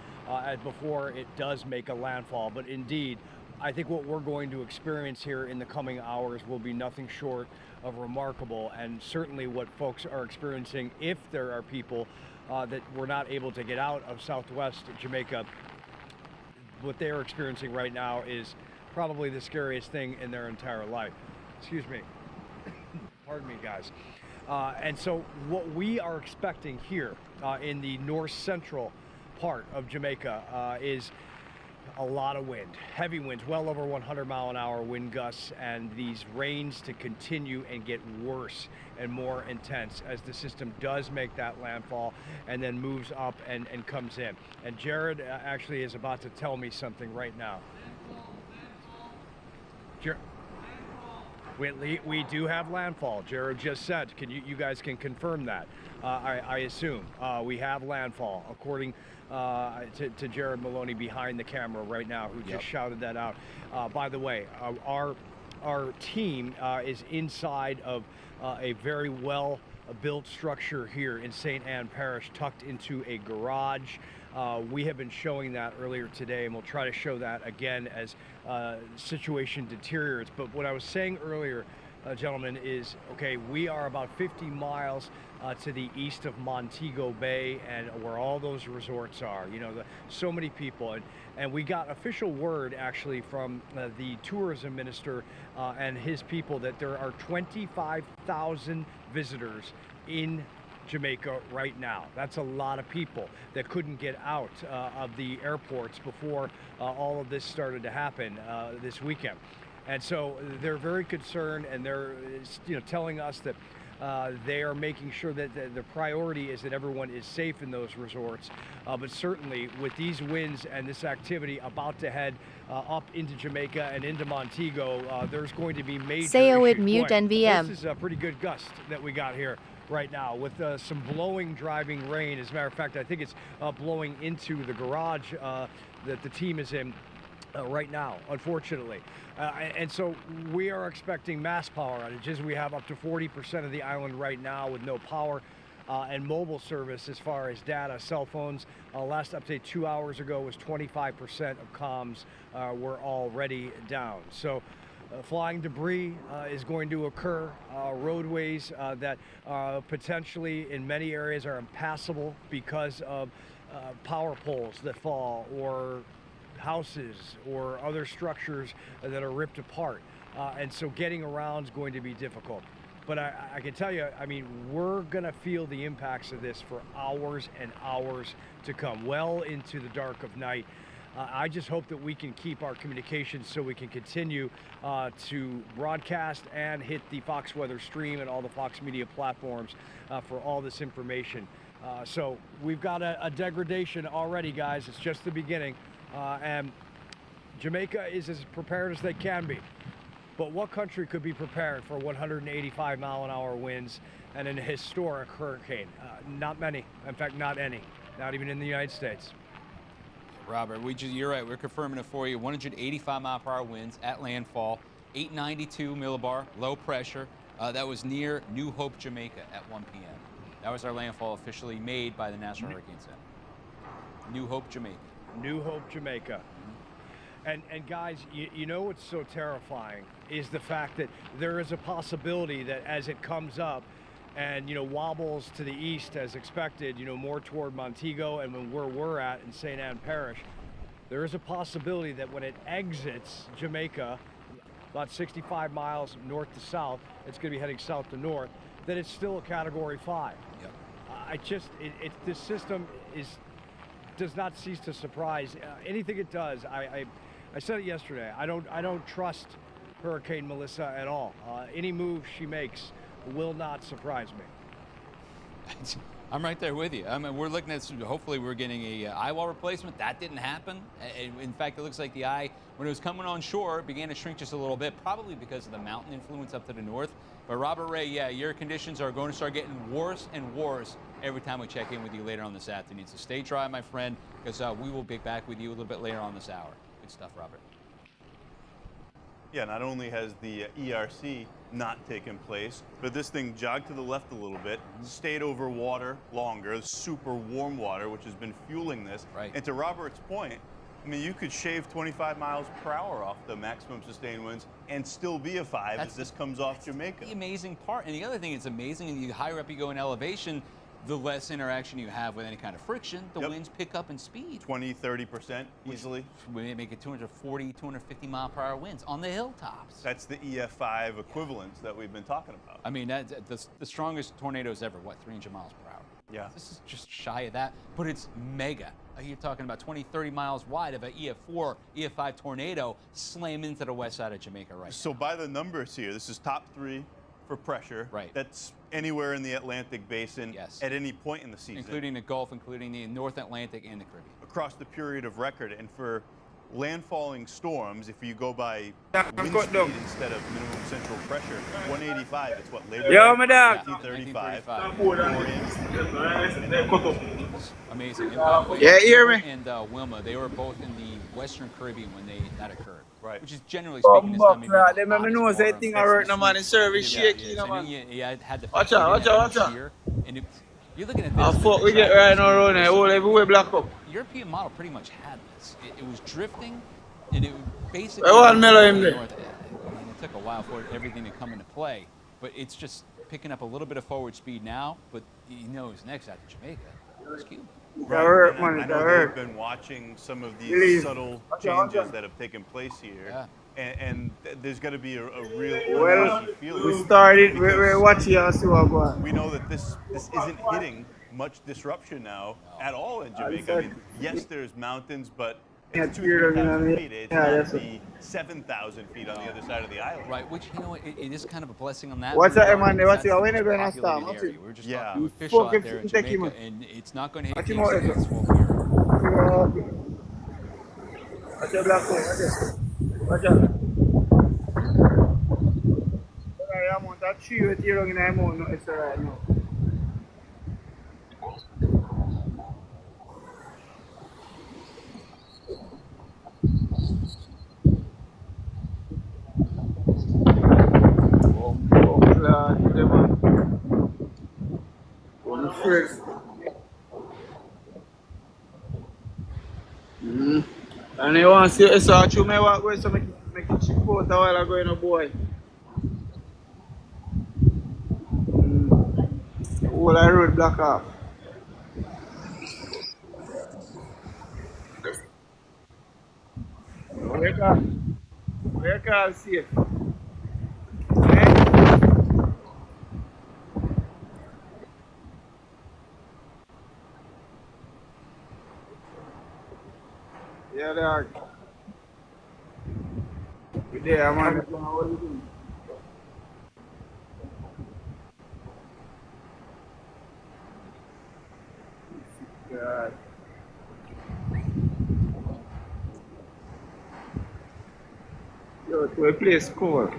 Speaker 10: before it does make a landfall. But indeed, I think what we're going to experience here in the coming hours will be nothing short of remarkable, and certainly what folks are experiencing, if there are people that were not able to get out of southwest Jamaica, what they are experiencing right now is probably the scariest thing in their entire life. Excuse me. Pardon me, guys. And so what we are expecting here in the north central part of Jamaica is a lot of wind, heavy winds, well over 100-mile-an-hour wind gusts, and these rains to continue and get worse and more intense as the system does make that landfall and then moves up and comes in. And Jared actually is about to tell me something right now. We do have landfall. Jared just said, you guys can confirm that. I assume we have landfall, according to Jared Maloney behind the camera right now, who just shouted that out. By the way, our team is inside of a very well built structure here in St. Ann Parish, tucked into a garage. We have been showing that earlier today, and we'll try to show that again as situation deteriorates. But what I was saying earlier, gentlemen, is, okay, we are about 50 miles to the east of Montego Bay, and where all those resorts are, so many people. And we got official word, actually, from the tourism minister and his people that there are 25,000 visitors in Jamaica right now. That's a lot of people that couldn't get out of the airports before all of this started to happen this weekend. And so they're very concerned, and they're telling us that they are making sure that the priority is that everyone is safe in those resorts. But certainly with these winds and this activity about to head up into Jamaica and into Montego, there's going to be major
Speaker 15: Sayo
Speaker 10: issues.
Speaker 15: it mute
Speaker 10: Boy,
Speaker 15: NVM.
Speaker 10: This is a pretty good gust that we got here right now with some blowing, driving rain. As a matter of fact, I think it's blowing into the garage that the team is in right now, unfortunately. And so we are expecting mass power outages. We have up to 40% of the island right now with no power and mobile service as far as data. Cell phones, last update 2 hours ago was 25% of comms were already down. So flying debris is going to occur. Roadways that potentially in many areas are impassable because of power poles that fall, or houses or other structures that are ripped apart. And so getting around is going to be difficult. But I can tell you, I mean, we're going to feel the impacts of this for hours and hours to come, well into the dark of night. I just hope that we can keep our communications so we can continue to broadcast and hit the Fox Weather stream and all the Fox Media platforms for all this information. So we've got a degradation already, guys. It's just the beginning. And Jamaica is as prepared as they can be. But what country could be prepared for 185-mile-an-hour winds and an historic hurricane? Not many. In fact, not any. Not even in the United States.
Speaker 6: Robert, you're right. We're confirming it for you. 185-mile-per-hour winds at landfall. 892 millibar, low pressure. That was near New Hope, Jamaica at 1 p.m. That was our landfall officially made by the National Hurricane Center. New Hope, Jamaica.
Speaker 10: New Hope, Jamaica. And guys, you know what's so terrifying is the fact that there is a possibility that as it comes up and, wobbles to the east as expected, more toward Montego and where we're at in St. Ann Parish, there is a possibility that when it exits Jamaica, about 65 miles north to south, it's going to be heading south to north, that it's still a Category 5.
Speaker 6: Yep.
Speaker 10: This system does not cease to surprise. Anything it does, I said it yesterday. I don't trust Hurricane Melissa at all. Any move she makes will not surprise me.
Speaker 6: I'm right there with you. I mean, we're looking at, hopefully we're getting a eye wall replacement. That didn't happen. In fact, it looks like the eye, when it was coming on shore, began to shrink just a little bit, probably because of the mountain influence up to the north. But Robert Ray, yeah, your conditions are going to start getting worse and worse every time we check in with you later on this afternoon. So stay dry, my friend, because we will be back with you a little bit later on this hour. Good stuff, Robert.
Speaker 9: Yeah, not only has the ERC not taken place, but this thing jogged to the left a little bit, stayed over water longer, super warm water, which has been fueling this.
Speaker 6: Right.
Speaker 9: And to Robert's point, I mean, you could shave 25 miles per hour off the maximum sustained winds and still be a 5 as this comes off Jamaica.
Speaker 6: The amazing part. And the other thing that's amazing, and the higher up you go in elevation, the less interaction you have with any kind of friction, the winds pick up in speed.
Speaker 9: 20, 30% easily.
Speaker 6: We make it 240, 250 mile per hour winds on the hilltops.
Speaker 9: That's the EF5 equivalents that we've been talking about.
Speaker 6: I mean, the strongest tornadoes ever, what, 300 miles per hour?
Speaker 9: Yeah.
Speaker 6: This is just shy of that, but it's mega. You're talking about 20, 30 miles wide of an EF4, EF5 tornado slam into the west side of Jamaica right now.
Speaker 9: So by the numbers here, this is top 3 for pressure.
Speaker 6: Right.
Speaker 9: That's anywhere in the Atlantic basin at any point in the season.
Speaker 6: Including the Gulf, including the North Atlantic and the Caribbean.
Speaker 9: Across the period of record. And for landfalling storms, if you go by wind speed instead of minimum central pressure, 185, it's what, Labor
Speaker 17: Yo,
Speaker 9: Day,
Speaker 17: my dog.
Speaker 9: 1935.
Speaker 6: Amazing.
Speaker 17: Yeah, hear me?
Speaker 6: And Wilma, they were both in the Western Caribbean when that occurred.
Speaker 9: Right.
Speaker 6: Which is generally speaking, this time
Speaker 17: Right, they make me know say thing I work no man in service shaky, no man.
Speaker 6: Yeah, had the
Speaker 17: Watch out.
Speaker 6: And you're looking at this.
Speaker 17: I fuck we get right now around here, all everywhere blackout.
Speaker 6: The European model pretty much had this. It was drifting, and it basically.
Speaker 17: I want Melo him there.
Speaker 6: I mean, it took a while for everything to come into play, but it's just picking up a little bit of forward speed now. But you know who's next after Jamaica? It's Cuba.
Speaker 9: Right. I know they've been watching some of these subtle changes that have taken place here. And there's got to be a real feeling.
Speaker 17: We started, we're watching us to our
Speaker 9: We know that this isn't hitting much disruption now at all in Jamaica. I mean, yes, there's mountains, but it's 2,000 feet. It's not the 7,000 feet on the other side of the island.
Speaker 6: Right, which, you know, it is kind of a blessing on that.
Speaker 17: What's that, man? What's your winner going to start?
Speaker 6: We're just talking to official out there in Jamaica, and it's not going to hit Kingston.
Speaker 17: Watch your black hole, watch out. I'm on that tree with you in the moon, it's right now. And you want to see it, so you may walk away, so make it chip out a while ago, you know, boy. All I road block off. Where can safe? Yeah, they are. We're there, man. What are you doing? God. Yo, to a place cool.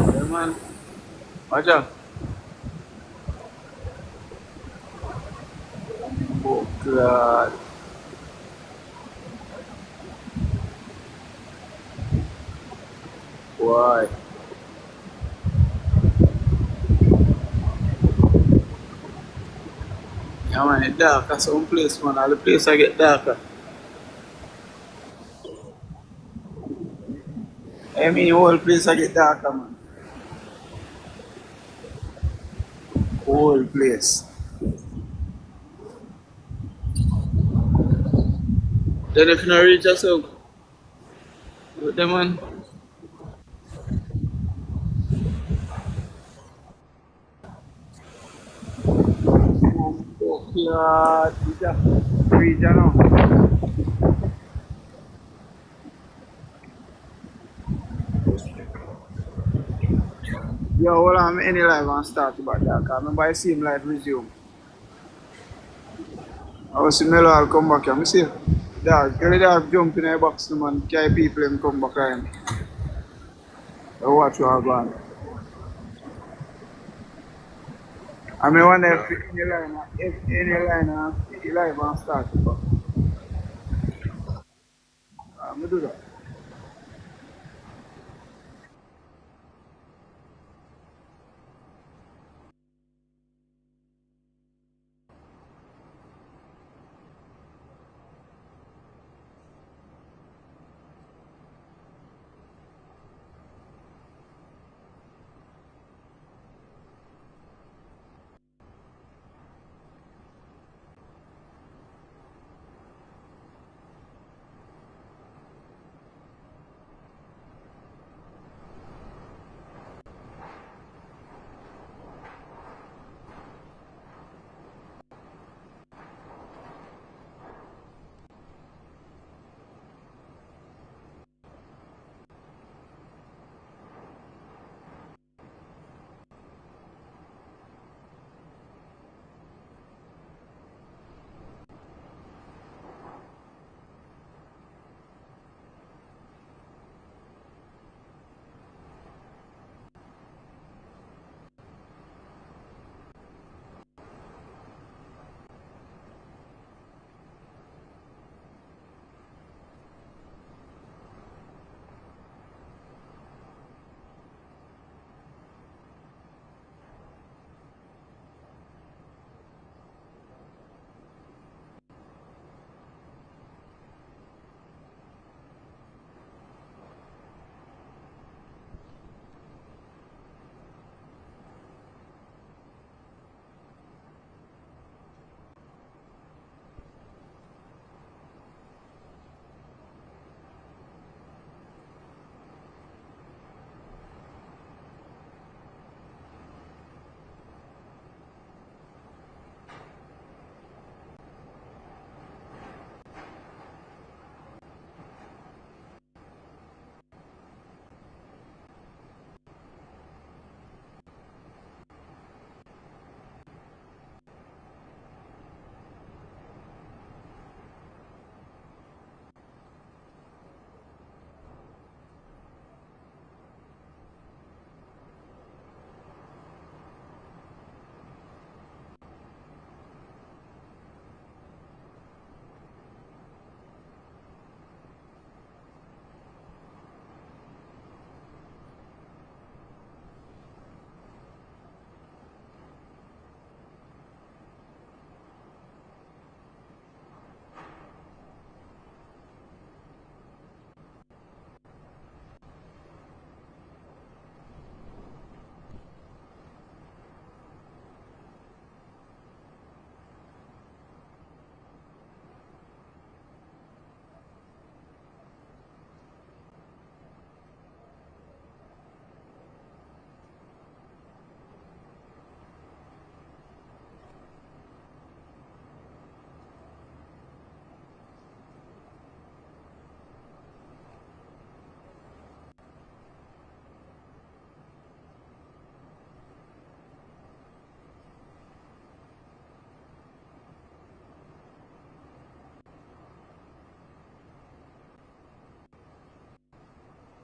Speaker 17: Yeah, man. Watch out. Oh, God. Why? Yeah, man, it's dark at some place, man. All the place I get darker. I mean, whole place I get darker, man. Whole place. Then if you not reach us out, with them, man. Oh, God. Reach out now. Yo, hold on, I'm any live and start about that. Cause remember I see him live resume. I was see Melo I'll come back here. I see dog, tell the dog jump in the box no man, carry people him come back here. I watch what I go on. I mean one day if any line live and start but I'm do that.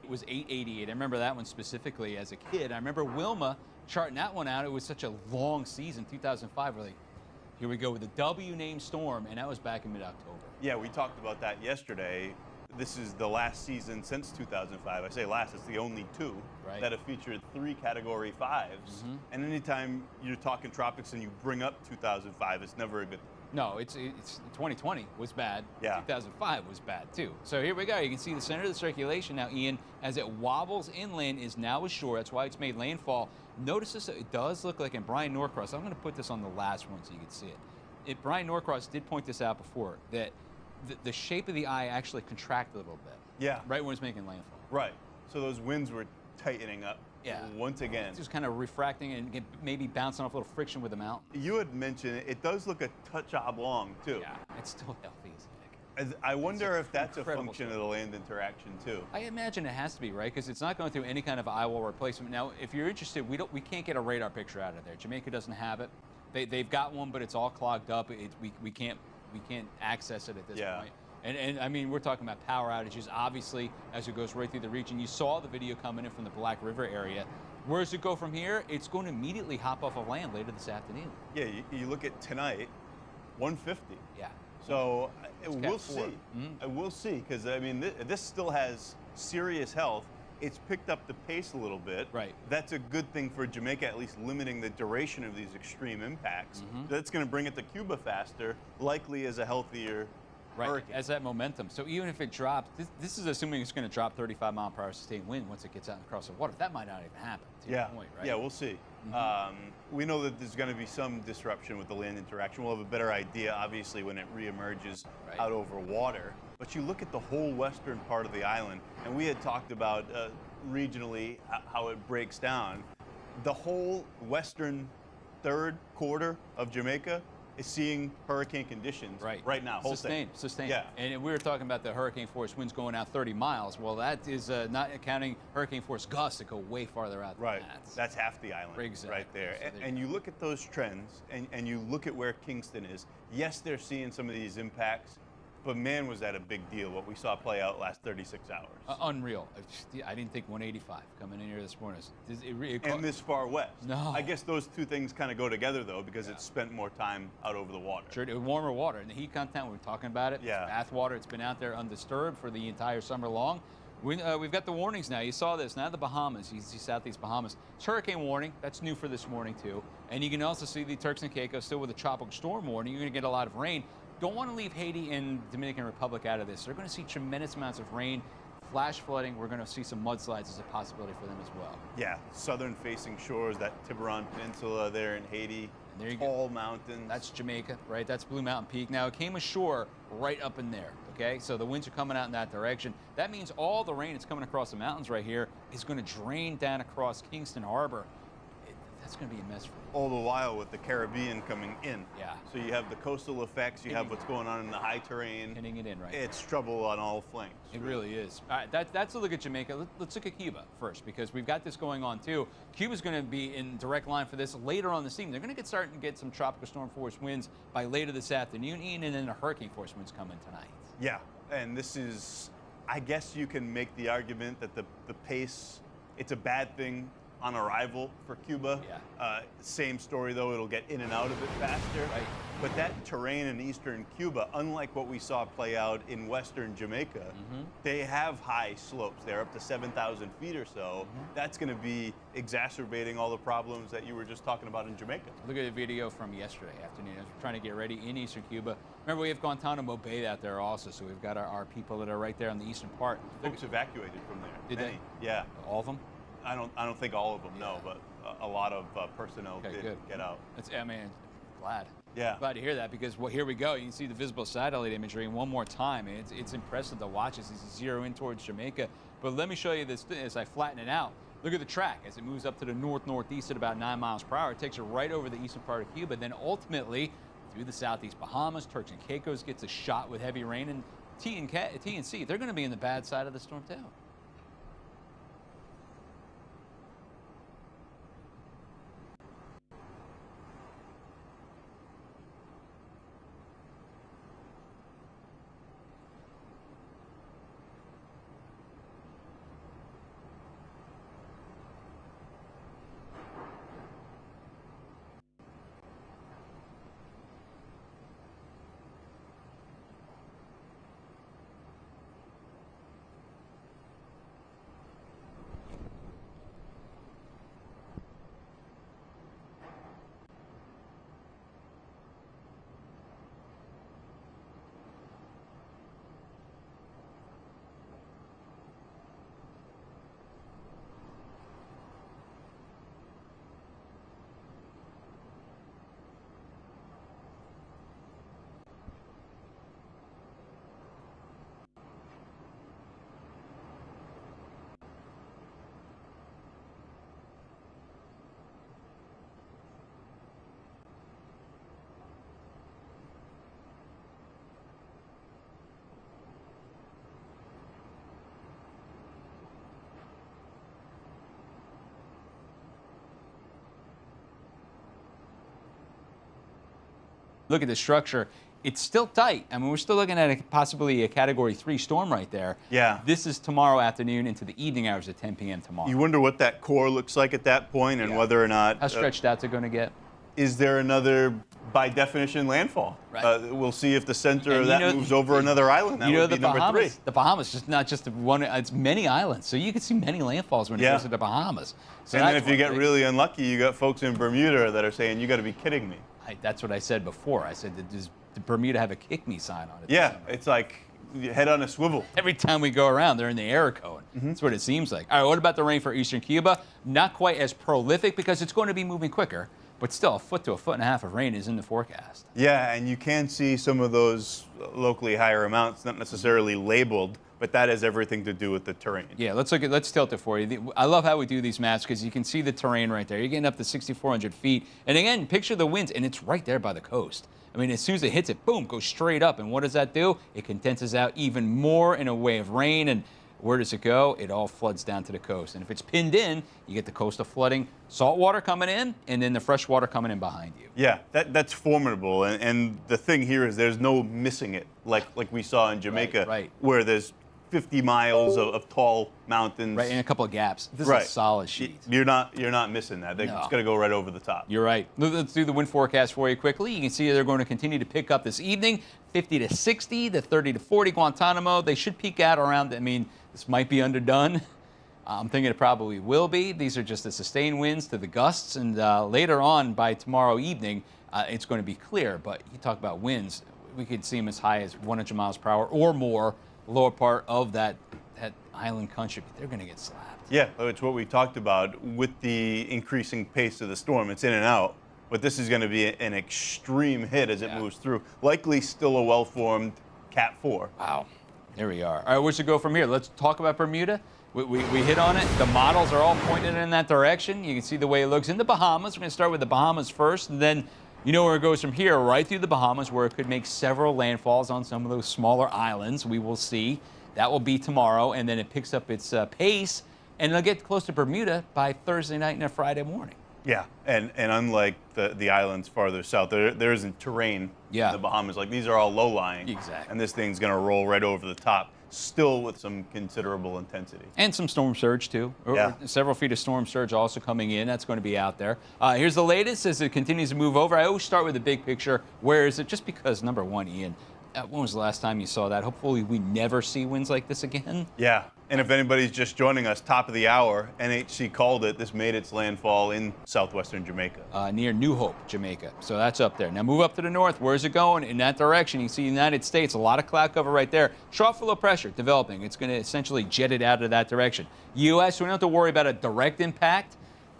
Speaker 6: It was 888. I remember that one specifically as a kid. I remember Wilma charting that one out. It was such a long season, 2005. We're like, here we go with the W name storm, and that was back in mid-October.
Speaker 9: Yeah, we talked about that yesterday. This is the last season since 2005. I say last, it's the only two that have featured 3 Category 5s. And anytime you're talking tropics and you bring up 2005, it's never a good thing.
Speaker 6: No, it's 2020 was bad.
Speaker 9: Yeah.
Speaker 6: 2005 was bad too. So here we go. You can see the center of the circulation now, Ian, as it wobbles inland, is now ashore. That's why it's made landfall. Notice this. It does look like in Brian Norcross. I'm going to put this on the last one so you can see it. Brian Norcross did point this out before that the shape of the eye actually contracted a little bit.
Speaker 9: Yeah.
Speaker 6: Right when it's making landfall.
Speaker 9: Right. So those winds were tightening up.
Speaker 6: Yeah.
Speaker 9: Once again.
Speaker 6: Just kind of refracting and maybe bouncing off a little friction with the mountain.
Speaker 9: You had mentioned it does look a touch oblong too.
Speaker 6: Yeah, it's still healthy, isn't it?
Speaker 9: I wonder if that's a function of the land interaction too.
Speaker 6: I imagine it has to be, right? Because it's not going through any kind of eye wall replacement. Now, if you're interested, we can't get a radar picture out of there. Jamaica doesn't have it. They've got one, but it's all clogged up. We can't access it at this point. And I mean, we're talking about power outages, obviously, as it goes right through the region. You saw the video coming in from the Black River area. Where does it go from here? It's going to immediately hop off of land later this afternoon.
Speaker 9: Yeah, you look at tonight, 150.
Speaker 6: Yeah.
Speaker 9: So we'll see. We'll see, because I mean, this still has serious health. It's picked up the pace a little bit.
Speaker 6: Right.
Speaker 9: That's a good thing for Jamaica, at least limiting the duration of these extreme impacts. That's going to bring it to Cuba faster, likely as a healthier hurricane.
Speaker 6: As that momentum. So even if it drops, this is assuming it's going to drop 35-mile-per-hour sustained wind once it gets out across the water. That might not even happen. To your point, right?
Speaker 9: Yeah, we'll see. We know that there's going to be some disruption with the land interaction. We'll have a better idea, obviously, when it reemerges out over water. But you look at the whole western part of the island, and we had talked about regionally how it breaks down. The whole western third quarter of Jamaica is seeing hurricane conditions right now.
Speaker 6: Sustained.
Speaker 9: Yeah.
Speaker 6: And we were talking about the hurricane force winds going out 30 miles. Well, that is not counting hurricane force gusts that go way farther out than that.
Speaker 9: That's half the island right there.
Speaker 6: So
Speaker 9: and you look at those trends, and you look at where Kingston is. Yes, they're seeing some of these impacts, but man, was that a big deal, what we saw play out last 36 hours.
Speaker 6: Unreal. I didn't think 185 coming in here this morning.
Speaker 9: And this far west.
Speaker 6: No.
Speaker 9: I guess those two things kind of go together, though, because it's spent more time out over the water.
Speaker 6: Sure, warmer water. And the heat content, we were talking about it.
Speaker 9: Yeah.
Speaker 6: Bath water, it's been out there undisturbed for the entire summer long. We've got the warnings now. You saw this. Now the Bahamas, you see Southeast Bahamas. It's hurricane warning. That's new for this morning, too. And you can also see the Turks and Caicos still with a tropical storm warning. You're going to get a lot of rain. Don't want to leave Haiti and Dominican Republic out of this. They're going to see tremendous amounts of rain, flash flooding. We're going to see some mudslides as a possibility for them as well.
Speaker 9: Yeah, southern-facing shores, that Tiburon Peninsula there in Haiti,
Speaker 6: and there you
Speaker 9: tall mountains.
Speaker 6: That's Jamaica, right? That's Blue Mountain Peak. Now, it came ashore right up in there, okay? So the winds are coming out in that direction. That means all the rain that's coming across the mountains right here is going to drain down across Kingston Harbor. That's going to be a mess for you.
Speaker 9: All the while with the Caribbean coming in.
Speaker 6: Yeah.
Speaker 9: So you have the coastal effects, you have what's going on in the high terrain.
Speaker 6: Hitting it in, right?
Speaker 9: It's trouble on all flanks.
Speaker 6: It really is. All right, that's a look at Jamaica. Let's look at Cuba first, because we've got this going on too. Cuba's going to be in direct line for this later on this evening. They're going to starting to get some tropical storm force winds by later this afternoon, and then the hurricane force winds coming tonight.
Speaker 9: Yeah, and this is, I guess you can make the argument that the pace, it's a bad thing on arrival for Cuba.
Speaker 6: Yeah.
Speaker 9: Same story though, it'll get in and out of it faster.
Speaker 6: Right.
Speaker 9: But that terrain in eastern Cuba, unlike what we saw play out in western Jamaica, they have high slopes. They're up to 7,000 feet or so. That's going to be exacerbating all the problems that you were just talking about in Jamaica.
Speaker 6: Look at the video from yesterday afternoon as we're trying to get ready in eastern Cuba. Remember, we have Guantanamo Bay out there also, so we've got our people that are right there on the eastern part.
Speaker 9: Folks evacuated from there.
Speaker 6: Did
Speaker 9: Many.
Speaker 6: they?
Speaker 9: Yeah.
Speaker 6: All of them?
Speaker 9: I don't think all of them, no, but a lot of personnel did get out.
Speaker 6: Glad.
Speaker 9: Yeah.
Speaker 6: Glad to hear that, because here we go. You can see the visible satellite imagery, and one more time. It's impressive to watch as these zero in towards Jamaica. But let me show you this as I flatten it out. Look at the track as it moves up to the north-northeast at about 9 miles per hour. It takes it right over the eastern part of Cuba, then ultimately through the southeast Bahamas. Turks and Caicos gets a shot with heavy rain, and T and C, they're going to be in the bad side of the storm too. Look at the structure. It's still tight. I mean, we're still looking at possibly a Category 3 storm right there.
Speaker 9: Yeah.
Speaker 6: This is tomorrow afternoon into the evening hours at 10 p.m. tomorrow.
Speaker 9: You wonder what that core looks like at that point and whether or not...
Speaker 6: How stretched out's it going to get?
Speaker 9: Is there another, by definition, landfall?
Speaker 6: Right.
Speaker 9: We'll see if the center of
Speaker 6: And
Speaker 9: that moves over another island. That would be number 3.
Speaker 6: The Bahamas is not just one, it's many islands. So you can see many landfalls when it goes to the Bahamas. So
Speaker 9: and then if you get really unlucky, you got folks in Bermuda that are saying, you got to be kidding me.
Speaker 6: That's what I said before. I said, does Bermuda have a kick me sign on it?
Speaker 9: Yeah, it's like head on a swivel.
Speaker 6: Every time we go around, they're in the air cone. That's what it seems like. All right, what about the rain for eastern Cuba? Not quite as prolific because it's going to be moving quicker, but still a foot to a foot and a half of rain is in the forecast.
Speaker 9: Yeah, and you can see some of those locally higher amounts, not necessarily labeled, but that has everything to do with the terrain.
Speaker 6: Yeah, let's tilt it for you. I love how we do these maps because you can see the terrain right there. You're getting up to 6,400 feet. And again, picture the winds, and it's right there by the coast. I mean, as soon as it hits it, boom, goes straight up. And what does that do? It condenses out even more in a way of rain. And where does it go? It all floods down to the coast. And if it's pinned in, you get the coastal flooding, salt water coming in, and then the fresh water coming in behind you.
Speaker 9: Yeah, that's formidable. And the thing here is there's no missing it, like we saw in Jamaica, where there's 50 miles of tall mountains.
Speaker 6: Right, and a couple of gaps. This is a solid sheet.
Speaker 9: You're not missing that. It's going to go right over the top.
Speaker 6: You're right. Let's do the wind forecast for you quickly. You can see they're going to continue to pick up this evening. 50 to 60, to 30 to 40 Guantanamo. They should peak out around, I mean, this might be underdone. I'm thinking it probably will be. These are just the sustained winds to the gusts. And later on, by tomorrow evening, it's going to be clear. But you talk about winds, we could see them as high as 100 miles per hour or more. Lower part of that island country, but they're going to get slapped.
Speaker 9: Yeah, it's what we talked about with the increasing pace of the storm. It's in and out, but this is going to be an extreme hit as it moves through. Likely still a well-formed Cat 4.
Speaker 6: Wow. There we are. All right, where should we go from here? Let's talk about Bermuda. We hit on it. The models are all pointed in that direction. You can see the way it looks in the Bahamas. We're going to start with the Bahamas first, and then you know where it goes from here, right through the Bahamas, where it could make several landfalls on some of those smaller islands. We will see. That will be tomorrow, and then it picks up its pace, and it'll get close to Bermuda by Thursday night and Friday morning.
Speaker 9: Yeah, and unlike the islands farther south, there isn't terrain in the Bahamas. Like, these are all low-lying.
Speaker 6: Exactly.
Speaker 9: And this thing's going to roll right over the top, still with some considerable intensity.
Speaker 6: And some storm surge, too. Several feet of storm surge also coming in. That's going to be out there. Here's the latest as it continues to move over. I always start with the big picture. Where is it? Just because, number one, Ian, when was the last time you saw that? Hopefully we never see winds like this again.
Speaker 9: Yeah. And if anybody's just joining us, top of the hour, NHC called it. This made its landfall in southwestern Jamaica.
Speaker 6: Near New Hope, Jamaica. So that's up there. Now move up to the north. Where's it going? In that direction. You can see the United States. A lot of cloud cover right there. Trough of low pressure developing. It's going to essentially jet it out of that direction. U.S., we don't have to worry about a direct impact.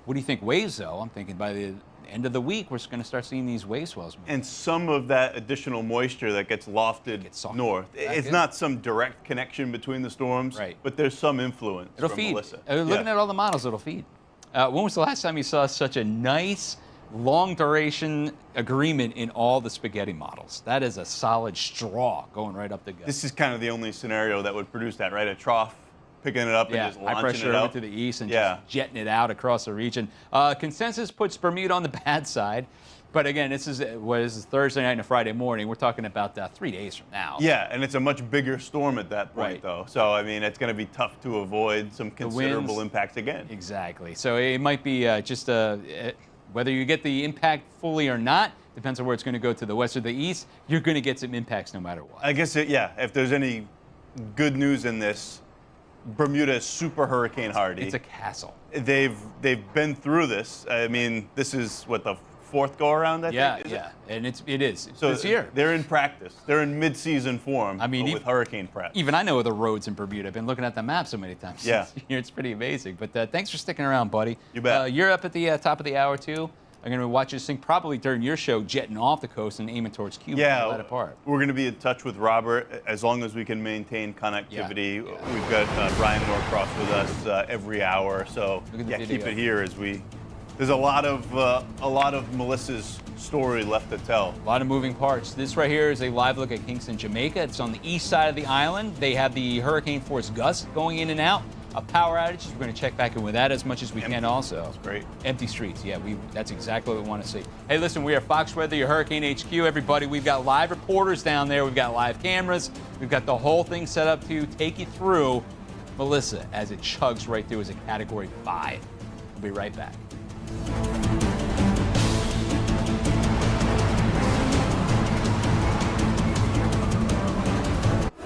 Speaker 6: What do you think waves, though? I'm thinking by the end of the week, we're going to start seeing these wave swells move.
Speaker 9: And some of that additional moisture that gets lofted north. It's not some direct connection between the storms, but there's some influence
Speaker 6: It'll
Speaker 9: from
Speaker 6: feed.
Speaker 9: Melissa.
Speaker 6: Looking at all the models, it'll feed. When was the last time you saw such a nice, long-duration agreement in all the spaghetti models? That is a solid straw going right up the gut.
Speaker 9: This is kind of the only scenario that would produce that, right? A trough, picking it up and just
Speaker 6: high
Speaker 9: launching
Speaker 6: pressure
Speaker 9: it
Speaker 6: over
Speaker 9: out.
Speaker 6: to the east and just jetting it out across the region. Consensus puts Bermuda on the bad side. But again, this is Thursday night and a Friday morning. We're talking about 3 days from now.
Speaker 9: Yeah, and it's a much bigger storm at that point, though. So, I mean, it's going to be tough to avoid some considerable impacts again.
Speaker 6: Exactly. So it might be just whether you get the impact fully or not, depends on where it's going to go to the west or the east. You're going to get some impacts no matter what.
Speaker 9: I guess, if there's any good news in this, Bermuda is super hurricane hardy.
Speaker 6: It's a castle.
Speaker 9: They've been through this. I mean, this is what, the fourth go around, I think?
Speaker 6: Yeah, and it is.
Speaker 9: So
Speaker 6: this year.
Speaker 9: They're in practice. They're in mid-season form with hurricane prep.
Speaker 6: Even I know the roads in Bermuda. I've been looking at the map so many times.
Speaker 9: Yeah.
Speaker 6: It's pretty amazing. But thanks for sticking around, buddy.
Speaker 9: You bet.
Speaker 6: You're up at the top of the hour, too. I'm going to watch this thing probably during your show, jetting off the coast and aiming towards Cuba.
Speaker 9: Yeah,
Speaker 6: That apart.
Speaker 9: We're going to be in touch with Robert as long as we can maintain connectivity. We've got Brian Norcross with us every hour, so keep it here as we. There's a lot of Melissa's story left to tell.
Speaker 6: A lot of moving parts. This right here is a live look at Kingston, Jamaica. It's on the east side of the island. They have the hurricane force gusts going in and out. a power outage. We're going to check back in with that as much as we can also.
Speaker 9: That's great.
Speaker 6: Empty streets. Yeah, that's exactly what we want to see. Hey, listen, we are Fox Weather, your Hurricane HQ, everybody. We've got live reporters down there. We've got live cameras. We've got the whole thing set up to take you through Melissa as it chugs right through as a Category 5. We'll be right back.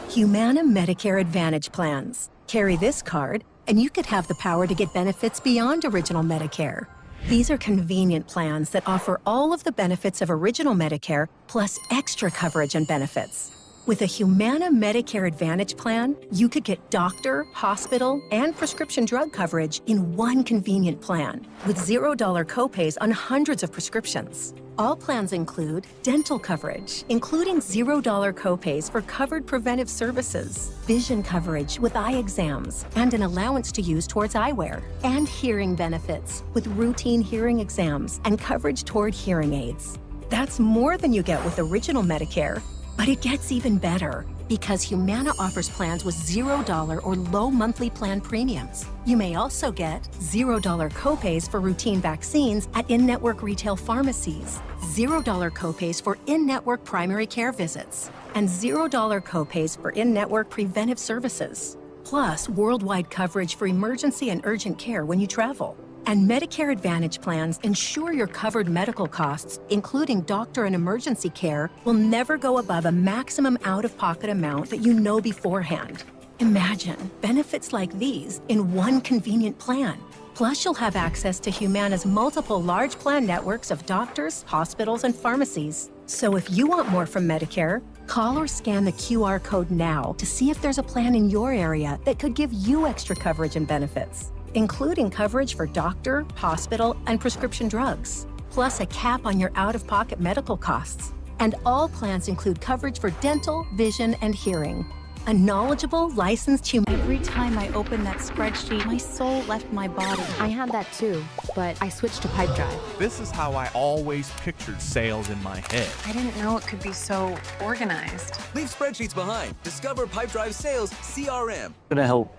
Speaker 13: Humana Medicare Advantage plans. Carry this card, and you could have the power to get benefits beyond original Medicare. These are convenient plans that offer all of the benefits of original Medicare, plus extra coverage and benefits. With a Humana Medicare Advantage plan, you could get doctor, hospital, and prescription drug coverage in one convenient plan, with $0 copays on hundreds of prescriptions. All plans include dental coverage, including $0 copays for covered preventive services, vision coverage with eye exams, and an allowance to use towards eyewear, and hearing benefits with routine hearing exams and coverage toward hearing aids. That's more than you get with original Medicare, but it gets even better because Humana offers plans with $0 or low monthly plan premiums. You may also get $0 copays for routine vaccines at in-network retail pharmacies, $0 copays for in-network primary care visits, and $0 copays for in-network preventive services. Plus, worldwide coverage for emergency and urgent care when you travel. And Medicare Advantage plans ensure your covered medical costs, including doctor and emergency care, will never go above a maximum out-of-pocket amount that you know beforehand. Imagine benefits like these in one convenient plan. Plus, you'll have access to Humana's multiple large plan networks of doctors, hospitals, and pharmacies. So if you want more from Medicare, call or scan the QR code now to see if there's a plan in your area that could give you extra coverage and benefits, including coverage for doctor, hospital, and prescription drugs, plus a cap on your out-of-pocket medical costs. And all plans include coverage for dental, vision, and hearing. A knowledgeable, licensed human.
Speaker 14: Every time I opened that spreadsheet, my soul left my body. I had that too, but I switched to Pipedrive.
Speaker 16: This is how I always pictured sales in my head.
Speaker 14: I didn't know it could be so organized.
Speaker 18: Leave spreadsheets behind. Discover Pipedrive Sales CRM.
Speaker 19: Gonna help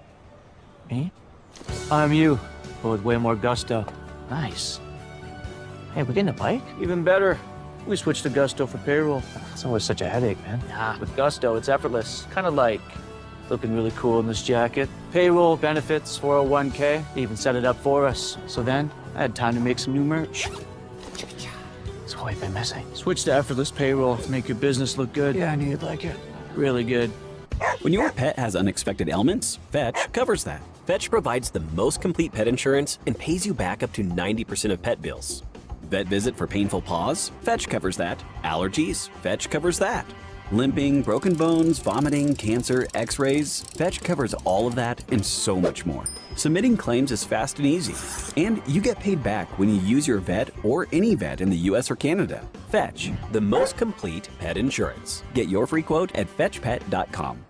Speaker 19: me? I'm you, but with way more gusto. Nice. Hey, we're getting a bike? Even better. We switched to Gusto for payroll. It's always such a headache, man. Nah, with Gusto, it's effortless. Kind of like looking really cool in this jacket. Payroll, benefits, 401k. They even set it up for us. So then, I had time to make some new merch. That's what I've been missing. Switch to effortless payroll. Make your business look good. Yeah, I knew you'd like it. Really good.
Speaker 23: When your pet has unexpected ailments, Fetch covers that. Fetch provides the most complete pet insurance and pays you back up to 90% of pet bills. Vet visit for painful paws? Fetch covers that. Allergies? Fetch covers that. Limping, broken bones, vomiting, cancer, x-rays? Fetch covers all of that and so much more. Submitting claims is fast and easy. And you get paid back when you use your vet or any vet in the US or Canada. Fetch, the most complete pet insurance. Get your free quote at fetchpet.com.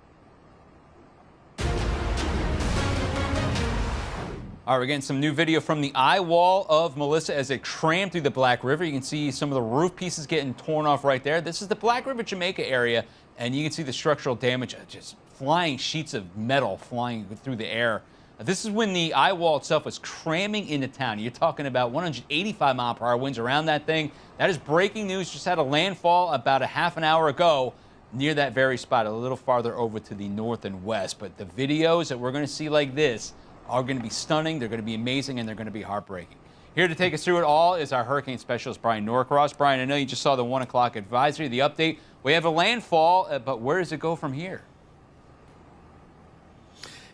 Speaker 6: All right, we're getting some new video from the eye wall of Melissa as it crammed through the Black River. You can see some of the roof pieces getting torn off right there. This is the Black River, Jamaica area, and you can see the structural damage, just flying sheets of metal flying through the air. This is when the eye wall itself was cramming into town. You're talking about 185-mile-per-hour winds around that thing. That is breaking news. Just had a landfall about a half an hour ago near that very spot, a little farther over to the north and west. But the videos that we're going to see like this are going to be stunning, they're going to be amazing, and they're going to be heartbreaking. Here to take us through it all is our hurricane specialist, Brian Norcross. Brian, I know you just saw the 1 o'clock advisory, the update. We have a landfall, but where does it go from here?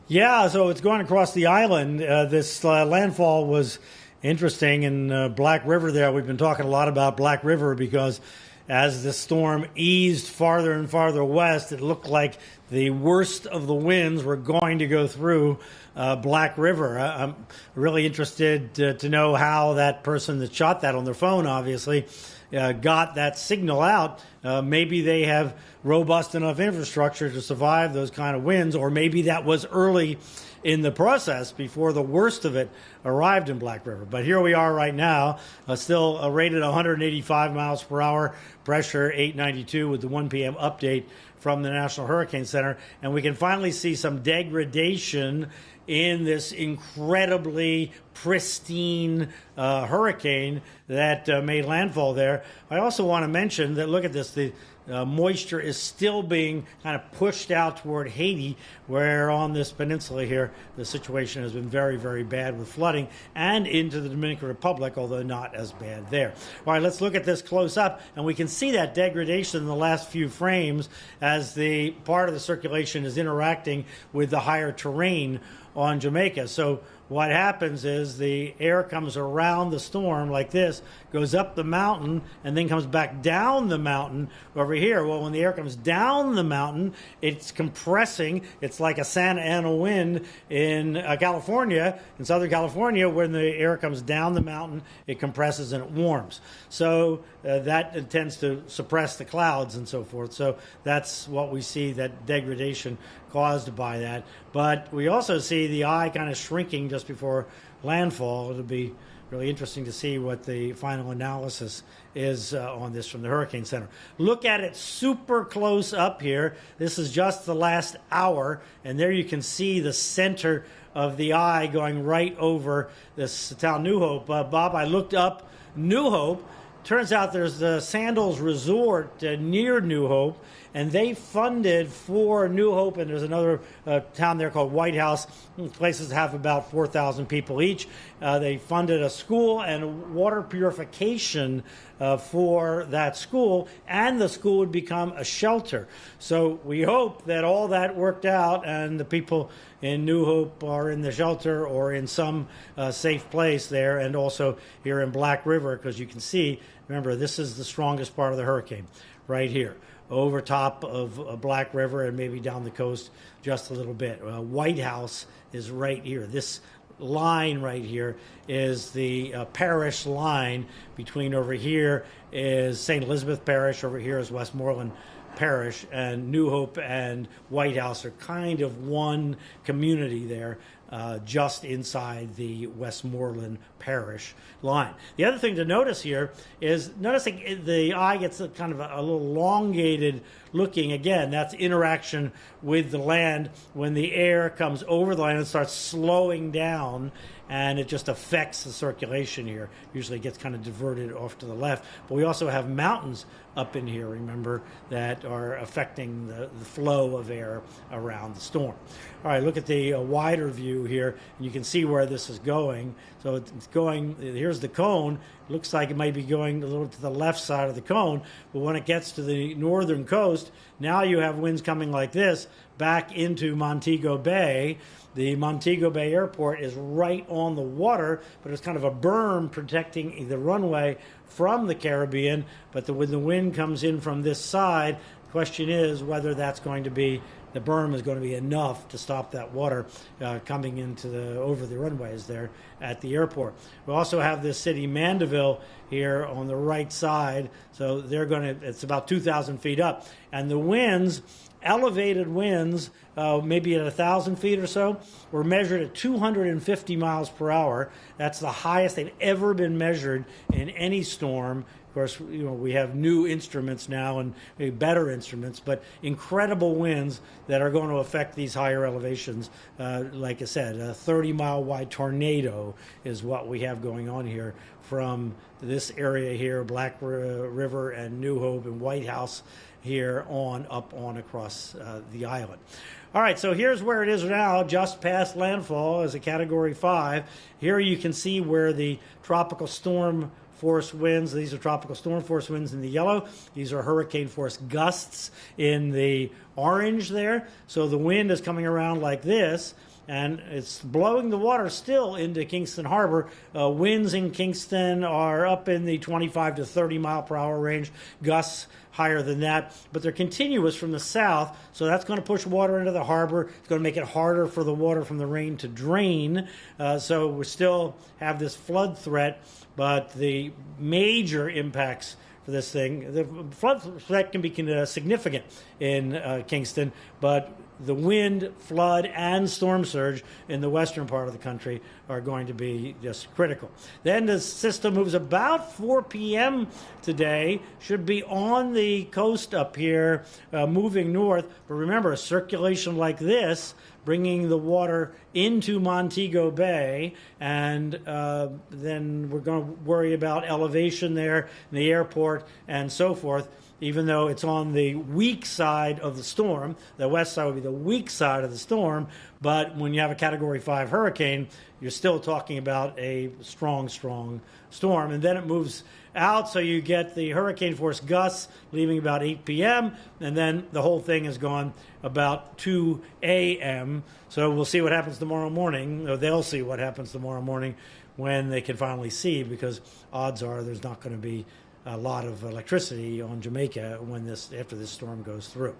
Speaker 27: Yeah, so it's going across the island. This landfall was interesting in Black River there. We've been talking a lot about Black River because as the storm eased farther and farther west, it looked like the worst of the winds were going to go through Black River. I'm really interested to know how that person that shot that on their phone, obviously, got that signal out. Maybe they have robust enough infrastructure to survive those kind of winds, or maybe that was early in the process before the worst of it arrived in Black River. But here we are right now, still rated 185 miles per hour, pressure 892 with the 1 p.m. update from the National Hurricane Center. And we can finally see some degradation in this incredibly pristine hurricane that made landfall there. I also want to mention that, look at this, the moisture is still being kind of pushed out toward Haiti, where on this peninsula here, the situation has been very, very bad with flooding, and into the Dominican Republic, although not as bad there. All right, let's look at this close up, and we can see that degradation in the last few frames as the part of the circulation is interacting with the higher terrain on Jamaica. So what happens is the air comes around the storm like this, goes up the mountain, and then comes back down the mountain over here. Well, when the air comes down the mountain, it's compressing. It's like a Santa Ana wind in California, in Southern California. When the air comes down the mountain, it compresses and it warms. So that tends to suppress the clouds and so forth. So that's what we see, that degradation caused by that. But we also see the eye kind of shrinking just before landfall. It'll be really interesting to see what the final analysis is on this from the Hurricane Center. Look at it super close up here. This is just the last hour, and there you can see the center of the eye going right over this town, New Hope. Bob, I looked up New Hope. Turns out there's the Sandals Resort near New Hope, and they funded for New Hope, and there's another town there called White House. Places have about 4,000 people each. They funded a school and water purification for that school, and the school would become a shelter. So we hope that all that worked out and the people in New Hope are in the shelter or in some safe place there, and also here in Black River, because you can see, remember, this is the strongest part of the hurricane right here, over top of Black River and maybe down the coast just a little bit. White House is right here. This line right here is the parish line between, over here is St. Elizabeth Parish, over here is Westmoreland Parish, and New Hope and White House are kind of one community there, just inside the Westmoreland Parish line. The other thing to notice here is noticing the eye gets a kind of a little elongated looking. Again, that's interaction with the land. When the air comes over the land, it starts slowing down, and it just affects the circulation here. Usually it gets kind of diverted off to the left. But we also have mountains up in here, remember, that are affecting the flow of air around the storm. All right, look at the wider view here, and you can see where this is going. So it's going, here's the cone. It looks like it might be going a little to the left side of the cone, but when it gets to the northern coast, now you have winds coming like this back into Montego Bay. The Montego Bay Airport is right on the water, but it's kind of a berm protecting the runway from the Caribbean. But when the wind comes in from this side, the question is whether that's going to be, the berm is going to be enough to stop that water coming into over the runways there at the airport. We also have this city, Mandeville, here on the right side. So they're going to, it's about 2,000 feet up. And the winds, elevated winds, maybe at 1,000 feet or so, were measured at 250 miles per hour. That's the highest they've ever been measured in any storm. Of course, you know, we have new instruments now and maybe better instruments, but incredible winds that are going to affect these higher elevations. Like I said, a 30-mile wide tornado is what we have going on here from this area here, Black River and New Hope and White House here on up on across the island. All right, so here's where it is now, just past landfall as a Category 5. Here you can see where the tropical storm force winds, these are tropical storm force winds in the yellow. These are hurricane force gusts in the orange there. So the wind is coming around like this, and it's blowing the water still into Kingston Harbor. Winds in Kingston are up in the 25 to 30 mile per hour range, gusts higher than that, but they're continuous from the south, so that's going to push water into the harbor. It's going to make it harder for the water from the rain to drain, so we still have this flood threat, but the major impacts for this thing, the flood threat can be significant in Kingston, but the wind, flood, and storm surge in the western part of the country are going to be just critical. Then the system moves about 4 p.m. today, should be on the coast up here, moving north. But remember, a circulation like this bringing the water into Montego Bay, and then we're going to worry about elevation there in the airport and so forth. Even though it's on the weak side of the storm, the west side would be the weak side of the storm, but when you have a Category 5 hurricane, you're still talking about a strong, strong storm. And then it moves out, so you get the hurricane force gusts leaving about 8 p.m., and then the whole thing is gone about 2 a.m. So we'll see what happens tomorrow morning, or they'll see what happens tomorrow morning when they can finally see, because odds are there's not going to be a lot of electricity on Jamaica after this storm goes through.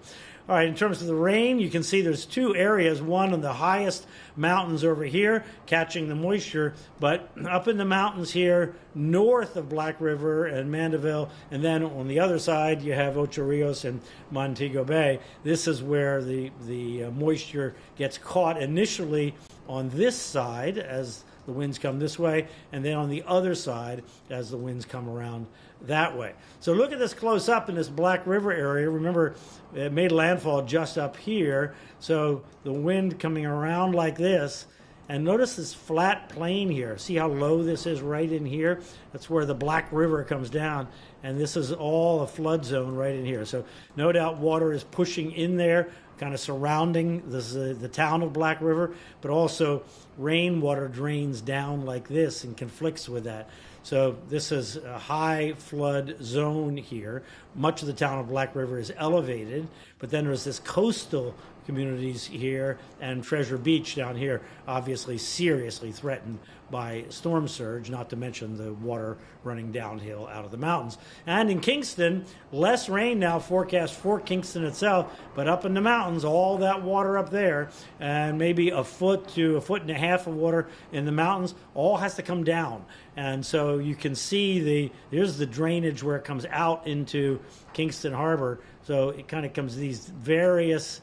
Speaker 27: All right, in terms of the rain, you can see there's two areas, one on the highest mountains over here catching the moisture, but up in the mountains here north of Black River and Mandeville, and then on the other side you have Ocho Rios and Montego Bay. This is where the moisture gets caught initially on this side as the winds come this way, and then on the other side as the winds come around that way. So look at this close up in this Black River area. Remember, it made landfall just up here, so the wind coming around like this, and notice this flat plain here. See how low this is right in here? That's where the Black River comes down, and this is all a flood zone right in here. So no doubt water is pushing in there, kind of surrounding the town of Black River, but also rainwater drains down like this and conflicts with that. So this is a high flood zone here. Much of the town of Black River is elevated, but then there's this coastal communities here and Treasure Beach down here, obviously seriously threatened by storm surge, not to mention the water running downhill out of the mountains. And in Kingston, less rain now forecast for Kingston itself, but up in the mountains, all that water up there, and maybe a foot to a foot and a half of water in the mountains, all has to come down. And so you can see here's the drainage where it comes out into Kingston Harbor. So it kind of comes these various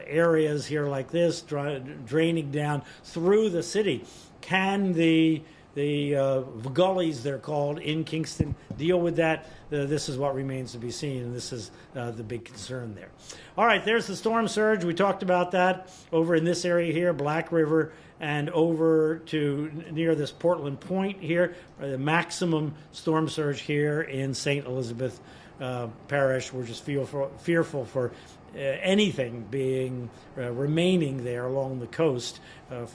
Speaker 27: areas here like this, draining down through the city. Can the gullies, they're called, in Kingston deal with that? This is what remains to be seen, and this is the big concern there. All right, there's the storm surge. We talked about that over in this area here, Black River, and over to near this Portland Point here, the maximum storm surge here in St. Elizabeth Parish. We're just fearful for anything being remaining there along the coast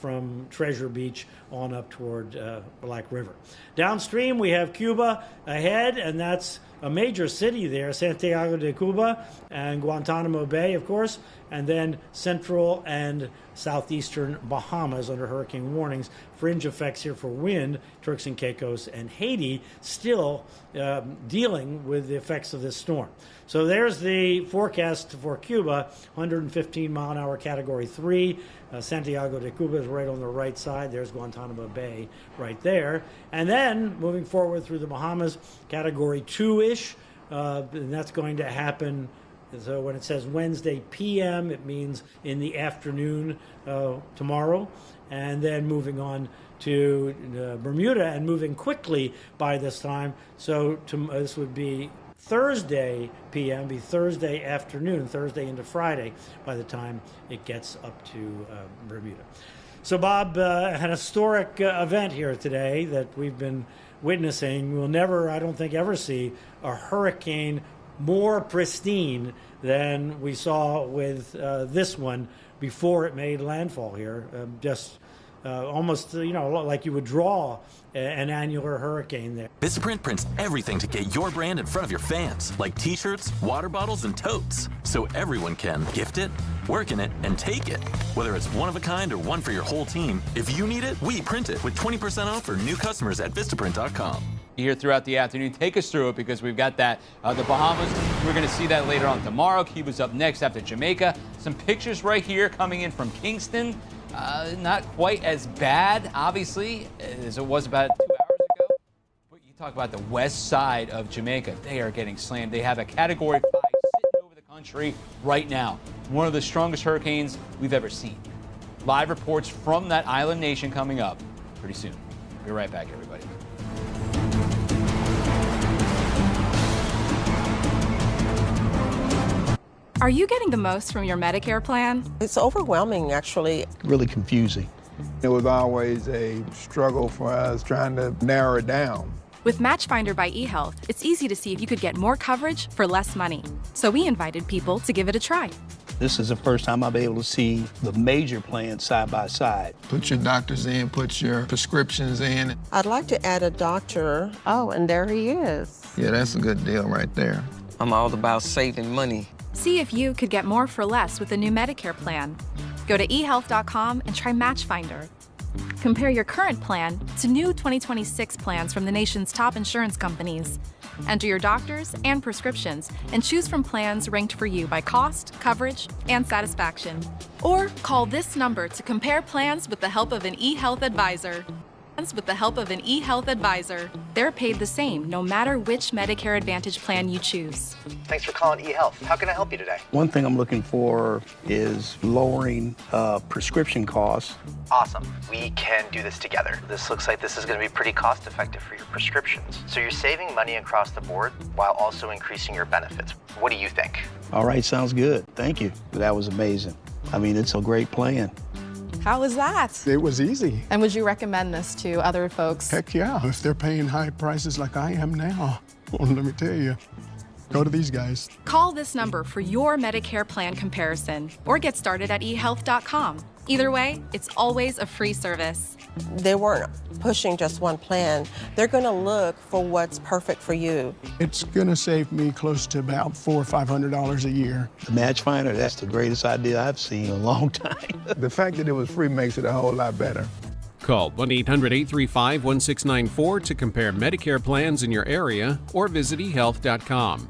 Speaker 27: from Treasure Beach on up toward Black River. Downstream we have Cuba ahead, and that's a major city there, Santiago de Cuba and Guantanamo Bay, of course, and then central and southeastern Bahamas under hurricane warnings. Fringe effects here for wind, Turks and Caicos and Haiti still dealing with the effects of this storm. So there's the forecast for Cuba, 115 mile an hour Category 3. Santiago de Cuba is right on the right side. There's Guantanamo Bay right there. And then moving forward through the Bahamas, Category 2-ish, and that's going to happen. So when it says Wednesday p.m., it means in the afternoon tomorrow, and then moving on to Bermuda and moving quickly by this time. So this would be Thursday p.m., be Thursday afternoon, Thursday into Friday by the time it gets up to Bermuda. So Bob, an historic event here today that we've been witnessing. We'll never, I don't think, ever see a hurricane more pristine than we saw with this one before it made landfall here. Almost, like you would draw an annular hurricane there.
Speaker 2: Vistaprint prints everything to get your brand in front of your fans, like t-shirts, water bottles, and totes, so everyone can gift it, work in it, and take it. Whether it's one of a kind or one for your whole team, if you need it, we print it with 20% off for new customers at Vistaprint.com.
Speaker 6: Here throughout the afternoon, take us through it, because we've got that the Bahamas. We're going to see that later on tomorrow. Cuba's up next after Jamaica. Some pictures right here coming in from Kingston. Not quite as bad, obviously, as it was about 2 hours ago. But you talk about the west side of Jamaica. They are getting slammed. They have a Category 5 sitting over the country right now. one of the strongest hurricanes we've ever seen. Live reports from that island nation coming up pretty soon. Be right back, everybody.
Speaker 3: Are you getting the most from your Medicare plan?
Speaker 7: It's overwhelming, actually.
Speaker 8: Really confusing. It was always a struggle for us trying to narrow it down.
Speaker 3: With Matchfinder by eHealth, it's easy to see if you could get more coverage for less money. So we invited people to give it a try.
Speaker 12: This is the first time I'll be able to see the major plans side by side.
Speaker 8: Put your doctors in, put your prescriptions in.
Speaker 7: I'd like to add a doctor. Oh, and there he is.
Speaker 8: Yeah, that's a good deal right there.
Speaker 7: I'm all about saving money.
Speaker 3: See if you could get more for less with a new Medicare plan. Go to eHealth.com and try Matchfinder. Compare your current plan to new 2026 plans from the nation's top insurance companies. Enter your doctors and prescriptions and choose from plans ranked for you by cost, coverage, and satisfaction. Or call this number to compare plans with the help of an eHealth advisor. They're paid the same no matter which Medicare Advantage plan you choose.
Speaker 20: Thanks for calling eHealth. How can I help you today?
Speaker 12: One thing I'm looking for is lowering prescription costs.
Speaker 20: Awesome. We can do this together. This looks like this is going to be pretty cost effective for your prescriptions. So you're saving money across the board while also increasing your benefits. What do you think?
Speaker 12: All right, sounds good. Thank you. That was amazing. I mean, it's a great plan.
Speaker 21: How was that?
Speaker 8: It was easy.
Speaker 21: And would you recommend this to other folks?
Speaker 8: Heck yeah, if they're paying high prices like I am now. Well, let me tell you, go to these guys.
Speaker 3: Call this number for your Medicare plan comparison or get started at eHealth.com. Either way, it's always a free service.
Speaker 7: They weren't pushing just one plan. They're going to look for what's perfect for you.
Speaker 8: It's going to save me close to about $400 or $500 a year.
Speaker 12: The Matchfinder, that's the greatest idea I've seen in a long time.
Speaker 8: The fact that it was free makes it a whole lot better.
Speaker 24: Call 1-800-835-1694 to compare Medicare plans in your area or visit eHealth.com.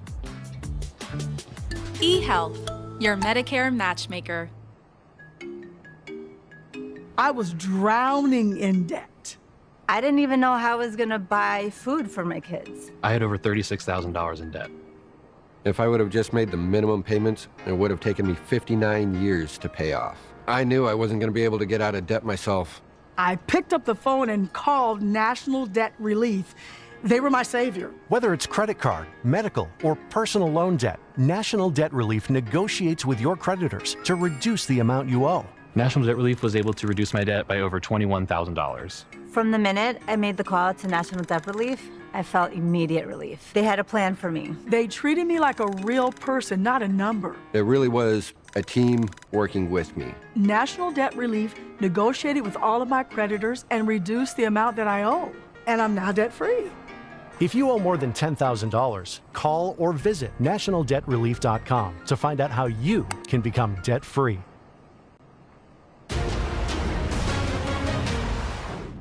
Speaker 3: eHealth, your Medicare matchmaker.
Speaker 28: I was drowning in debt.
Speaker 29: I didn't even know how I was gonna buy food for my kids.
Speaker 30: I had over $36,000 in debt. If I would have just made the minimum payments, it would have taken me 59 years to pay off. I knew I wasn't gonna be able to get out of debt myself.
Speaker 28: I picked up the phone and called National Debt Relief. They were my savior.
Speaker 31: Whether it's credit card, medical, or personal loan debt, National Debt Relief negotiates with your creditors to reduce the amount you owe.
Speaker 30: National Debt Relief was able to reduce my debt by over $21,000.
Speaker 29: From the minute I made the call to National Debt Relief, I felt immediate relief. They had a plan for me.
Speaker 28: They treated me like a real person, not a number.
Speaker 30: It really was a team working with me.
Speaker 28: National Debt Relief negotiated with all of my creditors and reduced the amount that I owe. And I'm now debt-free.
Speaker 31: If you owe more than $10,000, call or visit nationaldebtrelief.com to find out how you can become debt-free.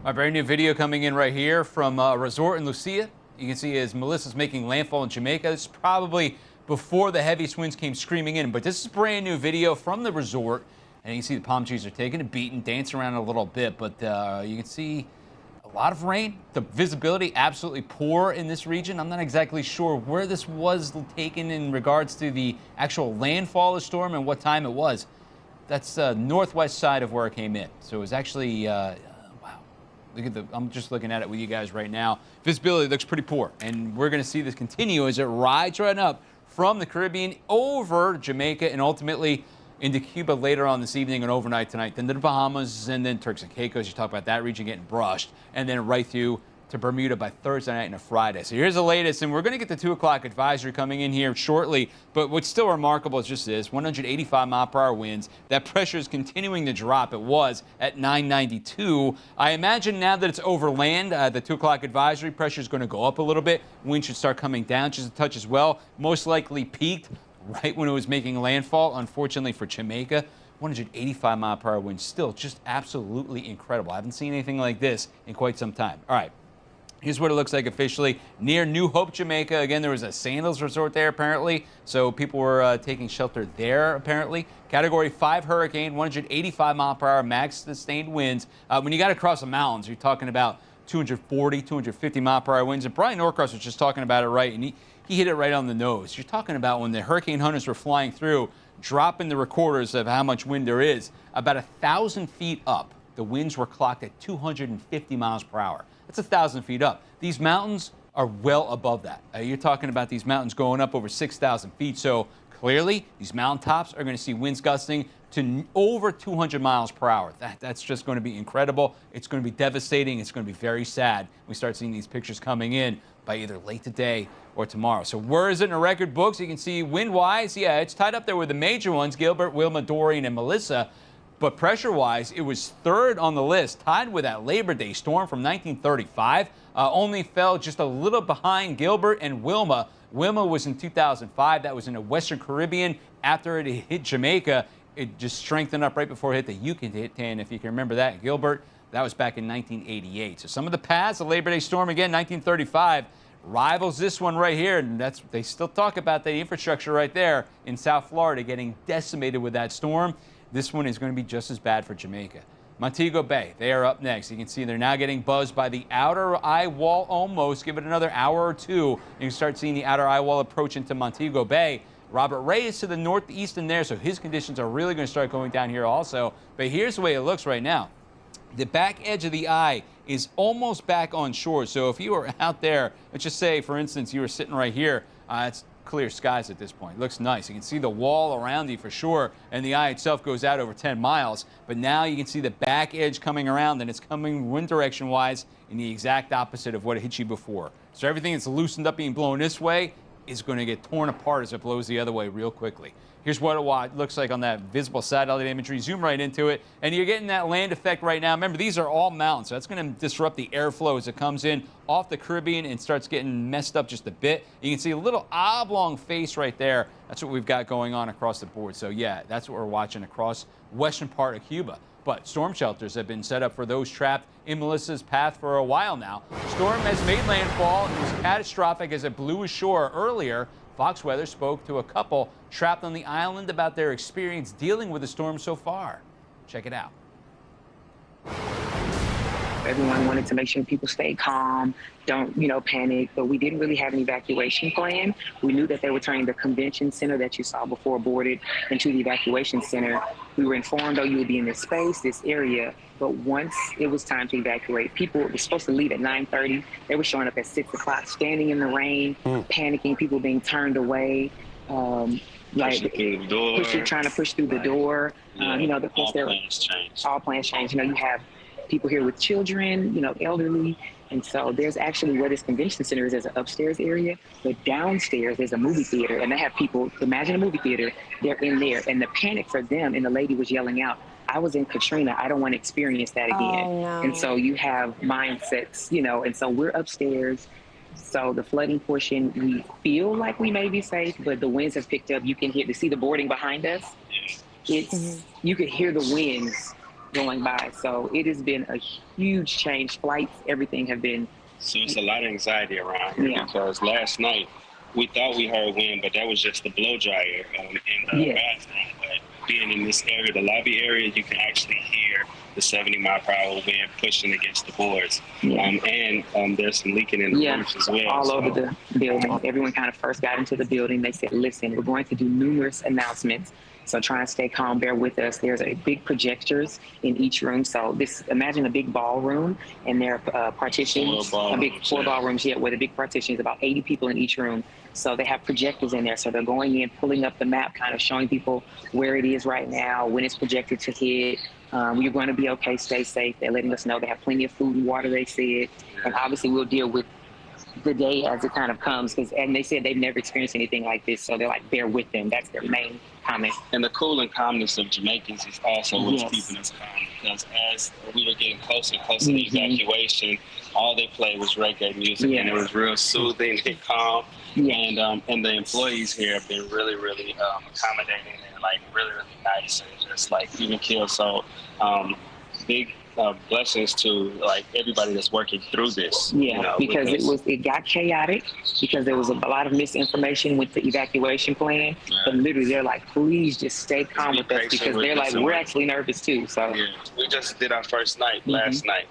Speaker 6: A brand new video coming in right here from a resort in Lucia. You can see as Melissa's making landfall in Jamaica. This is probably before the heavy winds came screaming in, but this is brand new video from the resort. And you can see the palm trees are taking a beating, dancing around a little bit, but you can see a lot of rain. The visibility absolutely poor in this region. I'm not exactly sure where this was taken in regards to the actual landfall of the storm and what time it was. That's northwest side of where it came in. So it was actually look at I'm just looking at it with you guys right now. Visibility looks pretty poor, and we're going to see this continue as it rides right up from the Caribbean over Jamaica and ultimately into Cuba later on this evening and overnight tonight, then to the Bahamas and then Turks and Caicos. You talk about that region getting brushed, and then right through to Bermuda by Thursday night and a Friday. So here's the latest, and we're going to get the 2 o'clock advisory coming in here shortly. But what's still remarkable is just this: 185-mile-per-hour winds. That pressure is continuing to drop. It was at 992. I imagine now that it's over land, the 2 o'clock advisory pressure is going to go up a little bit. Wind should start coming down just a touch as well. Most likely peaked right when it was making landfall, unfortunately for Jamaica. 185-mile-per-hour wind, still just absolutely incredible. I haven't seen anything like this in quite some time. All right. Here's what it looks like officially near New Hope, Jamaica. Again, there was a Sandals resort there, apparently, so people were taking shelter there, apparently. Category 5 hurricane, 185-mile-per-hour max sustained winds. When you got to cross the mountains, you're talking about 240, 250-mile-per-hour winds. And Brian Norcross was just talking about it right, and he hit it right on the nose. You're talking about when the hurricane hunters were flying through, dropping the recorders of how much wind there is. About 1,000 feet up, the winds were clocked at 250 miles per hour. That's 1,000 feet up. These mountains are well above that. You're talking about these mountains going up over 6,000 feet. So clearly, these mountaintops are going to see winds gusting to over 200 miles per hour. That's just going to be incredible. It's going to be devastating. It's going to be very sad. We start seeing these pictures coming in by either late today or tomorrow. So where is it in the record books? You can see wind-wise, yeah, it's tied up there with the major ones, Gilbert, Wilma, Dorian, and Melissa. But pressure-wise, it was third on the list, tied with that Labor Day storm from 1935. Only fell just a little behind Gilbert and Wilma. Wilma was in 2005. That was in the Western Caribbean. After it hit Jamaica, it just strengthened up right before it hit the Yucatan, if you can remember that. Gilbert, that was back in 1988. So some of the paths, the Labor Day storm again, 1935, rivals this one right here. And they still talk about the infrastructure right there in South Florida getting decimated with that storm. This one is going to be just as bad for Jamaica. Montego Bay, they are up next. You can see they're now getting buzzed by the outer eye wall almost. Give it another hour or two, and you start seeing the outer eye wall approach into Montego Bay. Robert Ray is to the northeast in there, so his conditions are really going to start going down here also. But here's the way it looks right now. The back edge of the eye is almost back on shore. So if you were out there, let's just say, for instance, you were sitting right here, it's clear skies at this point. It looks nice. You can see the wall around you for sure, and the eye itself goes out over 10 miles. But now you can see the back edge coming around, and it's coming wind direction-wise in the exact opposite of what hit you before. So everything that's loosened up being blown this way is going to get torn apart as it blows the other way real quickly. Here's what it looks like on that visible satellite imagery. Zoom right into it, and you're getting that land effect right now. Remember, these are all mountains, so that's going to disrupt the airflow as it comes in off the Caribbean and starts getting messed up just a bit. You can see a little oblong face right there. That's what we've got going on across the board. So, yeah, that's what we're watching across western part of Cuba. But storm shelters have been set up for those trapped in Melissa's path for a while now. Storm has made landfall. It was catastrophic as it blew ashore earlier. Fox Weather spoke to a couple trapped on the island about their experience dealing with the storm so far. Check it out.
Speaker 1: Everyone wanted to make sure people stay calm, don't, panic, but we didn't really have an evacuation plan. We knew that they were turning the convention center that you saw before boarded into the evacuation center. We were informed, you would be in this space, this area, but once it was time to evacuate, people were supposed to leave at 9:30. They were showing up at 6 o'clock, standing in the rain, panicking, people being turned away. Trying to push through the door. All plans changed. You have people here with children, elderly. And so there's actually where this convention center is, there's an upstairs area, but downstairs there's a movie theater, and they have people, imagine a movie theater, they're in there. And the panic for them, and the lady was yelling out, I was in Katrina, I don't want to experience that again.
Speaker 7: Oh, no.
Speaker 1: And so you have mindsets, and so we're upstairs. So the flooding portion, we feel like we may be safe, but the winds have picked up. You can see the boarding behind us. You could hear the winds going by. So it has been a huge change. Flights, everything have been.
Speaker 4: So it's a lot of anxiety around here because last night we thought we heard wind, but that was just the blow dryer in the bathroom. But being in this area, the lobby area, you can actually hear the 70-mile-per-hour wind pushing against the boards. And there's some leaking in the roofs as well.
Speaker 1: All over the building. Everyone kind of first got into the building. They said, listen, we're going to do numerous announcements. So try and stay calm, bear with us. There's a big projectors in each room. So imagine a big ballroom, and there are partitions, four ballrooms, where the big partition is about 80 people in each room. So they have projectors in there. So they're going in, pulling up the map, kind of showing people where it is right now, when it's projected to hit. You're going to be okay, stay safe. They're letting us know they have plenty of food and water, they said. And obviously we'll deal with the day as it kind of comes, and they said they've never experienced anything like this, so they're like, bear with them. That's their main comment.
Speaker 4: And the cool and calmness of Jamaicans is also what's keeping us calm, because as we were getting closer and closer to the evacuation, all they played was reggae music, and it was real soothing and calm. And the employees here have been really, really accommodating and really, really nice, and just even killed. So big blessings to everybody that's working through this.
Speaker 1: Because it got chaotic because there was a lot of misinformation with the evacuation plan. But literally they're like, please just stay calm with us, because they're like, we're actually nervous too. So
Speaker 4: we just did our first night last night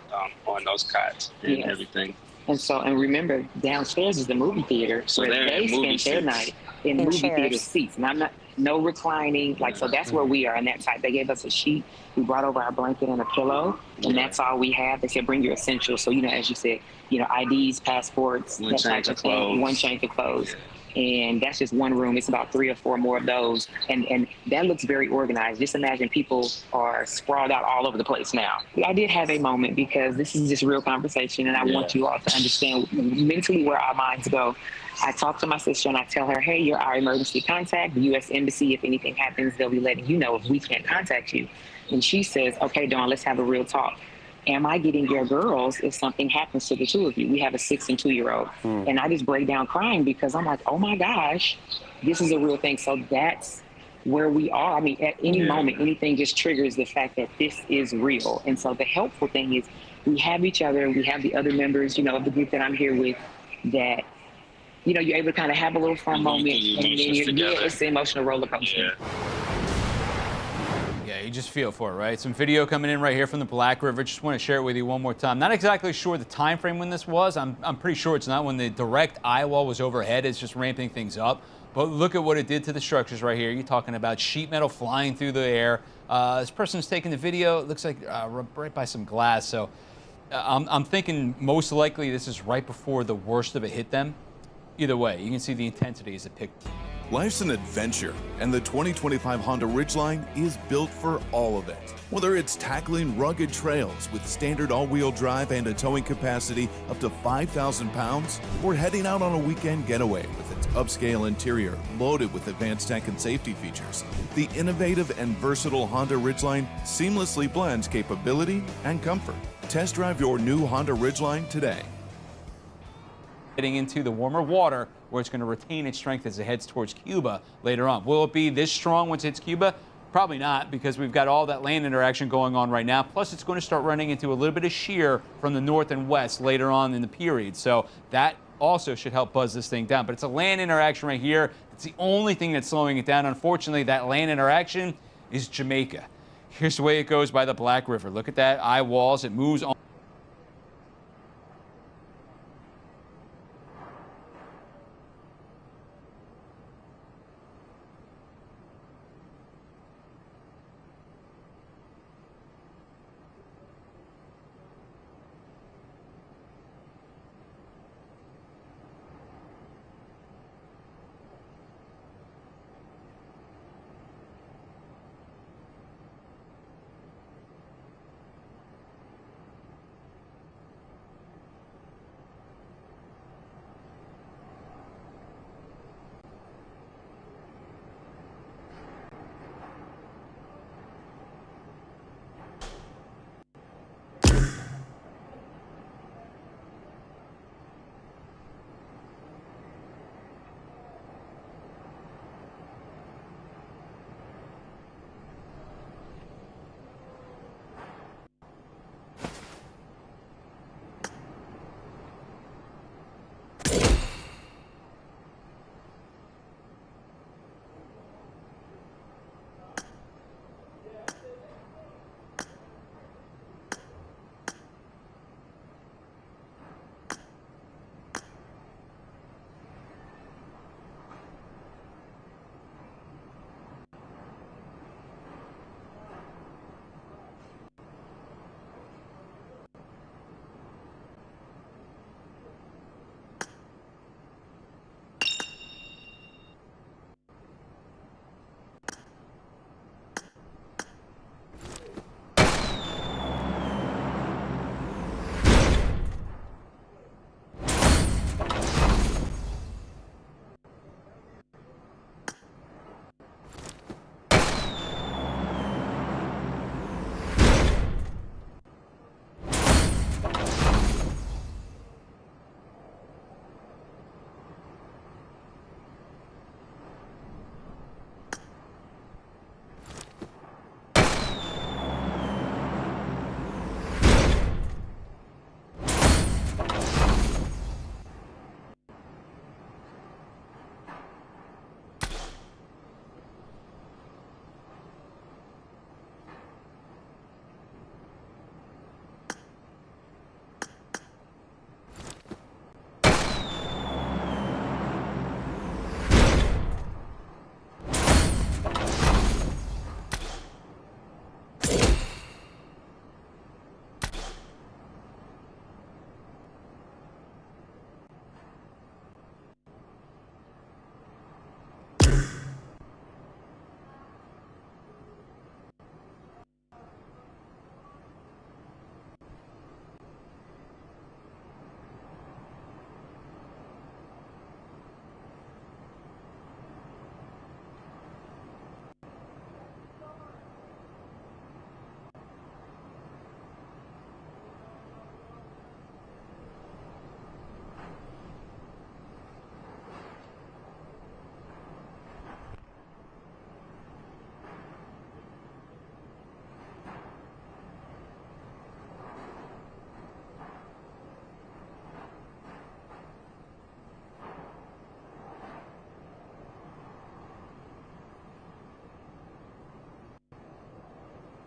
Speaker 4: on those cots and everything.
Speaker 1: And remember, downstairs is the movie theater, so they spent their night in movie theater seats. And no reclining. Like, so that's where we are on that side. They gave us a sheet. We brought over our blanket and a pillow, and that's all we have. They said, bring your essentials. So, as you said, IDs, passports,
Speaker 4: One change of clothes.
Speaker 1: One change of clothes. And that's just one room. It's about 3 or 4 more of those. And that looks very organized. Just imagine people are sprawled out all over the place now. I did have a moment because this is just real conversation, and I want you all to understand mentally where our minds go. I talk to my sister and I tell her, hey, you're our emergency contact. The U.S. Embassy, if anything happens, they'll be letting you know if we can't contact you. And she says, okay, Dawn, let's have a real talk. Am I getting your girls if something happens to the 2 of you? We have a 6 and 2-year-old. And I just break down crying because I'm like, oh my gosh, this is a real thing. So that's where we are. I mean, at any moment, anything just triggers the fact that this is real. And so the helpful thing is we have each other, we have the other members, of the group that I'm here with that, you're able to kind of have a little fun moment. And then it's the emotional roller coaster.
Speaker 6: Yeah, you just feel for it, right? Some video coming in right here from the Black River. Just want to share it with you one more time. Not exactly sure the time frame when this was. I'm pretty sure it's not when the direct eye wall was overhead. It's just ramping things up. But look at what it did to the structures right here. You're talking about sheet metal flying through the air. This person's taking the video. It looks like right by some glass. So I'm thinking most likely this is right before the worst of it hit them. Either way, you can see the intensity as it picked.
Speaker 5: Life's an adventure, and the 2025 Honda Ridgeline is built for all of it. Whether it's tackling rugged trails with standard all-wheel drive and a towing capacity up to 5,000 pounds, or heading out on a weekend getaway with its upscale interior loaded with advanced tech and safety features, the innovative and versatile Honda Ridgeline seamlessly blends capability and comfort. Test drive your new Honda Ridgeline today.
Speaker 6: Getting into the warmer water where it's going to retain its strength as it heads towards Cuba later on. Will it be this strong once it hits Cuba? Probably not, because we've got all that land interaction going on right now. Plus, it's going to start running into a little bit of shear from the north and west later on in the period. So that also should help buzz this thing down. But it's a land interaction right here. It's the only thing that's slowing it down. Unfortunately, that land interaction is Jamaica. Here's the way it goes by the Black River. Look at that eye walls. It moves on.